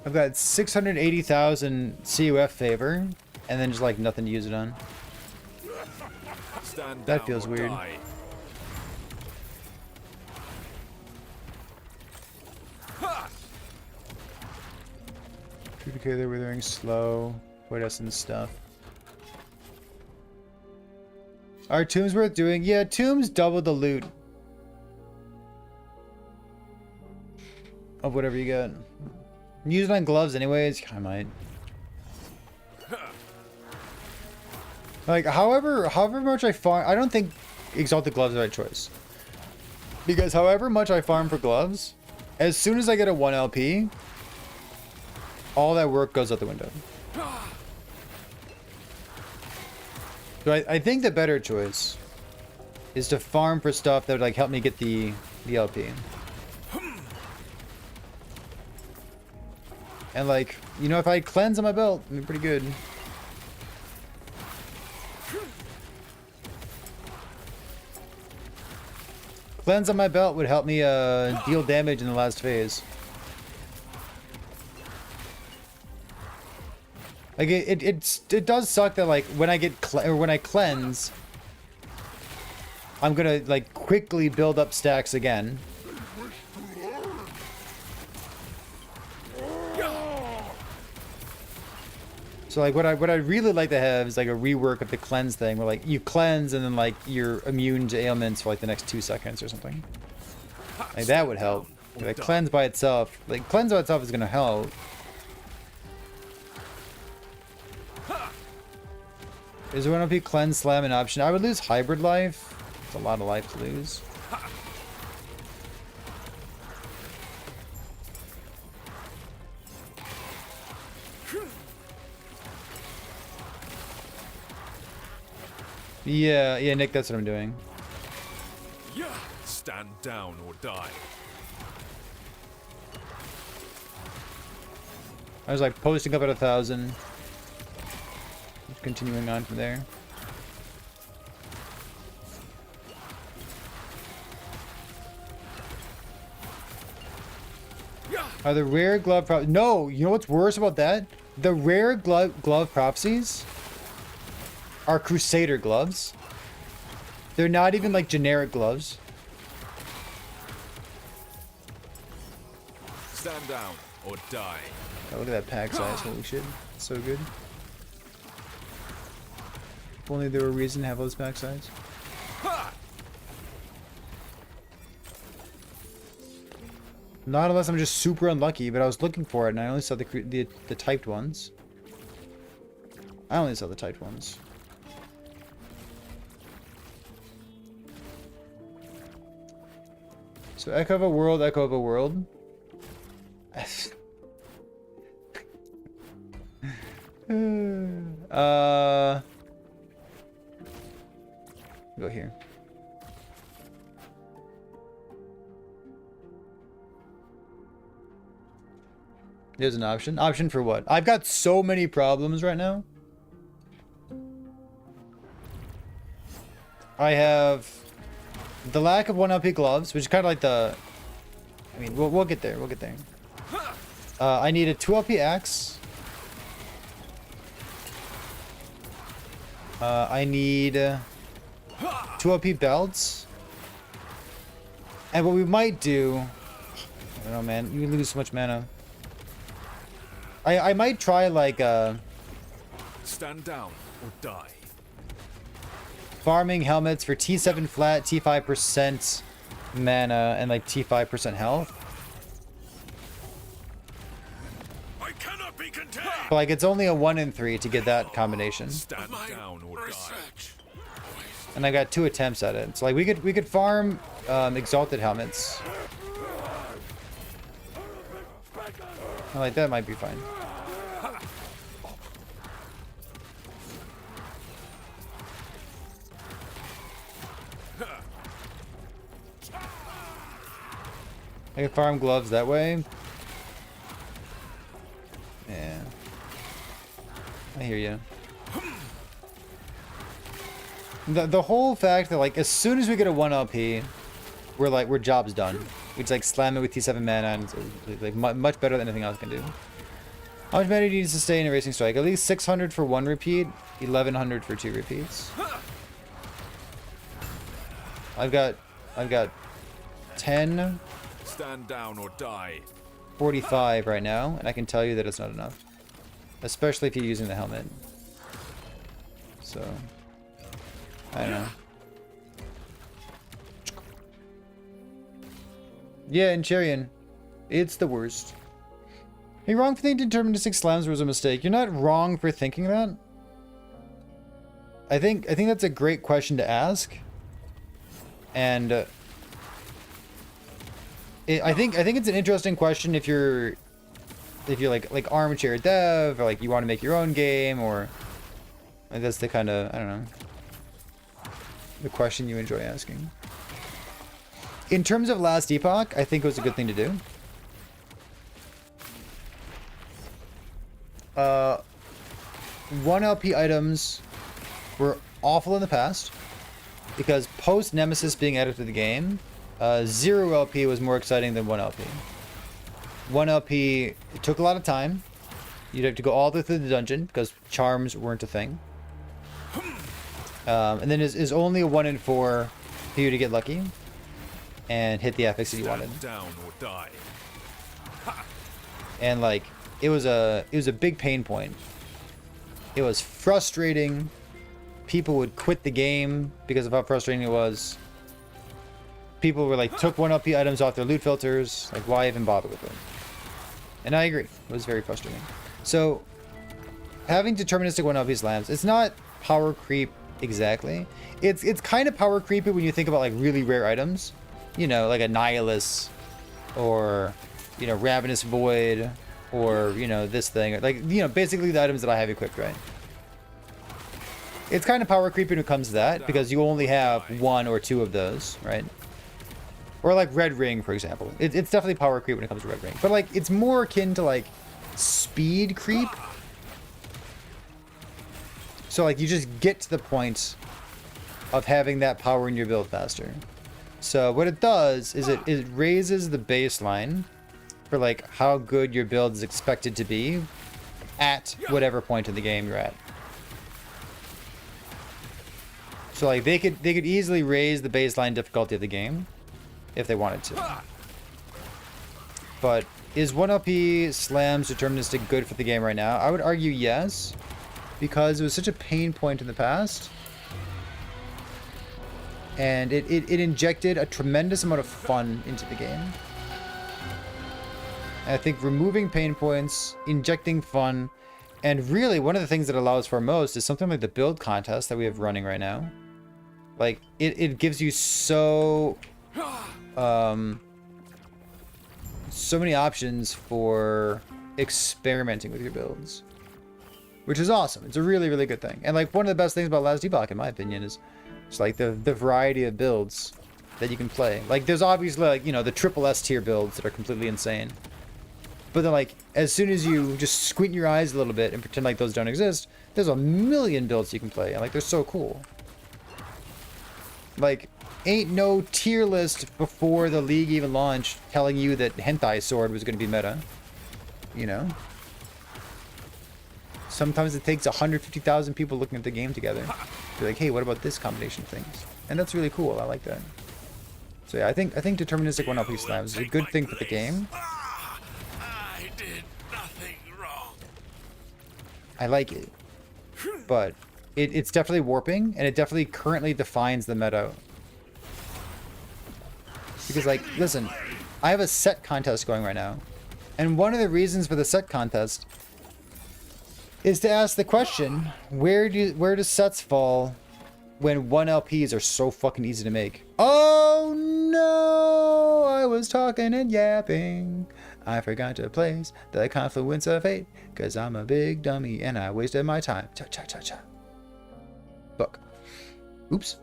I've got 680,000 COF favor, and then just like nothing to use it on. Stand That down feels or weird. die. True decay, they're withering slow. Void essence stuff. Are tombs worth doing? Yeah, tombs double the loot of whatever you got. Use it on gloves anyways. I might. Like, however much I farm, I don't think Exalted Gloves is the right choice. Because however much I farm for gloves, as soon as I get a 1 LP, all that work goes out the window. So I think the better choice is to farm for stuff that would like help me get the LP. And like, you know, if I cleanse on my belt, I'm pretty good. Cleanse on my belt would help me deal damage in the last phase. Like it does suck that like when I get when I cleanse, I'm gonna like quickly build up stacks again. So like what I really like to have is like a rework of the cleanse thing where like you cleanse and then like you're immune to ailments for like the next 2 seconds or something. Like that would help. Like cleanse by itself is gonna help. Is 1 OP cleanse slam an option? I would lose hybrid life. It's a lot of life to lose. Yeah, Nick, that's what I'm doing. Yeah. Stand down or die. I was like posting up at 1,000. Just continuing on from there. Are the rare glove prop? No, you know what's worse about that? The rare glove propsies are Crusader gloves. They're not even like generic gloves. Stand down or die. Oh, look at that pack size. Holy shit. It's so good. If only there were a reason to have all this pack size. Not unless I'm just super unlucky, but I was looking for it and I only saw the typed ones. I only saw the typed ones. So echo of a world, echo of a world. Go here. There's an option. Option for what? I've got so many problems right now. I have the lack of 1 LP gloves, which is kind of like the... I mean, we'll get there. We'll get there. I need a 2 LP axe. I need 2 LP belts. And what we might do... I don't know, man. You lose so much mana. I might try, like, Stand down or die. farming helmets for T7 flat, T5% mana, and, like, T5% health. I cannot be contained. But, like, it's only a 1 in 3 to get that combination. Stand down or die. And I got 2 attempts at it. So, like, we could farm exalted helmets. Like, that might be fine. I can farm gloves that way. Yeah. I hear you. The whole fact that, like, as soon as we get a 1 LP, we're job's done. We just, like, slam it with T7 mana and it's, like, much better than anything else can do. How much mana do you need to sustain a racing strike? At least 600 for 1 repeat, 1100 for 2 repeats. I've got 10, Stand down or die. 45 right now, and I can tell you that it's not enough. Especially if you're using the helmet. So, I don't know. Yeah, and Cherian, it's the worst. Are you wrong for thinking deterministic slams was a mistake? You're not wrong for thinking that. I think that's a great question to ask. And I think it's an interesting question if you're like armchair dev, or like you want to make your own game, or like that's the kind of, I don't know, the question you enjoy asking. In terms of Last Epoch, I think it was a good thing to do. 1 LP items were awful in the past because post Nemesis being added to the game, 0 LP was more exciting than 1 LP. 1 LP, it took a lot of time. You'd have to go all the way through the dungeon because charms weren't a thing. And then is only a 1 in 4 for you to get lucky and hit the affix that you wanted. Stand down or die. And like it was a big pain point. It was frustrating. People would quit the game because of how frustrating it was. People were like, took 1 LP items off their loot filters. Like, why even bother with it? And I agree. It was very frustrating. So, having deterministic 1 LP slams, it's not power creep exactly. It's kind of power creepy when you think about like really rare items, you know, like a Nihilus, or you know, Ravenous Void, or you know, this thing, like, you know, basically the items that I have equipped, right? It's kind of power creepy when it comes to that, because you only have 1 or 2 of those, right? Or like Red Ring, for example. It's definitely power creep when it comes to Red Ring. But like, it's more akin to like speed creep. So like, you just get to the point of having that power in your build faster. So what it does is it raises the baseline for like how good your build is expected to be at whatever point in the game you're at. So like, they could easily raise the baseline difficulty of the game if they wanted to. But is 1LP slams deterministic good for the game right now? I would argue yes, because it was such a pain point in the past. And it injected a tremendous amount of fun into the game. And I think removing pain points, injecting fun, and really one of the things that allows for most is something like the build contest that we have running right now. Like, it gives you so many options for experimenting with your builds, which is awesome. It's a really, really good thing. And like, one of the best things about Last Epoch, in my opinion, is just like the variety of builds that you can play. Like, there's obviously, like, you know, the triple S tier builds that are completely insane. But then, like, as soon as you just squint your eyes a little bit and pretend like those don't exist, there's a million builds you can play. And like, they're so cool. Like, ain't no tier list before the league even launched telling you that Hentai Sword was going to be meta. You know? Sometimes it takes 150,000 people looking at the game together. They're like, hey, what about this combination of things? And that's really cool. I like that. So yeah, I think deterministic 1LP slams is a good thing for the game. I did nothing wrong. I like it. But it's definitely warping, and it definitely currently defines the meta. Because, like, listen, I have a set contest going right now. And one of the reasons for the set contest is to ask the question, where do sets fall when 1LPs are so fucking easy to make? Oh no, I was talking and yapping. I forgot to place the confluence of fate, cause I'm a big dummy and I wasted my time. Cha cha cha cha. Look. Oops.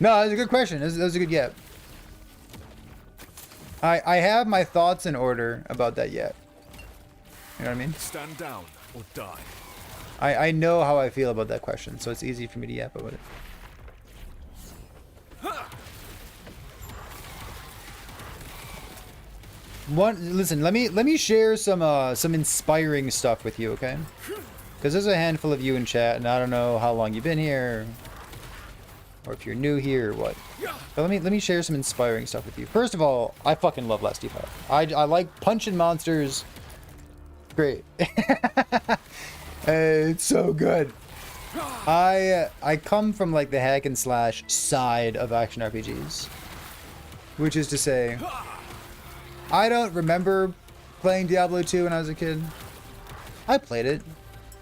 No, that was a good question. That was a good yap. I have my thoughts in order about that yet. You know what I mean? Stand down or die. I know how I feel about that question, so it's easy for me to yap about it. Listen, let me share some inspiring stuff with you, okay? Because there's a handful of you in chat, and I don't know how long you've been here, or if you're new here or what. But let me share some inspiring stuff with you. First of all, I fucking love Last Epoch. I like punching monsters. Great. It's so good. I come from like the hack and slash side of action RPGs, which is to say, I don't remember playing Diablo 2 when I was a kid. I played it.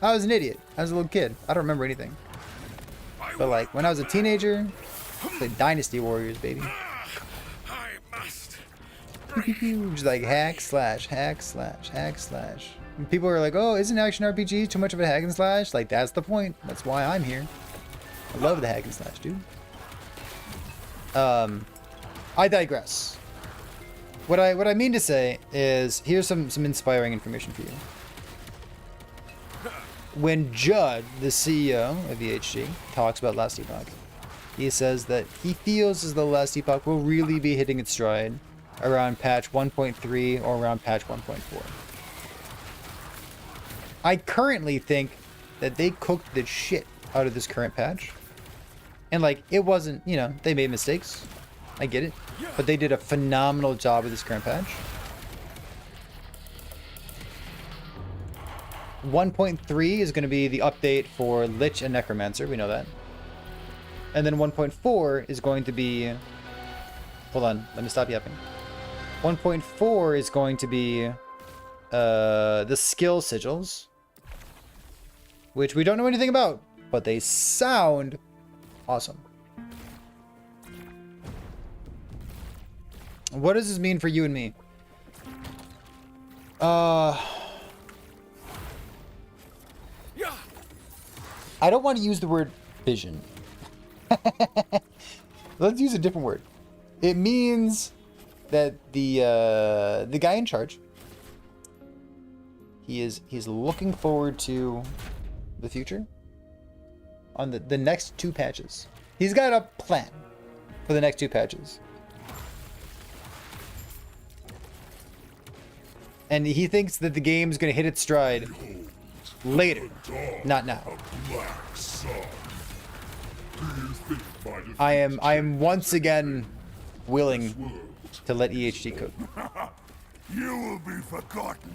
I was an idiot. I was a little kid. I don't remember anything. But like when I was a teenager, I played Dynasty Warriors, baby. I must. Just like hack slash, hack slash, hack slash. And people are like, oh, isn't action RPG too much of a hack and slash? Like, that's the point. That's why I'm here. I love the hack and slash, dude. I digress. What I mean to say is, here's some inspiring information for you. When Judd, the CEO of EHG, talks about Last Epoch, he says that he feels as though Last Epoch will really be hitting its stride around patch 1.3 or around patch 1.4. I currently think that they cooked the shit out of this current patch. And like, it wasn't, you know, they made mistakes. I get it. But they did a phenomenal job with this current patch. 1.3 is going to be the update for Lich and Necromancer. We know that. And then 1.4 is going to be... Hold on, let me stop yapping. 1.4 is going to be the skill sigils, which we don't know anything about, but they sound awesome. What does this mean for you and me? I don't want to use the word vision. Let's use a different word. It means that the guy in charge, he's looking forward to the future on the next 2 patches. He's got a plan for the next 2 patches. And he thinks that the game's going to hit its stride later, not now. Black sun. Do you think my I am once again willing to let EHT cook. You will be forgotten.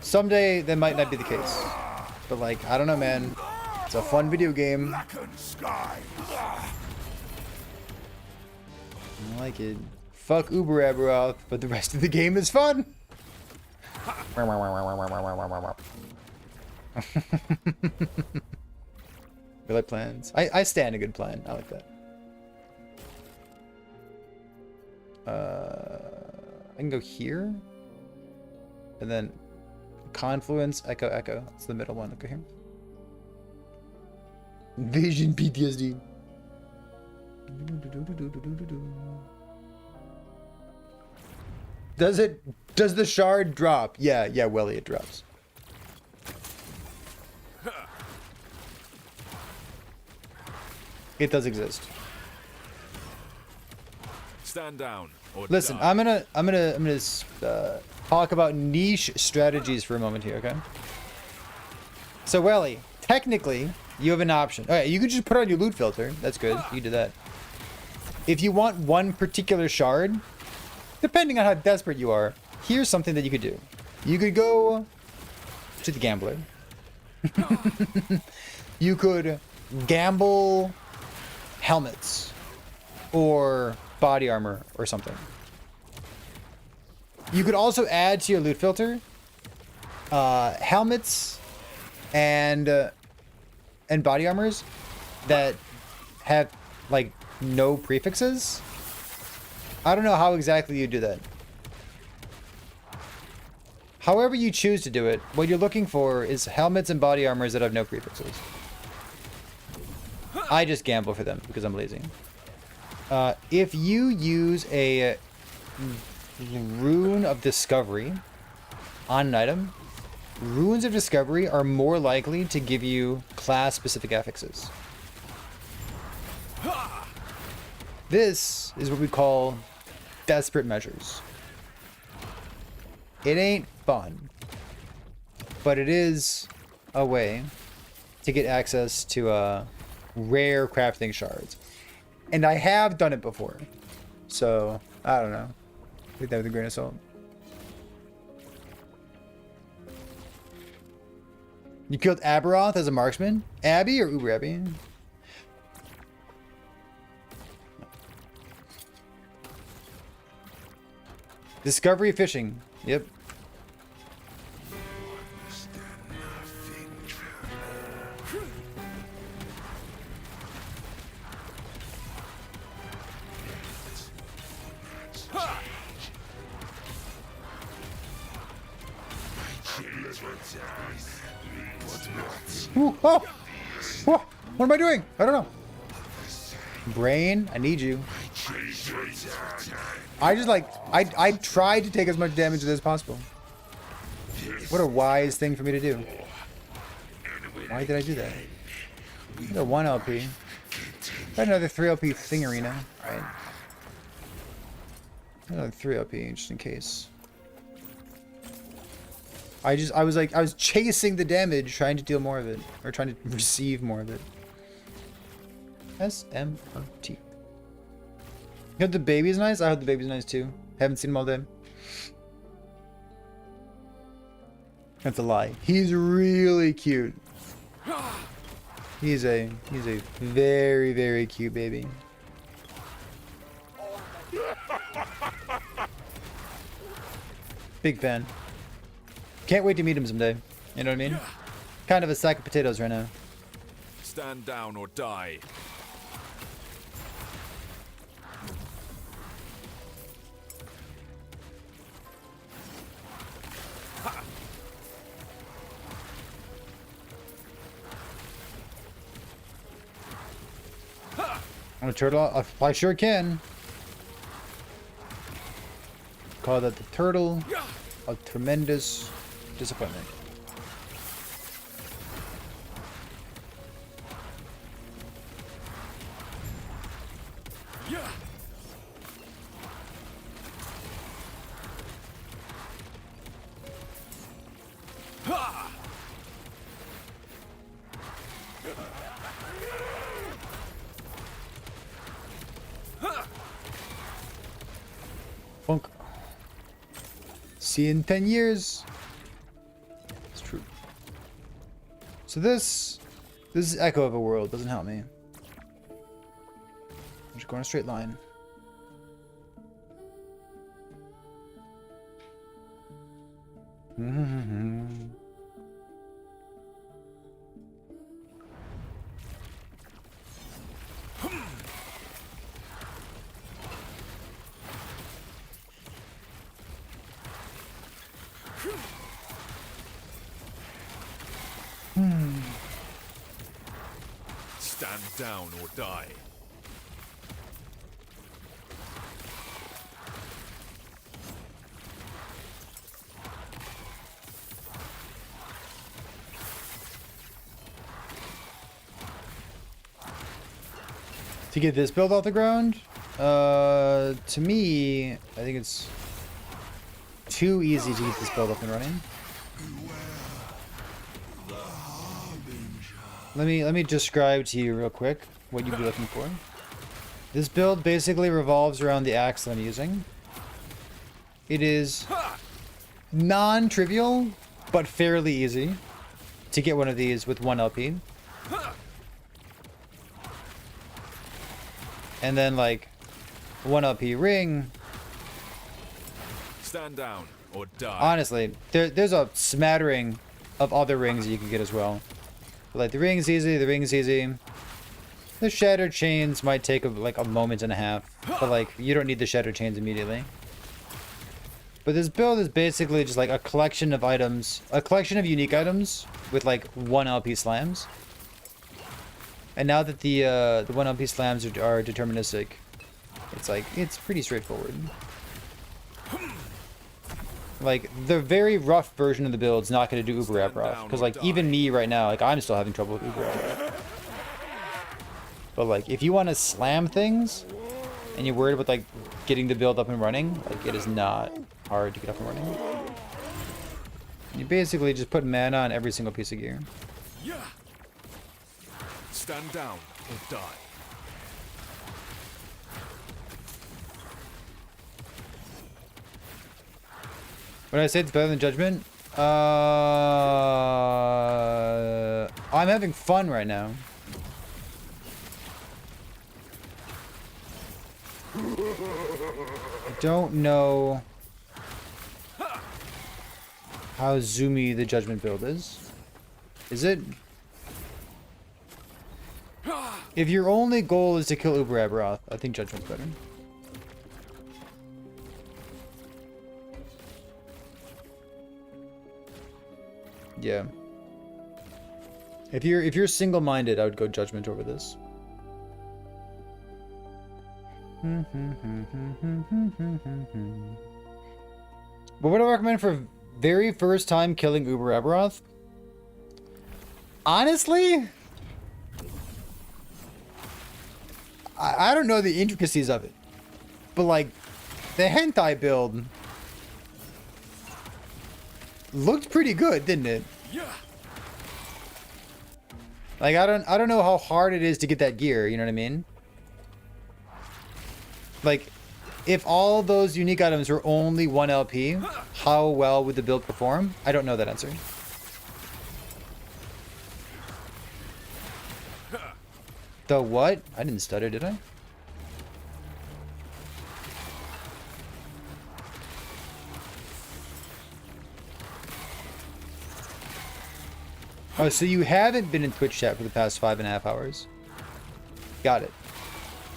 Someday that might not be the case, but like, I don't know, man. It's a fun video game. Blackened sky. I like it. Fuck Uber Aberoth, but the rest of the game is fun. We like plans. I stand a good plan. I like that. I can go here, and then confluence, echo, echo. It's the middle one. Okay, here. Vision PTSD. Does the shard drop? Yeah, Welly, it drops. It does exist. Stand down or Listen, die. I'm gonna talk about niche strategies for a moment here, okay? So Welly, technically, you have an option. All right, you could just put on your loot filter. That's good. You can do that. If you want one particular shard, depending on how desperate you are, here's something that you could do. You could go to the gambler. You could gamble helmets or body armor or something. You could also add to your loot filter helmets and body armors that have like no prefixes. I don't know how exactly you do that. However you choose to do it, what you're looking for is helmets and body armors that have no prefixes. I just gamble for them because I'm lazy. If you use a rune of discovery on an item, runes of discovery are more likely to give you class-specific affixes. This is what we call desperate measures. It ain't fun, but it is a way to get access to rare crafting shards. And I have done it before, so I don't know. Take that with a grain of salt. You killed Aberoth as a marksman? Abby or Uber Abby? Discovery fishing. Yep. Ooh, oh! Whoa! What am I doing? I don't know. Brain, I need you. I just like, I tried to take as much damage as possible. What a wise thing for me to do. Why did I do that? I got 1 LP. Got another 3 LP thing arena. Right. Another 3 LP just in case. I was chasing the damage, trying to deal more of it. Or trying to receive more of it. SMRT. You heard the baby's nice? I heard the baby's nice too. Haven't seen him all day. That's a lie. He's really cute. He's a very, very cute baby. Big fan. Can't wait to meet him someday. You know what I mean? Kind of a sack of potatoes right now. Stand down or die. I'm a turtle. I sure can. Call that the turtle. A tremendous disappointment. Funk. See in 10 years. It's true. So this is echo of a world. Doesn't help me. I'm just going a straight line. Stand down or die. To get this build off the ground, to me, I think it's too easy to get this build up and running. Let me describe to you real quick what you'd be looking for. This build basically revolves around the axe that I'm using. It is non-trivial, but fairly easy to get one of these with 1 LP. And then like 1 LP ring. Stand down or die. Honestly, there's a smattering of other rings you can get as well. But like the ring's easy, The shattered chains might take like a moment and a half, but like you don't need the shattered chains immediately. But this build is basically just like a collection of items, a collection of unique items with like 1 LP slams. And now that the 1 LP slams are deterministic, it's pretty straightforward. Like, the very rough version of the build's not going to do Uber Aproth. Because, like, even me right now, like, I'm still having trouble with Uber Aproth. But, like, if you want to slam things, and you're worried about, like, getting the build up and running, like, it is not hard to get up and running. You basically just put mana on every single piece of gear. Stand down or die. When I say it's better than Judgment, I'm having fun right now. I don't know how zoomy the Judgment build is. Is it? If your only goal is to kill Uber Aberoth, I think Judgment's better. Yeah. If you're single-minded, I would go Judgment over this. What would I recommend for very first time killing Uber Aberoth? Honestly, I don't know the intricacies of it, but like the hentai build looked pretty good, didn't it? Yeah. Like I don't know how hard it is to get that gear, you know what I mean? Like if all those unique items were only 1 LP, how well would the build perform? I don't know that answer. The what? I didn't stutter, did I? Oh, so you haven't been in Twitch chat for the past 5.5 hours. Got it.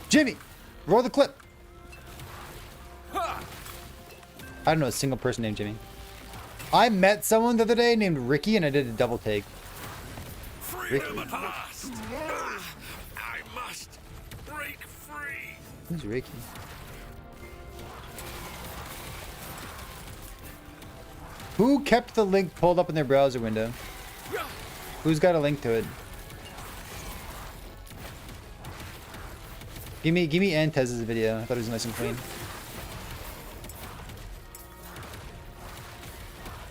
Jimmy, roll the clip. I don't know a single person named Jimmy. I met someone the other day named Ricky, and I did a double take. Freedom at last! I must break free! Who's Ricky? Who kept the link pulled up in their browser window? Who's got a link to it? Give me Antez's video. I thought it was nice and clean.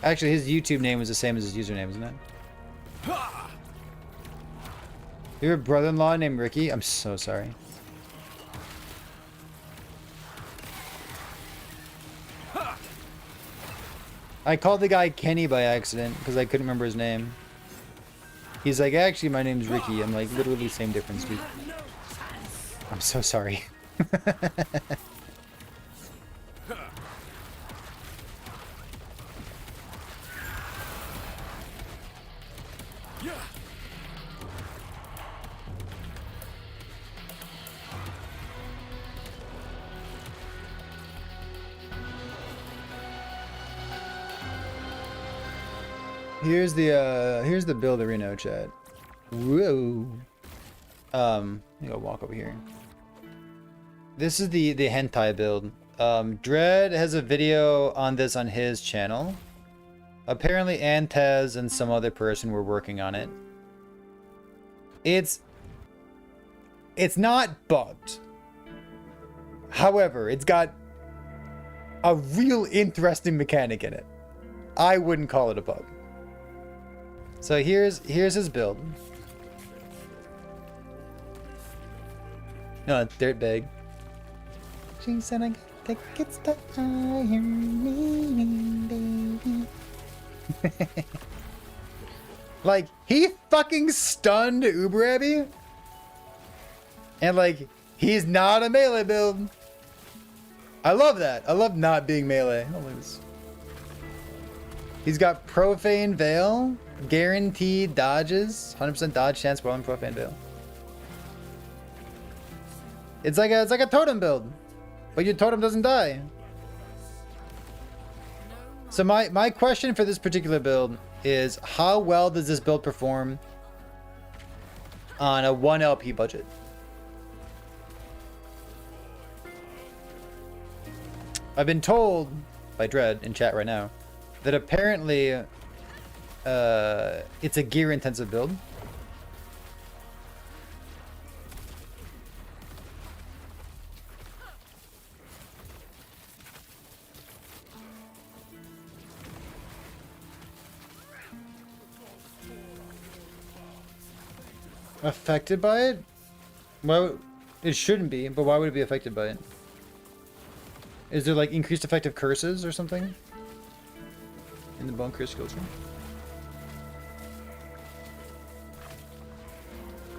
Actually, his YouTube name was the same as his username, isn't it? You have a brother-in-law named Ricky? I'm so sorry. I called the guy Kenny by accident because I couldn't remember his name. He's like, actually, my name's Ricky. I'm like, literally same difference, dude. I'm so sorry. Here's the build arena chat. Whoa. Let me go walk over here. This is the hentai build. Dread has a video on this on his channel. Apparently Antez and some other person were working on it. It's not bugged. However, it's got a real interesting mechanic in it. I wouldn't call it a bug. So here's his build. No, dirtbag. She said I gotta get stuck iron me, baby. Like, he fucking stunned Uber Abby. And like, he's not a melee build. I love that. I love not being melee. Oh, look at this. He's got Profane Veil. Guaranteed dodges. 100% dodge chance while in Profane Veil. It's like a totem build. But your totem doesn't die. So my question for this particular build is, how well does this build perform on a 1 LP budget? I've been told by Dread in chat right now that apparently it's a gear intensive build. Affected by it? Well, it shouldn't be, but why would it be affected by it? Is there like increased effective curses or something in the bone curse skill tree?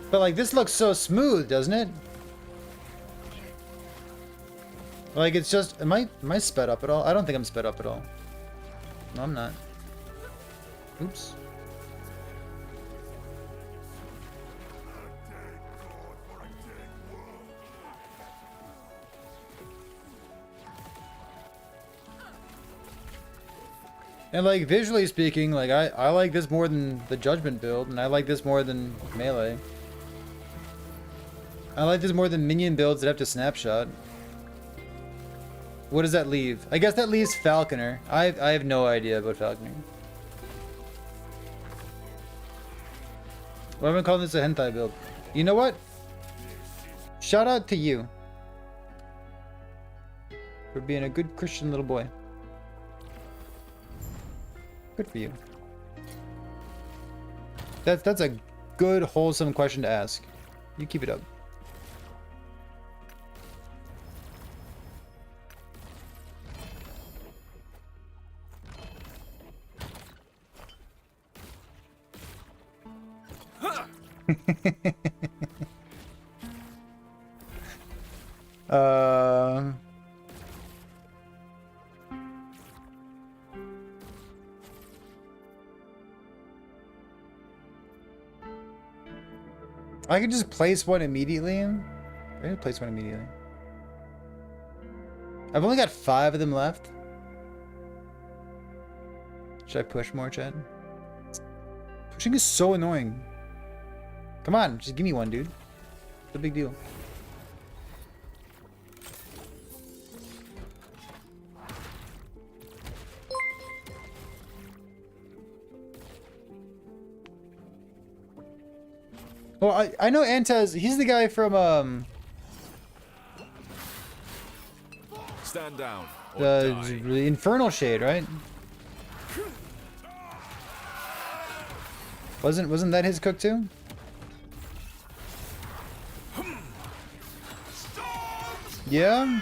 But like, this looks so smooth, doesn't it? Like, it's just, am I sped up at all? I don't think I'm sped up at all. No, I'm not. Oops. And like, visually speaking, like I like this more than the Judgment build, and I like this more than melee. I like this more than minion builds that have to snapshot. What does that leave? I guess that leaves Falconer. I have no idea about Falconer. Why am I calling this a hentai build? You know what? Shout out to you for being a good Christian little boy. Good for you. That's a good, wholesome question to ask. You keep it up. I can just place one immediately. I can place one immediately. I've only got 5 of them left. Should I push more, Chad? Pushing is so annoying. Come on, just give me one, dude. It's a big deal. Well, I know Antez, he's the guy from Stand down or the die. Infernal Shade, right? Wasn't that his cook too? Yeah.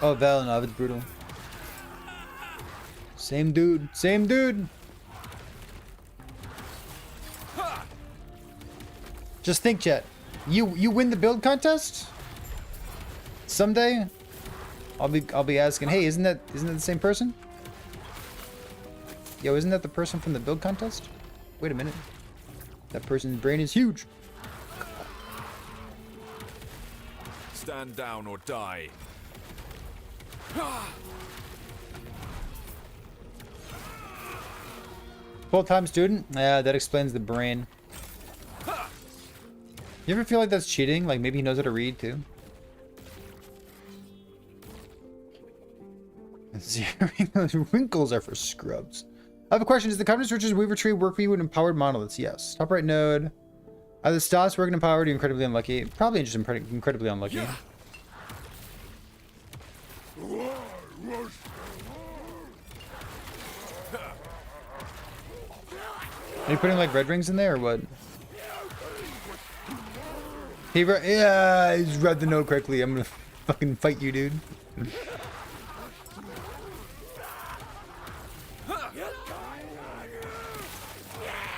Oh, Valinov, it's brutal. Same dude, same dude. Just think, chat. You win the build contest someday. I'll be asking, hey, isn't that the same person? Yo, isn't that the person from the build contest? Wait a minute. That person's brain is huge. Stand down or die. Full-time student? Yeah, that explains the brain. You ever feel like that's cheating? Like maybe he knows how to read too? Zeroing those wrinkles are for scrubs. I have a question. Does the Covenant Search's Weaver Tree work for you with empowered monoliths? Yes. Top right node. Either Stas working empowered or incredibly unlucky. Probably just incredibly unlucky. Are you putting like red rings in there or what? Yeah, he's read the note correctly. I'm gonna fucking fight you, dude.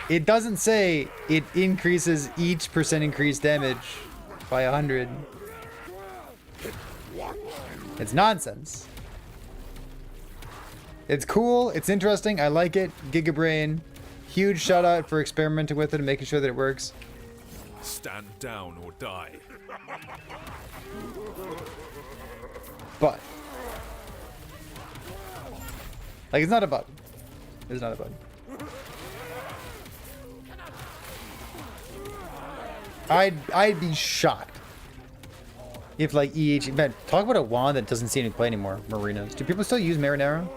It doesn't say it increases each percent increased damage by 100. It's nonsense. It's cool. It's interesting. I like it. Gigabrain. Huge shout out for experimenting with it and making sure that it works. Stand down or die. But like, it's not a bug. It's not a bug. I'd be shocked if like man, talk about a wand that doesn't seem to play anymore. Marinas. Do people still use Marinara?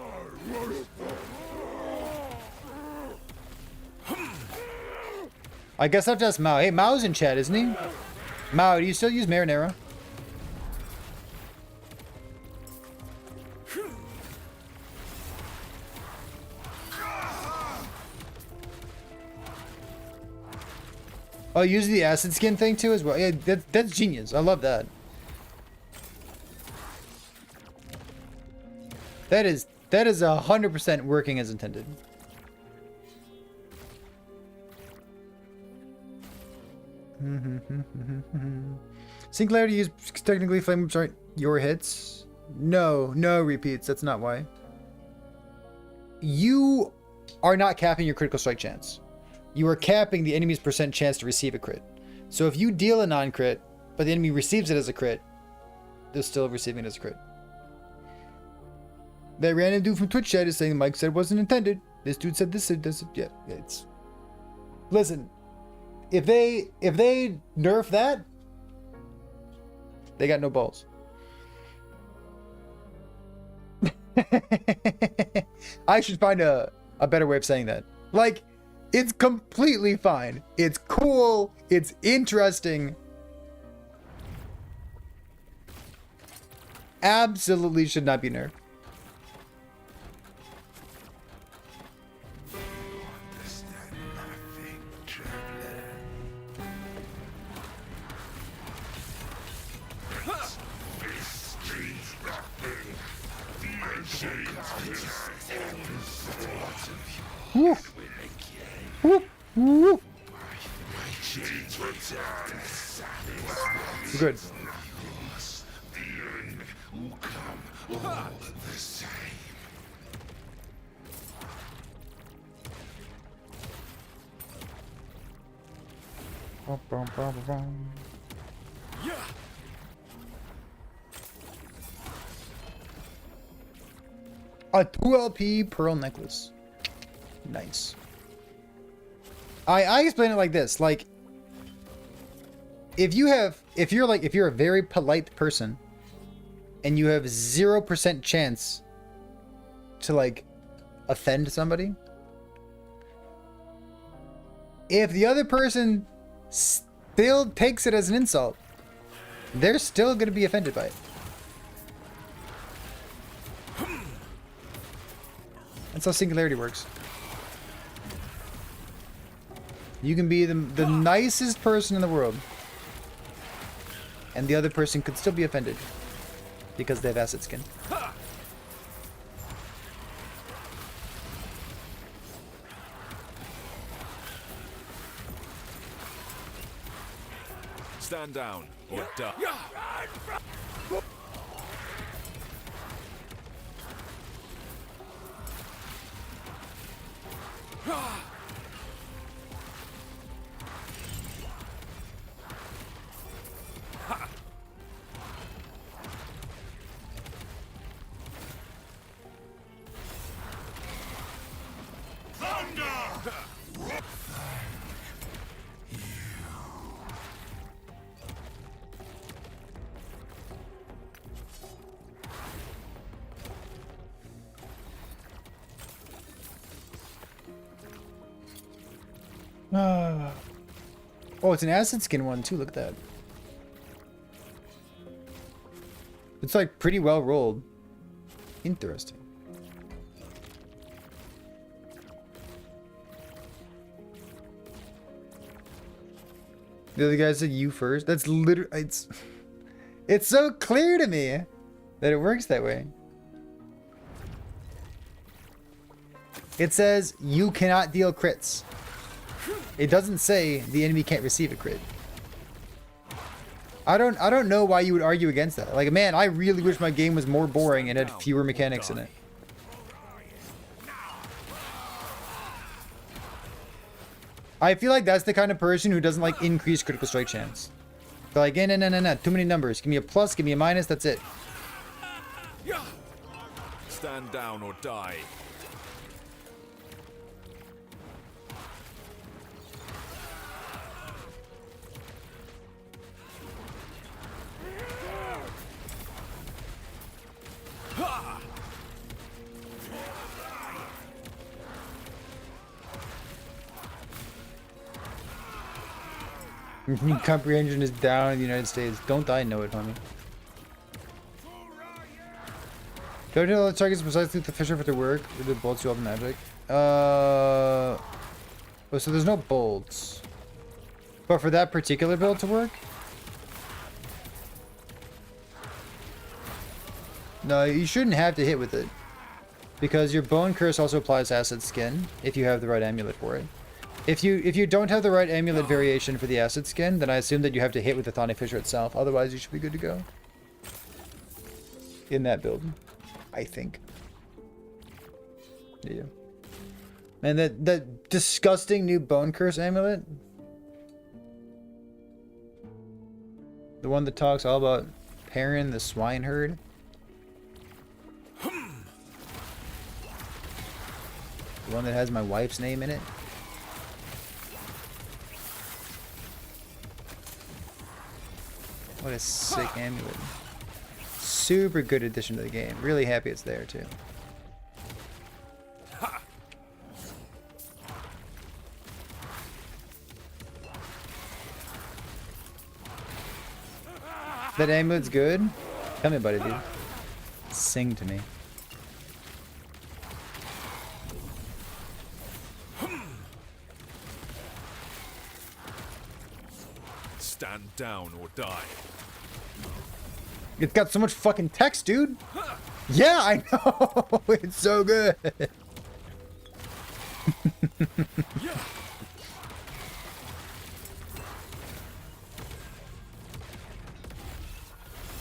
I guess I have to ask Mao. Hey, Mao's in chat, isn't he? Mao, do you still use Marinara? Oh, use the acid skin thing too as well. Yeah, that's genius. I love that. That is 100% working as intended. Singularity use technically flame whips aren't your hits. No repeats. That's not why. You are not capping your critical strike chance. You are capping the enemy's percent chance to receive a crit. So if you deal a non-crit, but the enemy receives it as a crit, they're still receiving it as a crit. That random dude from Twitch chat is saying Mike said it wasn't intended. This dude said this. Yeah, it's. Listen, if they nerf that, they got no balls. I should find a better way of saying that. Like, it's completely fine. It's cool. It's interesting. Absolutely should not be nerfed. Woo. Woo. Woo. Good. The end will come all the same. Yeah. A 2 LP pearl necklace. Nice. I explain it like this, like if you're a very polite person and you have 0% chance to like offend somebody, if the other person still takes it as an insult, they're still going to be offended by it. That's how singularity works. You can be the nicest person in the world, and the other person could still be offended because they have acid skin. Stand down or die. Oh, it's an acid skin one too. Look at that. It's like pretty well rolled. Interesting. The other guy said you first. That's literally it's so clear to me that it works that way. It says you cannot deal crits. It doesn't say the enemy can't receive a crit. I don't know why you would argue against that. Like, man, I really wish my game was more boring and had fewer mechanics in it. I feel like that's the kind of person who doesn't like increase critical strike chance. They're like, no, too many numbers. Give me a plus, give me a minus, that's it. Stand down or die. Comprehension is down in the United States. Don't I know it, homie? Don't tell the targets precisely the Fisher for their work. Or the bolts you all the magic. Oh, so there's no bolts. But for that particular build to work? No, you shouldn't have to hit with it. Because your Bone Curse also applies Acid Skin, if you have the right amulet for it. If you don't have the right amulet variation for the Acid Skin, then I assume that you have to hit with the Thorny Fissure itself. Otherwise, you should be good to go. In that build. I think. Yeah. And that disgusting new Bone Curse amulet. The one that talks all about Perrin the swineherd. The one that has my wife's name in it. What a sick amulet. Super good addition to the game. Really happy it's there too. That amulet's good? Tell me about it, dude. Sing to me. Stand down or die. It's got so much fucking text, dude. Yeah, I know. It's so good.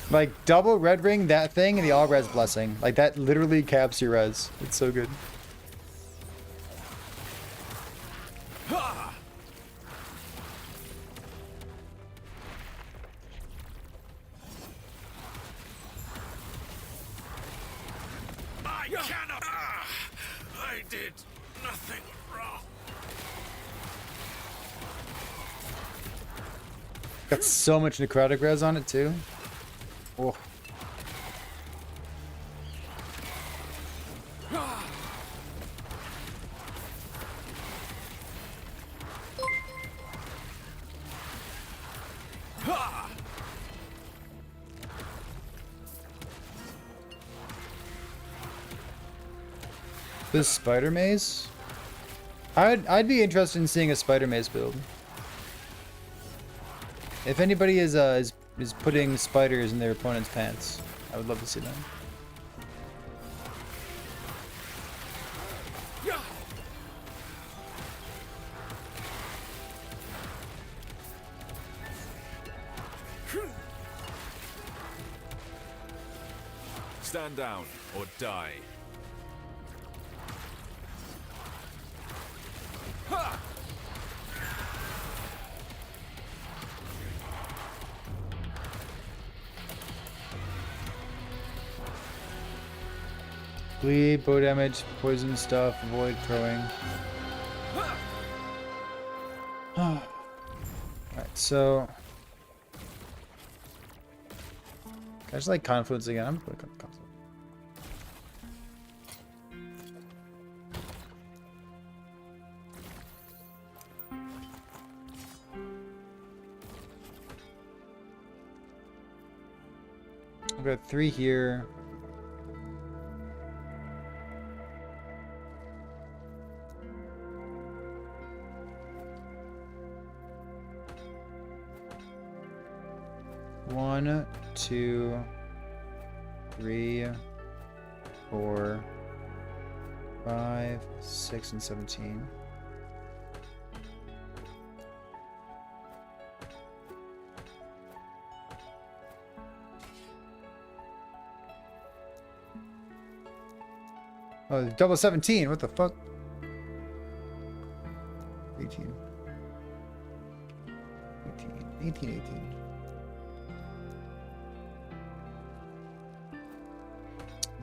Like, double red ring, that thing, and the all res blessing. Like, that literally caps your res. It's so good. I cannot. I did nothing wrong. Got so much necrotic res on it, too. Oh. This spider maze? I'd be interested in seeing a spider maze build. If anybody is putting spiders in their opponent's pants, I would love to see that. Stand down or die. Bleed, bow damage, poison stuff, avoid throwing. Alright, so... I just like Confluence again. I'm going to Confluence. I've got 3 here. One, 2, 3, 4, 5, 6, and 17. Oh, double 17. What the fuck? 18. 18.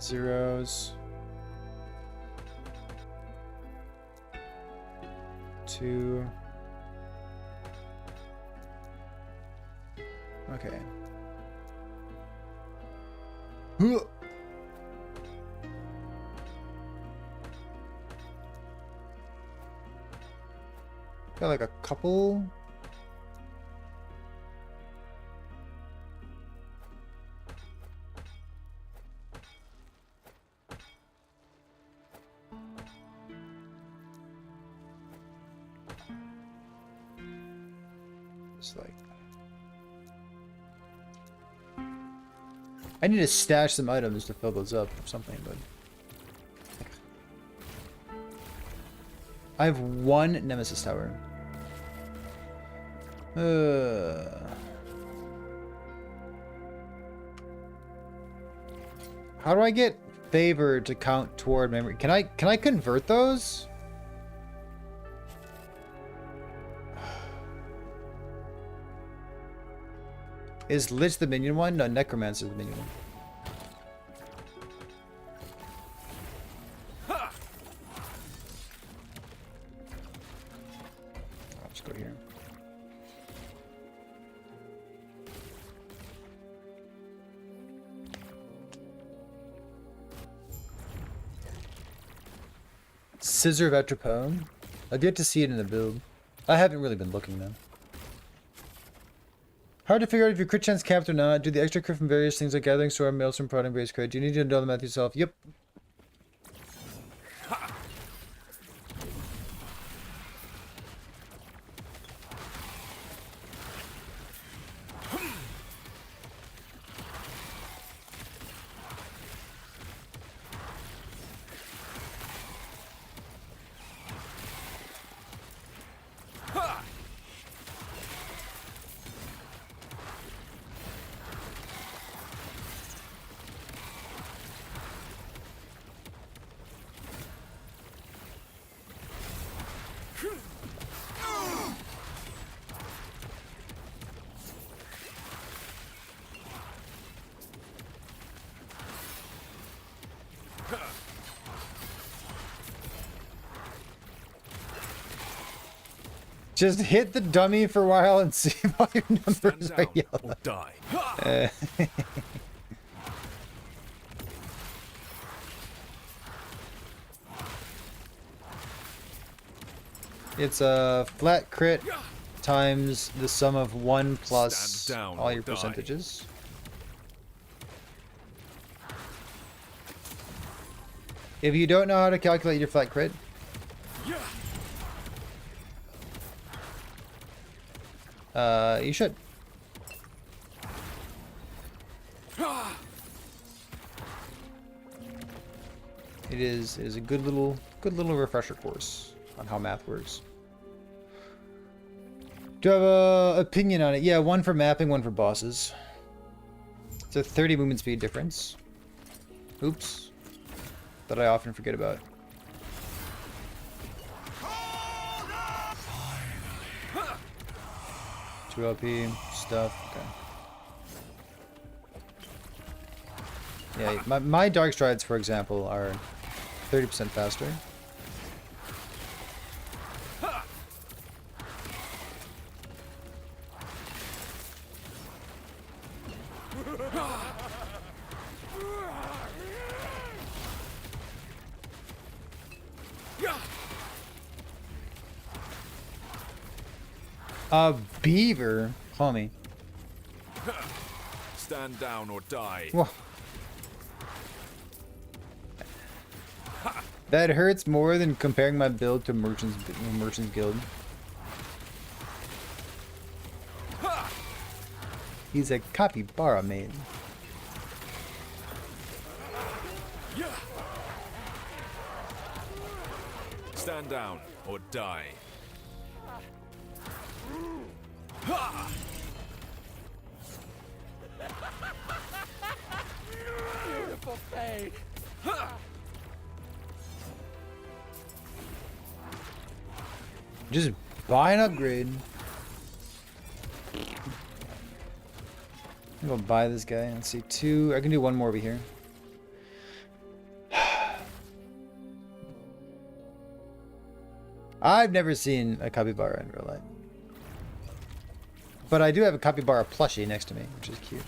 Zeros. 2. Okay. Got like a couple. It's like I need to stash some items to fill those up or something, but I have 1 Nemesis Tower. How do I get favor to count toward memory? Can I convert those? Is Lich the minion one? No, Necromancer the minion one. I'll just go here. Scissor of Atropone? I'd yet to see it in the build. I haven't really been looking though. Hard to figure out if your crit chance capped or not. Do the extra crit from various things like Gathering Storm, Maelstrom, Prodding, Brace crit. Do you need to know the math yourself? Yep. Just hit the dummy for a while and see if all your numbers Stand are down yellow. or die. It's a flat crit times the sum of 1 plus Stand down all or your die. percentages. If you don't know how to calculate your flat crit, you should. It is a good little refresher course on how math works. Do you have a opinion on it? Yeah, one for mapping, one for bosses. It's a 30 movement speed difference. Oops. That I often forget about. 2 LP stuff. Okay. Yeah, my dark strides, for example, are 30% faster. A beaver? Homie. Stand down or die. Whoa. That hurts more than comparing my build to Merchant's Guild. He's a capybara main. Stand down or die. Beautiful pain. Just buy an upgrade. I'm gonna buy this guy. Let's see, 2. I can do 1 more over here. I've never seen a capybara in real life. But I do have a capybara plushie next to me, which is cute.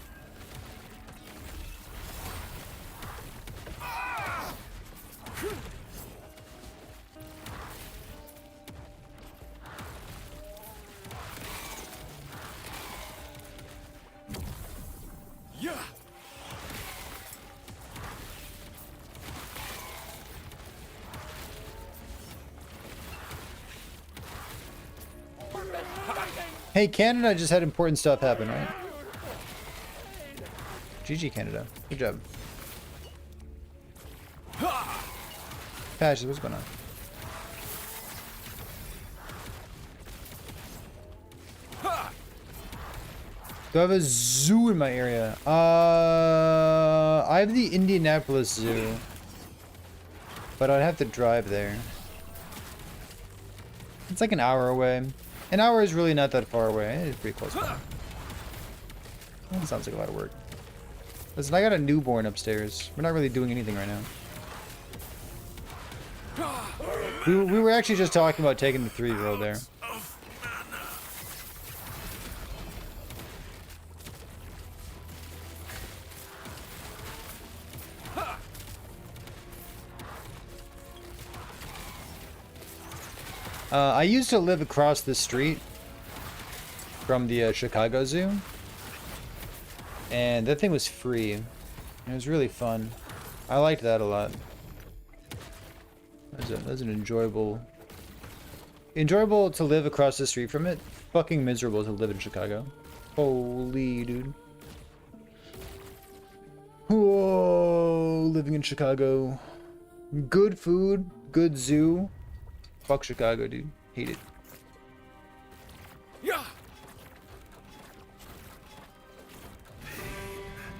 Hey, Canada just had important stuff happen, right? GG, Canada. Good job. Patches, what's going on? Do I have a zoo in my area? I have the Indianapolis Zoo. But I'd have to drive there. It's like an hour away. An hour is really not that far away. It's pretty close by. That sounds like a lot of work. Listen, I got a newborn upstairs. We're not really doing anything right now. We were actually just talking about taking the 3-year-old there. I used to live across the street from the Chicago Zoo, and that thing was free. It was really fun. I liked that a lot. That was an enjoyable to live across the street from it. Fucking miserable to live in Chicago. Holy dude. Whoa, living in Chicago. Good food, good zoo. Fuck Chicago, dude. Hate it. Yeah.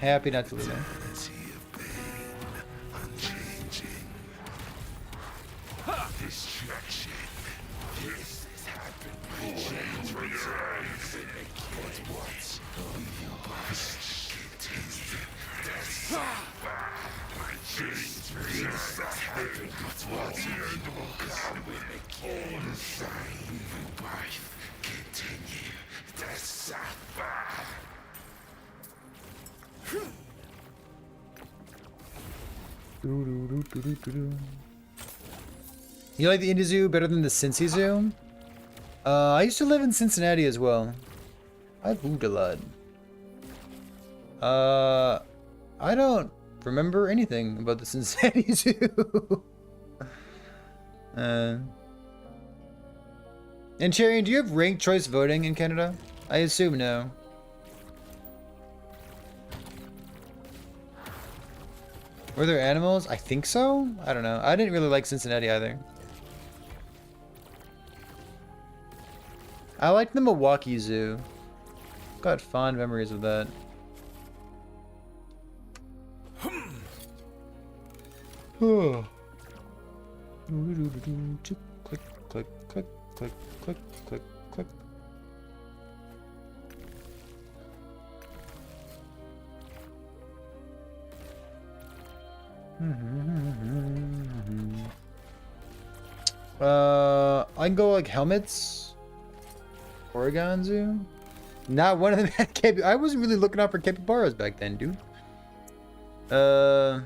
Happy not to live there. Destruction. This has happened by change for your eyes. But what you must get tasted. That's my change for your eyes. But what you will come with again. Sign wife. You like the Indie Zoo better than the Cincy Zoo? I used to live in Cincinnati as well. I've moved a lot. I don't remember anything about the Cincinnati Zoo. And Charian, do you have ranked choice voting in Canada? I assume no. Were there animals? I think so. I don't know. I didn't really like Cincinnati either. I liked the Milwaukee Zoo. Got fond memories of that. Oh. Click, click, click, click, click, click, click. I can go like helmets. Oregon Zoo. Not one of them had I wasn't really looking out for capybaras back then, dude. I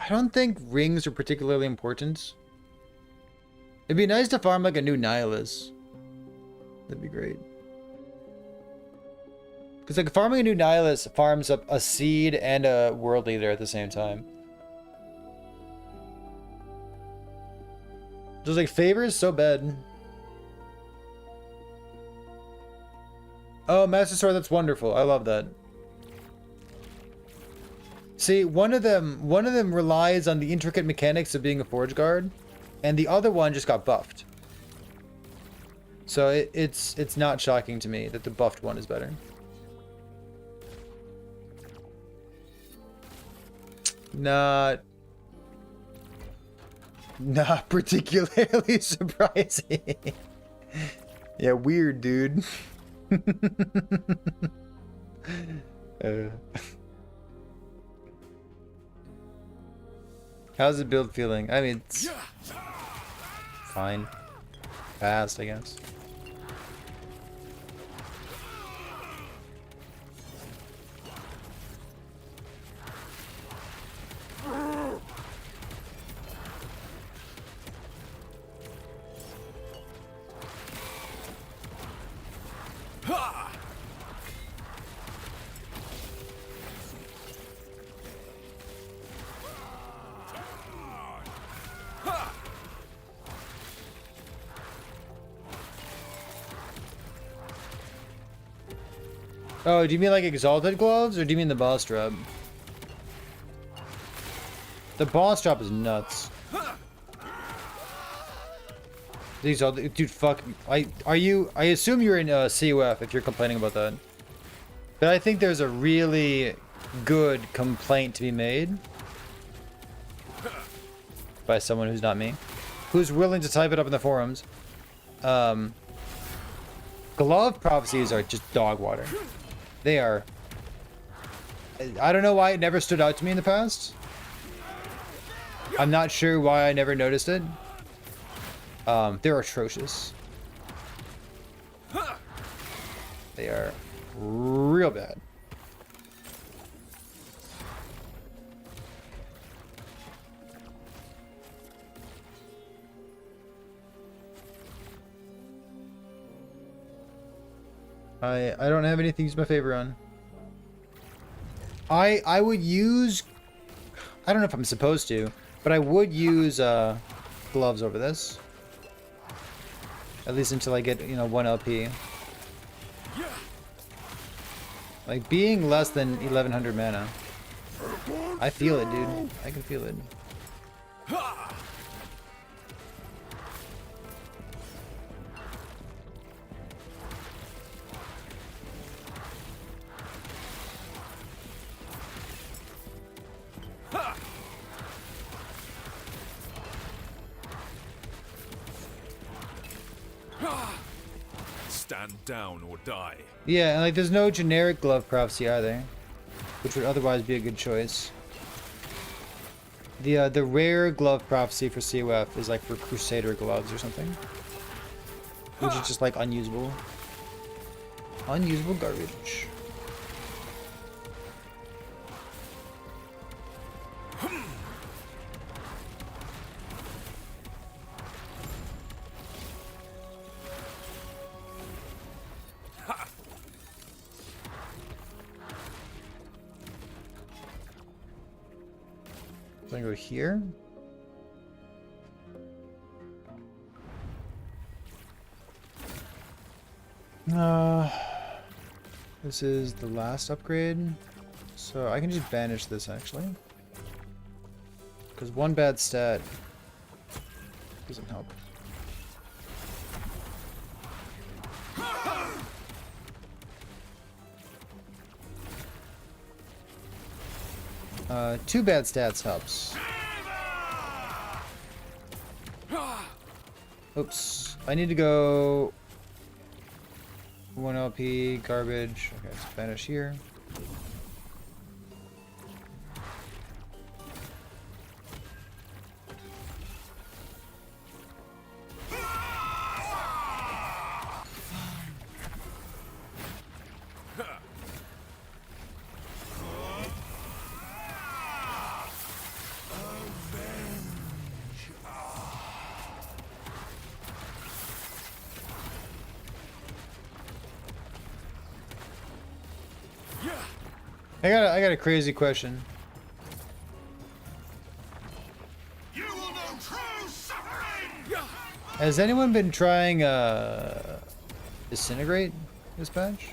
don't think rings are particularly important. It'd be nice to farm like a new Nihilus. That'd be great. Because like farming a new Nihilus farms up a seed and a world leader at the same time. Just like favor is so bad. Oh, Master Sword, that's wonderful. I love that. See, one of them relies on the intricate mechanics of being a Forge Guard, and the other one just got buffed. So it's not shocking to me that the buffed one is better. Not particularly surprising. Yeah, weird, dude. How's the build feeling? I mean, it's fine. Fast, I guess. Oh, do you mean like Exalted Gloves, or do you mean the boss drop? The boss drop is nuts. These are, dude, fuck. I assume you're in COF if you're complaining about that. But I think there's a really good complaint to be made by someone who's not me, who's willing to type it up in the forums. Glove prophecies are just dog water. They are. I don't know why it never stood out to me in the past. I'm not sure why I never noticed it. They're atrocious. They are real bad. I don't have anything to use my favor on. I would use, I don't know if I'm supposed to, but I would use gloves over this. At least until I get, you know, 1 LP. Like being less than 1100 mana. I feel it, dude. I can feel it. Stand down or die. Yeah, and like there's no generic glove prophecy either, which would otherwise be a good choice. The rare glove prophecy for COF is like for Crusader gloves or something. which is just like unusable. Unusable garbage. So I go here. This is the last upgrade, so I can just banish this actually, because one bad stat doesn't help. Two bad stats helps. Oops, I need to go 1 LP, garbage. Okay, let's banish here. I got a crazy question. You will know true suffering! Has anyone been trying disintegrate this patch?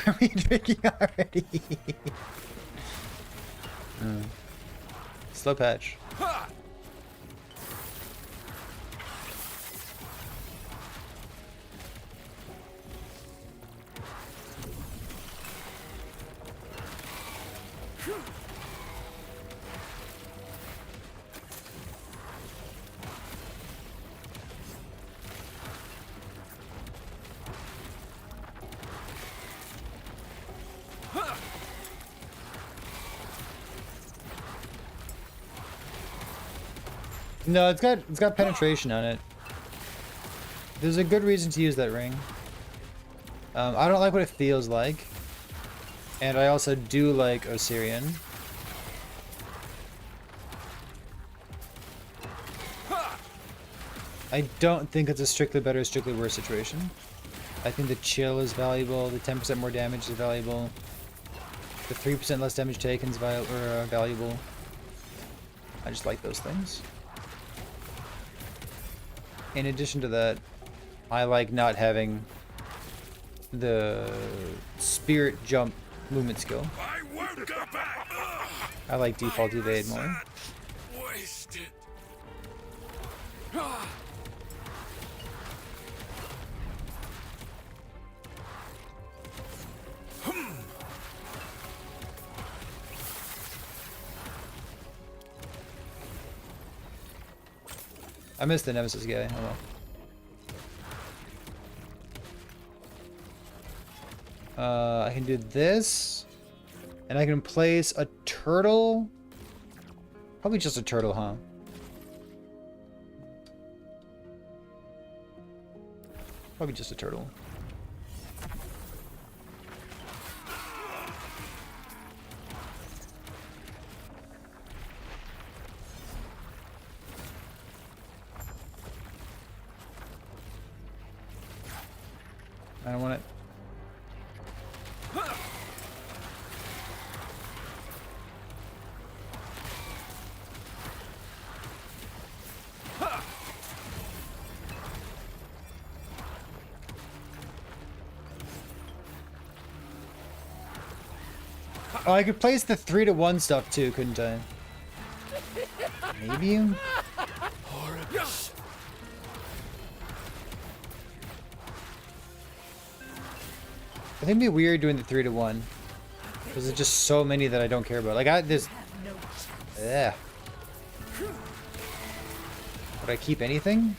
Are we drinking already? Slow patch. No, it's got penetration on it. There's a good reason to use that ring. I don't like what it feels like, and I also do like Osirian. I don't think it's a strictly better, strictly worse situation. I think the chill is valuable. The 10% more damage is valuable. The 3% less damage taken is valuable. I just like those things. In addition to that, I like not having the spirit jump movement skill. I won't go back! I like default evade more. Wasted. I missed the Nemesis guy. Oh well. I can do this, and I can place a turtle. Probably just a turtle, huh? Probably just a turtle. I don't want it. Oh, I could place the 3-to-1 stuff too, couldn't I? Maybe? I think it'd be weird doing the 3-to-1. Because there's just so many that I don't care about. Like, yeah. Would I keep anything?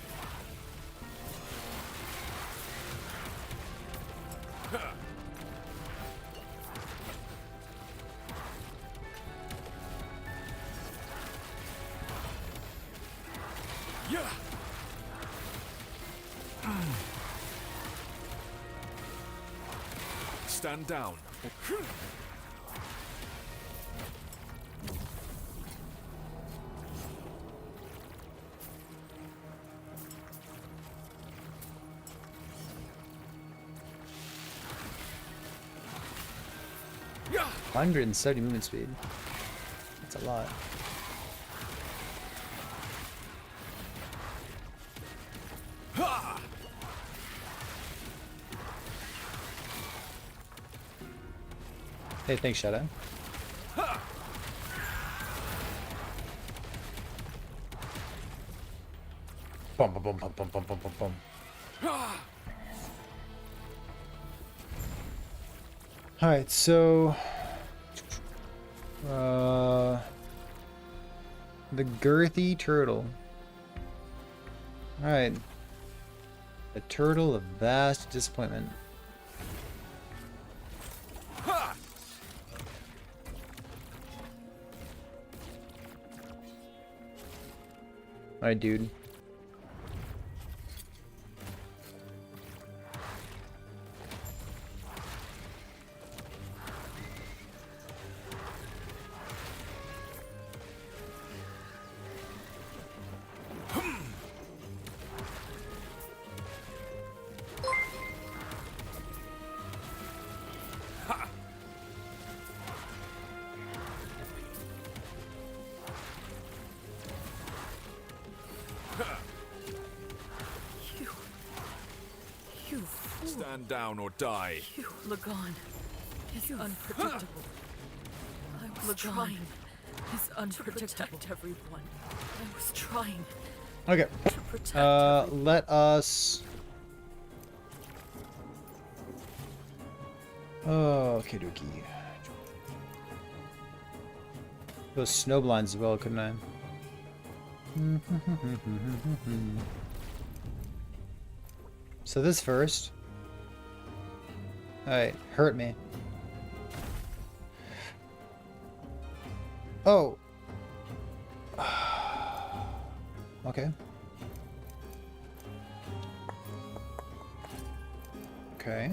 Stand down. Yeah. 170 movement speed. That's a lot. Ha! Hey, thanks, Shadow. Ha! Bum, bum, bum, bum, bum, bum, bum, bum, bum. Ha! Alright, so... the girthy turtle. Alright. A turtle of vast disappointment. Ha! Alright, dude. You fool. Stand down or die. You, Lagon, is unpredictable. I was trying. Is unpredictable. To protect everyone. I was trying Okay. to protect everyone. Let us... Oh, okay, dokie. Those snow blinds as well, couldn't I? So this first. Alright, hurt me. Oh! Okay. Okay.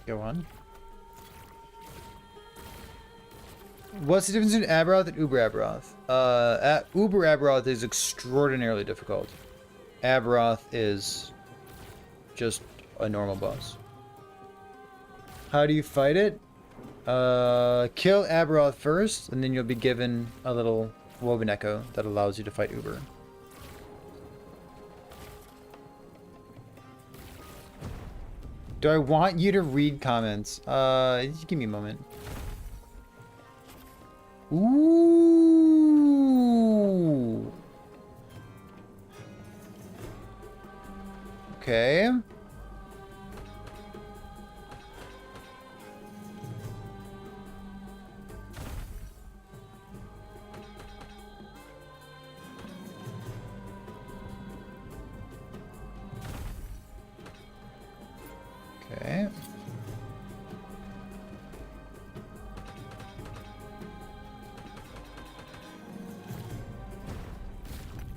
Go on. What's the difference between Aberoth and Uber Aberoth? Uber Aberoth is extraordinarily difficult. Aberoth is just a normal boss. How do you fight it? Kill Aberoth first, and then you'll be given a little Woven Echo that allows you to fight Uber. Do I want you to read comments? Just give me a moment. Ooh. Okay. Okay.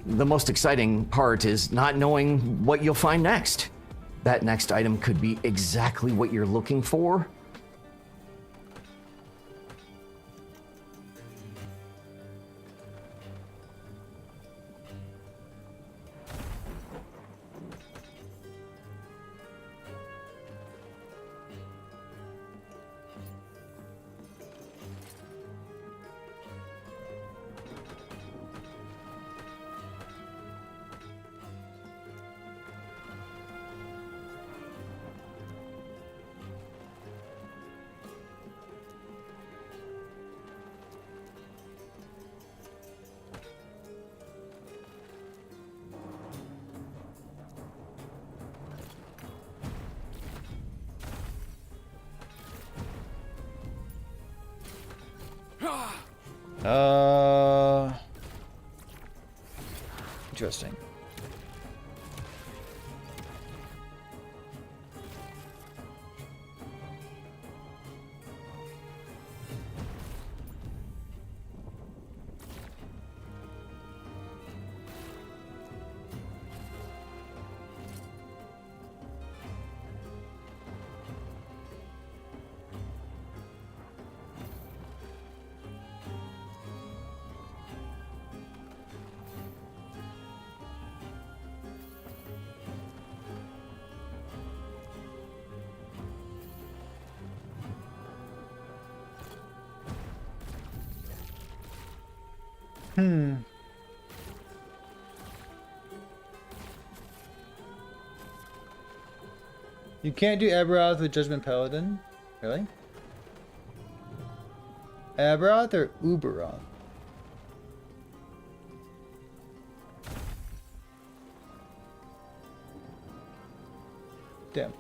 The most exciting part is not knowing what you'll find next. That next item could be exactly what you're looking for. Interesting. Hmm. You can't do Aberoth with Judgment Paladin? Really? Aberoth or Uberoth? Damn.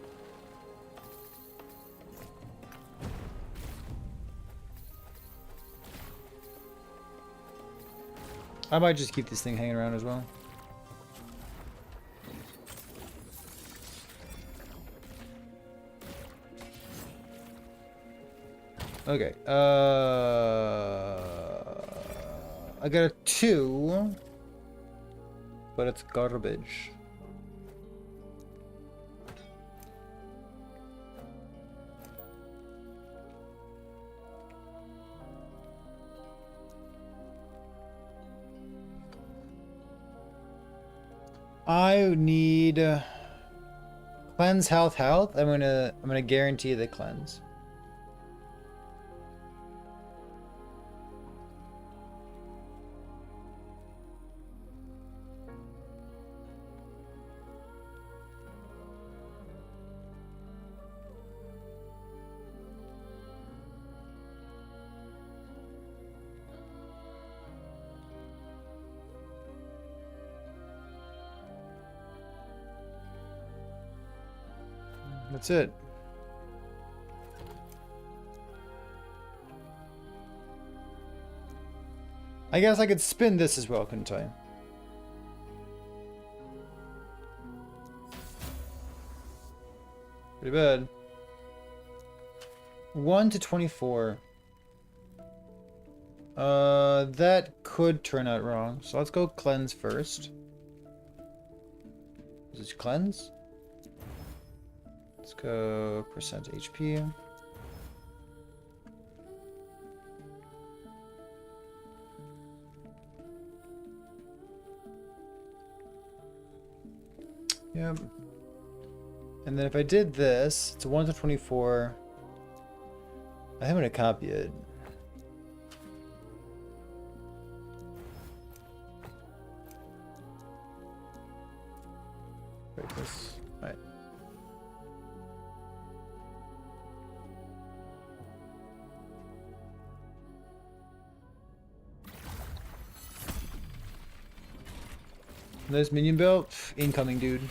I might just keep this thing hanging around as well. Okay, I got a 2, but it's garbage. I need cleanse health. I'm gonna guarantee the cleanse. That's it. I guess I could spin this as well, couldn't I? Pretty bad. 1 to 24. That could turn out wrong. So let's go cleanse first. Is it cleanse? Let's go percent HP. Yep. And then if I did this, it's a 1 to 24. I think I'm gonna copy it. Wait, this. Alright. Nice minion belt. Incoming, dude.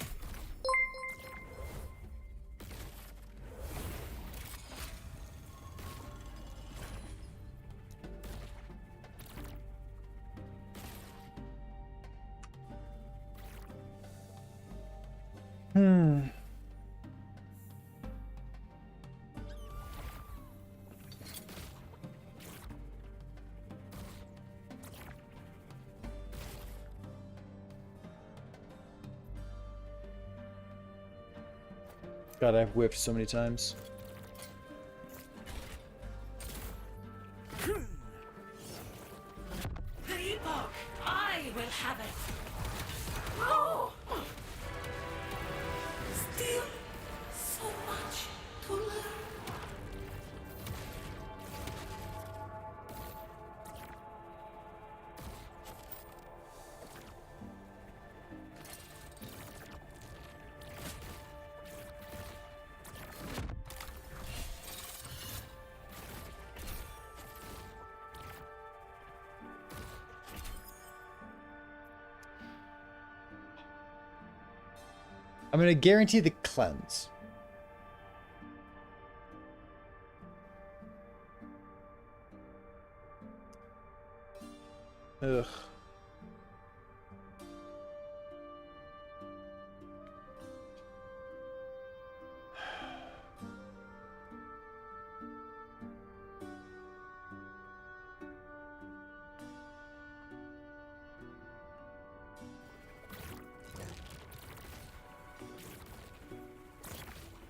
God, I've whiffed so many times. The epoch, I will have it. Oh! Still so much to learn. I'm gonna guarantee the cleanse. Ugh.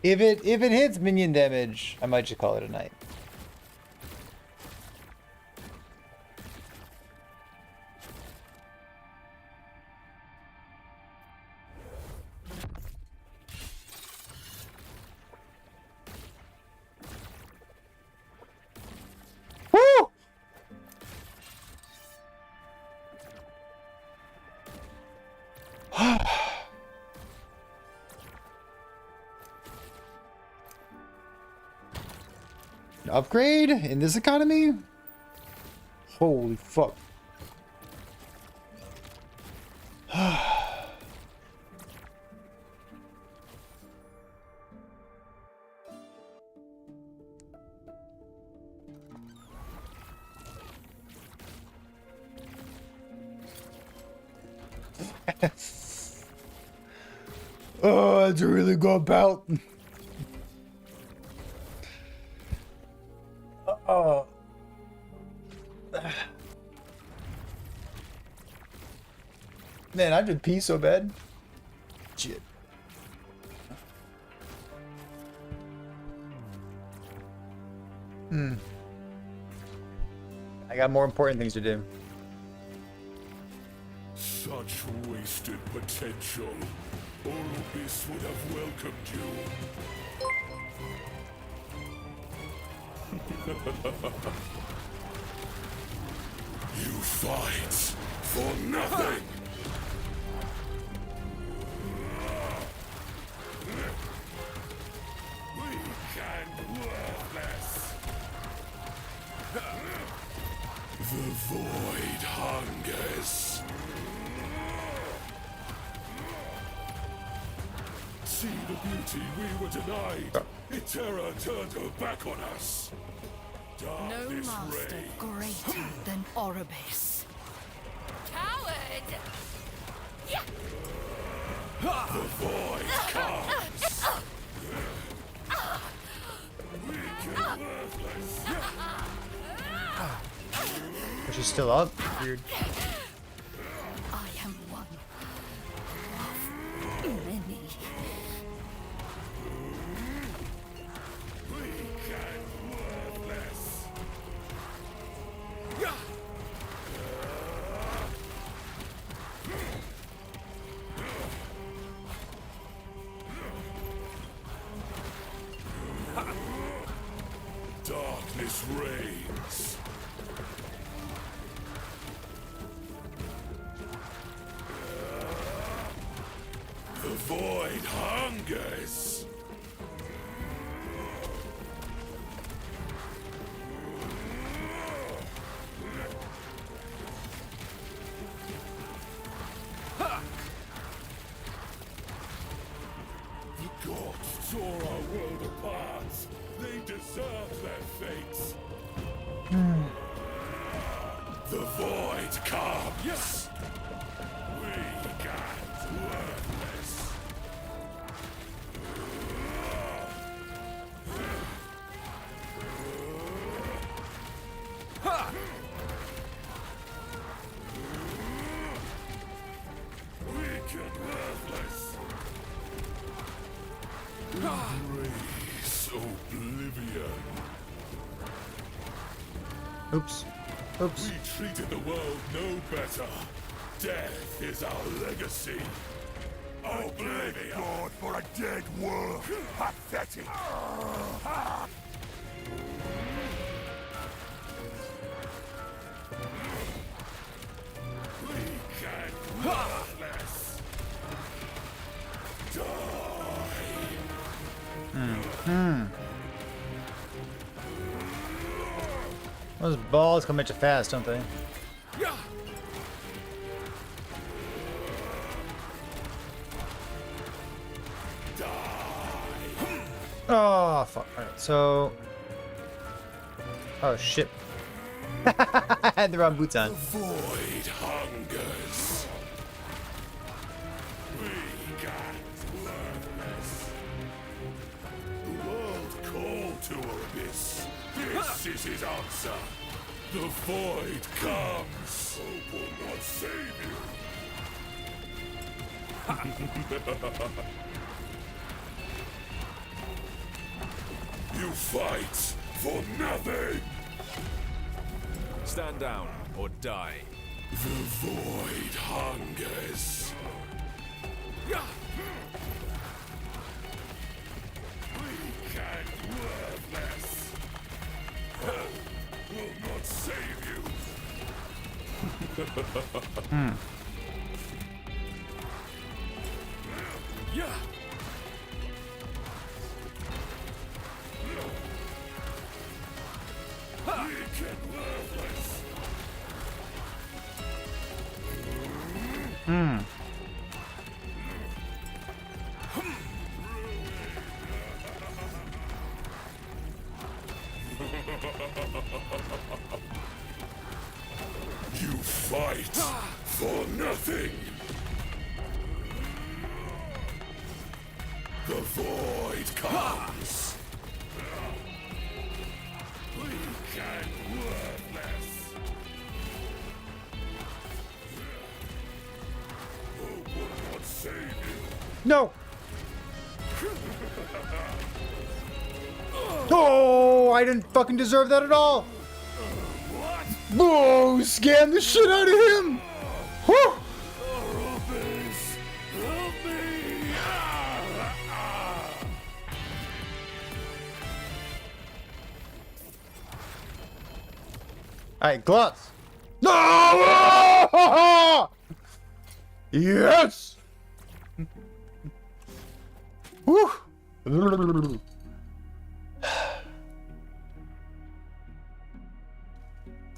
If it hits minion damage, I might just call it a night. Woo! Upgrade in this economy? Holy fuck. Oh, that's a really good belt. Oh. Man, I did pee so bad. Shit. I got more important things to do. Such wasted potential. Orbis would have welcomed you. You fight for nothing. Weak and worthless. The void hungers. See the beauty we were denied. Itera turned her back on us. No Darkness master reigns. greater than Orbis. Coward! The void comes. Weak and worthless. Which is still up? Weird. I am one of many. Weak and worthless. Darkness reigns. The void hungers. The gods tore our world apart. They deserve their fates. The void comes. Yes. Weak and worthless. Weak and worthless. Embrace oblivion. Oops. Oops. We treated the world no better. Death is our legacy. Oblivion. God for a dead world. Pathetic. Weak and worthless. Those balls come at you fast, don't they? Oh, fuck. Alright, so... Oh, shit. I had the wrong boots on. Void hungers. Weak and worthless. The world called to Orbis. This is his answer. The void comes. Hope will not save you. You fight for nothing. Stand down or die. The void hungers. Weak and worthless. Hope will not save you. Yeah. You fight for nothing. The void comes. Weak and worthless. Hope will not save you. No! Oh, I didn't fucking deserve that at all! Whoa, scam the shit out of him! Whew! Rubbish! Help me! Alright, gloves! No! Yes! Whew!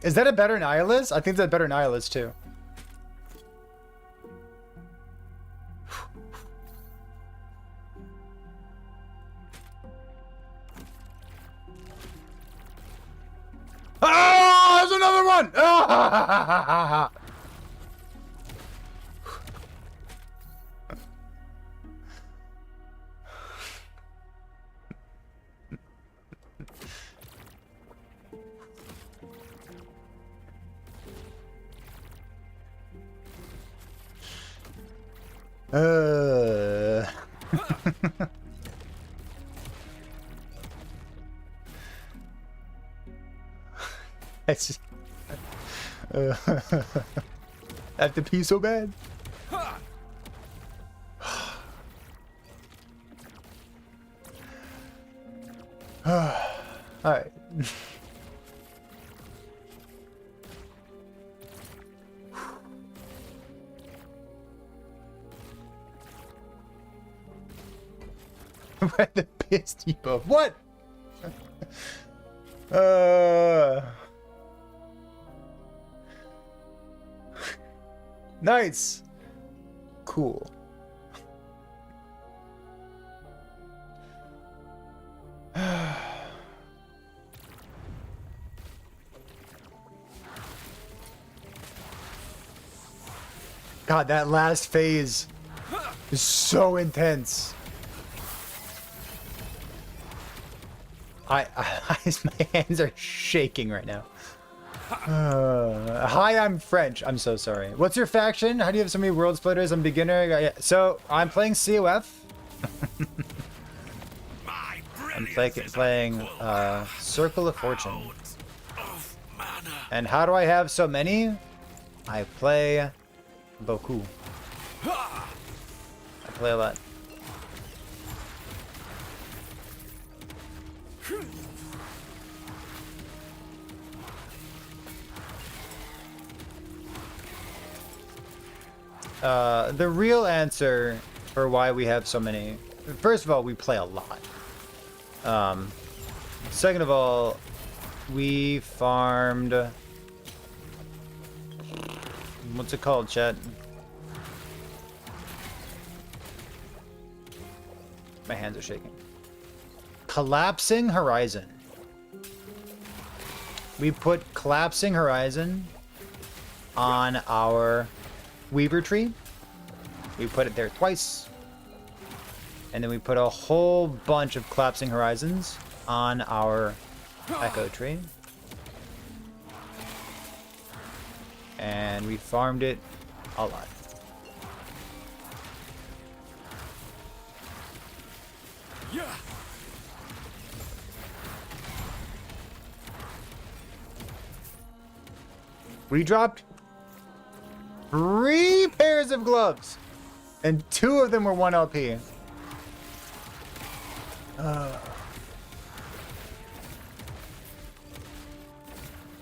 Is that a better Nihilist? I think that's better Nihilist too. Ah, there's another one! Ah! It's just, I have to pee so bad. Alright. Where the pissed you both? What? Nice. Cool. God, that last phase is so intense. My hands are shaking right now. Hi, I'm French. I'm so sorry. What's your faction? How do you have so many world splitters? I'm beginner. So I'm playing COF. I'm playing Circle of Fortune. And how do I have so many? I play beaucoup. I play a lot. The real answer for why we have so many, first of all, we play a lot. Second of all, we farmed, what's it called, chat? My hands are shaking. Collapsing Horizon. We put Collapsing Horizon on our Weaver tree. We put it there twice. And then we put a whole bunch of Collapsing Horizons on our Echo tree. And we farmed it a lot. Yeah. We dropped 3 pairs of gloves, and 2 of them were 1 LP.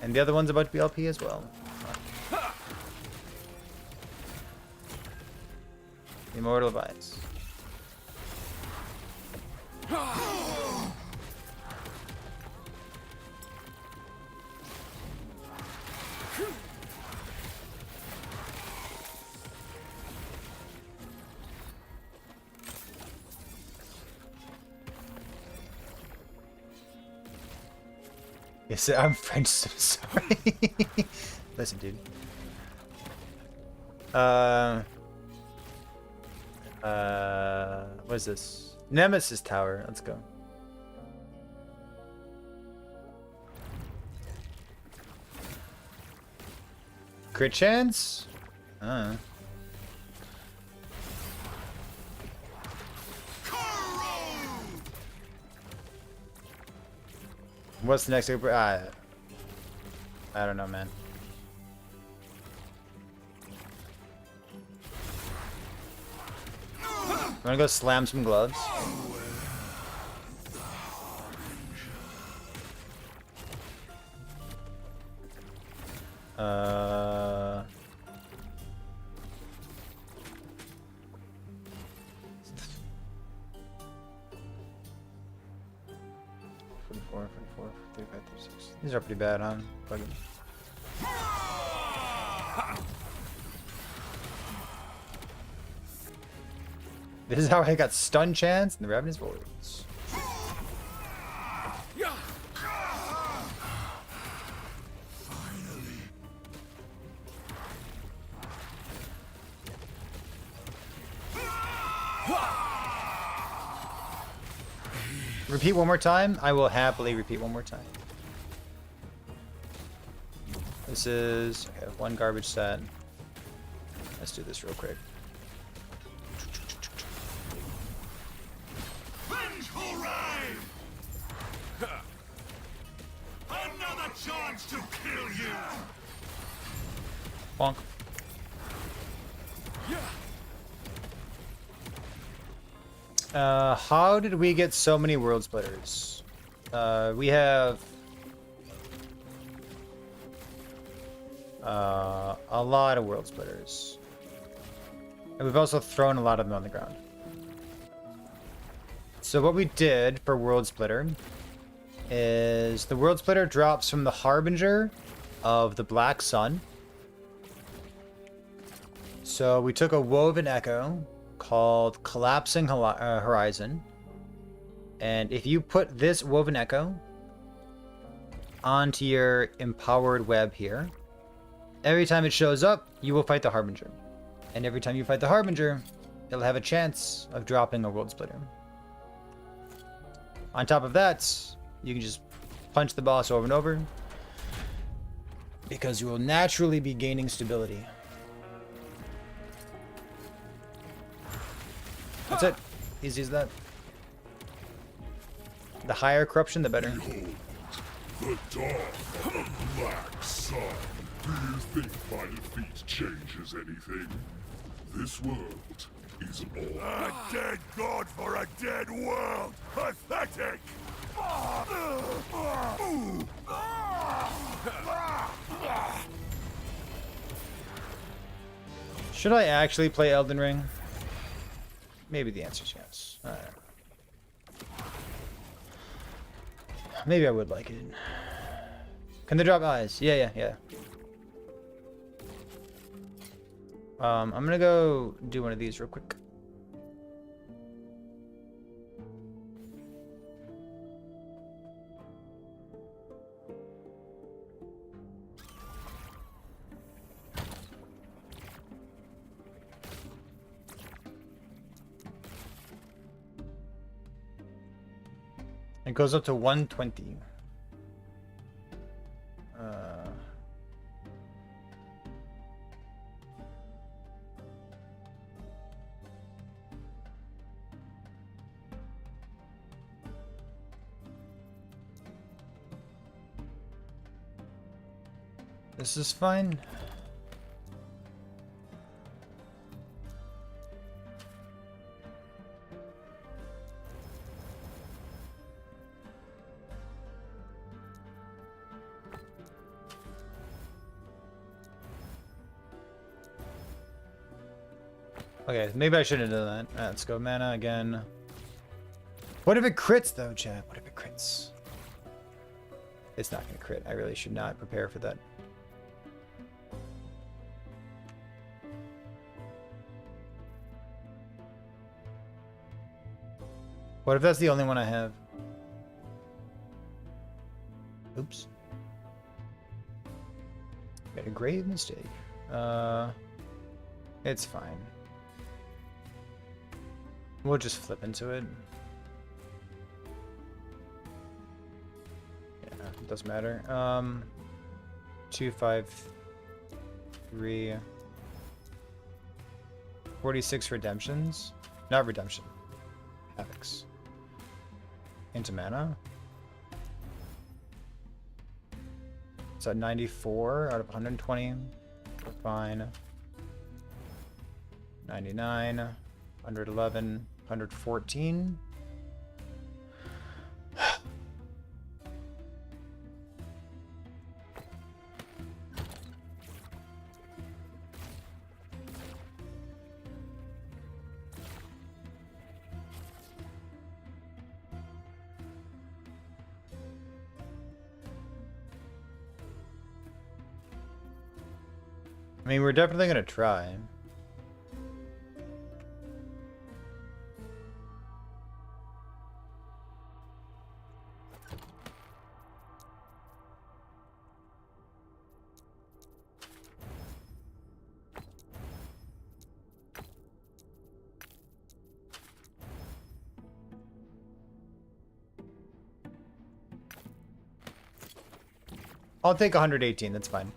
And the other one's about to be LP as well. Immortal Vibes. Yes, I'm French, so sorry. Listen, dude. What is this? Nemesis Tower. Let's go. Crit chance? What's the next super? I don't know, man. Wanna go slam some gloves? These are pretty bad, huh? Fuck it. This is how I got stun chance in the Ravenous Voids. Repeat one more time? I will happily repeat one more time. This is okay, one garbage set. Let's do this real quick. Vengeful Rain! Another chance to kill you! Bonk. How did we get so many world splitters? We have a lot of world splitters. And we've also thrown a lot of them on the ground. So what we did for world splitter is the world splitter drops from the Harbinger of the Black Sun. So we took a woven echo called Collapsing Horizon, and if you put this woven echo onto your empowered web here, every time it shows up, you will fight the Harbinger, and every time you fight the Harbinger, it'll have a chance of dropping a world splitter. On top of that, you can just punch the boss over and over, because you will naturally be gaining stability. That's it. Easy as that. The higher corruption, the better. The dawn of the Black Sun. Do you think my defeat changes anything? This world is all. A dead god for a dead world! Pathetic! Should I actually play Elden Ring? Maybe the answer is yes. Maybe I would like it. Can they drop eyes? Yeah. I'm gonna go do one of these real quick. It goes up to 120. This is fine. Okay, maybe I shouldn't have done that. Let's go mana again. What if it crits though, chat? What if it crits? It's not gonna crit. I really should not prepare for that. What if that's the only one I have? Oops. Made a grave mistake. It's fine. We'll just flip into it. Yeah, it doesn't matter. 2, 5, 3, 46 redemptions. Not redemption. Havocs. Into mana. It's at 94 out of 120. Fine. 99, 111, 114. I mean, we're definitely gonna try. I'll take 118, that's fine.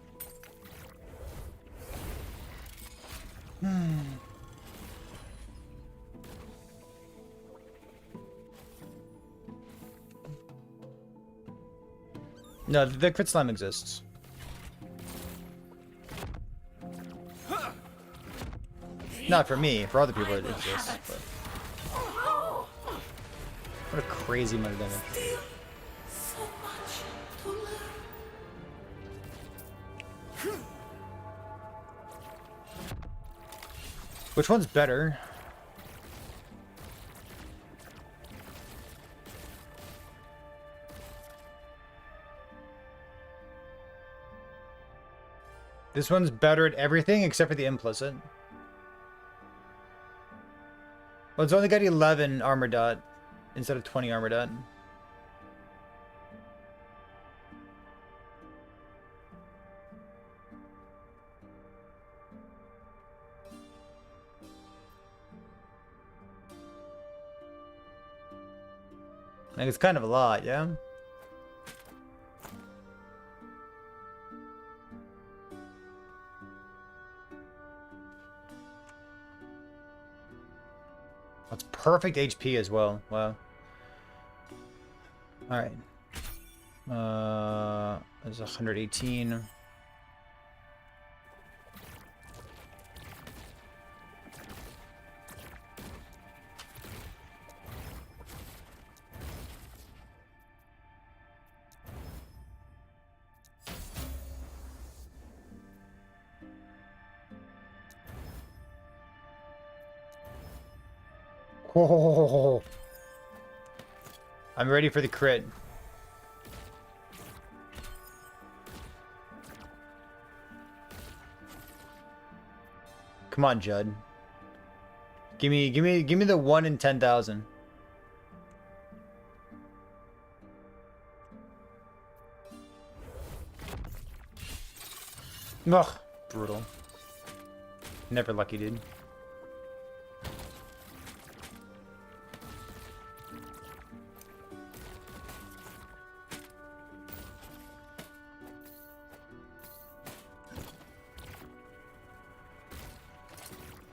No, the crit slime exists. Not for me, for other people it exists. But... What a crazy amount of damage. So much to learn. Which one's better? This one's better at everything except for the implicit. Well, it's only got 11 armor dot instead of 20 armor dot. Like, it's kind of a lot, yeah? That's perfect HP as well. Wow. Alright. There's 118. Whoa. I'm ready for the crit. Come on, Judd. Give me the 1 in 10,000. Ugh, brutal. Never lucky, dude.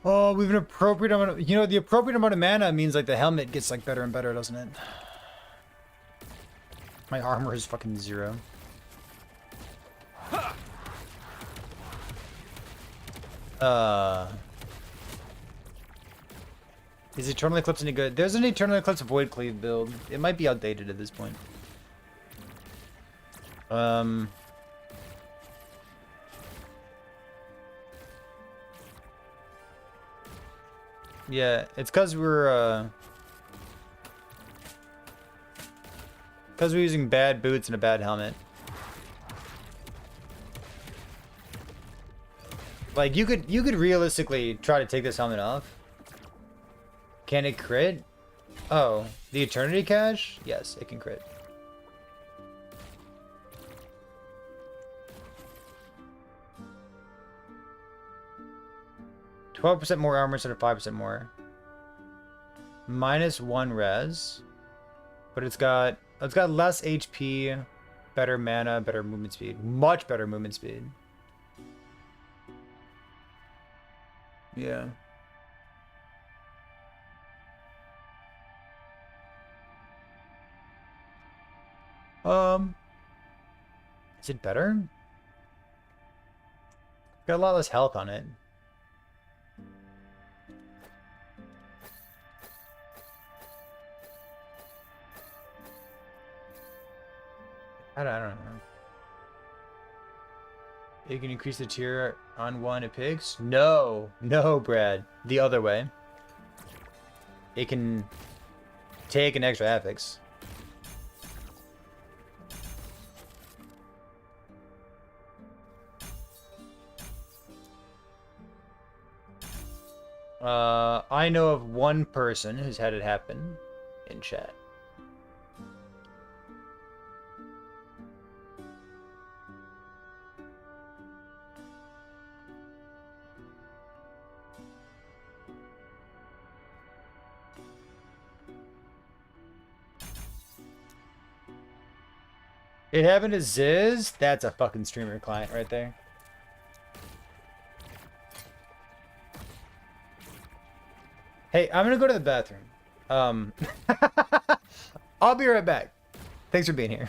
Oh, we have an appropriate amount of, you know, the appropriate amount of mana means like the helmet gets like better and better, doesn't it? My armor is fucking 0. Is Eternal Eclipse any good? There's an Eternal Eclipse Void Cleave build. It might be outdated at this point. Yeah, it's because we're using bad boots and a bad helmet. Like you could realistically try to take this helmet off. Can it crit? Oh, the Eternity Cache? Yes, it can crit. 12% more armor instead of 5% more. -1 res. But it's got less HP, better mana, better movement speed. Much better movement speed. Yeah. Is it better? Got a lot less health on it. I don't know. You can increase the tier on one it picks? No. No, Brad. The other way. It can take an extra affix. I know of one person who's had it happen in chat. It happened to Ziz? That's a fucking streamer client right there. Hey, I'm gonna go to the bathroom. I'll be right back. Thanks for being here.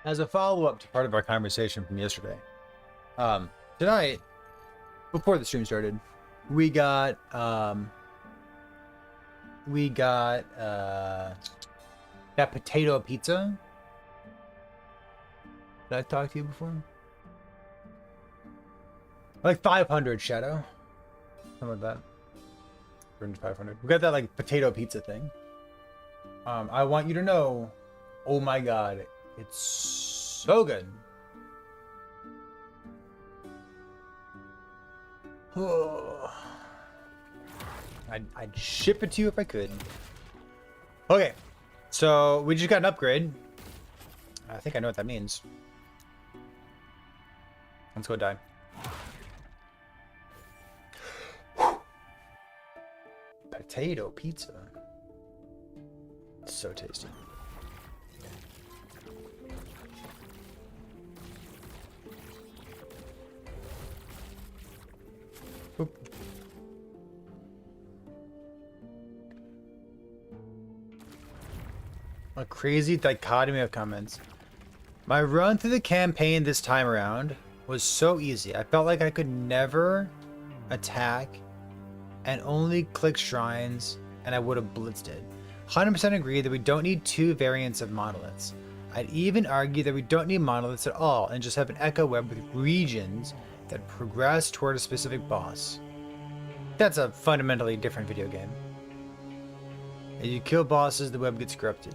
as a follow-up to part of our conversation from yesterday, tonight, before the stream started, we got that potato pizza. Did I talk to you before? Like 500 Shadow, something like that. 500. We got that like potato pizza thing. I want you to know, oh my god, it's so good. I'd ship it to you if I could. Okay, so we just got an upgrade. I think I know what that means. Let's go die. Potato pizza. It's so tasty. Oop. A crazy dichotomy of comments. My run through the campaign this time around was so easy. I felt like I could never attack and only click shrines, and I would have blitzed it. 100% agree that we don't need two variants of monoliths. I'd even argue that we don't need monoliths at all and just have an echo web with regions that progress toward a specific boss. That's a fundamentally different video game. As you kill bosses, the web gets corrupted.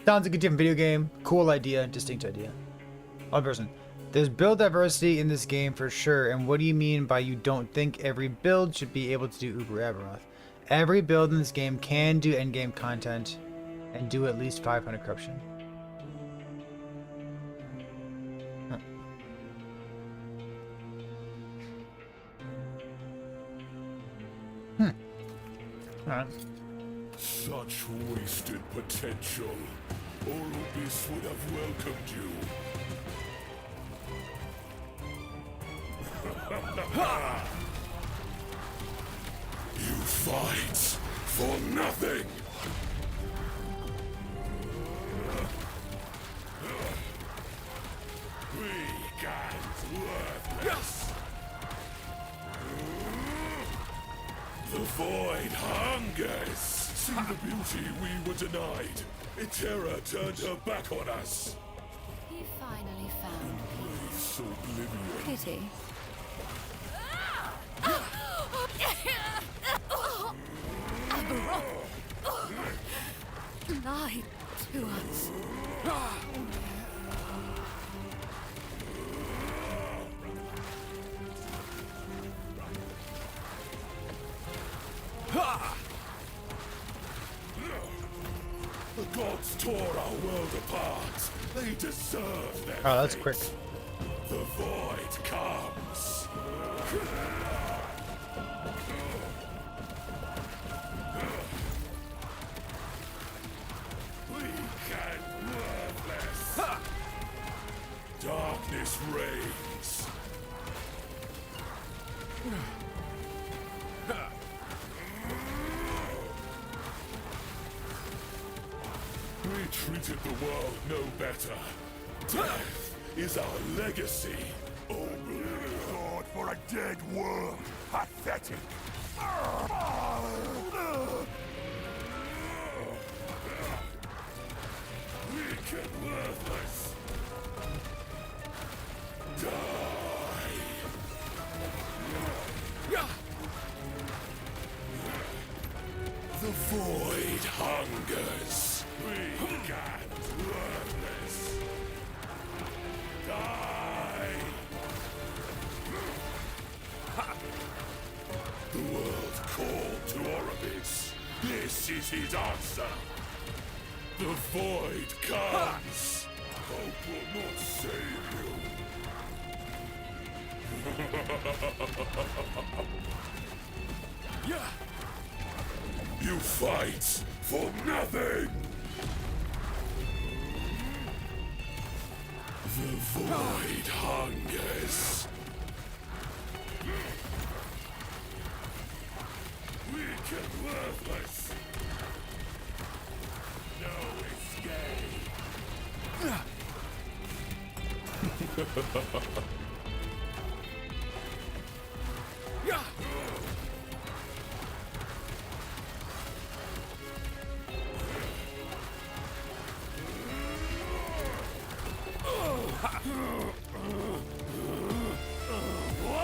Sounds like a different video game. Cool idea, distinct idea. One person. There's build diversity in this game for sure, and what do you mean by you don't think every build should be able to do Uber Aberoth? Every build in this game can do endgame content and do at least 500 corruption. Alright. Such wasted potential. Orobis would have welcomed you. You fight for nothing. Weak and worthless. The void hungers. See the beauty we were denied. Itera turned her back on us. He finally found Place oblivion. pity. Lied to us. The gods tore our world apart. They deserve their Oh, that's fate. quick. The void comes. Weak and worthless. Darkness reigns. We treated the world no better. Death is our legacy. Oblivion. God for a dead world. Pathetic. Weak and worthless. Die. The void hungers. Weak and worthless. Die. The world called to Orobis. This is his answer. The void comes. Hope will not save you. You fight for nothing. The void hungers. Weak and worthless. No escape. Yeah.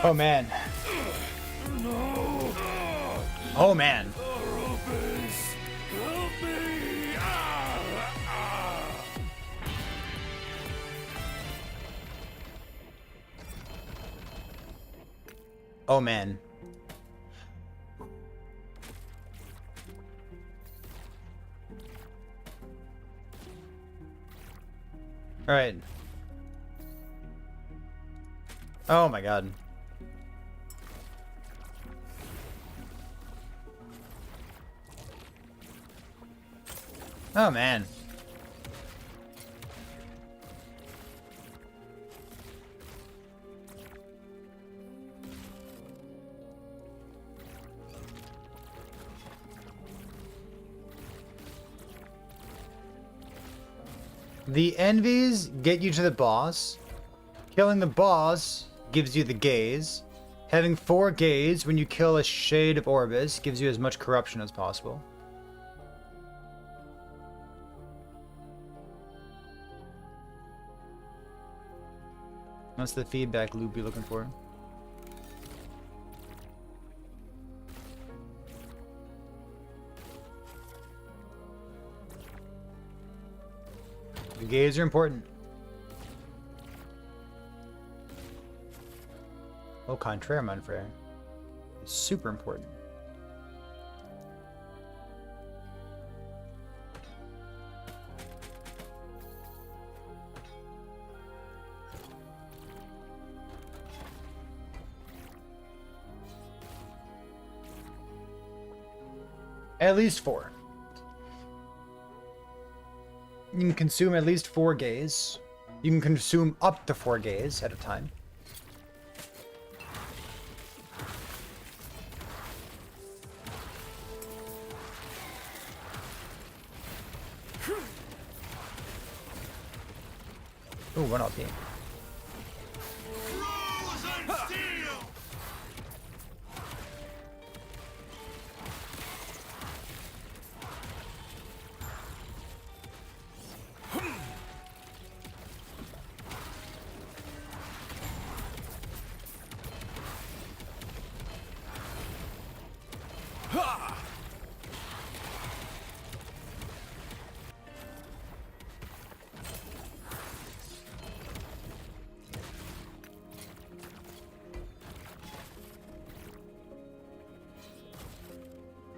Oh man. Oh man. Orbis, help me! Oh man. All right. Oh my god. Oh man. The envies get you to the boss. Killing the boss gives you the gaze. Having 4 gaze when you kill a shade of Orbis gives you as much corruption as possible. That's the feedback loop you're looking for. The gaze are important. Au contraire, mon frère. It's super important. At least 4. You can consume at least 4 gaze. You can consume up to 4 gaze at a time. Ooh, 1 LP.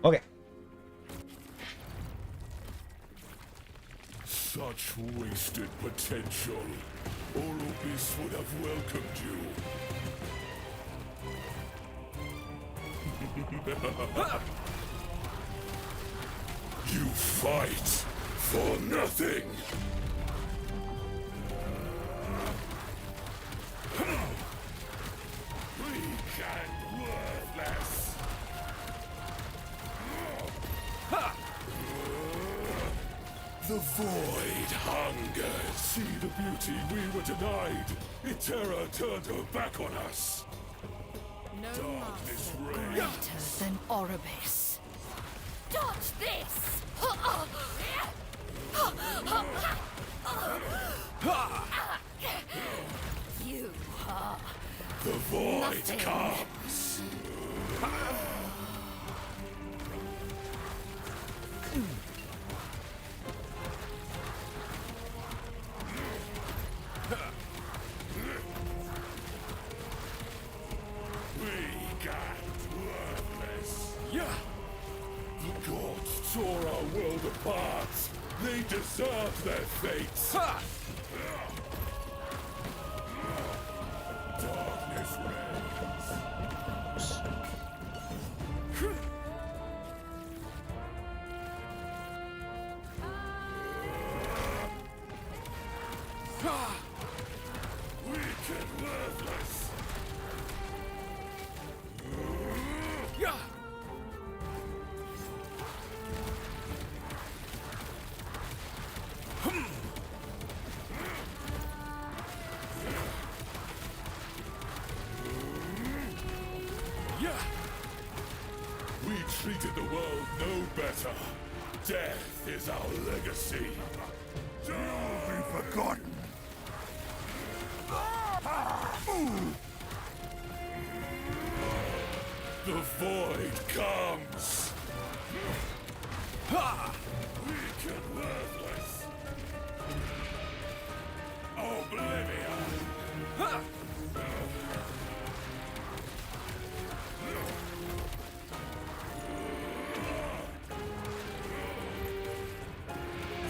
Okay. Such wasted potential. Orbis would have welcomed you. You fight for nothing. Weak and worthless. The void hungers. See the beauty we were denied. Itera turned her back on us. No Darkness master reigns. greater than Orbis. Dodge this! You are The void nothing. comes. Weak and worthless. Yeah. The gods tore our world apart. They deserve their fates. Ha! Darkness reigns. Weak and worthless. Yeah. We treated the world no better. Death is our legacy. You will be forgotten. The void comes. Weak and worthless. Oblivion.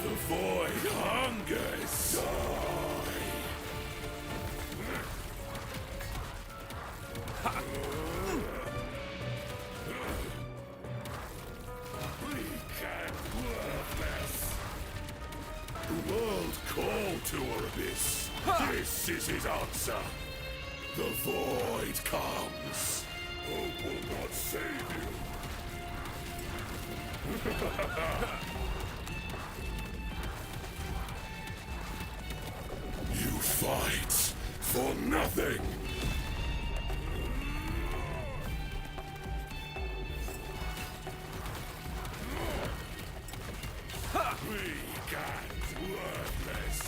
The void hungers. Die. Weak and worthless. The world called to Orbis. This is his answer. The void comes. Hope will not save you. You fight for nothing. Weak and worthless.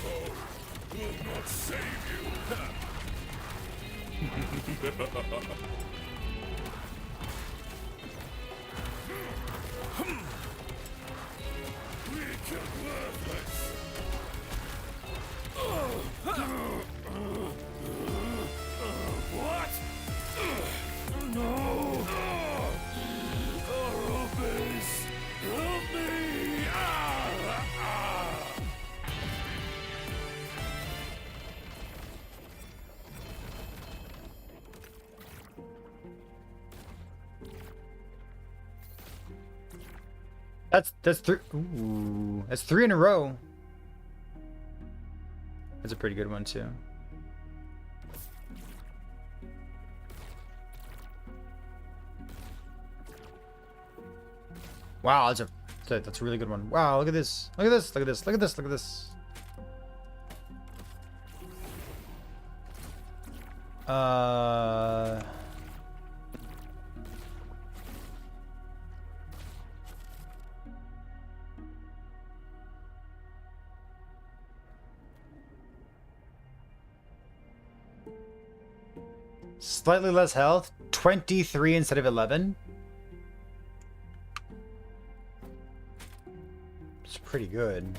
Hope will not save you. Weak and worthless. What? No! Orbis! Help me! That's three. Ooh, that's 3 in a row. That's a pretty good one too. Wow, that's a really good one. Wow, look at this. Look at this. Look at this. Look at this. Look at this. Slightly less health, 23 instead of 11. It's pretty good.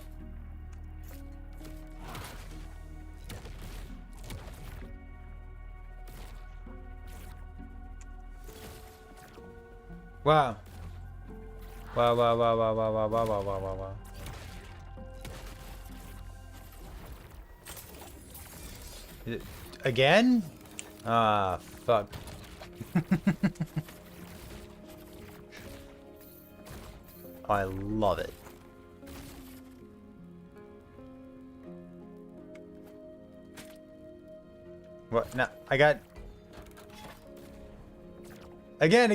Wow. Wow, wow, wow, wow, wow, wow, wow, wow, wow, wow, wow. Again? Ah, fuck. I love it. What? No, I got... Again.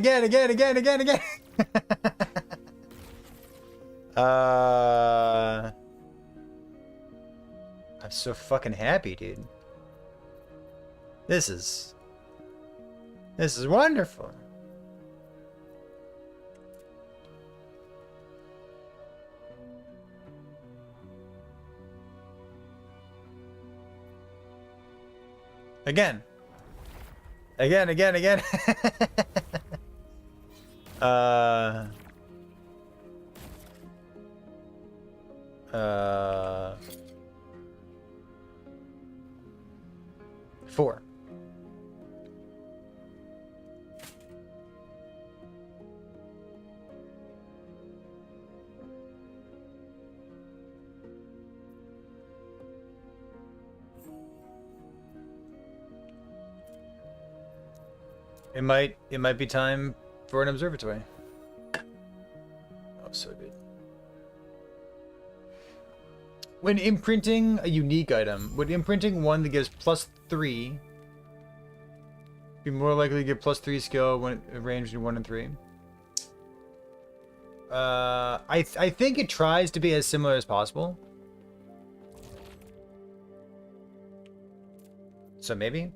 I'm so fucking happy, dude. This is wonderful. Again. uh 4. It might be time for an observatory. Oh, so good. When imprinting a unique item, would imprinting one that gives +3 be more likely to get +3 skill when ranged in 1 and 3? I think it tries to be as similar as possible. So maybe.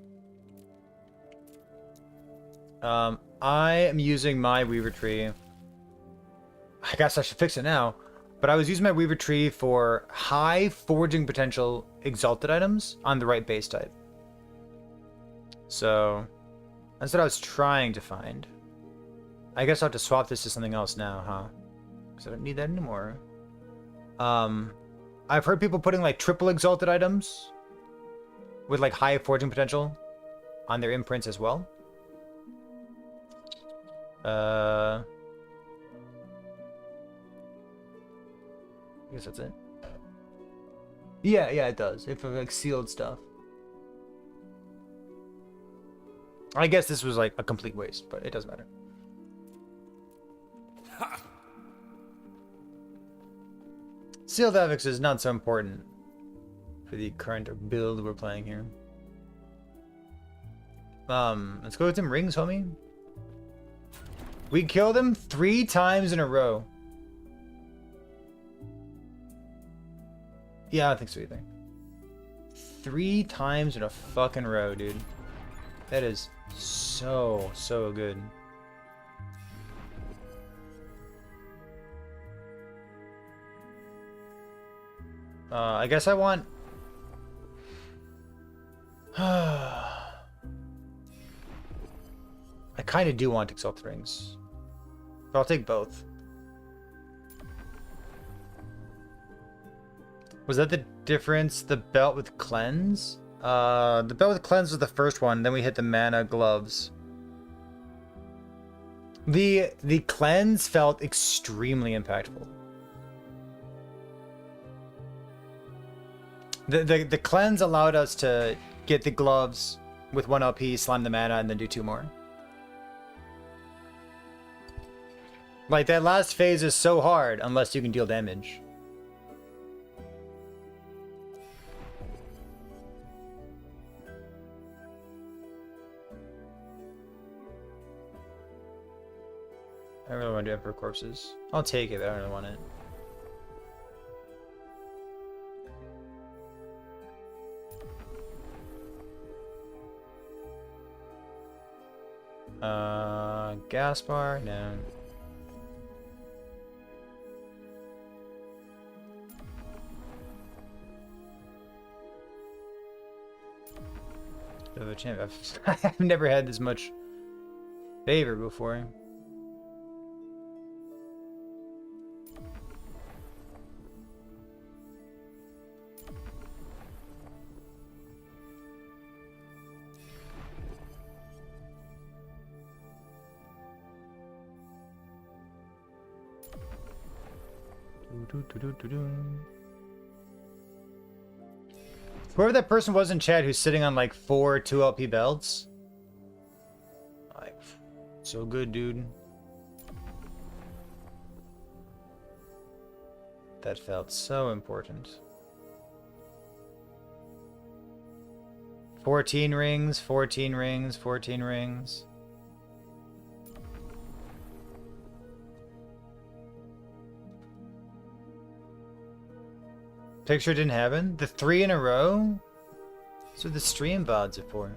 I am using my Weaver tree. I guess I should fix it now. But I was using my Weaver tree for high forging potential exalted items on the right base type. So that's what I was trying to find. I guess I'll have to swap this to something else now, huh? Because I don't need that anymore. I've heard people putting like triple exalted items with like high forging potential on their imprints as well. I guess that's it. Yeah, it does. If like sealed stuff. I guess this was like a complete waste, but it doesn't matter. Sealed affix is not so important for the current build we're playing here. Let's go with some rings, homie. We killed him 3 times in a row. Yeah, I don't think so either. 3 times in a fucking row, dude. That is so good. I guess I want... I kind of do want Exalt Rings. But I'll take both. Was that the difference? The belt with cleanse? The belt with cleanse was the first one. Then we hit the mana gloves. The cleanse felt extremely impactful. The cleanse allowed us to get the gloves with 1 LP, slime the mana, and then do 2 more. Like, that last phase is so hard unless you can deal damage. I really want to do Emperor Corpses. I'll take it, but I don't really want it. Gaspar? No. The champ. I've never had this much favor before. Whoever that person was in chat who's sitting on like 4 2LP belts. Like, so good, dude. That felt so important. 14 rings, 14 rings, 14 rings. Picture didn't happen? The 3 in a row? That's what the stream VODs are for.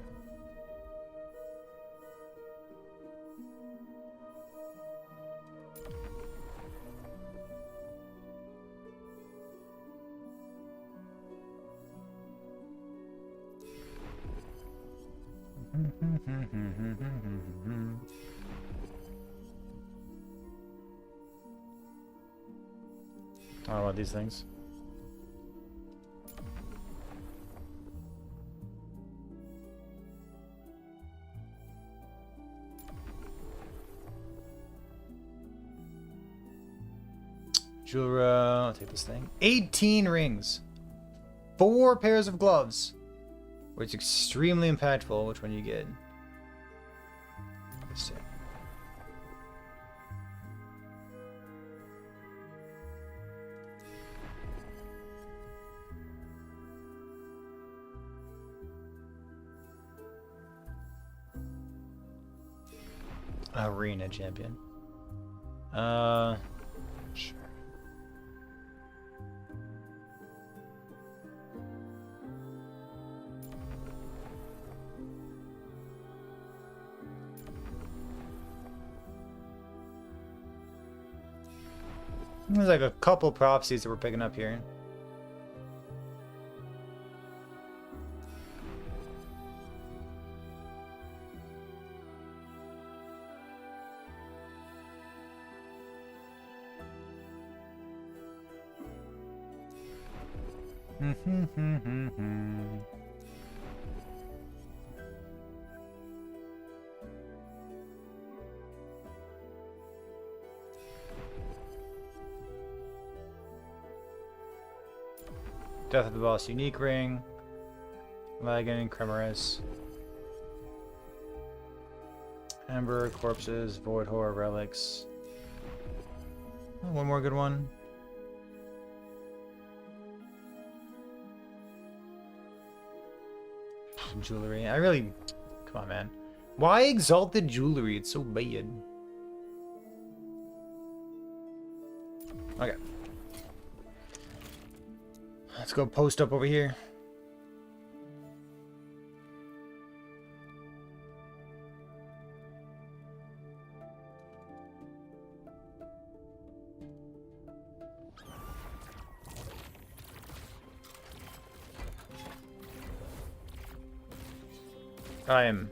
I don't want these things. Jura, I'll take this thing. 18 rings. 4 pairs of gloves. Which is extremely impactful, which one you get. Let's see. Arena champion. Sure. There's like a couple prophecies that we're picking up here. Death of the Boss unique ring. Lagan, Cremoris. Amber, corpses, void horror relics. Oh, one more good one. Jewelry. I really... Come on, man. Why exalted jewelry? It's so bad. Okay. Let's go post up over here. I'm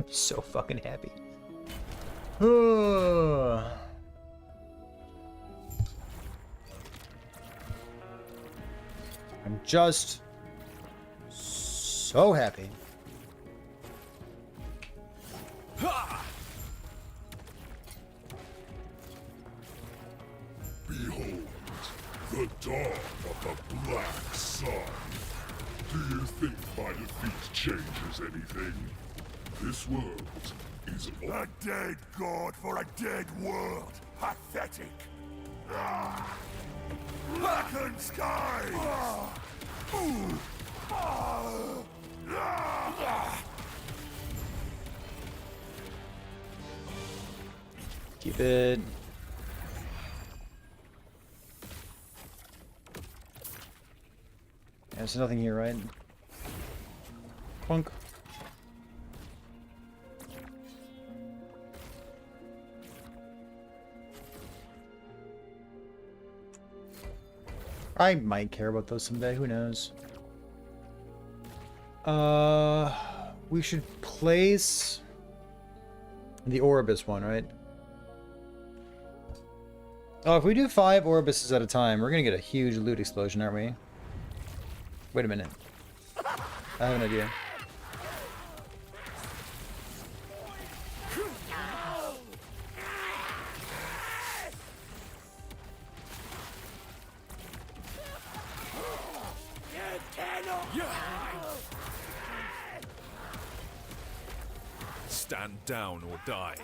so fucking happy. I'm just so happy. Behold, the dawn of the Black Sun. Do you think my defeat changes anything? This world is a dead god for a dead world. Pathetic. Blackened skies. Keep it. There's nothing here, right? Clunk. I might care about those someday, who knows? We should place the Orbis one, right? Oh, if we do 5 Orbises at a time, we're gonna get a huge loot explosion, aren't we? Wait a minute. I have an idea. Stand down or die.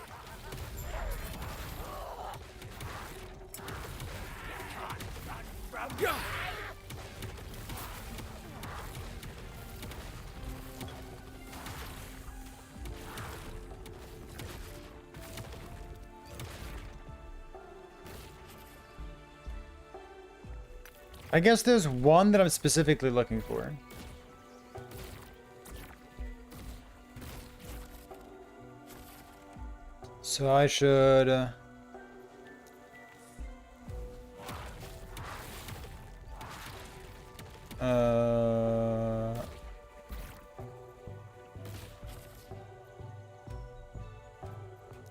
I guess there's one that I'm specifically looking for. So I should...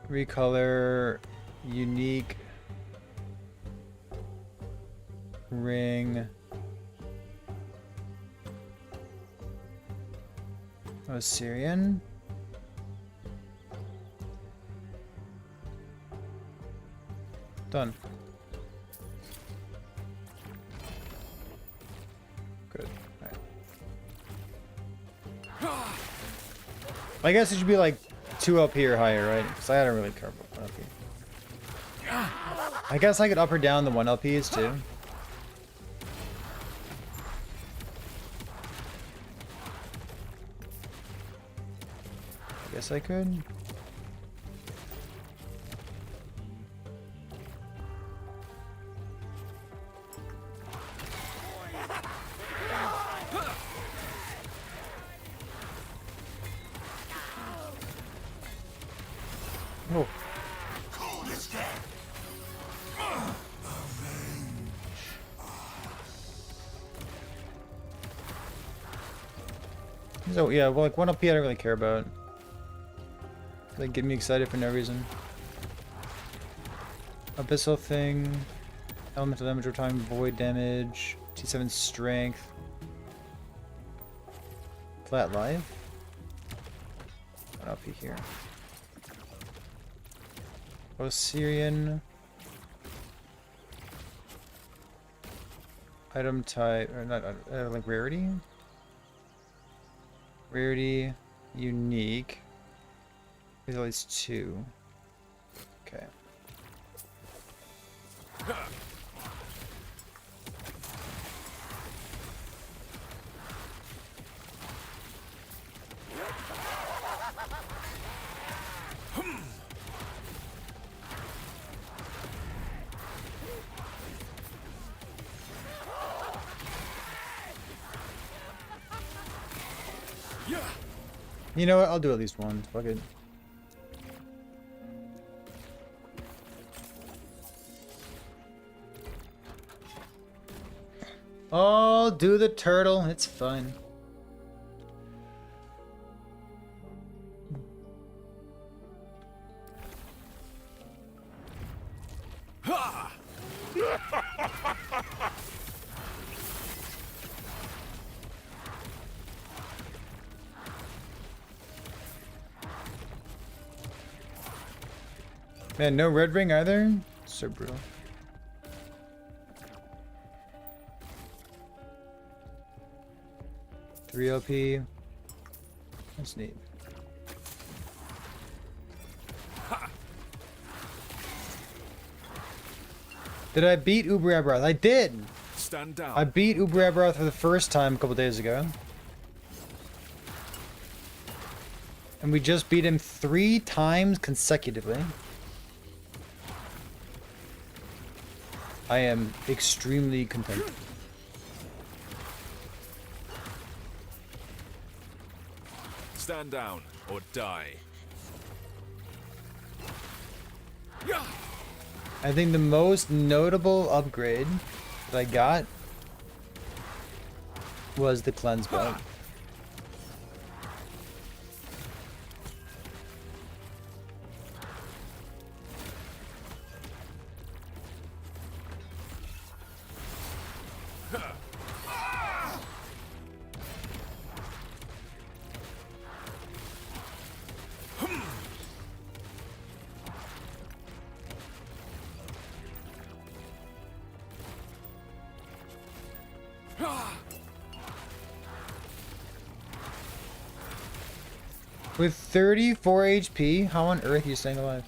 recolor unique ring Osirian. Done. Good. All right. I guess it should be like 2 up here higher, right? Because I don't really care about up here. I guess I could up or down the 1 LPs too. I guess I could. Oh. So yeah, well, like 1 LP I don't really care about. Like get me excited for no reason. Abyssal thing. Elemental damage over time, void damage. T7 strength. Flat life. 1 LP here. Osirian. Item type, or not, like rarity? Rarity, unique. There's at least 2. Okay. You know what? I'll do at least one. Fuck it. I'll do the turtle. It's fun. Man, no red ring either? So brutal. Three LP. That's neat. Did I beat Uber Abaroth? I did! Stand down. I beat Uber Abaroth for the first time a couple days ago. And we just beat him 3 times consecutively. I am extremely content. Stand down or die. I think the most notable upgrade that I got was the cleanse belt. With 34 HP, how on earth are you staying alive?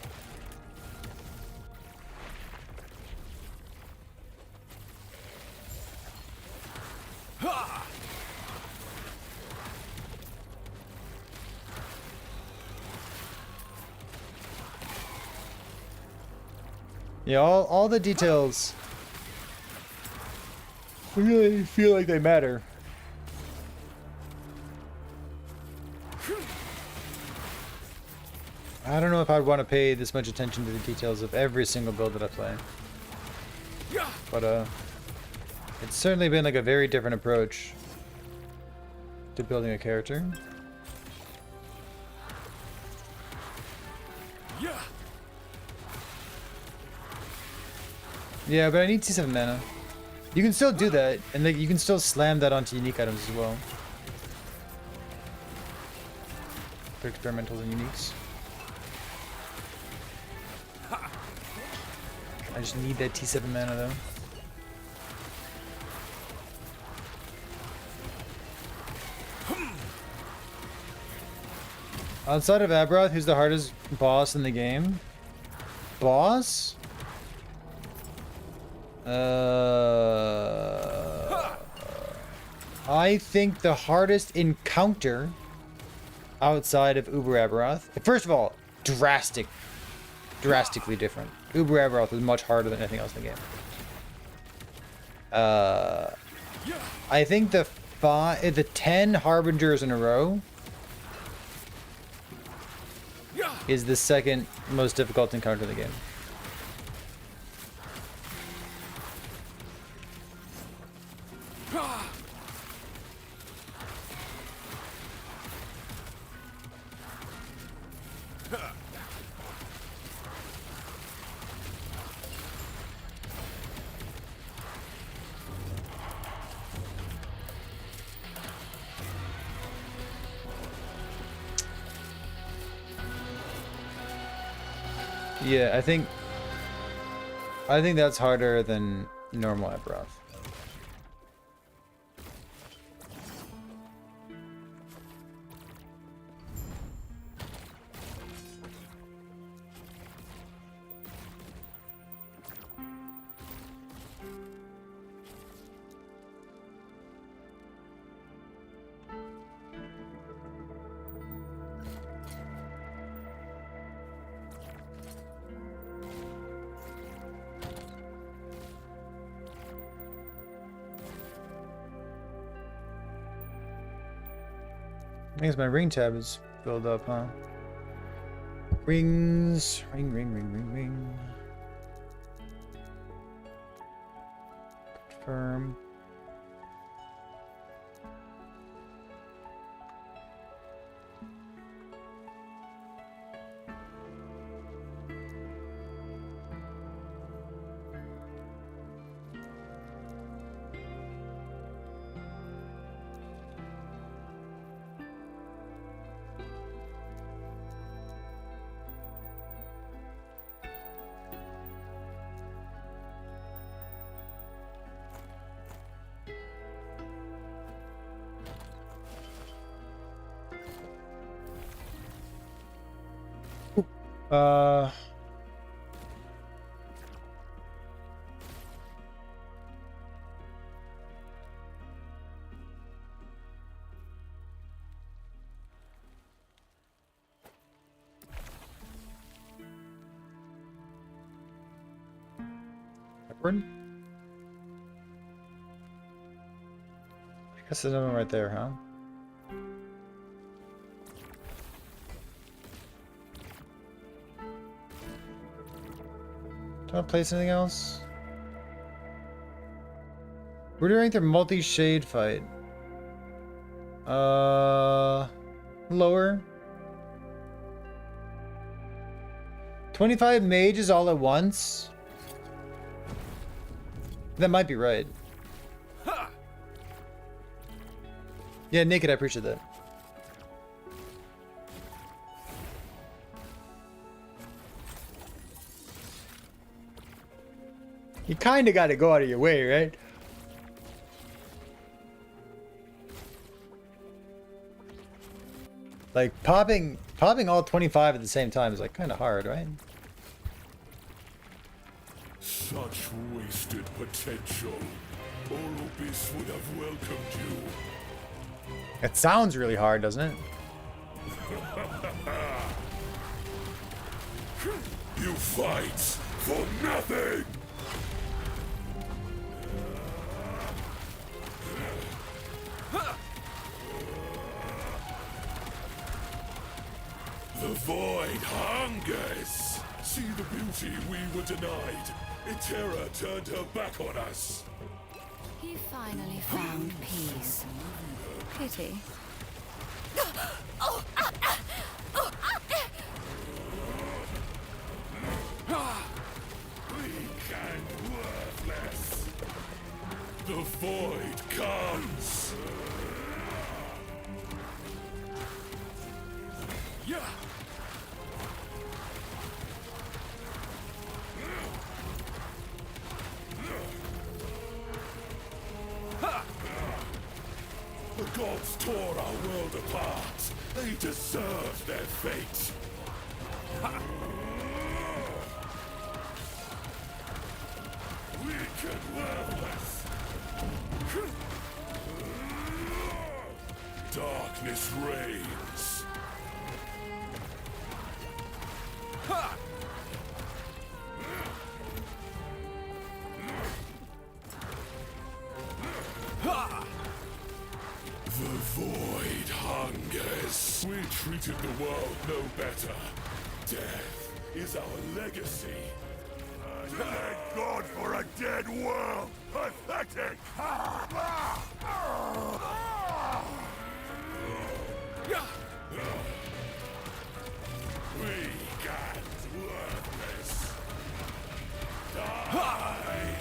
Yeah, all the details really feel like they matter. I don't know if I'd want to pay this much attention to the details of every single build that I play. But it's certainly been like a very different approach to building a character. Yeah, but I need T7 mana. You can still do that, and like you can still slam that onto unique items as well. For experimentals and uniques. I just need that T7 mana though. Outside of Abaroth, who's the hardest boss in the game? Boss? I think the hardest encounter outside of Uber Abaroth. First of all, drastically different. Uber Abaroth is much harder than anything else in the game. I think the 10 Harbingers in a row is the second most difficult encounter in the game. Yeah, I think that's harder than normal Aberoth. I guess my ring tab is filled up, huh? Rings. Ring, ring, ring, ring, ring. Confirm. Uh, Upward? I guess there's another one right there, huh? Do I want to place anything else? We're doing their multi-shade fight. Lower. 25 mages all at once? That might be right. Yeah, Naked, I appreciate that. You kinda gotta go out of your way, right? Like, popping all 25 at the same time is like kinda hard, right? Such wasted potential. Orobis would have welcomed you. It sounds really hard, doesn't it? You fight for nothing! The void hungers! See the beauty we were denied. Itera turned her back on us. He finally found peace. Pity. Weak and worthless. The void comes. Yeah. The gods tore our world apart. They deserve their fate. Weak and worthless. Darkness reigns. The void hungers. We treated the world no better. Death is our legacy. Thank God for a dead world. Pathetic. Weak and worthless. Die.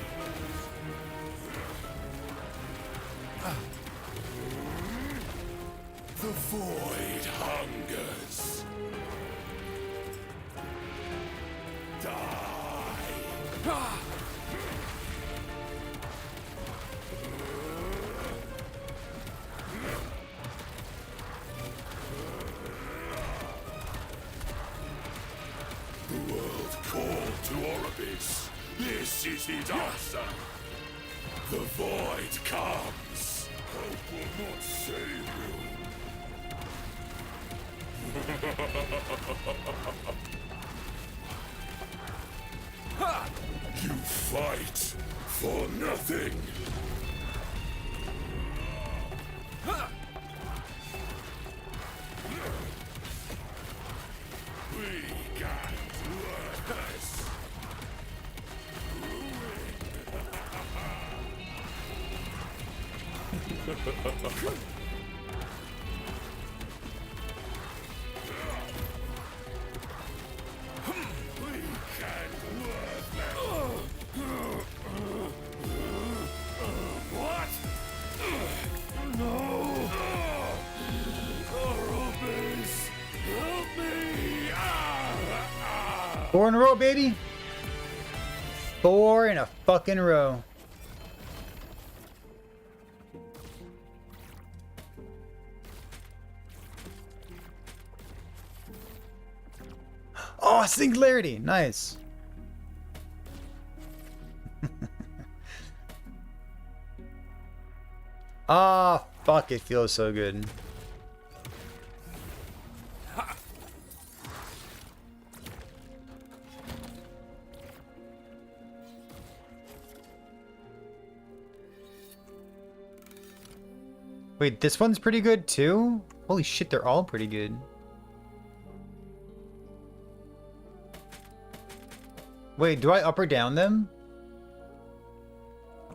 The void hungers. need answer. The void comes. Hope will not save you. You fight for nothing. We got worthless. What? No! Arubis, help me! 4 in a row, baby. 4 in a fucking row. Oh, singularity. Nice. Ah, fuck, it feels so good. Wait, this one's pretty good too? Holy shit, they're all pretty good. Wait, do I up or down them?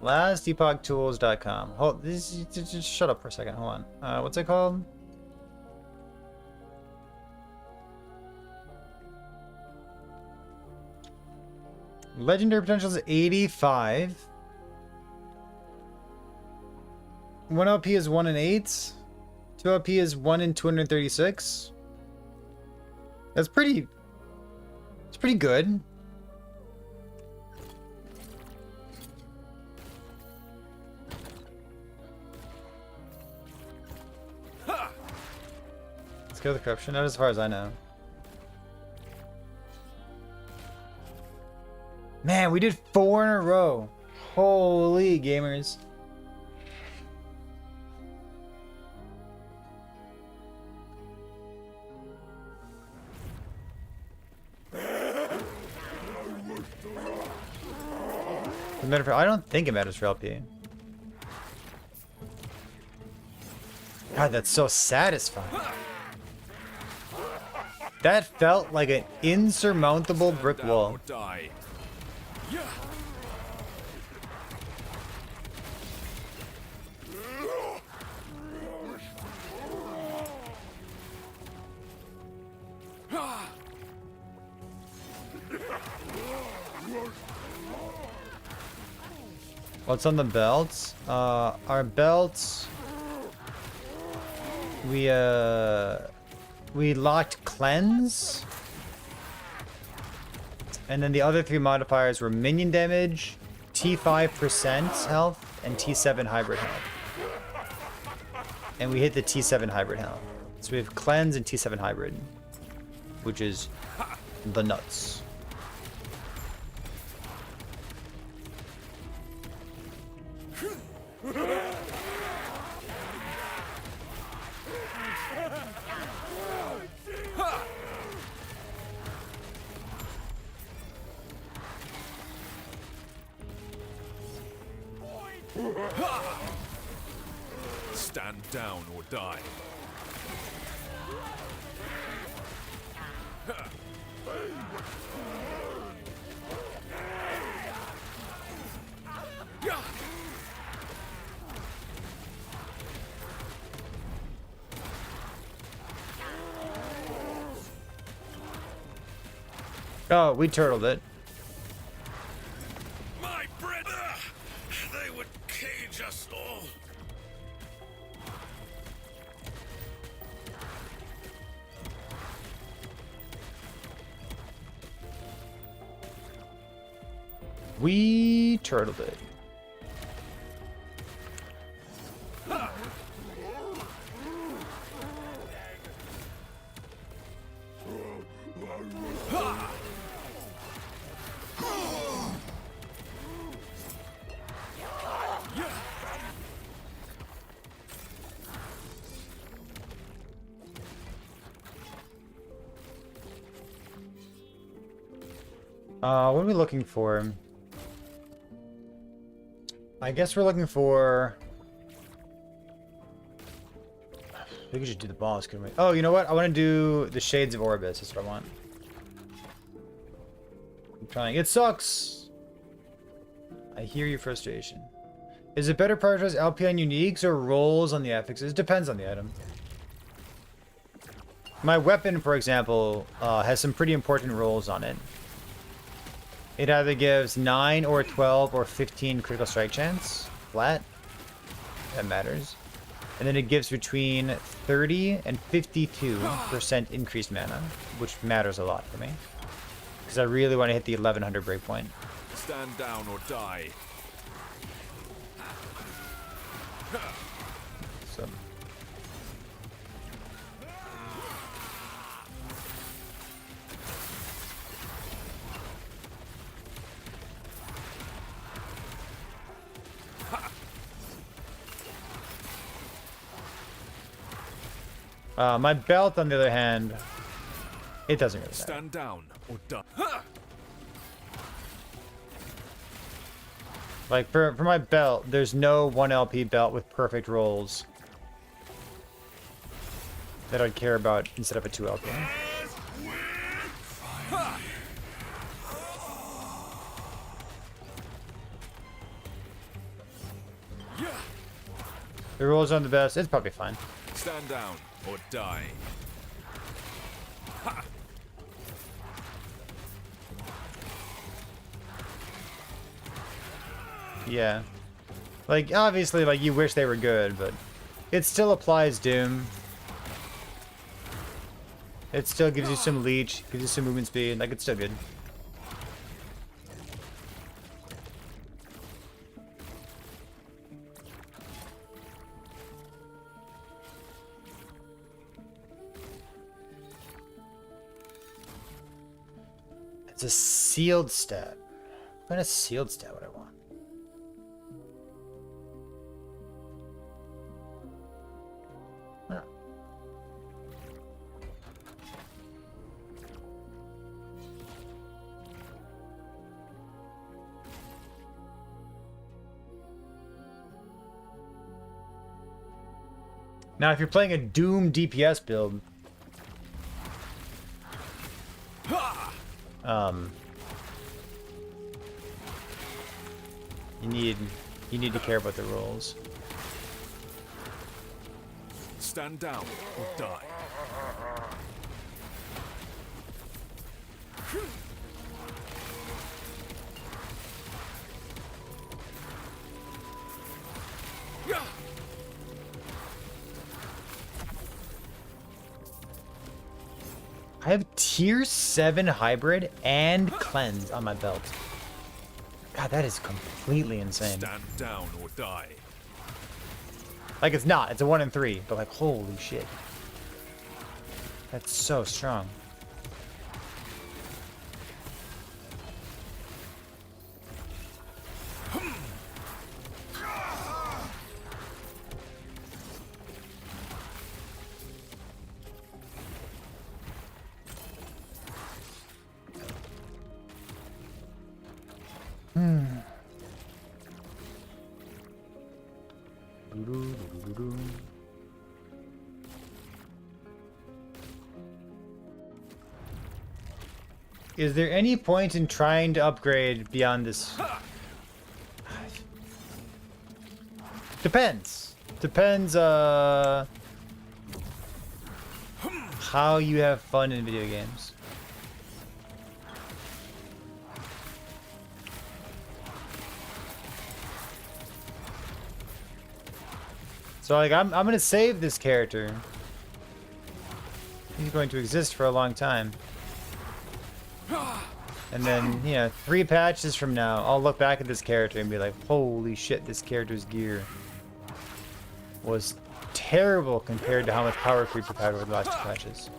LastEpochTools.com. Hold, just shut up for a second. Hold on. What's it called? Legendary potential is 85. 1 LP is 1 in 8. 2 LP is 1 in 236. That's pretty. It's pretty good. Let's go with the corruption. Not as far as I know. Man, we did 4 in a row. Holy gamers. I don't think it matters for LP. God, that's so satisfying. That felt like an insurmountable brick wall. Die. What's on the belts? Our belts. We locked cleanse. And then the other 3 modifiers were minion damage, T5% health, and T7 hybrid health. And we hit the T7 hybrid health. So we have cleanse and T7 hybrid, which is the nuts. Stand down or die. Oh, we turtled it. My bread! They would cage us all. We turtled it. What are we looking for? I guess we're looking for... We could just do the boss, couldn't we? Oh, you know what? I want to do the Shades of Orbis. That's what I want. I'm trying. It sucks! I hear your frustration. Is it better to prioritize LP on uniques or rolls on the affixes? Depends on the item. My weapon, for example, has some pretty important rolls on it. It either gives 9 or 12 or 15 critical strike chance, flat. That matters. And then it gives between 30 and 52% increased mana, which matters a lot for me. Because I really want to hit the 1100 breakpoint. Stand down or die. So. My belt, on the other hand, it doesn't really matter. Stand down or die. Like, for my belt, there's no 1 LP belt with perfect rolls that I'd care about instead of a 2 LP. The rolls aren't the best. It's probably fine. Stand down or die. Yeah. Like, obviously, like, you wish they were good, but it still applies Doom. It still gives you some leech, gives you some movement speed. Like, it's still good. It's a sealed stat. What kind of sealed stat would I want? Huh. Now, if you're playing a Doom DPS build, you need to care about the rolls. Stand down or die. I have tier 7 hybrid and cleanse on my belt. God, that is completely insane. Stand down or die. Like, it's not. It's a 1 in 3. But, like, holy shit. That's so strong. Is there any point in trying to upgrade beyond this? Depends. Depends, how you have fun in video games. So, like, I'm gonna save this character. He's going to exist for a long time. And then, you know, 3 patches from now, I'll look back at this character and be like, holy shit, this character's gear was terrible compared to how much power creep we've had over the last 2 patches.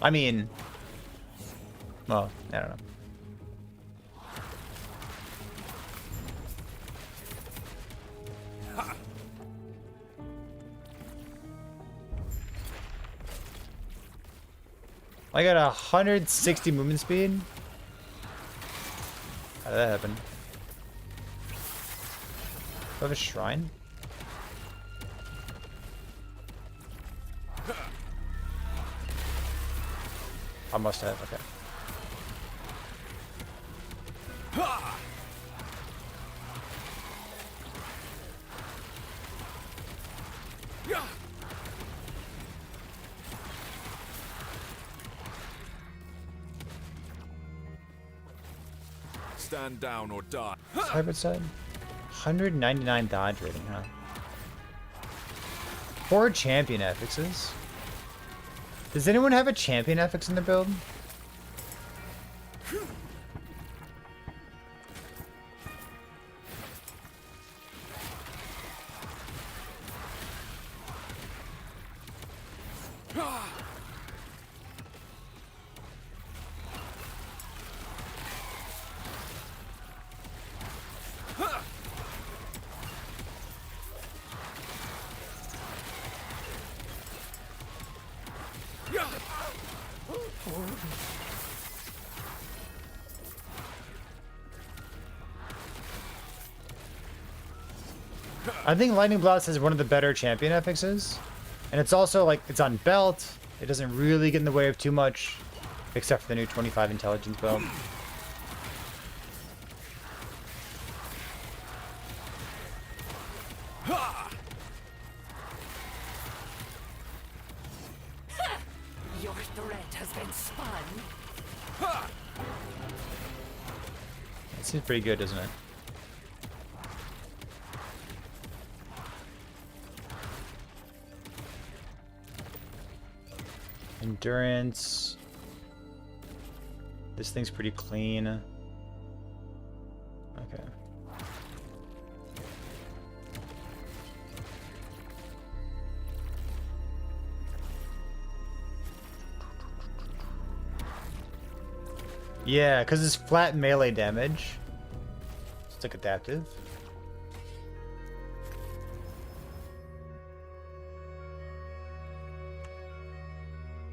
I mean, well, I don't know. I got 160 movement speed. How did that happen? Do I have a shrine? I must have, okay. Stand down or die. Hybrid side? 199 dodge rating, huh? 4 champion affixes. Does anyone have a champion affix in their build? I think Lightning Blast is one of the better champion affixes. And it's also like, it's on belt. It doesn't really get in the way of too much. Except for the new 25 intelligence belt. Your threat has been spun. It seems pretty good, doesn't it? Endurance. This thing's pretty clean. Okay. Yeah, because it's flat melee damage. It's like adaptive.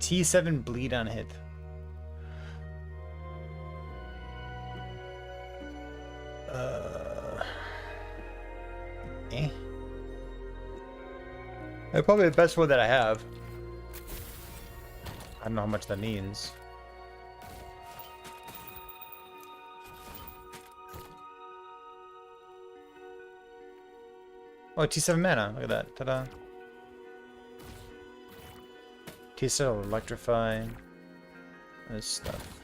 T7 bleed on hit. Probably the best one that I have. I don't know how much that means. Oh, T7 mana. Look at that. Ta-da. T7 electrify. This stuff.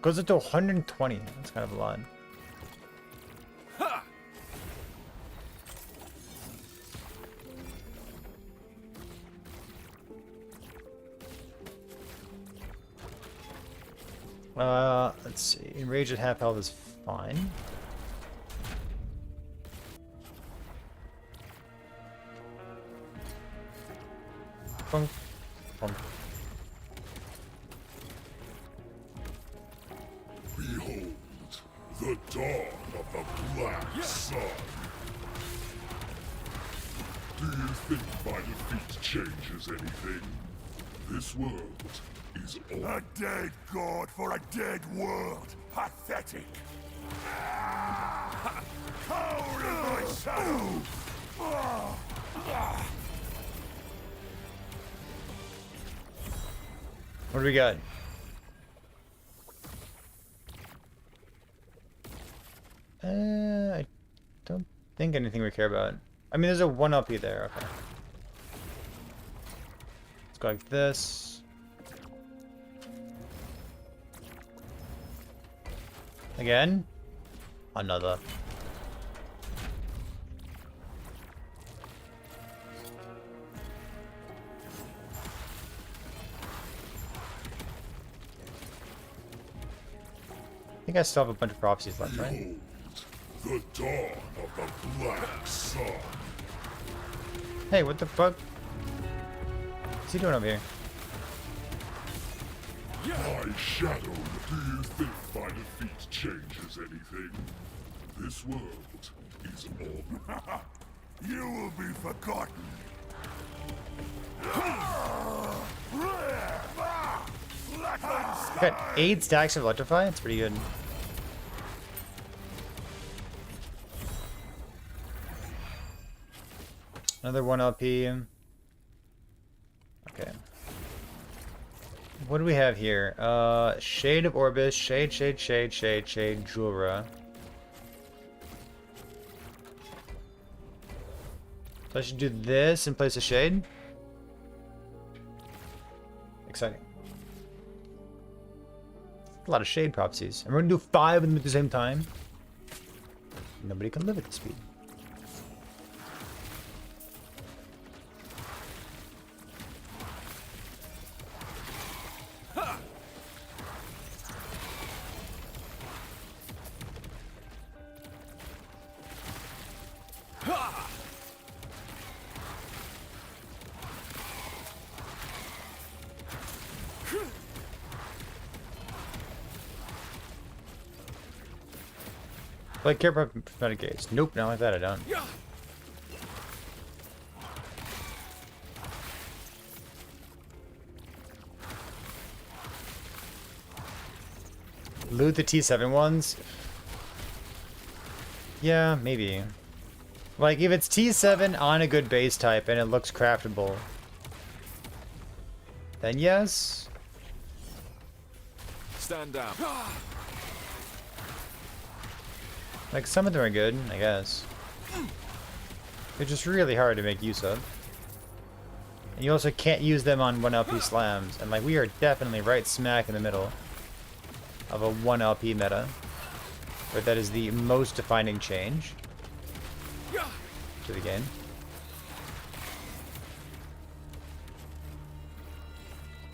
Goes up to 120. That's kind of a lot. Let's see. Enrage at half health is fine. Bunk. Bunk. Behold, the dawn of the Black Sun. Do you think my defeat changes anything? This world is all a dead god for a dead world. Pathetic. Cold in my shadow. What do we got? I don't think anything we care about. I mean, there's a 1-uppy there. Okay. Let's go like this. Again? Another. I think I still have a bunch of prophecies left, right? The dawn of the Black Sun. Hey, what the fuck? What's he doing over here? My shadow, do you think my defeat changes anything? This world is all. You will be forgotten. Got 8 stacks of Electrify. It's pretty good. Another 1 LP. Okay. What do we have here? Shade of Orbis, Shade, Jura. So I should do this and place a Shade. Exciting. A lot of Shade prophecies. And we're gonna do 5 of them at the same time. Nobody can live at this speed. Like care about prophetic gaze. Nope, not like that I don't. Loot the T7 ones? Yeah, maybe. Like if it's T7 on a good base type and it looks craftable, then yes. Stand down. Like, some of them are good, I guess. They're just really hard to make use of. And you also can't use them on 1 LP slams. And, like, we are definitely right smack in the middle of a 1 LP meta. Where that is the most defining change to the game.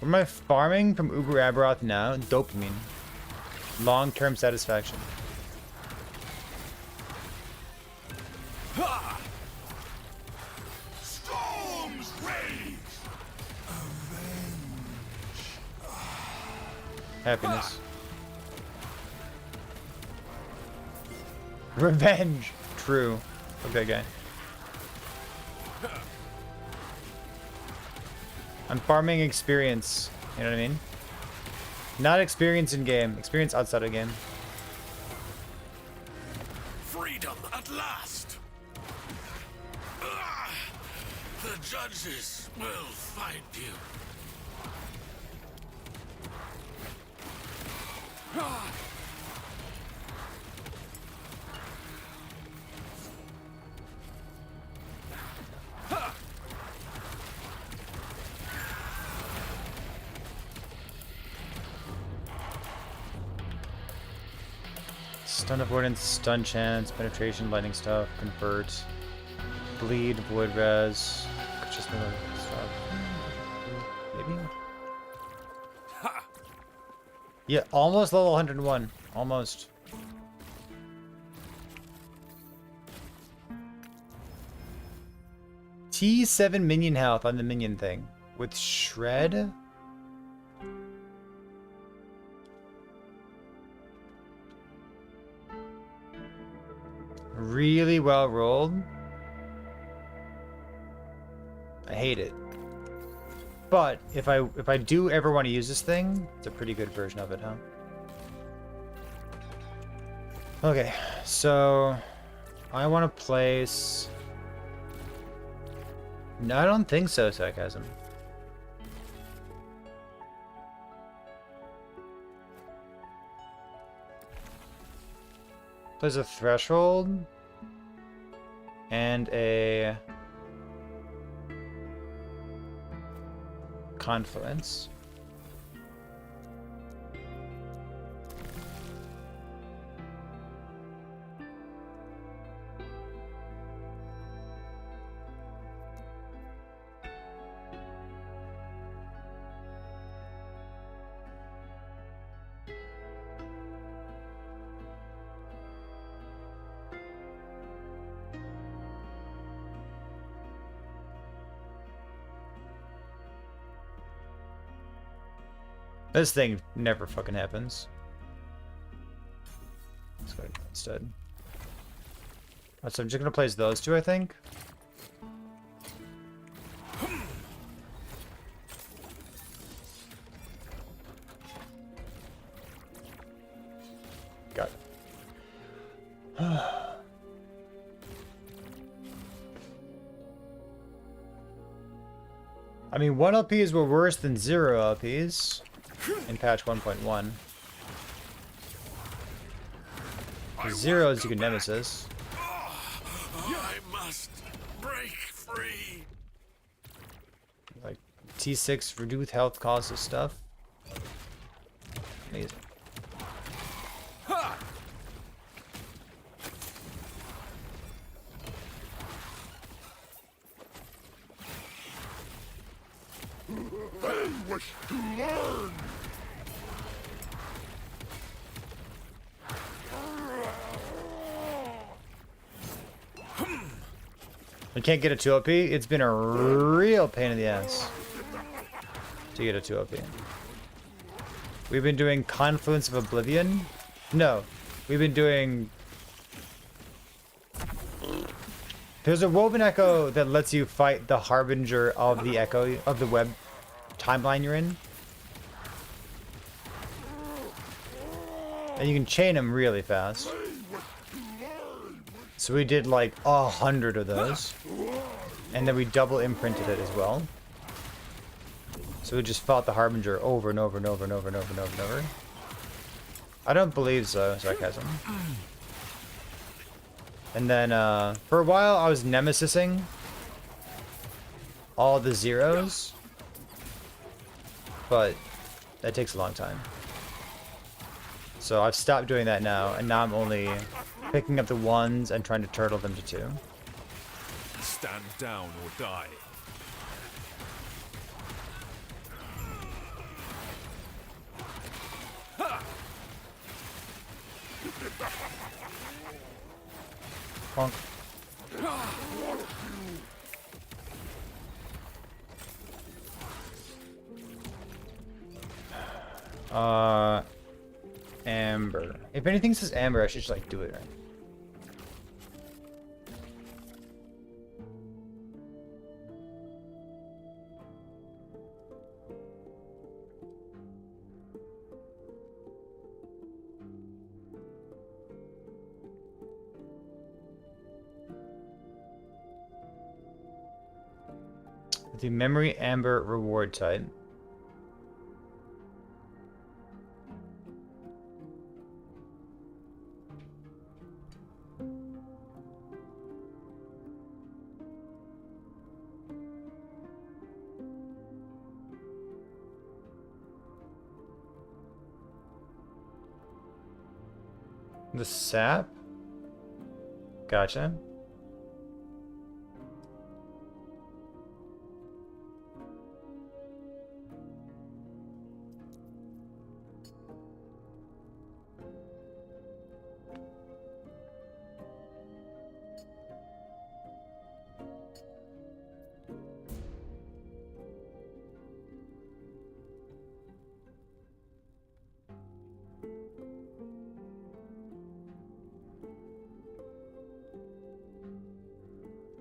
What am I farming from Uber Aberoth now? Dopamine. Long-term satisfaction. Storms rage. Happiness. Revenge. True. Fuck that guy. I'm farming experience. You know what I mean? Not experience in game. Experience outside of game. Freedom at last. The judges will find you. Stun avoidance, stun chance, penetration, lightning stuff, convert, bleed, void res, just stuff. Maybe? Yeah, almost level 101. Almost. T7 minion health on the minion thing. With Shred? Really well rolled. I hate it. But if I do ever want to use this thing, it's a pretty good version of it, huh? Okay, so I want to place. No, I don't think so, Sarcasm. There's a threshold and a confluence. This thing never fucking happens. Let's go instead. So I'm just gonna place those two, I think. I mean, 1 LPs were worse than 0 LPs in patch 1.1. Zeros you can nemesis. I must break free. Like T6 reduce health causes stuff. Amazing. They wish to learn! We can't get a 2 OP. It's been a real pain in the ass to get a 2 OP. We've been doing Confluence of Oblivion. No, we've been doing... There's a Woven Echo that lets you fight the Harbinger of the Echo, of the web timeline you're in. And you can chain them really fast. So we did like 100 of those. And then we double imprinted it as well. So we just fought the Harbinger over and over and over and over and over and over and over. I don't believe so, sarcasm. And then for a while I was nemesising all the zeros. But that takes a long time. So I've stopped doing that now, and now I'm only picking up the 1s and trying to turtle them to 2. Stand down or die. Bonk. Amber. If anything says Amber, I should just like do it right. The memory amber reward type. The sap? Gotcha.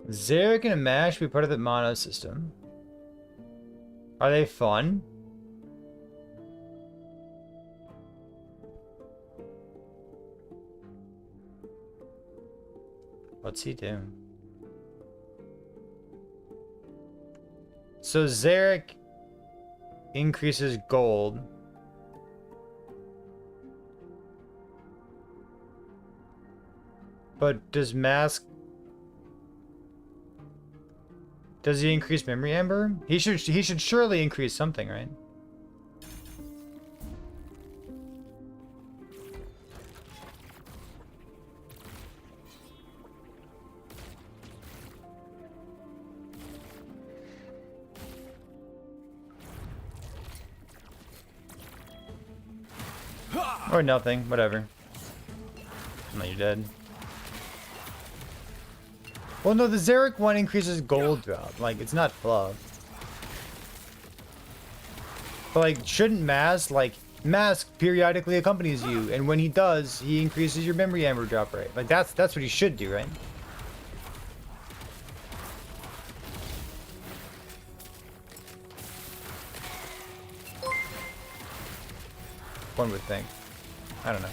Zarek and Amash be part of the mono system. Are they fun? What's he doing? So Zarek increases gold. But does Mask... Does he increase memory amber? He should surely increase something, right? Or nothing, whatever. No, you're dead. Well, no, the Zarek one increases gold drop. Like, it's not fluff. But, like, shouldn't Mask, like, Mask periodically accompanies you, and when he does, he increases your memory amber drop rate. Like, that's what he should do, right? One would think. I don't know.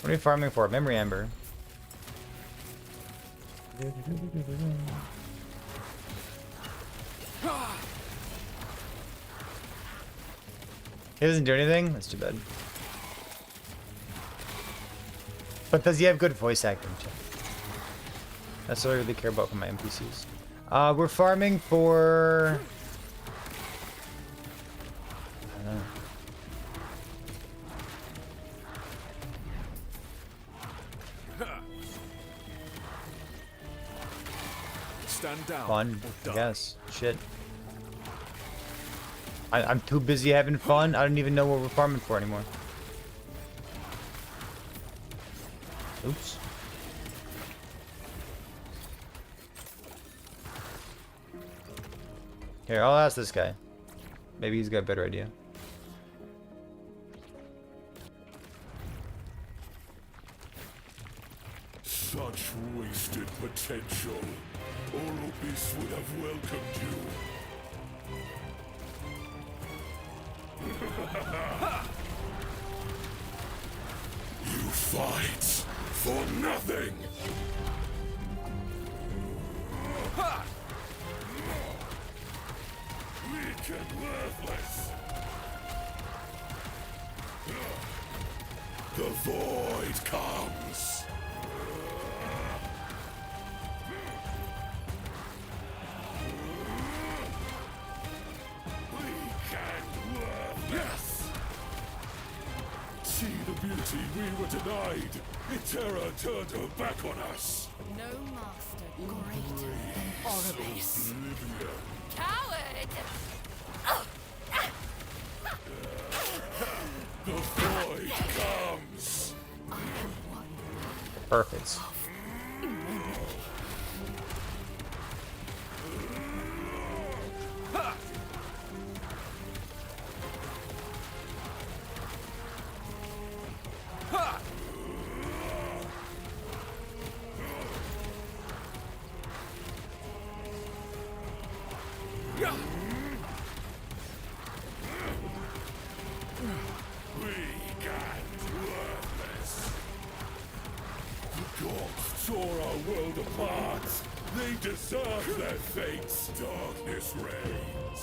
What are you farming for? Memory amber. He doesn't do anything? That's too bad. But does he have good voice acting? That's all I really care about for my NPCs. We're farming for... I don't know. Stand down. Fun, or I die. guess. Shit. I'm too busy having fun. I don't even know what we're farming for anymore. Oops. Here, I'll ask this guy. Maybe he's got a better idea. Such wasted potential. Oropis would have welcomed you. You fight for nothing. Weak and worthless. The void comes. Weak and worthless. See the beauty we were denied. Itera turned her back on us. No master greater than Orbis. Olivia. Coward! The void comes. Perfect. Weak and worthless. The gods tore our world apart. They deserve their fates. Darkness reigns.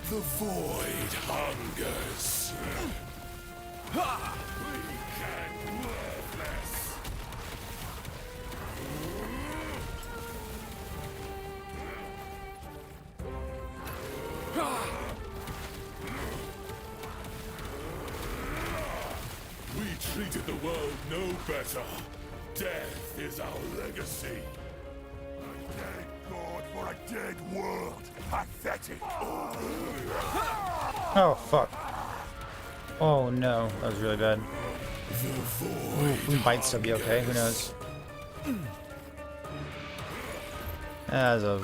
The void hungers. Weak and worthless. We treated the world no better. Death is our legacy. A dead god for a dead world. Pathetic. Oh, fuck. Oh, no. That was really bad. The void. We might still be okay. Who knows? That was a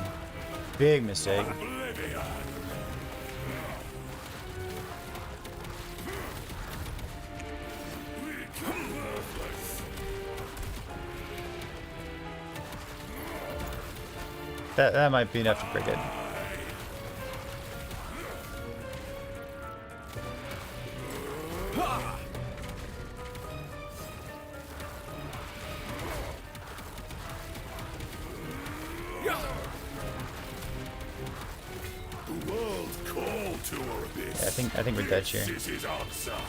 big mistake. Oblivion. Weak and worthless. That might be enough to break it. The world called to our abyss. Yeah, I think we're dead here. This is his answer.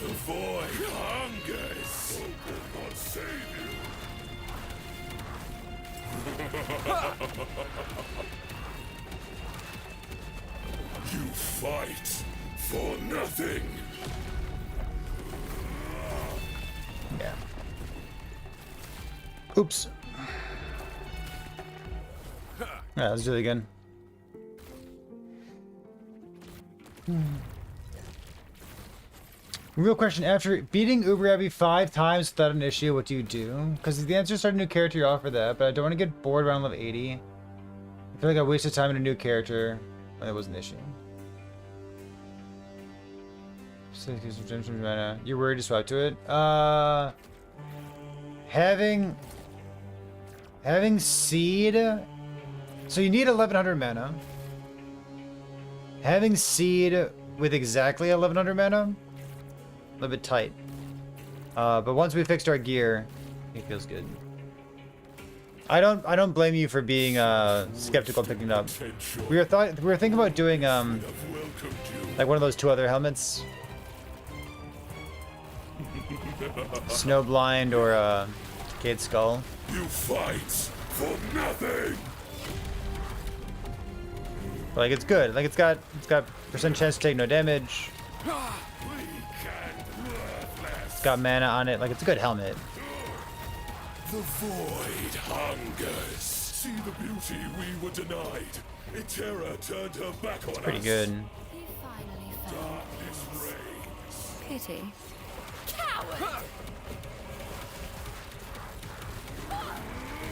The void hungers. Hope will not save you. You fight for nothing. Yeah. Oops. Yeah, let's do it again. Real question, after beating Uber Abbey 5 times without an issue, what do you do? Because the answer is start a new character, you offer that, but I don't want to get bored around level 80. I feel like I wasted time in a new character when it was an issue. You're worried to swap to it? Having seed, so you need 1100 mana. Having seed with exactly 1100 mana. A little bit tight. But once we fixed our gear, it feels good. I don't blame you for being skeptical picking it up. We were thinking about doing like one of those 2 other helmets. Snowblind or Decayed Skull. You fight for nothing. But, like, it's good. Like, it's got percent chance to take no damage. It's got mana on it. Like, it's a good helmet. The void hungers. See the beauty we were denied. Itera turned her back on us. Pretty good. You finally found Darkness reigns. pity. Coward!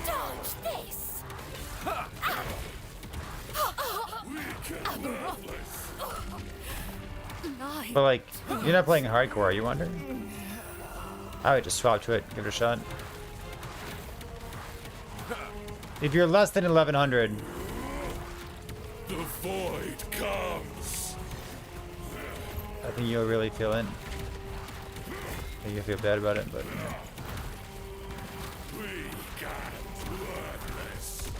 Dodge this! Nice. But, like, you're not playing hardcore, are you, Wonder? I would just swap to it, give it a shot. If you're less than 1100, The void comes. I think you'll really feel it. I think you'll feel bad about it, but yeah. We got worthless.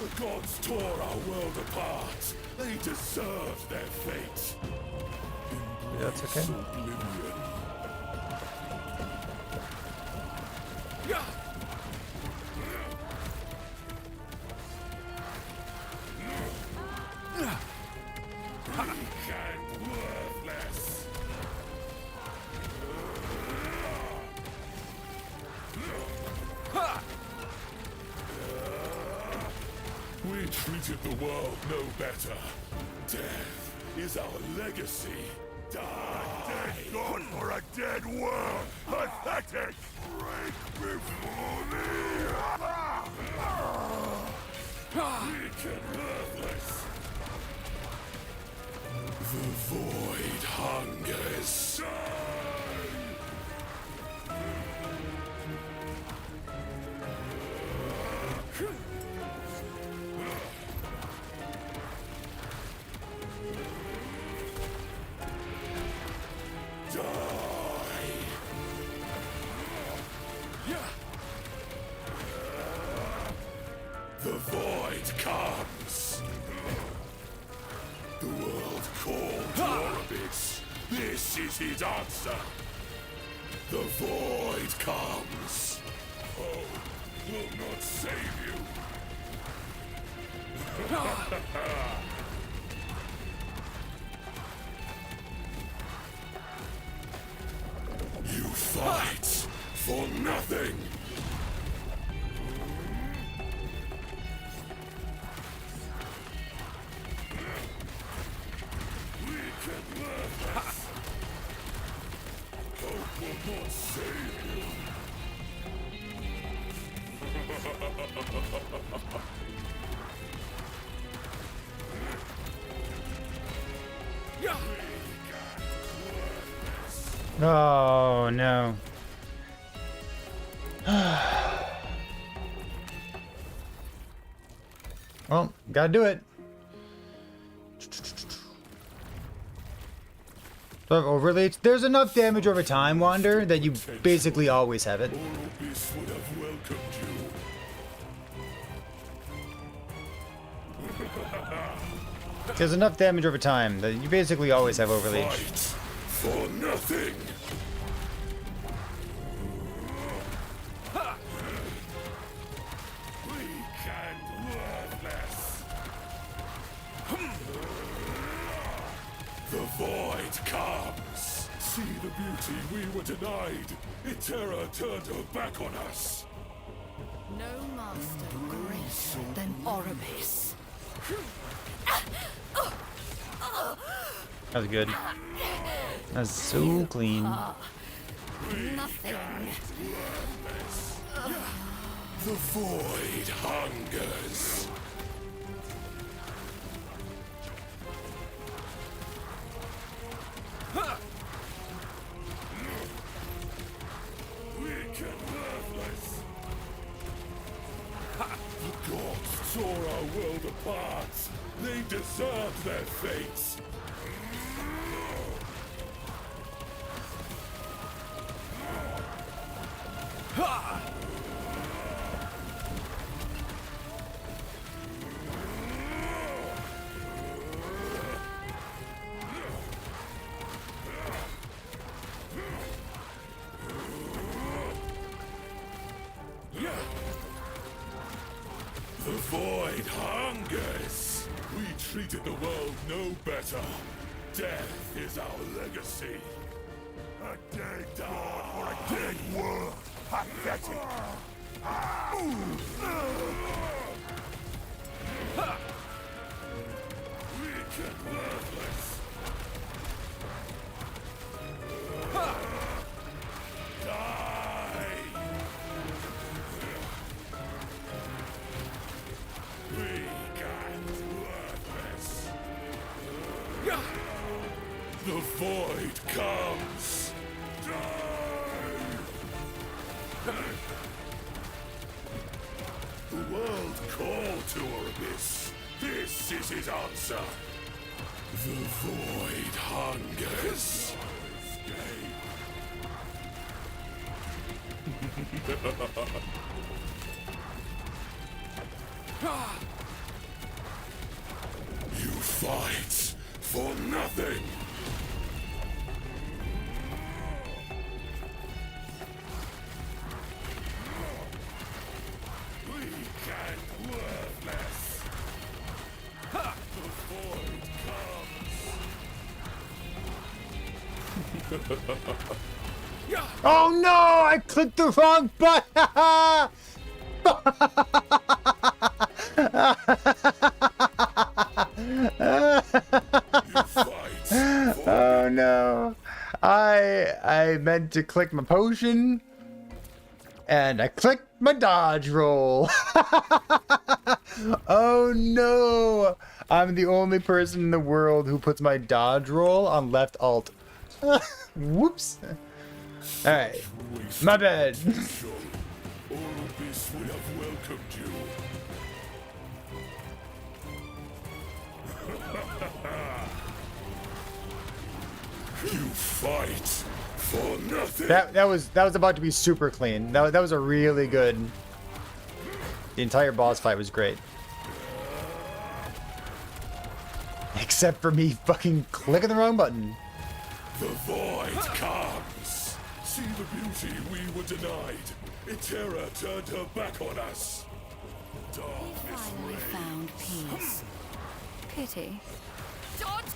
The gods tore our world apart. They deserved their fate. That's okay. Oblivion. And worthless. We treated the world no better. Death is our legacy. Die! Dead God for a dead world! Pathetic! Break before me! Weak and worthless. The void hungers. The void comes. The world called Orbis. This is his answer. The void comes. Hope will not save you. You fight for nothing. We can learn this. Hope will not save you. Oh no. Well, gotta do it. So I've overlaid. There's enough damage over time, Wander, that you basically always have it. Orbis would have welcomed you. There's enough damage over time that you basically always have overleach. Fight for nothing. Weak and worthless. The void comes. See the beauty we were denied. Itera turned her back on us. No master greater than Orbis. That was good. That's so clean. Nothing. The void hungers. Weak and worthless. The gods tore our world apart. They deserved their fates. treated the world no better. Death is our legacy. A dead god or a dead world. Pathetic. Weak and worthless. Die. Weak and worthless. The void comes. The world called to Orbis. This is his answer. The void hungers. You fight for nothing. Weak and worthless. The void comes. Oh no! I clicked the wrong button! Oh no! I meant to click my potion, and I clicked my dodge roll. Oh no! I'm the only person in the world who puts my dodge roll on left alt. Whoops. Alright. My bad. Orbis would have welcomed you. You fight for nothing. That was about to be super clean. That was a really good. The entire boss fight was great. Except for me fucking clicking the wrong button. The void comes. See the beauty we were denied. Itera turned her back on us. Darkness Finally found peace. Pity. Dodge!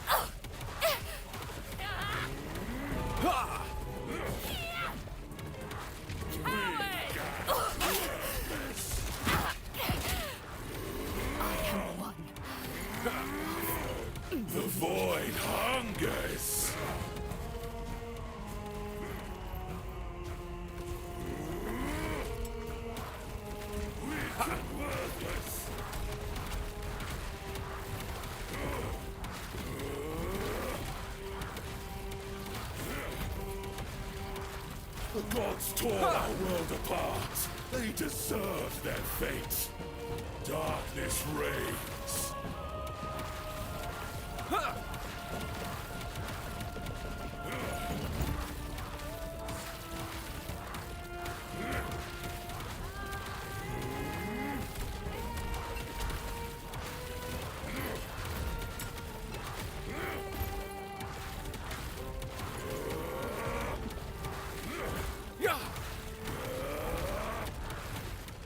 I am one. The void hungers. Weak and worthless. The gods tore our world apart. They deserved their fate. Darkness reigns.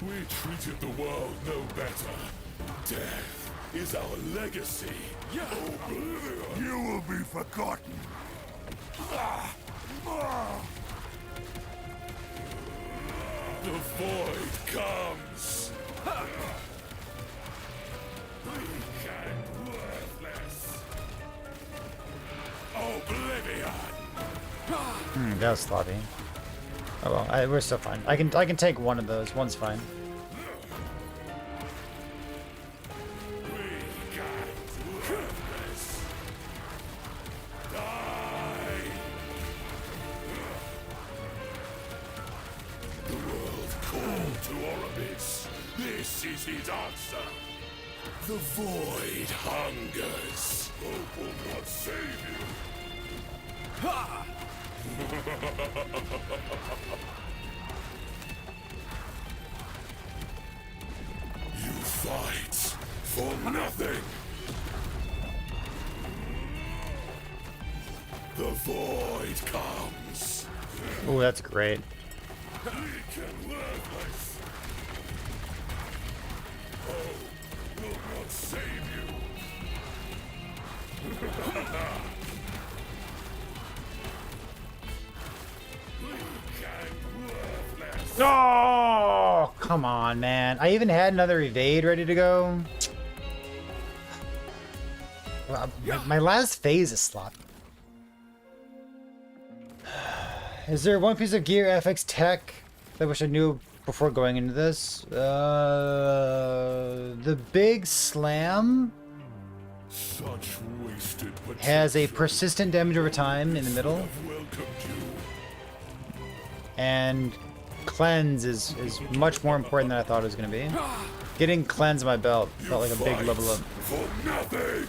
We treated the world no better. Death is our legacy. Oblivion. You will be forgotten. The void comes. Weak and worthless. Oblivion. That was sloppy. Oh well, we're still fine. I can take one of those. One's fine. Weak and worthless. Die. The world called to Orbis. This is his answer. The void hungers. Hope will not save you. You fight for nothing. The void comes. Oh, that's great. Weak and worthless. Hope will not save you. Oh, come on, man. I even had another evade ready to go. Well, my last phase is sloppy. Is there one piece of gear FX tech that I wish I knew before going into this? The big slam Such wasted has a potential. persistent damage over time in the middle, I've welcomed you. and cleanse is much more important than I thought it was going to be. Getting cleanse on my belt felt like a big Fight level up. for nothing.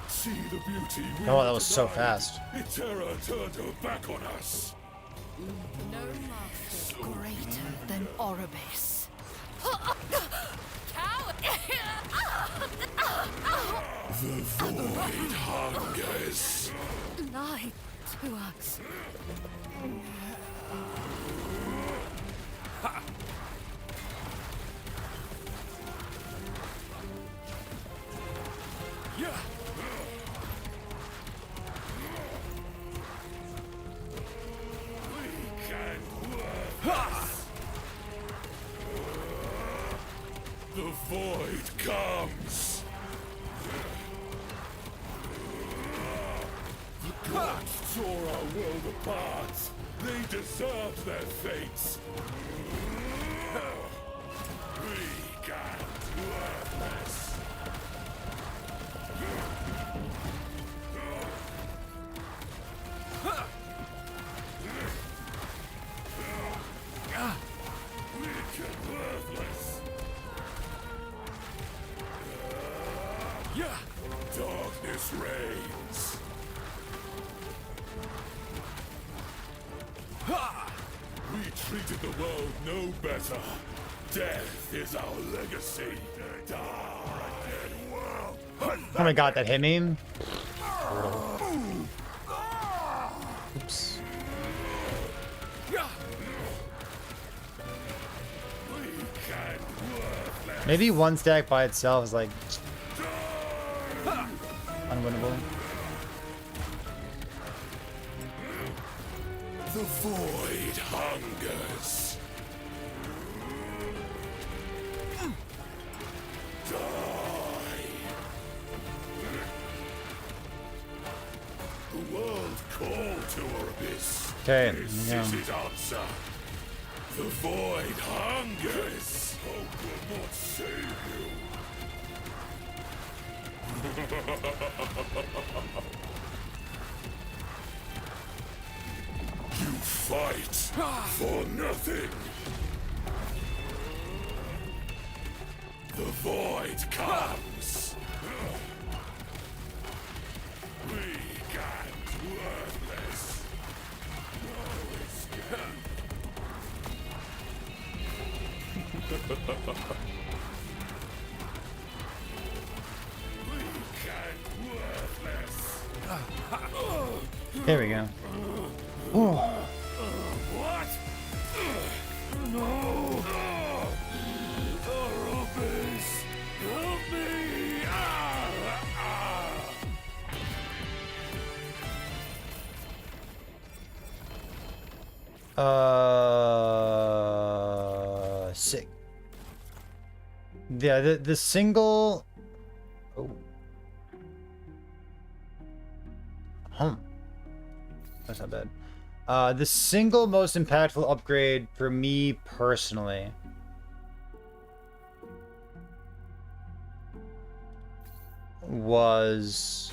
See the beauty we Oh, that was so denied. fast. Itera turned her back on us. No master greater than Orbis. The void hungers. Lie to us. Yeah. We can work. The void comes. The gods tore our world apart. They deserved their fates. We can worthless. Wicked worthless. Yeah. Darkness reigns. Ha! We treated the world no better. Death is our legacy. Die, world. Oh my god, that hit me. Oops. Maybe one stack by itself is like unwinnable. The void hungers. Die. The world called to Orbis. Okay, This yeah. is his answer. The void hungers. Hope will not save you. You fight for nothing. The void comes. We can worthless. No escape. We can worthless. There we go. What? No! Orbis! Help me! Sick. Yeah, the single. Oh. That's not bad. The single most impactful upgrade for me personally was.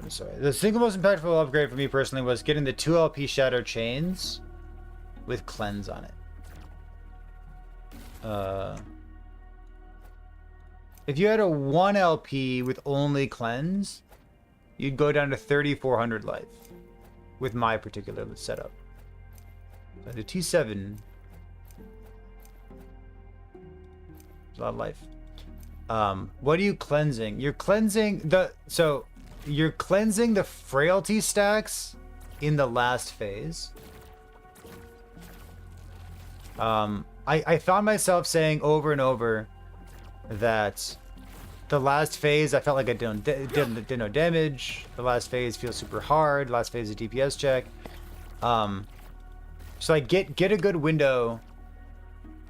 I'm sorry. The single most impactful upgrade for me personally was getting the 2 LP Shadow Chains with Cleanse on it. If you had a 1 LP with only Cleanse, you'd go down to 3,400 life with my particular setup. So the T7 is a lot of life. What are you cleansing? You're cleansing the you're cleansing the frailty stacks in the last phase. I I found myself saying over and over that the last phase, I felt like I did no damage. The last phase feels super hard. Last phase is a DPS check. So like get a good window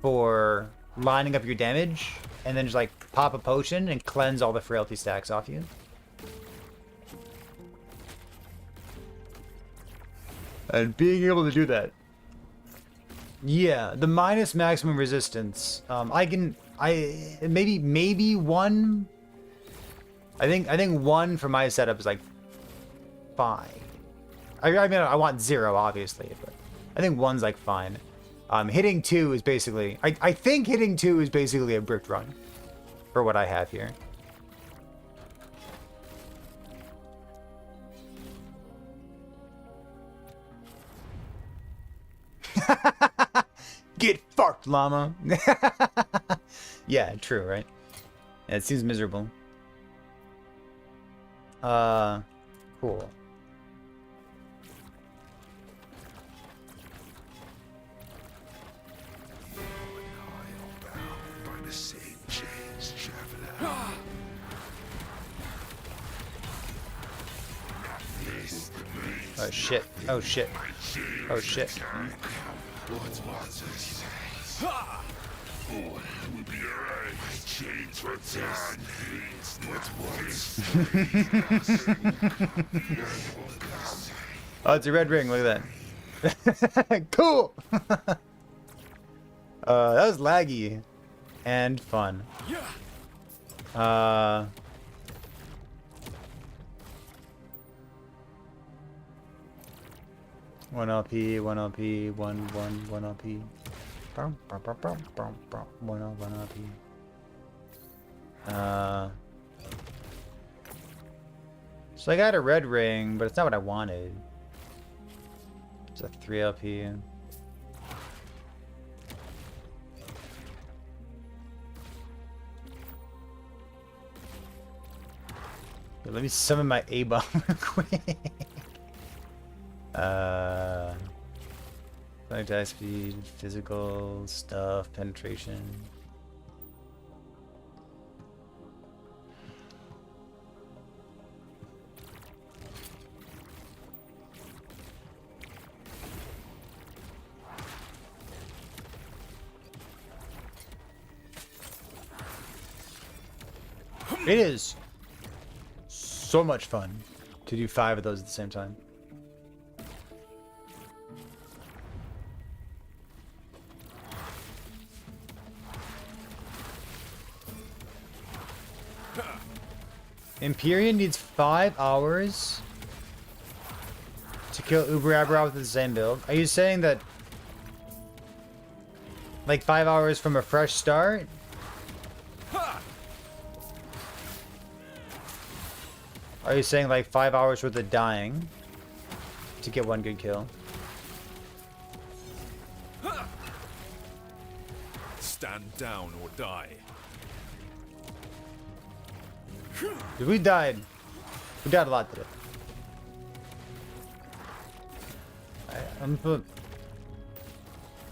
for lining up your damage, and then just like pop a potion and cleanse all the frailty stacks off you. And being able to do that. Yeah, the minus maximum resistance. Maybe one. I think one for my setup is like fine. I mean, I want 0 obviously, but I think 1's like fine. Hitting 2 is basically, I think hitting 2 is basically a bricked run for what I have here. Get fucked, llama. Yeah, true, right? Yeah, it seems miserable. Cool. Oh shit. Oh shit. Oh shit. Oh, it's a red ring. Look at that. Cool. That was laggy and fun. One LP, one LP, one LP. One LP. So I got a red ring, but it's not what I wanted. It's a 3 LP. Yeah, let me summon my A-bomb real quick. Attack speed, physical stuff, penetration. It is so much fun to do 5 of those at the same time. Empyrean needs 5 hours to kill Uber Abra with the same build. Are you saying that like 5 hours from a fresh start? Are you saying like 5 hours worth of dying to get 1 good kill? Stand down or die. Dude, we died. We died a lot today.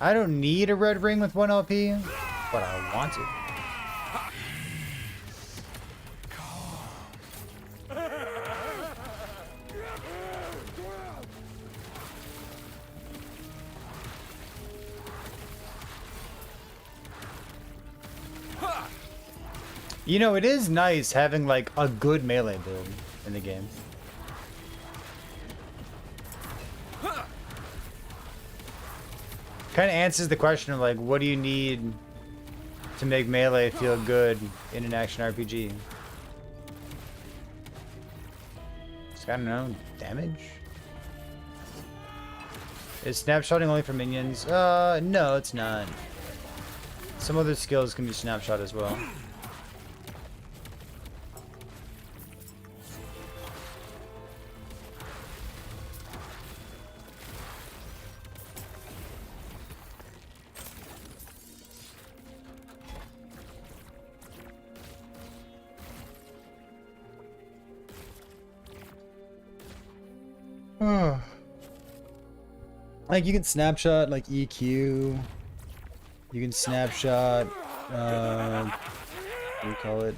I don't need a red ring with 1 LP, but I want to. You know, it is nice having like a good melee build in the game. Kind of answers the question of like, what do you need to make melee feel good in an action RPG? Just, I don't know, damage? Is snapshotting only for minions? No, it's not. Some other skills can be snapshot as well. Like you can snapshot like EQ, You can snapshot. What do you call it?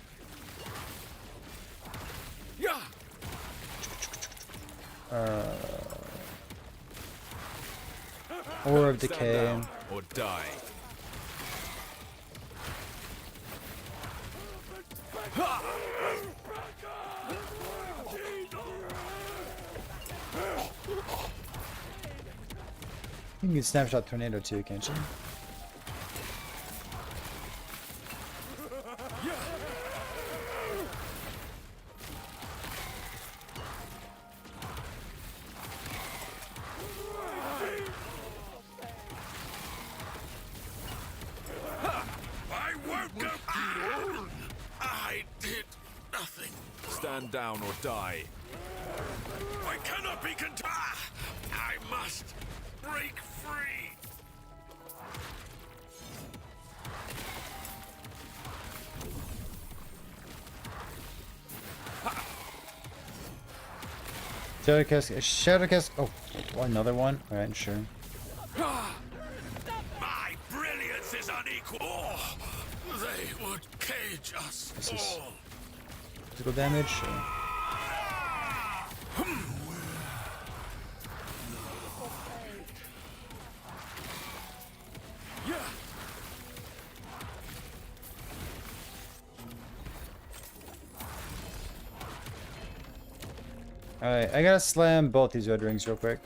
Aura of Stand Decay. down or die. You can snapshot Tornado too, can't you? I won't go. I did nothing. Stand down or die. I cannot be content. I must break free. Shadowcast. Oh, another one? Alright, sure. My brilliance is unequal. They would cage us This is- all. Physical damage? Sure. Alright, I gotta slam both these red rings real quick.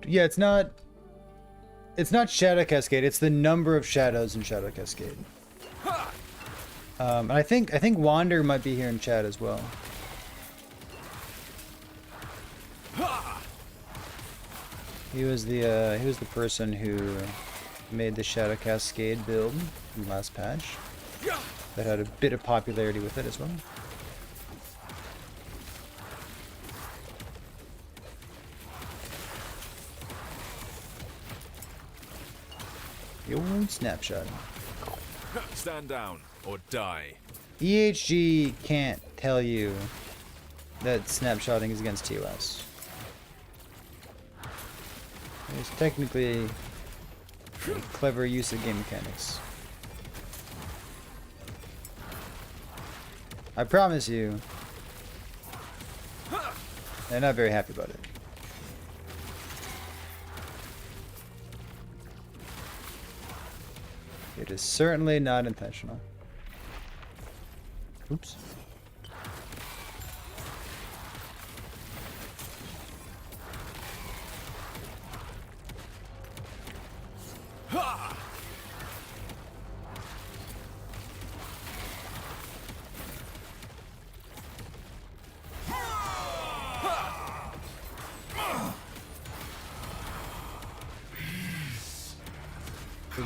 Yeah, it's not Shadow Cascade, it's the number of shadows in Shadow Cascade. And I think Wander might be here in chat as well. He was the person who made the Shadow Cascade build in the last patch. That had a bit of popularity with it as well. The old snapshot. Stand down or die. EHG can't tell you that snapshotting is against TOS. It's technically a clever use of game mechanics. I promise you, they're not very happy about it. It is certainly not intentional. Oops.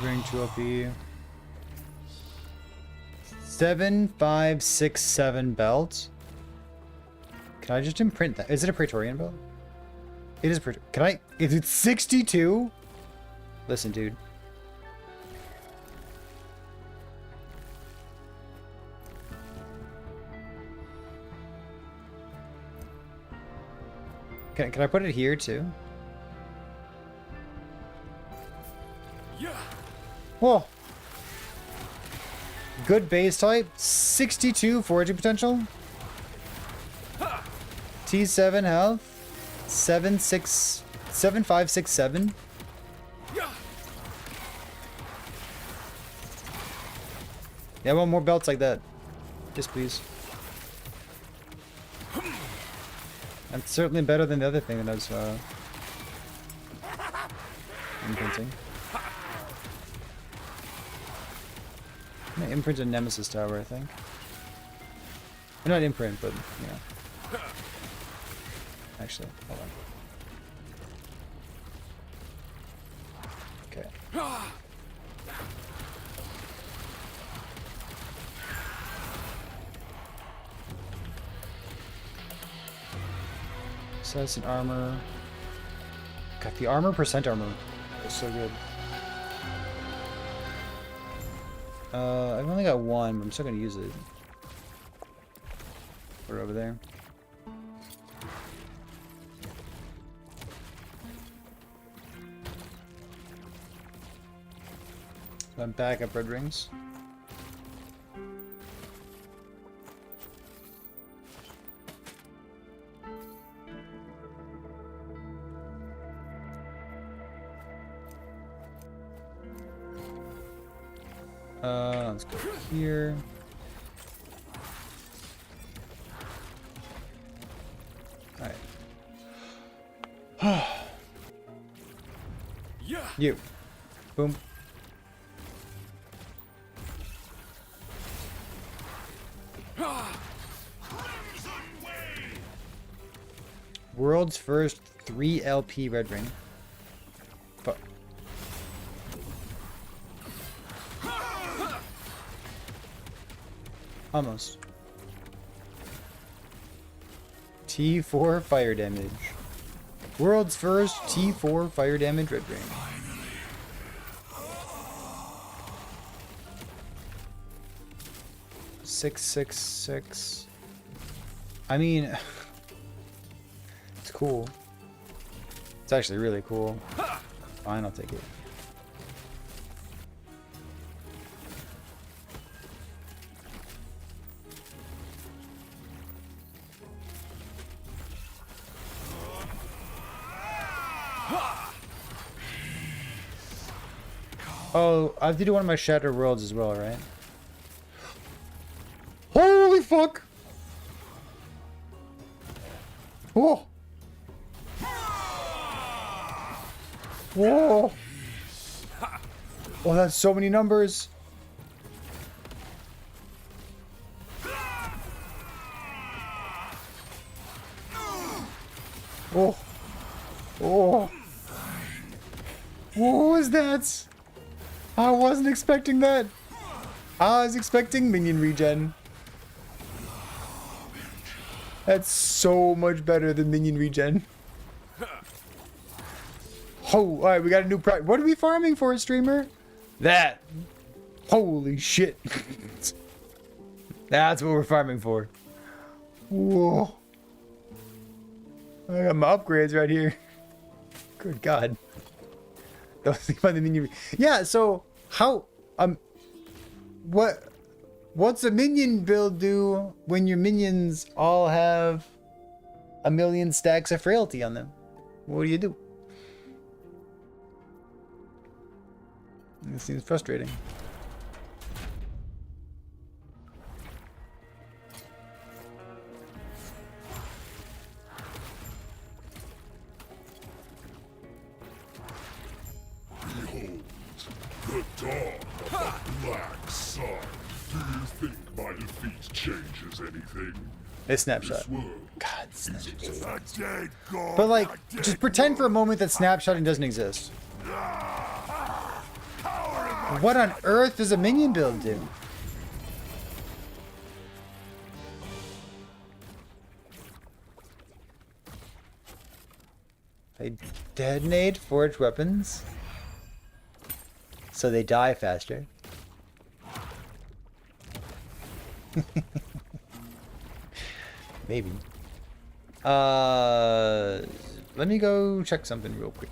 Bring 2 LP. 7, 5, 6, 7 belt. Can I just imprint that? Is it a Praetorian belt? It is Can I? Is it 62? Listen, dude. Can I put it here too? Whoa. Good base type. 62 foraging potential. T7 health. 7, 6, 7, 5, 6, 7. Yeah, I want more belts like that. Yes, please. That's certainly better than the other thing that I was imprinting. I'm gonna imprint a Nemesis Tower, I think. Or not imprint, but yeah. Actually, hold on. Okay. Assassin armor. God, the armor percent armor is so good. I've only got one, but I'm still gonna use it. buffer over there. I'm back up red rings. Let's go here. Alright. Yeah. You. Boom. World's first 3 LP red ring. Fuck. Almost. T4 fire damage. World's first T4 fire damage red ring. Six, 6, 6. I mean, it's cool. It's actually really cool. Fine, I'll take it. Oh, I have to do one of my Shattered Worlds as well, right? Holy fuck! Whoa! Whoa! Oh, that's so many numbers! Oh! Oh! What was that? I wasn't expecting that. I was expecting minion regen. That's so much better than minion regen. Oh, alright, we got a new prize. What are we farming for, streamer? That. Holy shit. That's what we're farming for. Whoa. I got my upgrades right here. Good God. Don't think about the minion. Yeah, so how what's a minion build do when your minions all have a million stacks of frailty on them? What do you do? It seems frustrating. Behold, the dawn of the black sun. Do you think my defeat changes anything? A snapshot. This world God, is a dead god. but like, just pretend for a moment that snapshotting doesn't exist. What on earth does a minion build do? They detonate forged weapons, so they die faster. Maybe. Let me go check something real quick.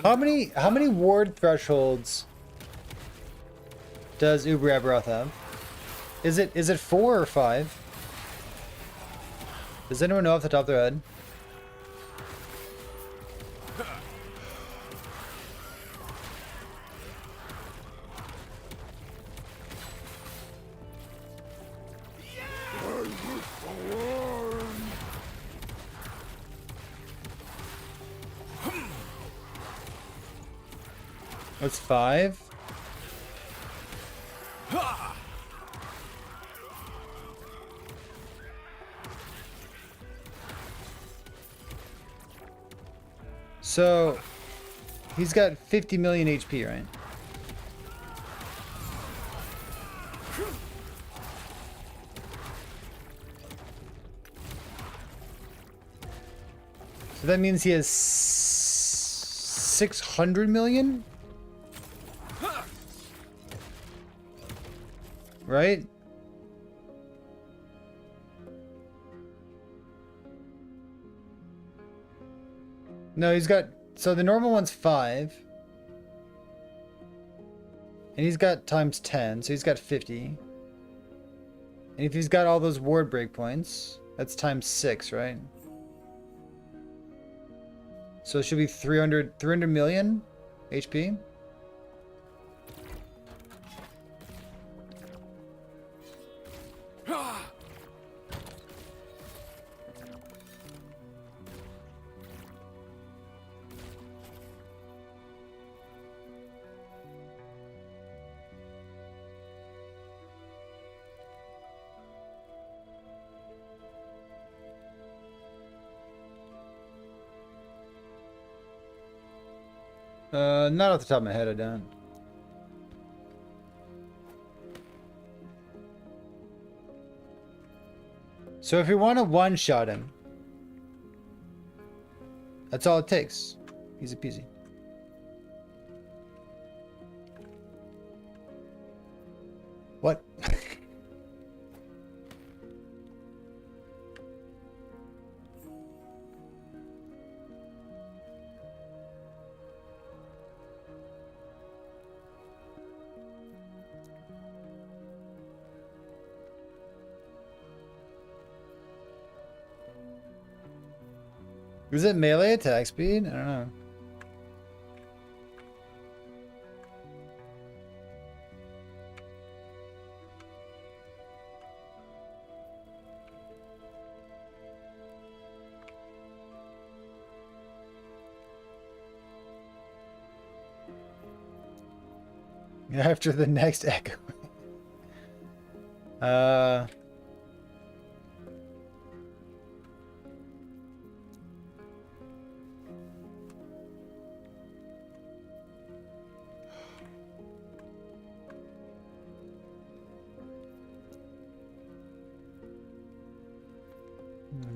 How many ward thresholds does Uber Aberoth have? Is it 4 or 5? Does anyone know off the top of their head? That's 5. So he's got 50 million HP, right? So that means he has 600 million? Right? No, he's got... So the normal one's 5. And he's got times 10, so he's got 50. And if he's got all those ward breakpoints, that's times 6, right? So it should be 300 million HP. Not off the top of my head, I don't. So if we want to one-shot him, that's all it takes. Easy peasy. What? Is it melee attack speed? I don't know. After the next echo.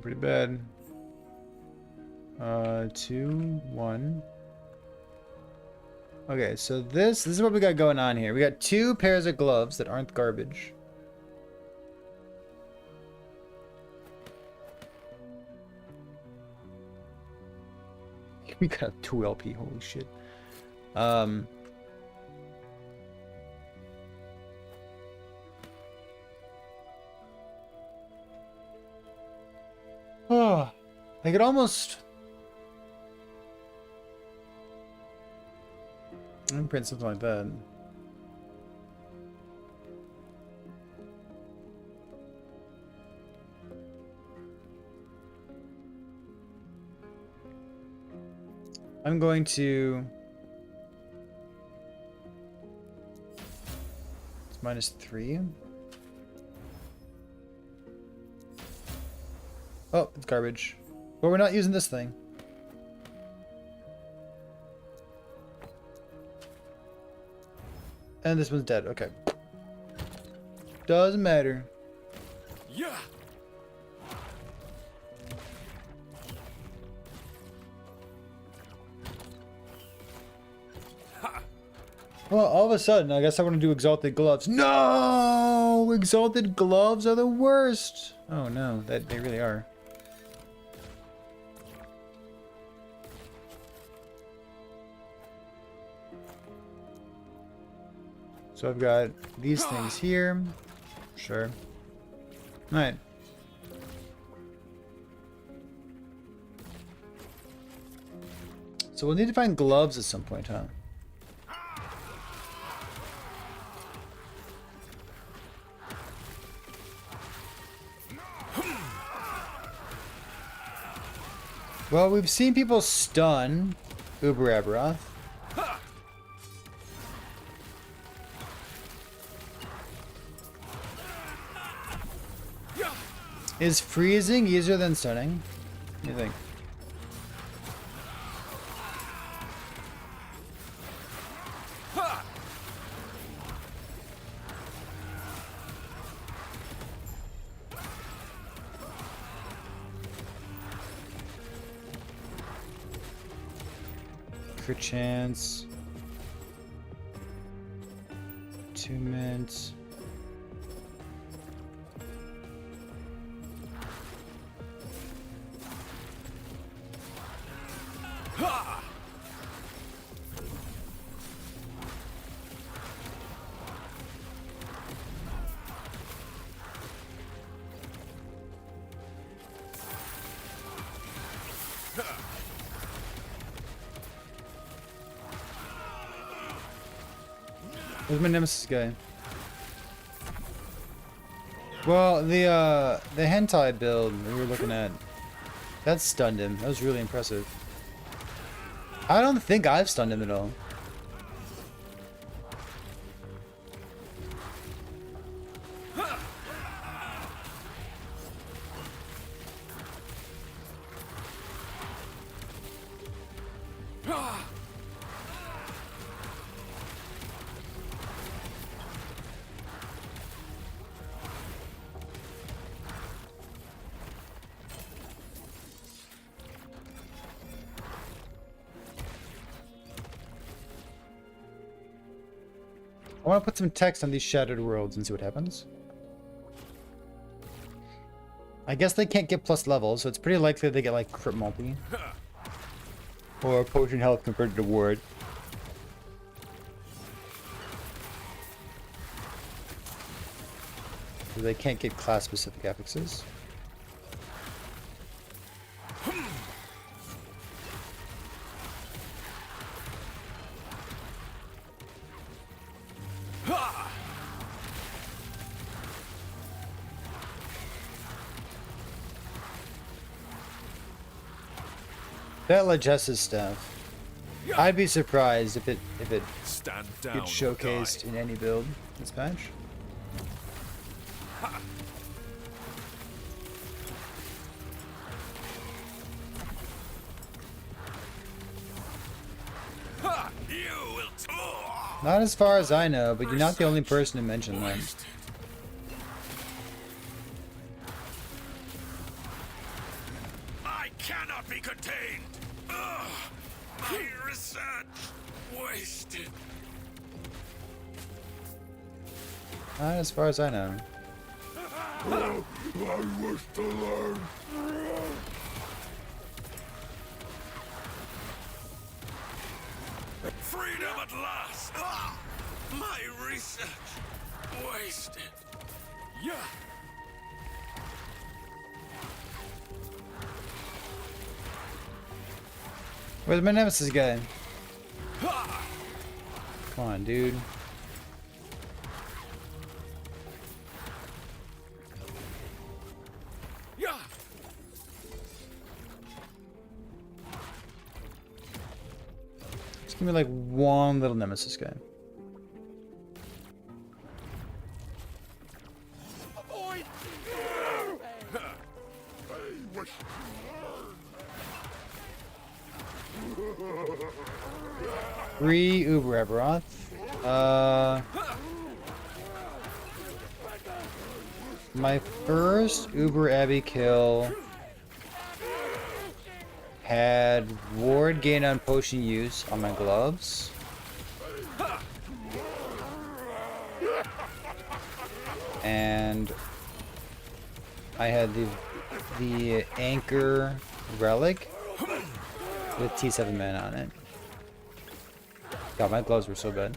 Pretty bad. 2, 1. Okay, so this is what we got going on here. We got 2 pairs of gloves that aren't garbage. We got 2 LP, holy shit. Oh, I could almost... I'm print something like that. I'm going to... It's -3. Oh, it's garbage. But we're not using this thing. And this one's dead. Okay. Doesn't matter. Yeah. Well, all of a sudden, I guess I want to do Exalted Gloves. No! Exalted Gloves are the worst! Oh no, they really are. So I've got these things here. Sure. Alright. So we'll need to find gloves at some point, huh? Well, we've seen people stun Uber Aberoth. Is freezing easier than stunning? What do you think? for chance. 2 minutes. Where's my nemesis guy? Well, the hentai build we were looking at, that stunned him. That was really impressive. I don't think I've stunned him at all. I want to put some text on these shattered worlds and see what happens. I guess they can't get plus levels, so it's pretty likely they get like crit multi. Or potion health converted to ward. So they can't get class specific affixes. That Legessa's stuff. I'd be surprised if it Stand down gets or showcased die. in any build this patch. Ha! You will Not as far as I know, but you're not the only person to mention that. I cannot be contained. Ugh, my research wasted. Not as far as I know. I wish to learn. Freedom at last. Ah, my research wasted. Yeah. Where's my nemesis guy? Come on, dude. Yeah. Just give me like one little nemesis guy. Avoid. I wish Three Uber Eberoth. My first Uber Abbey kill had ward gain on potion use on my gloves. And I had the anchor relic with T7 mana on it. God, my gloves were so bad.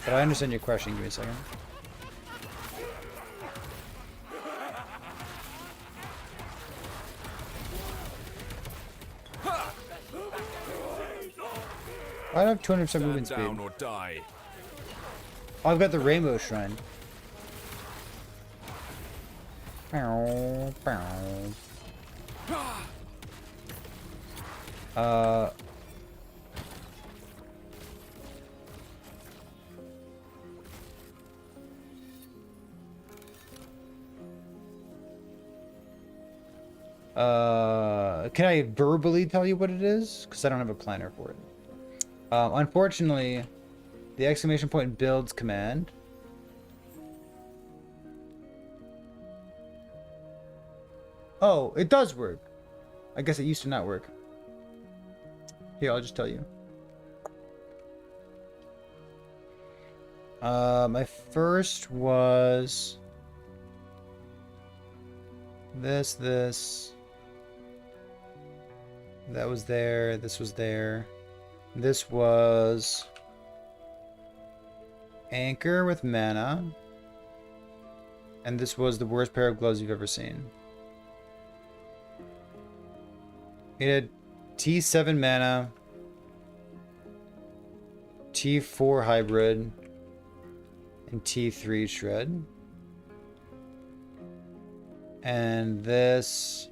But I understand your question. Give me a second. I have 200% movement Stand speed. down or die. Oh, I've got the Rainbow Shrine. Bow, bow. Can I verbally tell you what it is? Because I don't have a planner for it. Unfortunately, The exclamation point builds command. Oh, it does work. I guess it used to not work. Here, I'll just tell you. My first was this. That was there. This was there. This was anchor with mana. And this was the worst pair of gloves you've ever seen. It had T7 mana, T4 hybrid, and T3 shred. And this...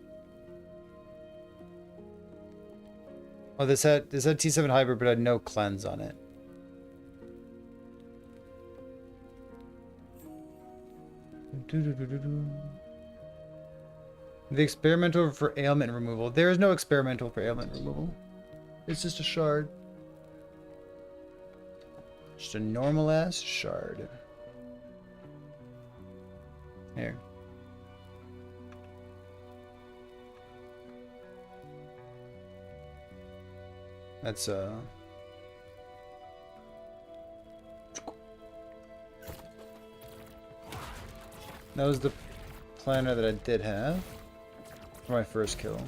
Oh, this had T7 hybrid, but had no cleanse on it. The experimental for ailment removal. There is no experimental for ailment removal. It's just a shard. Just a normal ass shard. Here. That's that was the planner that I did have for my first kill.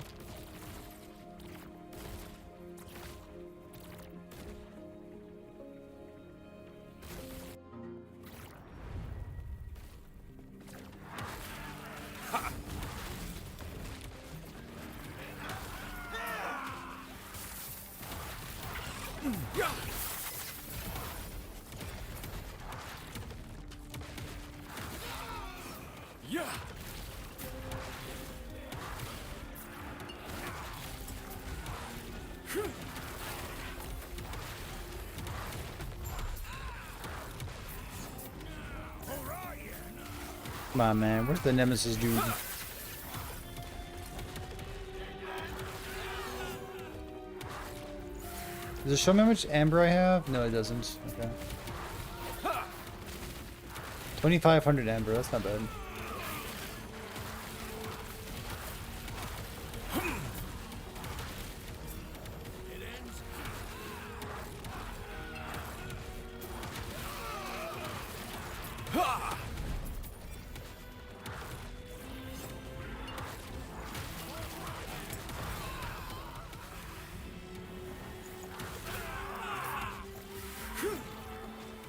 Come on, man. Where's the Nemesis dude? Does it show me how much amber I have? No, it doesn't. Okay. 2,500 amber. That's not bad.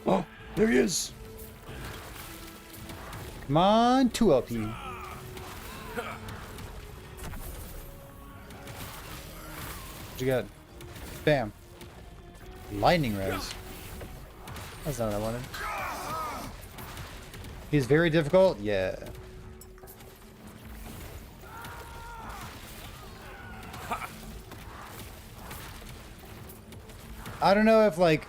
Oh, there he is. Come on, 2 LP. What you got? Bam. Lightning res. That's not what I wanted. He's very difficult? Yeah. I don't know if, like,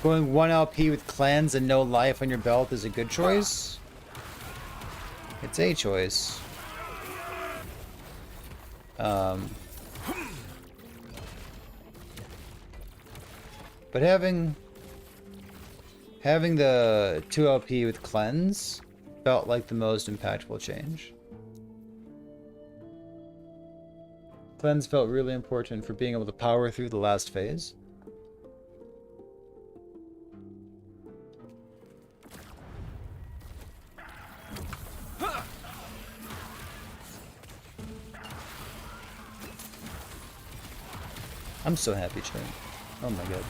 going 1 LP with cleanse and no life on your belt is a good choice. It's a choice. But having the 2 LP with cleanse felt like the most impactful change. Cleanse felt really important for being able to power through the last phase. I'm so happy, Chin. Oh my god.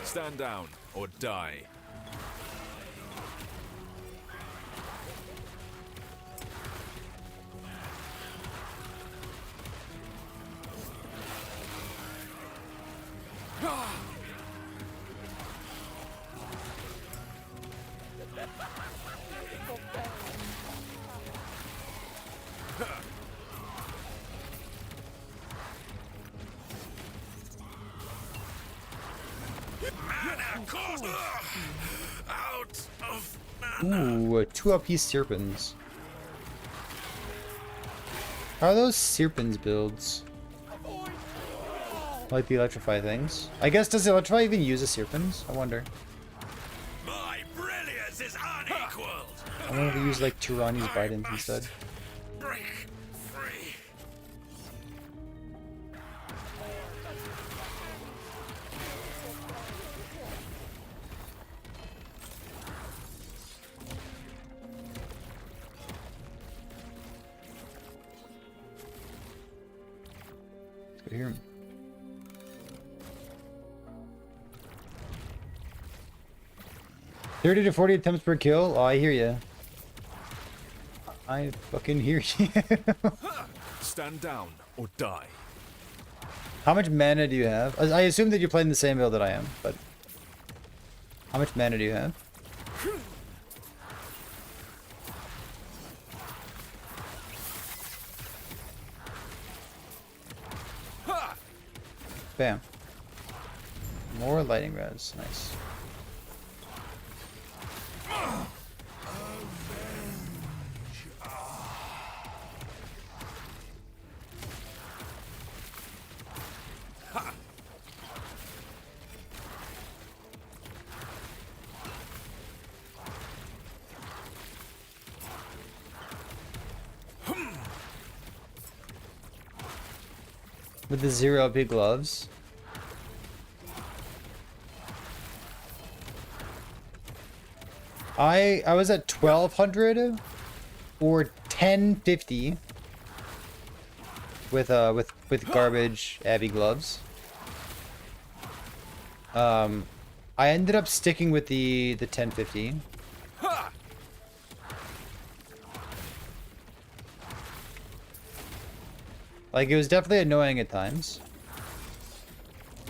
Stand down or die. Out of mana. Ooh, 2 LP Serpents. How are those Serpents builds? Like the Electrify things? I guess, does Electrify even use a Serpents? I wonder. My brilliance is unequaled. I wonder if we use like Tyranni's Bidens instead. Break free. Let's go here. $30 to 40 attempts per kill? Oh, I hear you. I fucking hear you. Stand down or die. How much mana do you have? I assume that you're playing the same build that I am, but... How much mana do you have? Bam. More lightning rods. Nice. With the 0 LP gloves. I was at 1200 or 1050 with garbage Abby gloves. I ended up sticking with the 1050. Like, it was definitely annoying at times.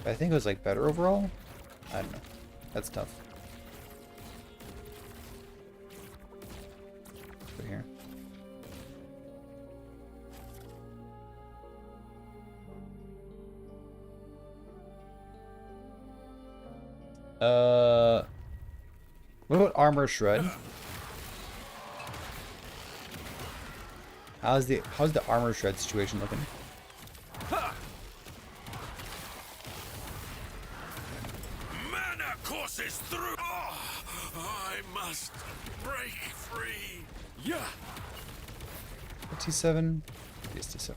But I think it was, like, better overall? I don't know. That's tough. Over here. What about Armor Shred? How's the Armor Shred situation looking? Mana courses through. Oh, I must break free. Yeah. T7, T7.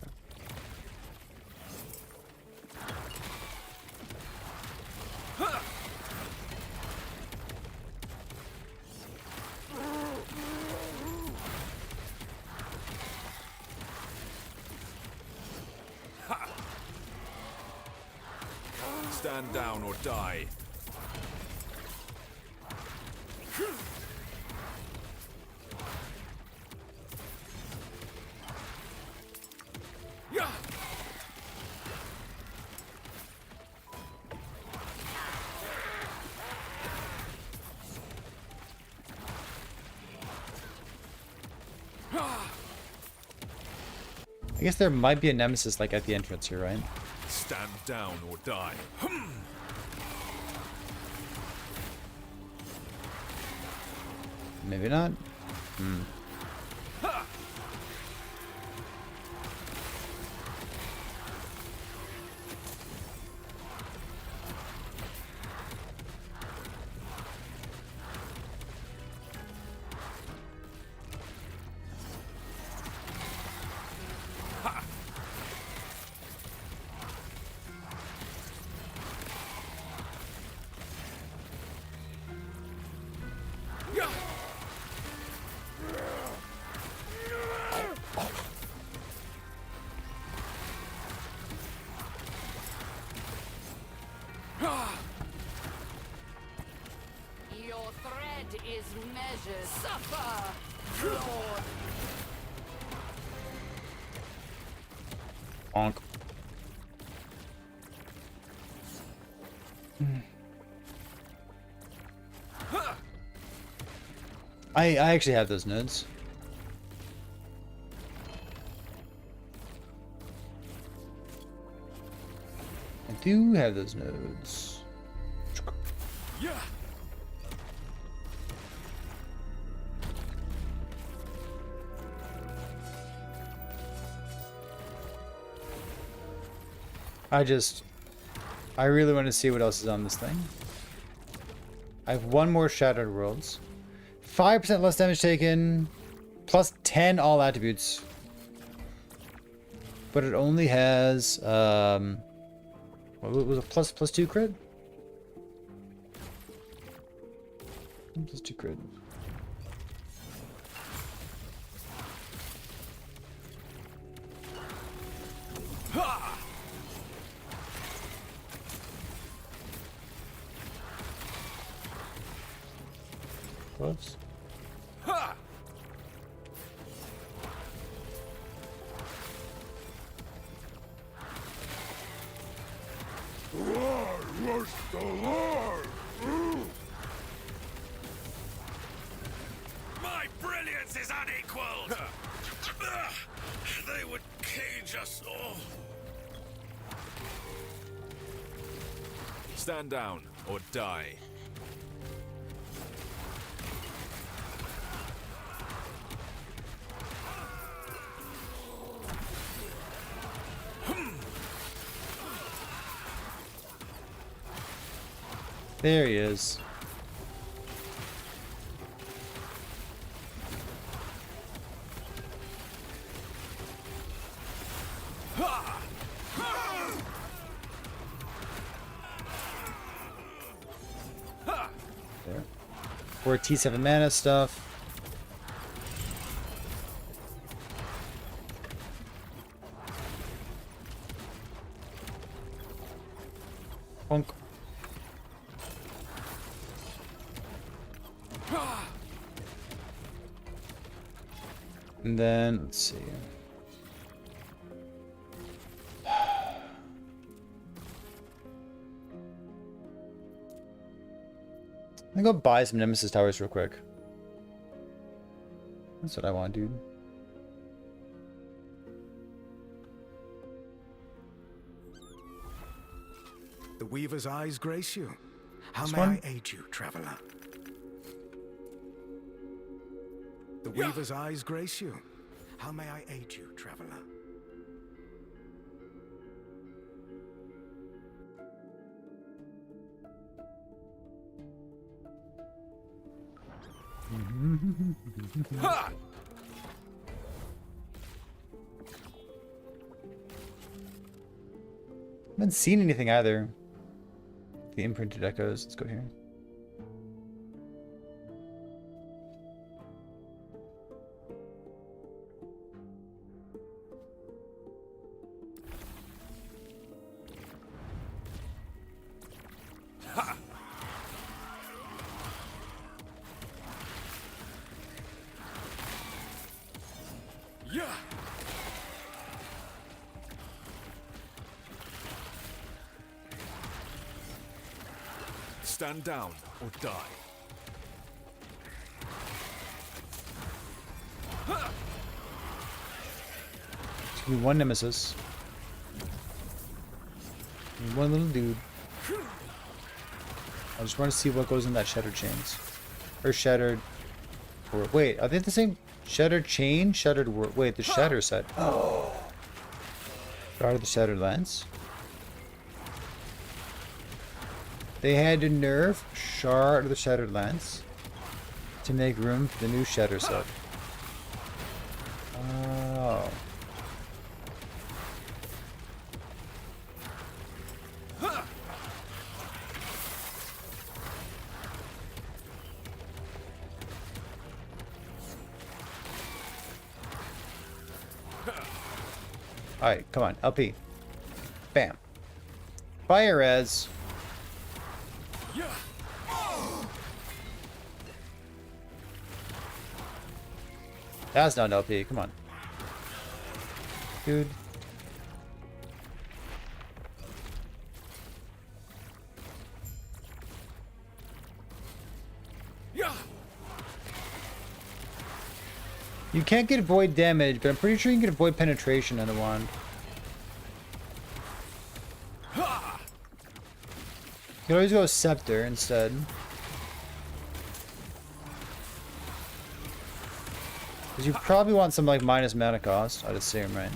Stand down or die. I guess there might be a nemesis like at the entrance here, right? Stand down or die. Maybe not. Your thread is measured. Suffer, Lord. Bonk. I actually have those nodes. I do have those nodes. Yeah. I really want to see what else is on this thing. I have one more Shattered Worlds. 5% less damage taken. Plus 10 all attributes. But it only has, what was it, plus 2 crit? Plus 2 crit. Close. Worst alive! My brilliance is unequaled. They would cage us all. Stand down or die. There he is. There. Or T7 mana stuff. Bonk. And then, let's see. I'm gonna go buy some Nemesis Towers real quick. That's what I want, dude. The Weaver's eyes grace you. How This may one? I aid you, traveler? The Weaver's eyes grace you. How may I aid you, traveler? Haven't seen anything either. The imprinted echoes. Let's go here. Yeah. Stand down or die. It's gonna be one Nemesis. And one little dude. I just want to see what goes in that Shattered Chains. Or Shattered... Or, wait, are they the same? Shattered Chain? Shattered World? Wait, the Shatter set. Oh! Shard of the Shattered Lance? They had to nerf Shard of the Shattered Lance to make room for the new Shatter set. Oh. Alright, come on, LP. Bam. Fire res. That's not LP, come on. Dude. You can't get void damage, but I'm pretty sure you can get void penetration on the wand. could always go Scepter instead. Because you probably want some like minus mana cost, I'd assume, right?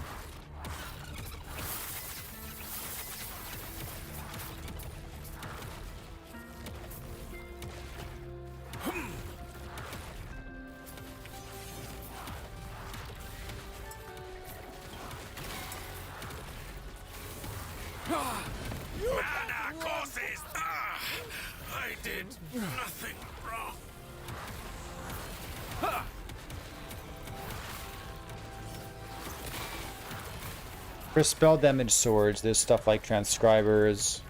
Mana courses! Ah, I did nothing wrong. For spell damage swords, there's stuff like transcribers.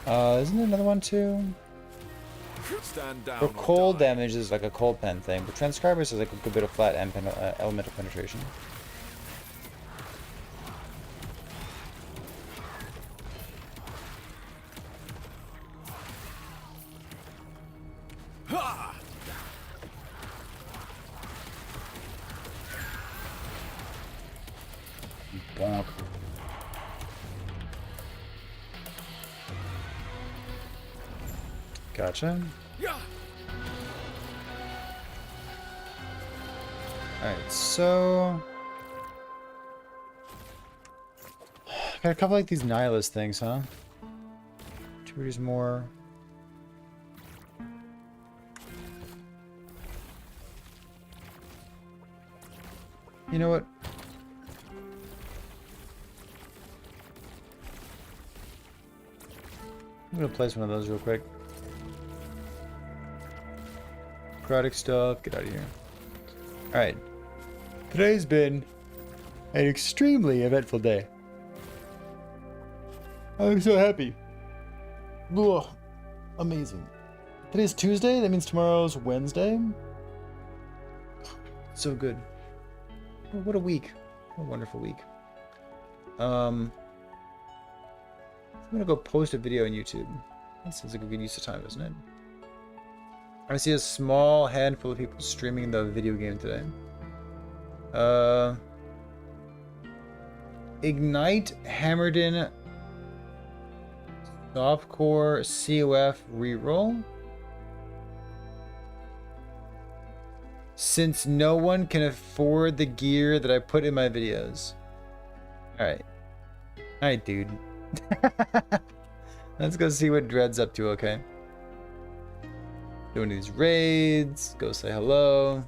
Isn't there another one too? Stand down. For cold damage is like a cold pen thing, but transcribers is like a good bit of flat elemental penetration. Bonk. Gotcha. Alright, so... got a couple like these nihilist things, huh? Two more. You know what? I'm gonna place one of those real quick. Necrotic stuff, get out of here. Alright. Today's been an extremely eventful day. I'm so happy. Ugh. Amazing. Today's Tuesday, that means tomorrow's Wednesday. So good. What a week. What a wonderful week. I'm gonna go post a video on YouTube. That sounds like a good use of time, isn't it? I see a small handful of people streaming the video game today. Ignite Hammerden Softcore COF reroll. Since no one can afford the gear that I put in my videos. Alright. Alright, dude. Let's go see what Dread's up to, okay? Doing these raids, go say hello,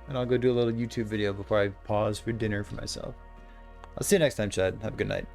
and I'll go do a little YouTube video before I pause for dinner for myself. I'll see you next time, Chad. Have a good night.